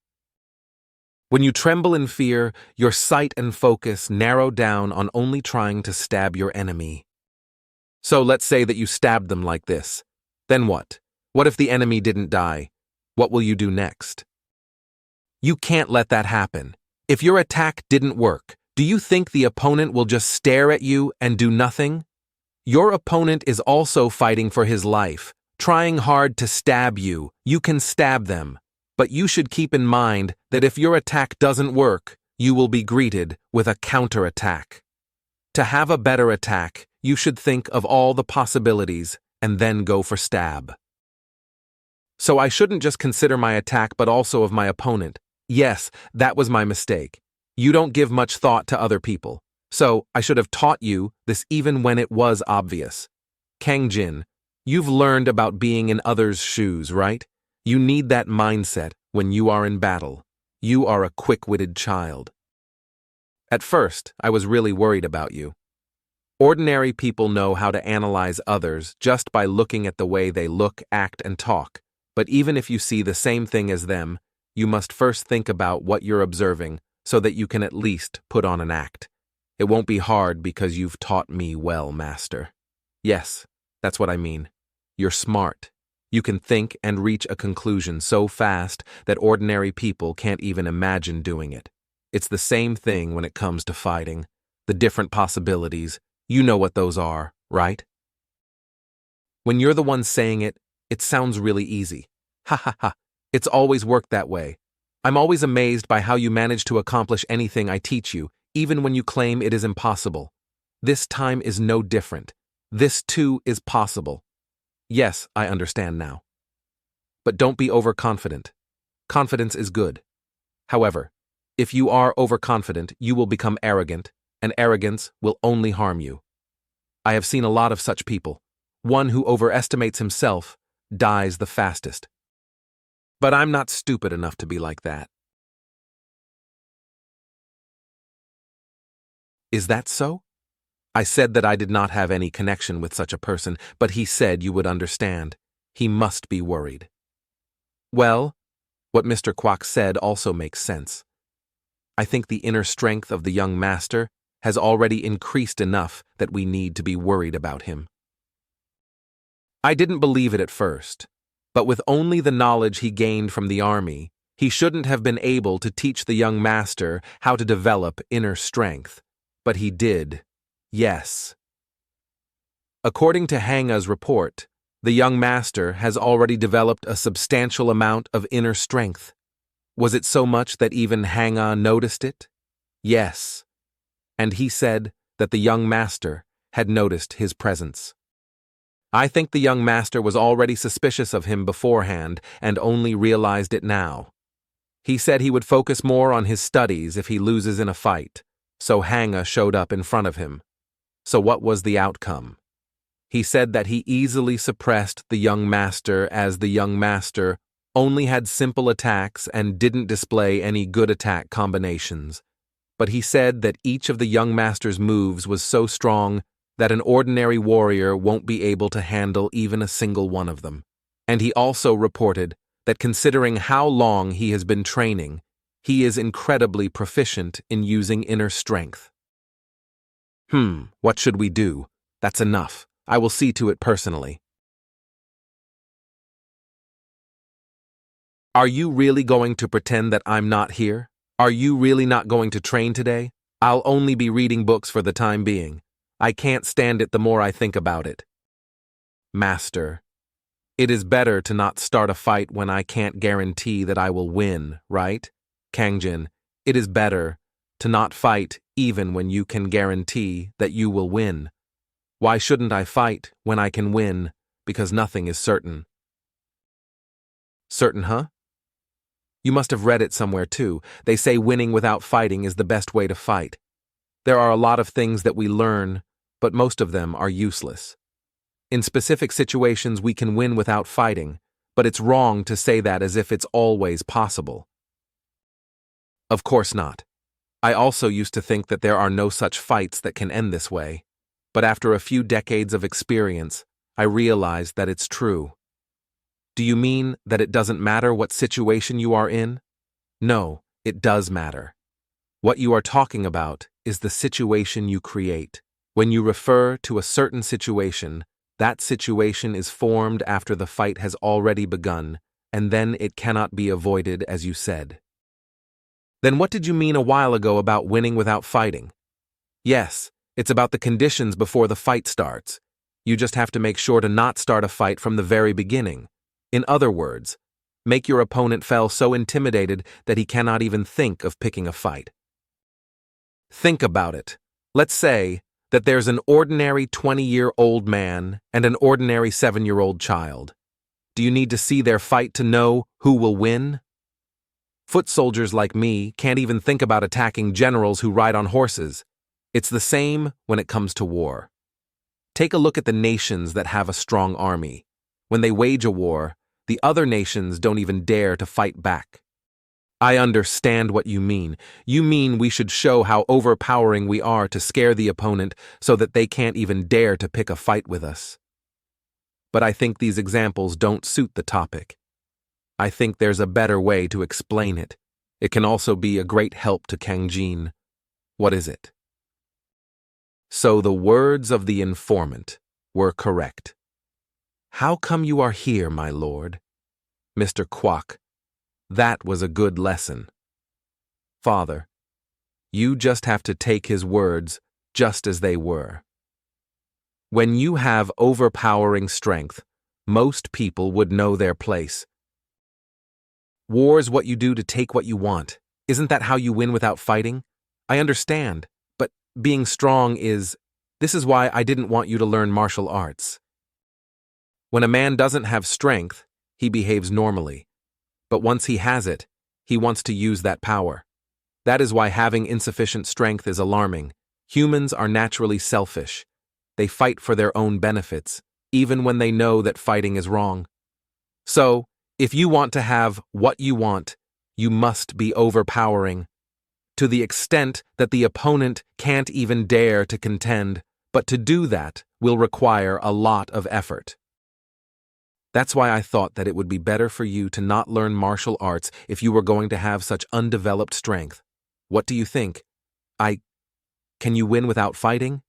When you tremble in fear, your sight and focus narrow down on only trying to stab your enemy. So let's say that you stabbed them like this. Then what? What if the enemy didn't die? What will you do next? You can't let that happen. If your attack didn't work, do you think the opponent will just stare at you and do nothing? Your opponent is also fighting for his life, trying hard to stab you. You can stab them. But you should keep in mind that if your attack doesn't work, you will be greeted with a counterattack. To have a better attack, you should think of all the possibilities and then go for stab. So I shouldn't just consider my attack but also of my opponent. Yes, that was my mistake. You don't give much thought to other people. So I should have taught you this even when it was obvious. Kang-jin, you've learned about being in others' shoes, right? You need that mindset when you are in battle. You are a quick-witted child. At first, I was really worried about you. Ordinary people know how to analyze others just by looking at the way they look, act, and talk. But even if you see the same thing as them, you must first think about what you're observing so that you can at least put on an act. It won't be hard because you've taught me well, Master. Yes, that's what I mean. You're smart. You can think and reach a conclusion so fast that ordinary people can't even imagine doing it. It's the same thing when it comes to fighting. The different possibilities, you know what those are, right? When you're the one saying it, it sounds really easy. Ha ha ha. It's always worked that way. I'm always amazed by how you manage to accomplish anything I teach you, even when you claim it is impossible. This time is no different. This too is possible. Yes, I understand now. But don't be overconfident. Confidence is good. However, if you are overconfident, you will become arrogant, and arrogance will only harm you. I have seen a lot of such people. One who overestimates himself dies the fastest. But I'm not stupid enough to be like that. Is that so? I said that I did not have any connection with such a person, but he said you would understand. He must be worried. Well, what Mr. Kwok said also makes sense. I think the inner strength of the young master has already increased enough that we need to be worried about him. I didn't believe it at first, but with only the knowledge he gained from the army, he shouldn't have been able to teach the young master how to develop inner strength. But he did. Yes. According to Hanga's report, the young master has already developed a substantial amount of inner strength. Was it so much that even Hanga noticed it? Yes. And he said that the young master had noticed his presence. I think the young master was already suspicious of him beforehand and only realized it now. He said he would focus more on his studies if he loses in a fight, so Hanga showed up in front of him. So what was the outcome? He said that he easily suppressed the young master as the young master only had simple attacks and didn't display any good attack combinations. but he said that each of the young master's moves was so strong that an ordinary warrior won't be able to handle even a single one of them. And he also reported that considering how long he has been training, he is incredibly proficient in using inner strength. What should we do? That's enough. I will see to it personally. Are you really going to pretend that I'm not here? Are you really not going to train today? I'll only be reading books for the time being. I can't stand it the more I think about it. Master, it is better to not start a fight when I can't guarantee that I will win, right? Kang-jin, it is better to not fight even when you can guarantee that you will win. Why shouldn't I fight when I can win? Because nothing is certain. Certain, huh? You must have read it somewhere too. They say winning without fighting is the best way to fight. There are a lot of things that we learn, but most of them are useless. In specific situations we can win without fighting, but it's wrong to say that as if it's always possible. Of course not. I also used to think that there are no such fights that can end this way, but after a few decades of experience, I realized that it's true. Do you mean that it doesn't matter what situation you are in? No, it does matter. What you are talking about is the situation you create. When you refer to a certain situation, that situation is formed after the fight has already begun, and then it cannot be avoided, as you said. Then what did you mean a while ago about winning without fighting? Yes, it's about the conditions before the fight starts. You just have to make sure to not start a fight from the very beginning. In other words, make your opponent feel so intimidated that he cannot even think of picking a fight. Think about it. Let's say that there's an ordinary 20-year-old man and an ordinary 7-year-old child. Do you need to see their fight to know who will win? Foot soldiers like me can't even think about attacking generals who ride on horses. It's the same when it comes to war. Take a look at the nations that have a strong army. When they wage a war, the other nations don't even dare to fight back. I understand what you mean. You mean we should show how overpowering we are to scare the opponent so that they can't even dare to pick a fight with us. But I think these examples don't suit the topic. I think there's a better way to explain it. It can also be a great help to Kang-jin. What is it? So the words of the informant were correct. How come you are here, my lord? Mr. Kwok, that was a good lesson. Father, you just have to take his words just as they were. When you have overpowering strength, most people would know their place. War's what you do to take what you want. Isn't that how you win without fighting? I understand, but being strong this is why I didn't want you to learn martial arts. When a man doesn't have strength, he behaves normally. But once he has it, he wants to use that power. That is why having insufficient strength is alarming. Humans are naturally selfish. They fight for their own benefits, even when they know that fighting is wrong. So, if you want to have what you want, you must be overpowering, to the extent that the opponent can't even dare to contend, but to do that will require a lot of effort. That's why I thought that it would be better for you to not learn martial arts if you were going to have such undeveloped strength. What do you think? Can you win without fighting?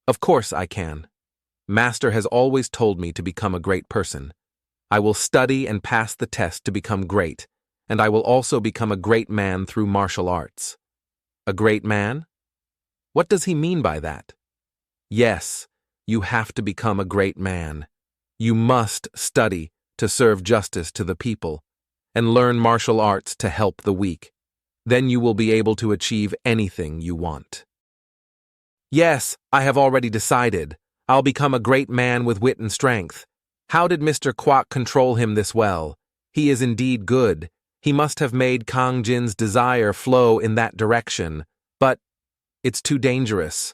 Of course I can. Master has always told me to become a great person. I will study and pass the test to become great, and I will also become a great man through martial arts. A great man? What does he mean by that? Yes, you have to become a great man. You must study to serve justice to the people, and learn martial arts to help the weak. Then you will be able to achieve anything you want. Yes, I have already decided. I'll become a great man with wit and strength. How did Mr. Kwok control him this well? He is indeed good. He must have made Kang-jin's desire flow in that direction, but it's too dangerous.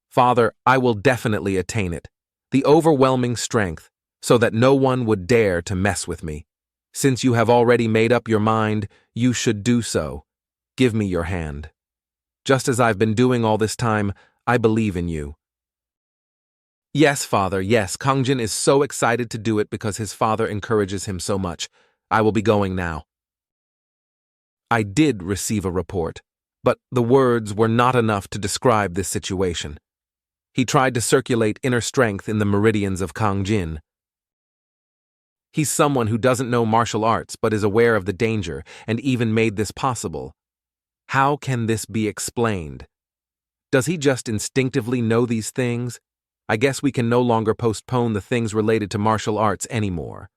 Father, I will definitely attain it. The overwhelming strength, so that no one would dare to mess with me. Since you have already made up your mind, you should do so. Give me your hand. Just as I've been doing all this time, I believe in you. Yes, father, yes, Kang-jin is so excited to do it because his father encourages him so much. I will be going now. I did receive a report, but the words were not enough to describe this situation. He tried to circulate inner strength in the meridians of Kang-jin. He's someone who doesn't know martial arts but is aware of the danger and even made this possible. How can this be explained? Does he just instinctively know these things? I guess we can no longer postpone the things related to martial arts anymore.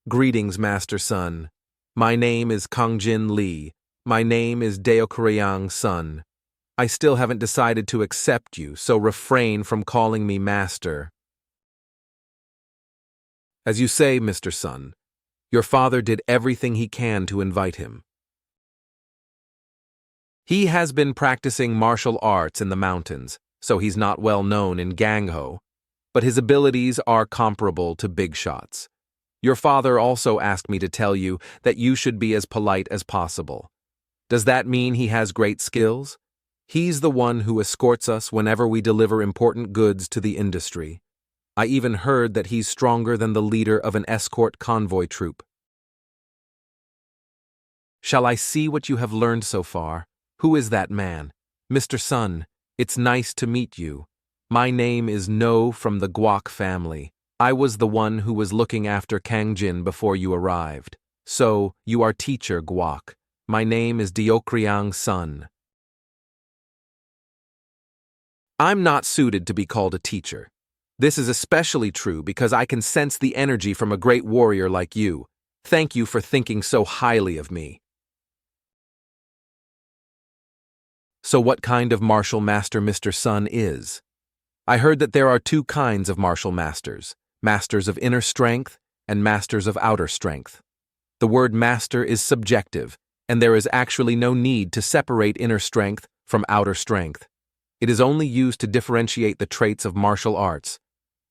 Greetings, Master Sun. My name is Kang-jin Lee. My name is Deokoryang's son. I still haven't decided to accept you, so refrain from calling me Master. As you say, Mr. Sun, your father did everything he can to invite him. He has been practicing martial arts in the mountains, so he's not well known in Gangho, but his abilities are comparable to big shots. Your father also asked me to tell you that you should be as polite as possible. Does that mean he has great skills? He's the one who escorts us whenever we deliver important goods to the industry. I even heard that he's stronger than the leader of an escort convoy troop. Shall I see what you have learned so far? Who is that man? Mr. Sun, it's nice to meet you. My name is No from the Guak family. I was the one who was looking after Kang-jin before you arrived. So, you are teacher Guak. My name is Deokoryang's son. I'm not suited to be called a teacher. This is especially true because I can sense the energy from a great warrior like you. Thank you for thinking so highly of me. So what kind of martial master Mr. Sun is? I heard that there are two kinds of martial masters, masters of inner strength and masters of outer strength. The word master is subjective, and there is actually no need to separate inner strength from outer strength. It is only used to differentiate the traits of martial arts.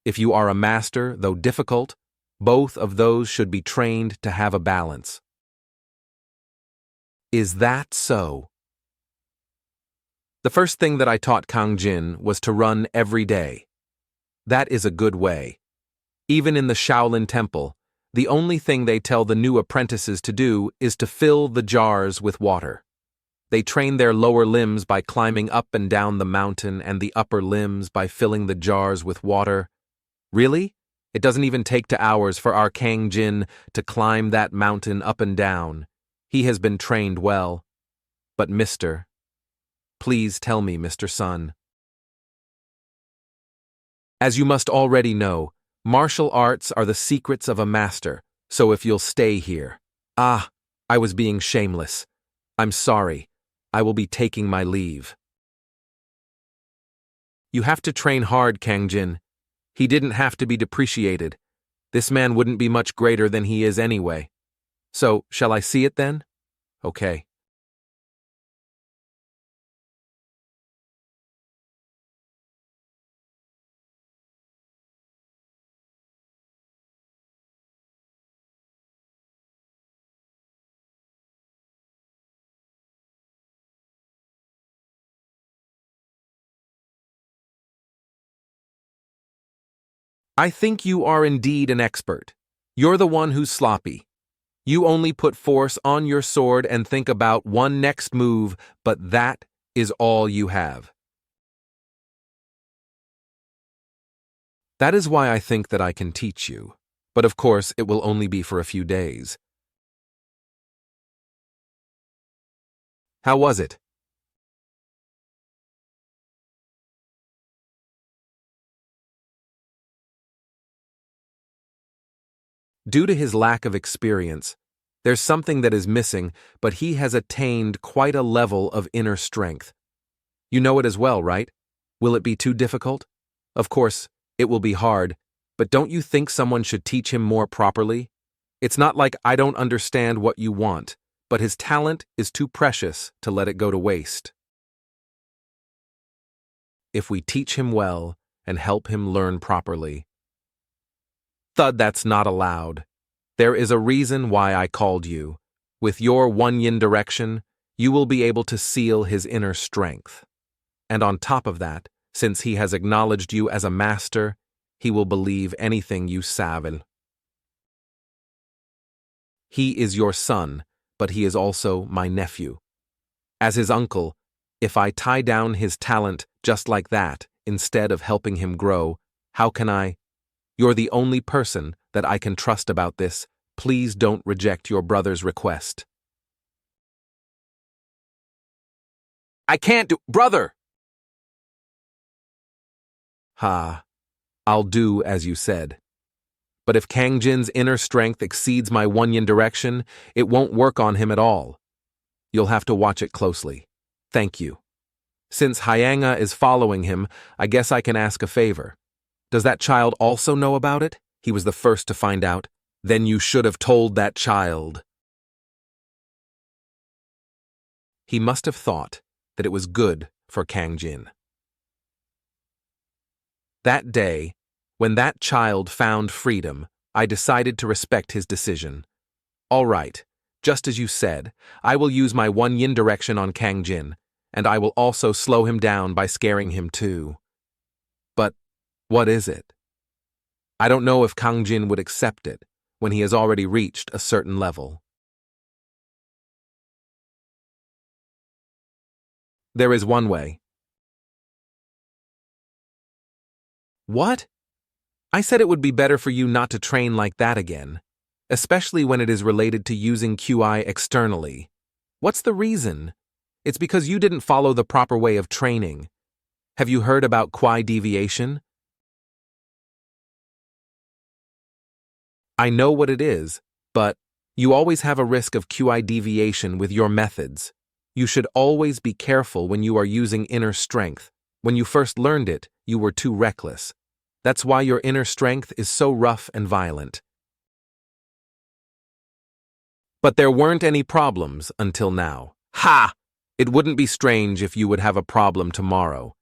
If you are a master, though difficult, both of those should be trained to have a balance. Is that so? The first thing that I taught Kang-jin was to run every day. That is a good way. Even in the Shaolin Temple, the only thing they tell the new apprentices to do is to fill the jars with water. They train their lower limbs by climbing up and down the mountain and the upper limbs by filling the jars with water. Really? It doesn't even take 2 hours for our Kang-jin to climb that mountain up and down. He has been trained well. But please tell me, Mr. Sun. As you must already know, martial arts are the secrets of a master, so if you'll stay here. I was being shameless. I'm sorry. I will be taking my leave. You have to train hard, Kang-jin. He didn't have to be depreciated. This man wouldn't be much greater than he is anyway. So, shall I see it then? Okay. I think you are indeed an expert. You're the one who's sloppy. You only put force on your sword and think about one next move, but that is all you have. That is why I think that I can teach you. But of course, it will only be for a few days. How was it? Due to his lack of experience, there's something that is missing, but he has attained quite a level of inner strength. You know it as well, right? Will it be too difficult? Of course, it will be hard, but don't you think someone should teach him more properly? It's not like I don't understand what you want, but his talent is too precious to let it go to waste. If we teach him well and help him learn properly. Thud, that's not allowed. There is a reason why I called you. With your one yin direction, you will be able to seal his inner strength. And on top of that, since he has acknowledged you as a master, he will believe anything you say. He is your son, but he is also my nephew. As his uncle, if I tie down his talent just like that, instead of helping him grow, how can I? You're the only person that I can trust about this. Please don't reject your brother's request. I can't do— Brother! I'll do as you said. But if Kang-jin's inner strength exceeds my one yin direction, it won't work on him at all. You'll have to watch it closely. Thank you. Since Hyanga is following him, I guess I can ask a favor. Does that child also know about it? He was the first to find out. Then you should have told that child. He must have thought that it was good for Kang-jin. That day, when that child found freedom, I decided to respect his decision. All right, just as you said, I will use my one yin direction on Kang-jin, and I will also slow him down by scaring him too. But what is it? I don't know if Kang-jin would accept it when he has already reached a certain level. There is one way. What? I said it would be better for you not to train like that again, especially when it is related to using QI externally. What's the reason? It's because you didn't follow the proper way of training. Have you heard about QI deviation? I know what it is, but you always have a risk of QI deviation with your methods. You should always be careful when you are using inner strength. When you first learned it, you were too reckless. That's why your inner strength is so rough and violent. But there weren't any problems until now. Ha! It wouldn't be strange if you would have a problem tomorrow.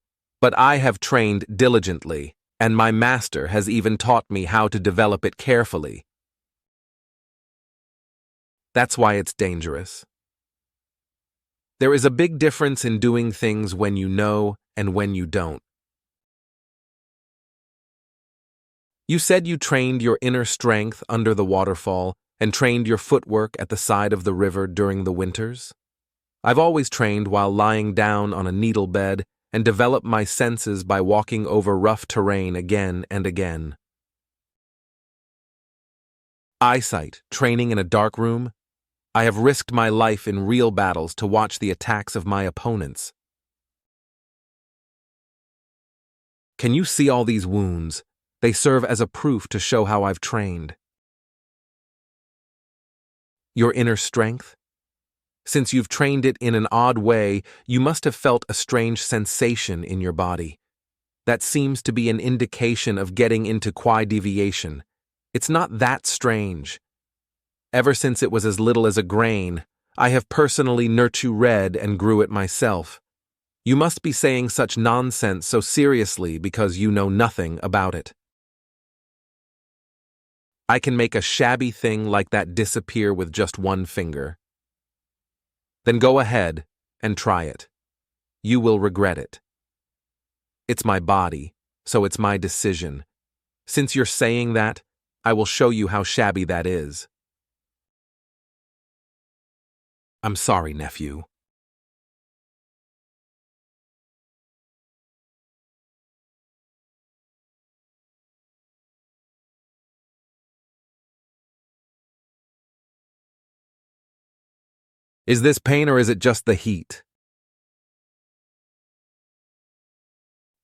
But I have trained diligently, and my master has even taught me how to develop it carefully. That's why it's dangerous. There is a big difference in doing things when you know and when you don't. You said you trained your inner strength under the waterfall and trained your footwork at the side of the river during the winters. I've always trained while lying down on a needle bed and developed my senses by walking over rough terrain again and again. Eyesight, training in a dark room. I have risked my life in real battles to watch the attacks of my opponents. Can you see all these wounds? They serve as a proof to show how I've trained. Your inner strength? Since you've trained it in an odd way, you must have felt a strange sensation in your body. That seems to be an indication of getting into QI deviation. It's not that strange. Ever since it was as little as a grain, I have personally nurtured and grew it myself. You must be saying such nonsense so seriously because you know nothing about it. I can make a shabby thing like that disappear with just one finger. Then go ahead and try it. You will regret it. It's my body, so it's my decision. Since you're saying that, I will show you how shabby that is. I'm sorry, nephew. Is this pain or is it just the heat?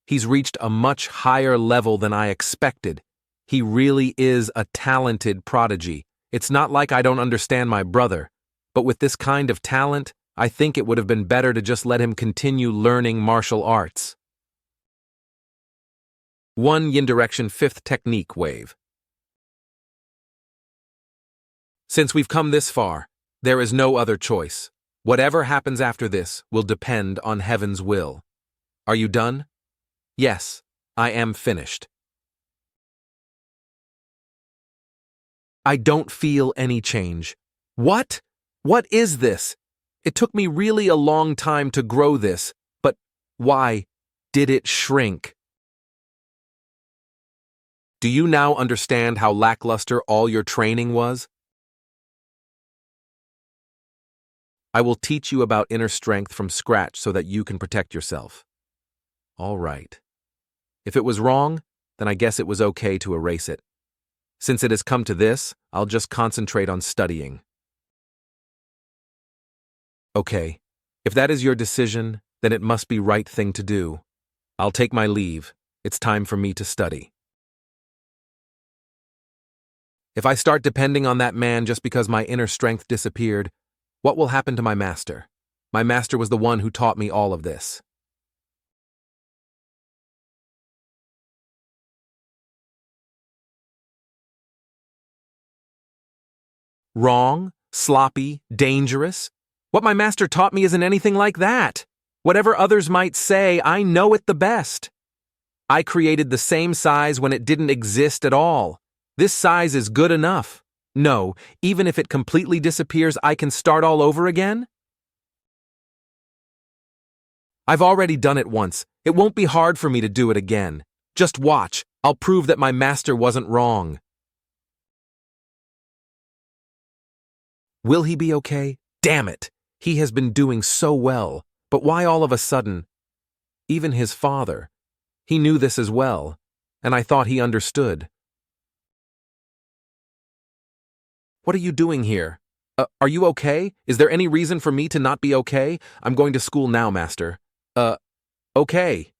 He's reached a much higher level than I expected. He really is a talented prodigy. It's not like I don't understand my brother, but with this kind of talent, I think it would have been better to just let him continue learning martial arts. 1 Yin Direction 5th Technique Wave. Since we've come this far, there is no other choice. Whatever happens after this will depend on heaven's will. Are you done? Yes, I am finished. I don't feel any change. What? What is this? It took me really a long time to grow this, but why did it shrink? Do you now understand how lackluster all your training was? I will teach you about inner strength from scratch so that you can protect yourself. All right. If it was wrong, then I guess it was okay to erase it. Since it has come to this, I'll just concentrate on studying. Okay. If that is your decision, then it must be right thing to do. I'll take my leave. It's time for me to study. If I start depending on that man just because my inner strength disappeared, what will happen to my master? My master was the one who taught me all of this. Wrong, sloppy, dangerous. What my master taught me isn't anything like that. Whatever others might say, I know it the best. I created the same size when it didn't exist at all. This size is good enough. No, even if it completely disappears, I can start all over again? I've already done it once. It won't be hard for me to do it again. Just watch. I'll prove that my master wasn't wrong. Will he be okay? Damn it! He has been doing so well. But why all of a sudden? Even his father. He knew this as well, and I thought he understood. What are you doing here? Are you okay? Is there any reason for me to not be okay? I'm going to school now, master. Okay.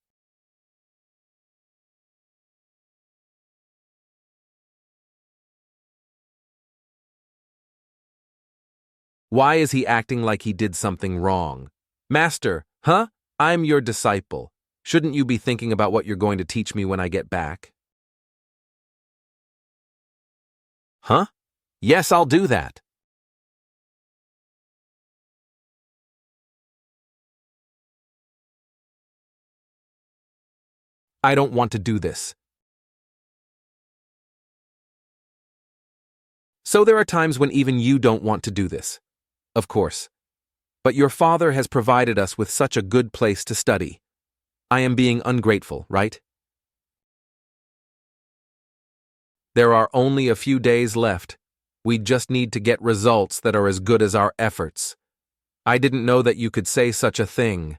Why is he acting like he did something wrong? Master, huh? I'm your disciple. Shouldn't you be thinking about what you're going to teach me when I get back? Huh? Yes, I'll do that. I don't want to do this. So there are times when even you don't want to do this. Of course. But your father has provided us with such a good place to study. I am being ungrateful, right? There are only a few days left. We just need to get results that are as good as our efforts. I didn't know that you could say such a thing.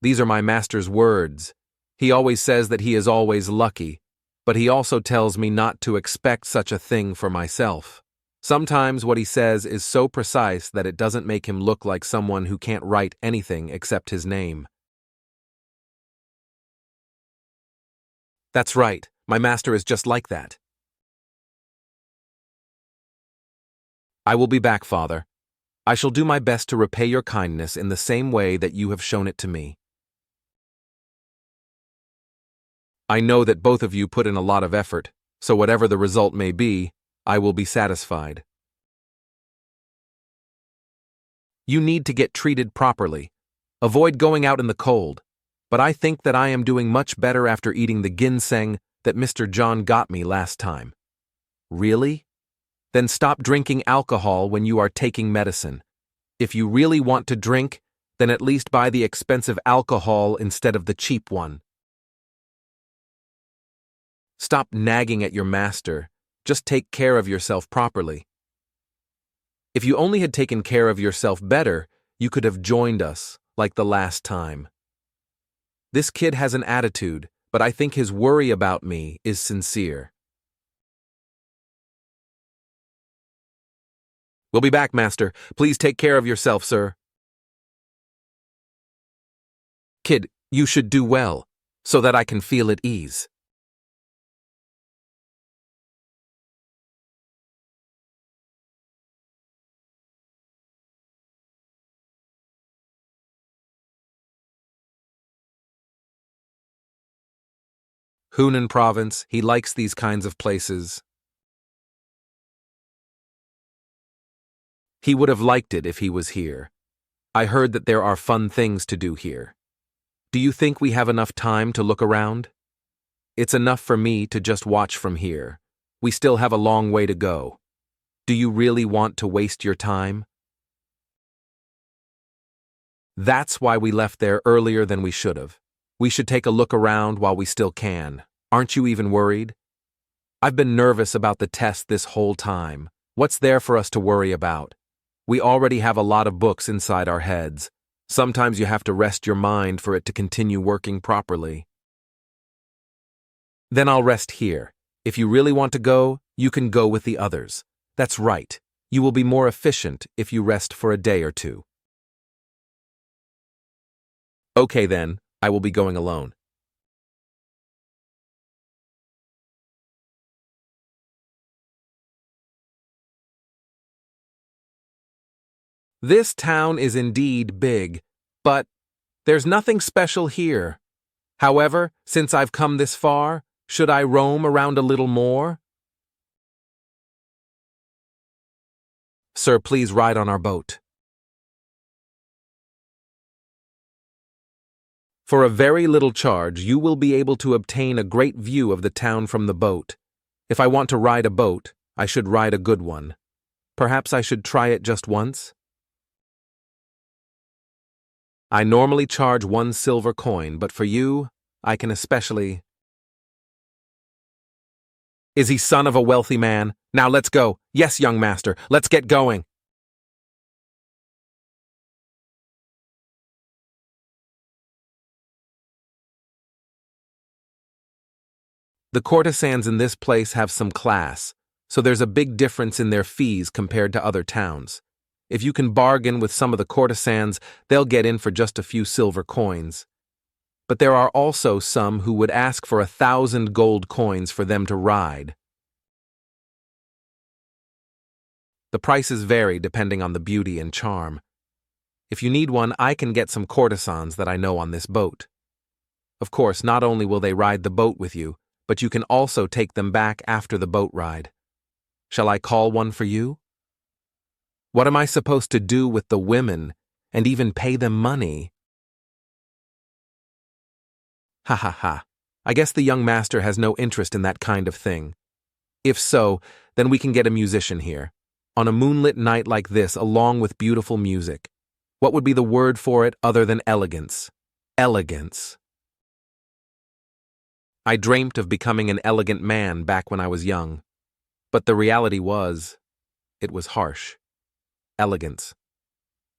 These are my master's words. He always says that he is always lucky, but he also tells me not to expect such a thing for myself. Sometimes what he says is so precise that it doesn't make him look like someone who can't write anything except his name. That's right, my master is just like that. I will be back, father. I shall do my best to repay your kindness in the same way that you have shown it to me. I know that both of you put in a lot of effort, so whatever the result may be, I will be satisfied. You need to get treated properly. Avoid going out in the cold. But I think that I am doing much better after eating the ginseng that Mr. John got me last time. Really? Then stop drinking alcohol when you are taking medicine. If you really want to drink, then at least buy the expensive alcohol instead of the cheap one. Stop nagging at your master. Just take care of yourself properly. If you only had taken care of yourself better, you could have joined us, like the last time. This kid has an attitude, but I think his worry about me is sincere. We'll be back, master. Please take care of yourself, sir. Kid, you should do well, so that I can feel at ease. Hunan province, he likes these kinds of places. He would have liked it if he was here. I heard that there are fun things to do here. Do you think we have enough time to look around? It's enough for me to just watch from here. We still have a long way to go. Do you really want to waste your time? That's why we left there earlier than we should have. We should take a look around while we still can. Aren't you even worried? I've been nervous about the test this whole time. What's there for us to worry about? We already have a lot of books inside our heads. Sometimes you have to rest your mind for it to continue working properly. Then I'll rest here. If you really want to go, you can go with the others. That's right. You will be more efficient if you rest for a day or two. Okay then, I will be going alone. This town is indeed big, but there's nothing special here. However, since I've come this far, should I roam around a little more? Sir, please ride on our boat. For a very little charge, you will be able to obtain a great view of the town from the boat. If I want to ride a boat, I should ride a good one. Perhaps I should try it just once? I normally charge 1 silver coin, but for you, I can especially... Is he son of a wealthy man? Now let's go. Yes, young master, let's get going. The courtesans in this place have some class, so there's a big difference in their fees compared to other towns. If you can bargain with some of the courtesans, they'll get in for just a few silver coins. But there are also some who would ask for 1,000 gold coins for them to ride. The prices vary depending on the beauty and charm. If you need one, I can get some courtesans that I know on this boat. Of course, not only will they ride the boat with you, but you can also take them back after the boat ride. Shall I call one for you? What am I supposed to do with the women, and even pay them money? Ha ha ha. I guess the young master has no interest in that kind of thing. If so, then we can get a musician here. On a moonlit night like this, along with beautiful music. What would be the word for it other than elegance? Elegance. I dreamt of becoming an elegant man back when I was young. But the reality was, it was harsh. Elegance.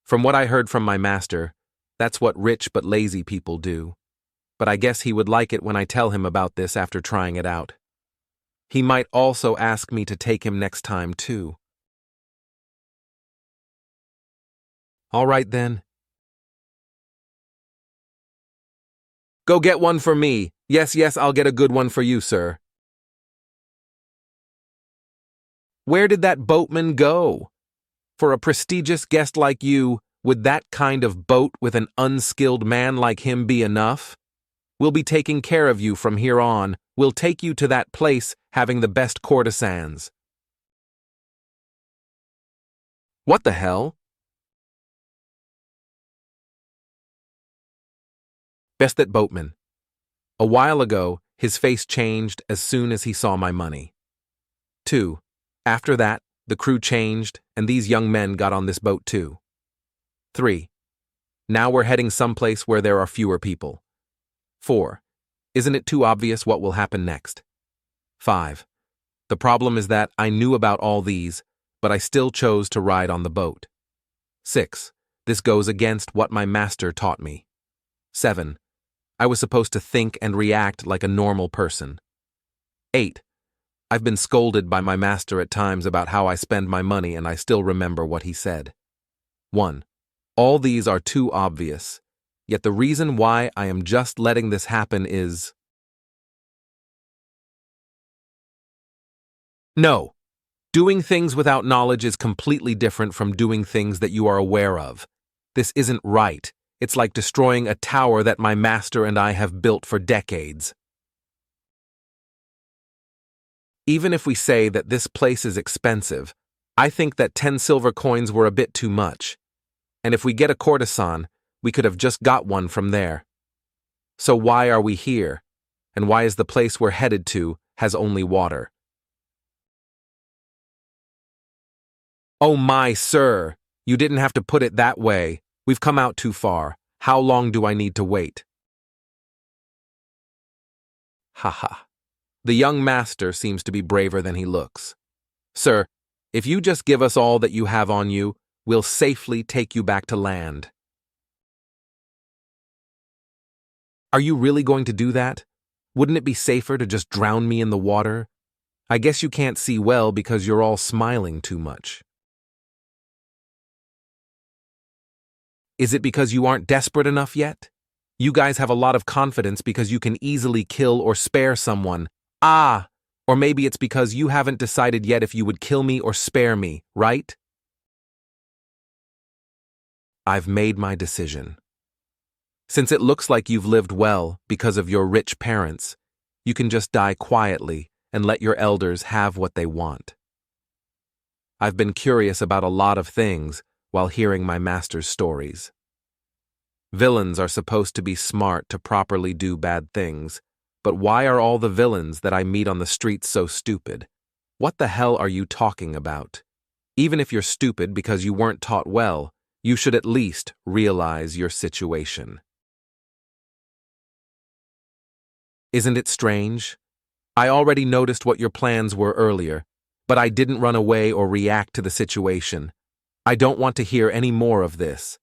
From what I heard from my master, that's what rich but lazy people do. But I guess he would like it when I tell him about this after trying it out. He might also ask me to take him next time, too. All right, then. Go get one for me. Yes, I'll get a good one for you, sir. Where did that boatman go? For a prestigious guest like you, would that kind of boat with an unskilled man like him be enough? We'll be taking care of you from here on. We'll take you to that place having the best courtesans. What the hell? Best that boatman. A while ago, his face changed as soon as he saw my money. 2. After that, the crew changed, and these young men got on this boat too. 3. Now we're heading someplace where there are fewer people. 4. Isn't it too obvious what will happen next? 5. The problem is that I knew about all these, but I still chose to ride on the boat. 6. This goes against what my master taught me. 7. I was supposed to think and react like a normal person. 8. I've been scolded by my master at times about how I spend my money, and I still remember what he said. 1. All these are too obvious, yet the reason why I am just letting this happen is... No. Doing things without knowledge is completely different from doing things that you are aware of. This isn't right. It's like destroying a tower that my master and I have built for decades. Even if we say that this place is expensive, I think that 10 silver coins were a bit too much. And if we get a courtesan, we could have just got one from there. So why are we here? And why is the place we're headed to has only water? Oh my, sir. You didn't have to put it that way. We've come out too far. How long do I need to wait? Haha. The young master seems to be braver than he looks. Sir, if you just give us all that you have on you, we'll safely take you back to land. Are you really going to do that? Wouldn't it be safer to just drown me in the water? I guess you can't see well because you're all smiling too much. Is it because you aren't desperate enough yet? You guys have a lot of confidence because you can easily kill or spare someone. Ah! Or maybe it's because you haven't decided yet if you would kill me or spare me, right? I've made my decision. Since it looks like you've lived well because of your rich parents, you can just die quietly and let your elders have what they want. I've been curious about a lot of things while hearing my master's stories. Villains are supposed to be smart to properly do bad things, but why are all the villains that I meet on the streets so stupid? What the hell are you talking about? Even if you're stupid because you weren't taught well, you should at least realize your situation. Isn't it strange? I already noticed what your plans were earlier, but I didn't run away or react to the situation. I don't want to hear any more of this.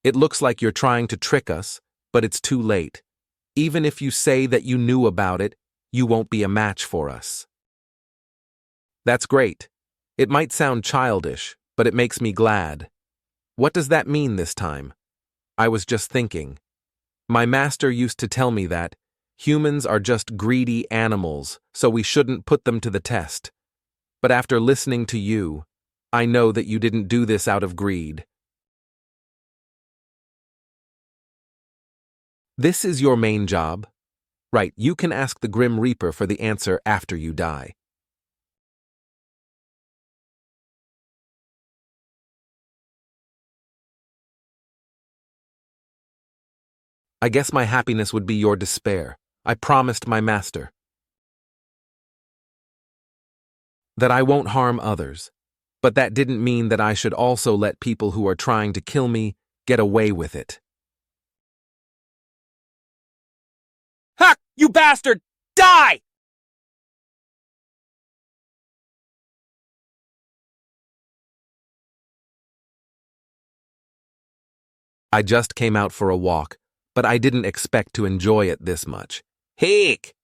It looks like you're trying to trick us, but it's too late. Even if you say that you knew about it, you won't be a match for us. That's great. It might sound childish, but it makes me glad. What does that mean this time? I was just thinking. My master used to tell me that humans are just greedy animals, so we shouldn't put them to the test. But after listening to you, I know that you didn't do this out of greed. This is your main job? Right, you can ask the Grim Reaper for the answer after you die. I guess my happiness would be your despair. I promised my master that I won't harm others, but that didn't mean that I should also let people who are trying to kill me get away with it. Ha! You bastard! Die! I just came out for a walk, but I didn't expect to enjoy it this much. Heek!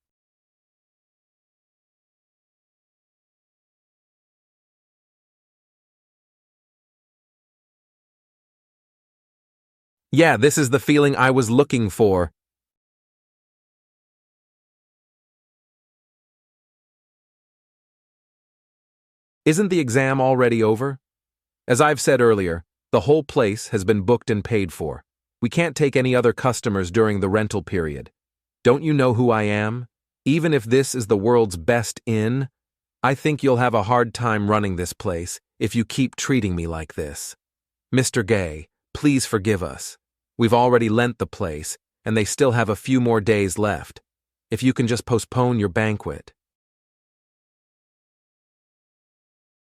Yeah, this is the feeling I was looking for. Isn't the exam already over? As I've said earlier, the whole place has been booked and paid for. We can't take any other customers during the rental period. Don't you know who I am? Even if this is the world's best inn, I think you'll have a hard time running this place if you keep treating me like this. Mr. Gay, please forgive us. We've already lent the place, and they still have a few more days left. If you can just postpone your banquet.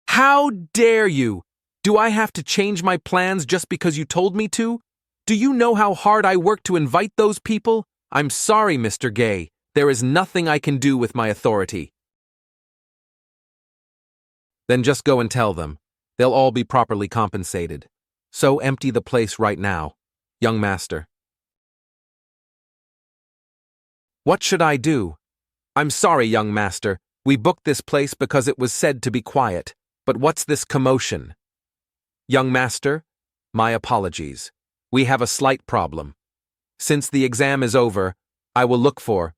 How dare you? Do I have to change my plans just because you told me to? Do you know how hard I worked to invite those people? I'm sorry, Mr. Gay. There is nothing I can do with my authority. Then just go and tell them. They'll all be properly compensated. So empty the place right now, young master. What should I do? I'm sorry, young master. We booked this place because it was said to be quiet. But what's this commotion? Young master, my apologies. We have a slight problem. Since the exam is over, I will look for.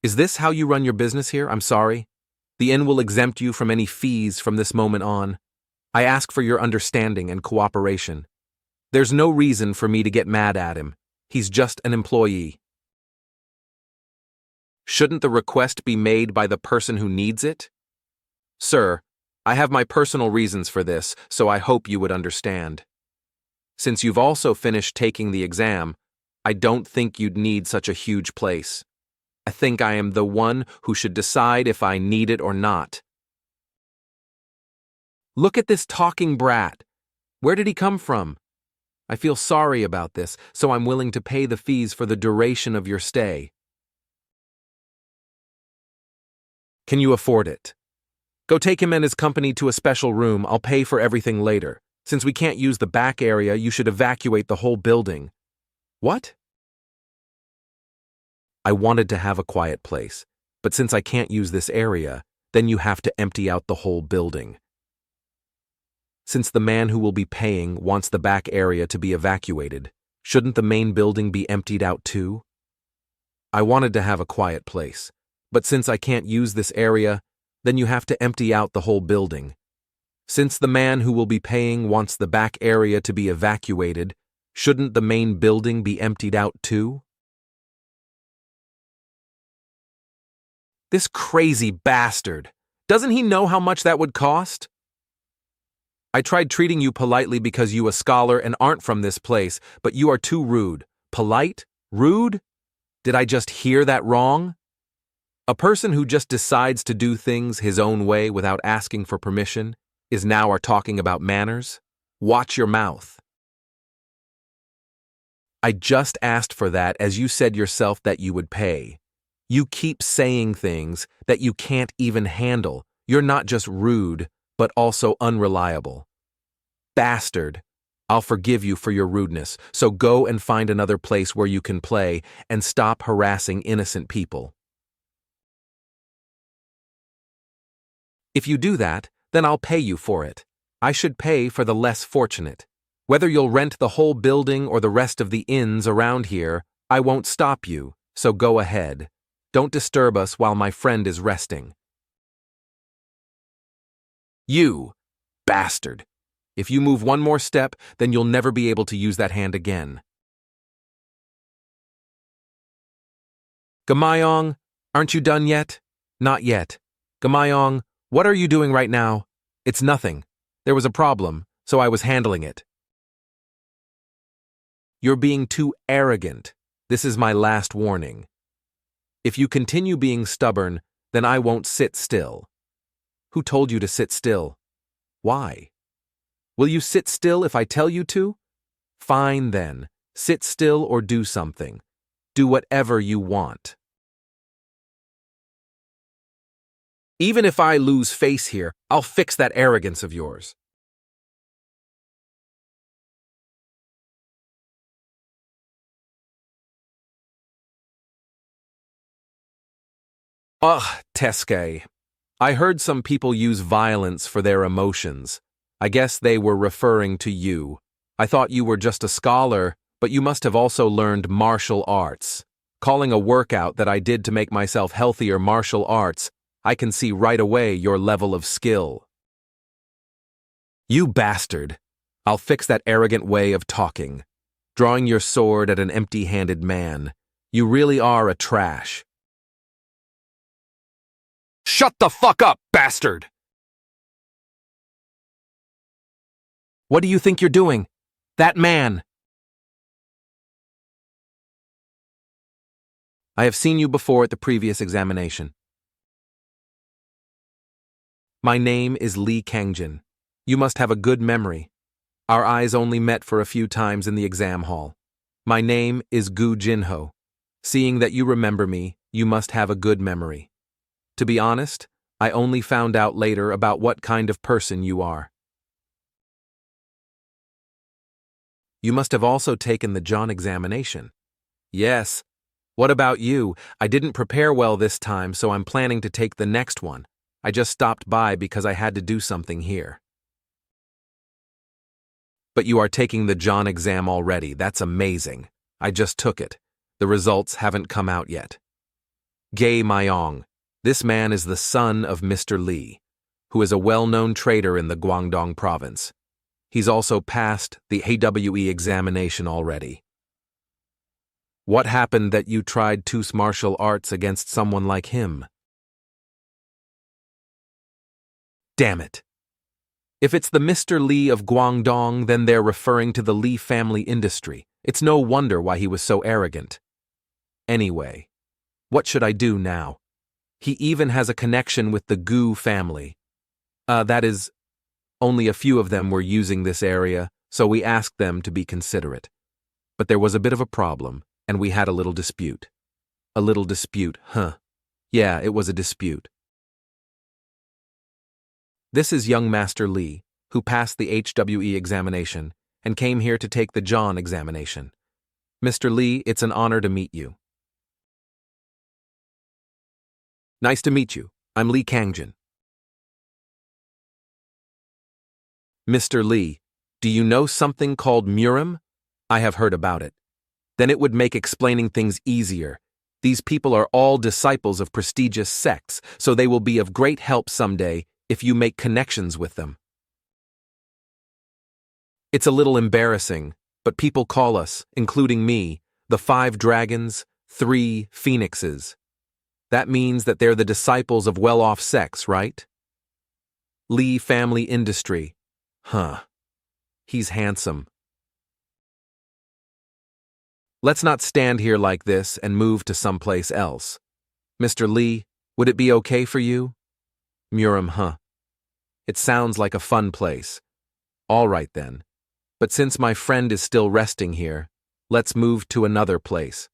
Is this how you run your business here? I'm sorry. The inn will exempt you from any fees from this moment on. I ask for your understanding and cooperation. There's no reason for me to get mad at him. He's just an employee. Shouldn't the request be made by the person who needs it? Sir, I have my personal reasons for this, so I hope you would understand. Since you've also finished taking the exam, I don't think you'd need such a huge place. I think I am the one who should decide if I need it or not. Look at this talking brat. Where did he come from? I feel sorry about this, so I'm willing to pay the fees for the duration of your stay. Can you afford it? Go take him and his company to a special room. I'll pay for everything later. Since we can't use the back area, you should evacuate the whole building. What? I wanted to have a quiet place, but since I can't use this area, then you have to empty out the whole building. Since the man who will be paying wants the back area to be evacuated, shouldn't the main building be emptied out too? I wanted to have a quiet place, but since I can't use this area, then you have to empty out the whole building. Since the man who will be paying wants the back area to be evacuated, shouldn't the main building be emptied out too? This crazy bastard. Doesn't he know how much that would cost? I tried treating you politely because you a scholar and aren't from this place, but you are too rude. Polite? Rude? Did I just hear that wrong? A person who just decides to do things his own way without asking for permission is now talking about manners? Watch your mouth. I just asked for that as you said yourself that you would pay. You keep saying things that you can't even handle. You're not just rude, but also unreliable. Bastard. I'll forgive you for your rudeness, so go and find another place where you can play and stop harassing innocent people. If you do that, then I'll pay you for it. I should pay for the less fortunate. Whether you'll rent the whole building or the rest of the inns around here, I won't stop you, so go ahead. Don't disturb us while my friend is resting. You, bastard. If you move one more step, then you'll never be able to use that hand again. Gamayong, aren't you done yet? Not yet. Gamayong, what are you doing right now? It's nothing. There was a problem, so I was handling it. You're being too arrogant. This is my last warning. If you continue being stubborn, then I won't sit still. Who told you to sit still? Why? Will you sit still if I tell you to? Fine then. Sit still or do something. Do whatever you want. Even if I lose face here, I'll fix that arrogance of yours. Ugh, Teske. I heard some people use violence for their emotions. I guess they were referring to you. I thought you were just a scholar, but you must have also learned martial arts. Calling a workout that I did to make myself healthier martial arts, I can see right away your level of skill. You bastard. I'll fix that arrogant way of talking. Drawing your sword at an empty-handed man. You really are a trash. Shut the fuck up, bastard! What do you think you're doing? That man! I have seen you before at the previous examination. My name is Kang-jin. You must have a good memory. Our eyes only met for a few times in the exam hall. My name is Gu Jinho. Seeing that you remember me, you must have a good memory. To be honest, I only found out later about what kind of person you are. You must have also taken the John examination. Yes. What about you? I didn't prepare well this time, so I'm planning to take the next one. I just stopped by because I had to do something here. But you are taking the John exam already. That's amazing. I just took it. The results haven't come out yet. Gae Myong. This man is the son of Mr. Lee, who is a well-known trader in the Guangdong province. He's also passed the AWE examination already. What happened that you tried Tus martial arts against someone like him? Damn it. If it's the Mr. Lee of Guangdong, then they're referring to the Lee family industry. It's no wonder why he was so arrogant. Anyway, what should I do now? He even has a connection with the Gu family. That is... Only a few of them were using this area, so we asked them to be considerate. But there was a bit of a problem, and we had a little dispute. A little dispute, huh? Yeah, it was a dispute. This is young Master Lee, who passed the HWE examination and came here to take the John examination. Mr. Lee, it's an honor to meet you. Nice to meet you. I'm Lee Kang-jin. Mr. Lee, do you know something called Murim? I have heard about it. Then it would make explaining things easier. These people are all disciples of prestigious sects, so they will be of great help someday if you make connections with them. It's a little embarrassing, but people call us, including me, the 5 dragons, 3 phoenixes. That means that they're the disciples of well-off sects, right? Lee family industry. Huh. He's handsome. Let's not stand here like this and move to someplace else. Mr. Lee, would it be okay for you? Murim, huh? It sounds like a fun place. All right then. But since my friend is still resting here, let's move to another place.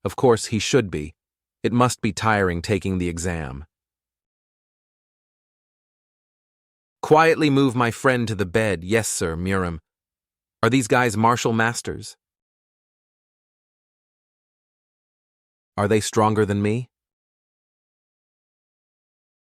Of course, he should be. It must be tiring taking the exam. Quietly move my friend to the bed. Yes, sir, Murim. Are these guys martial masters? Are they stronger than me?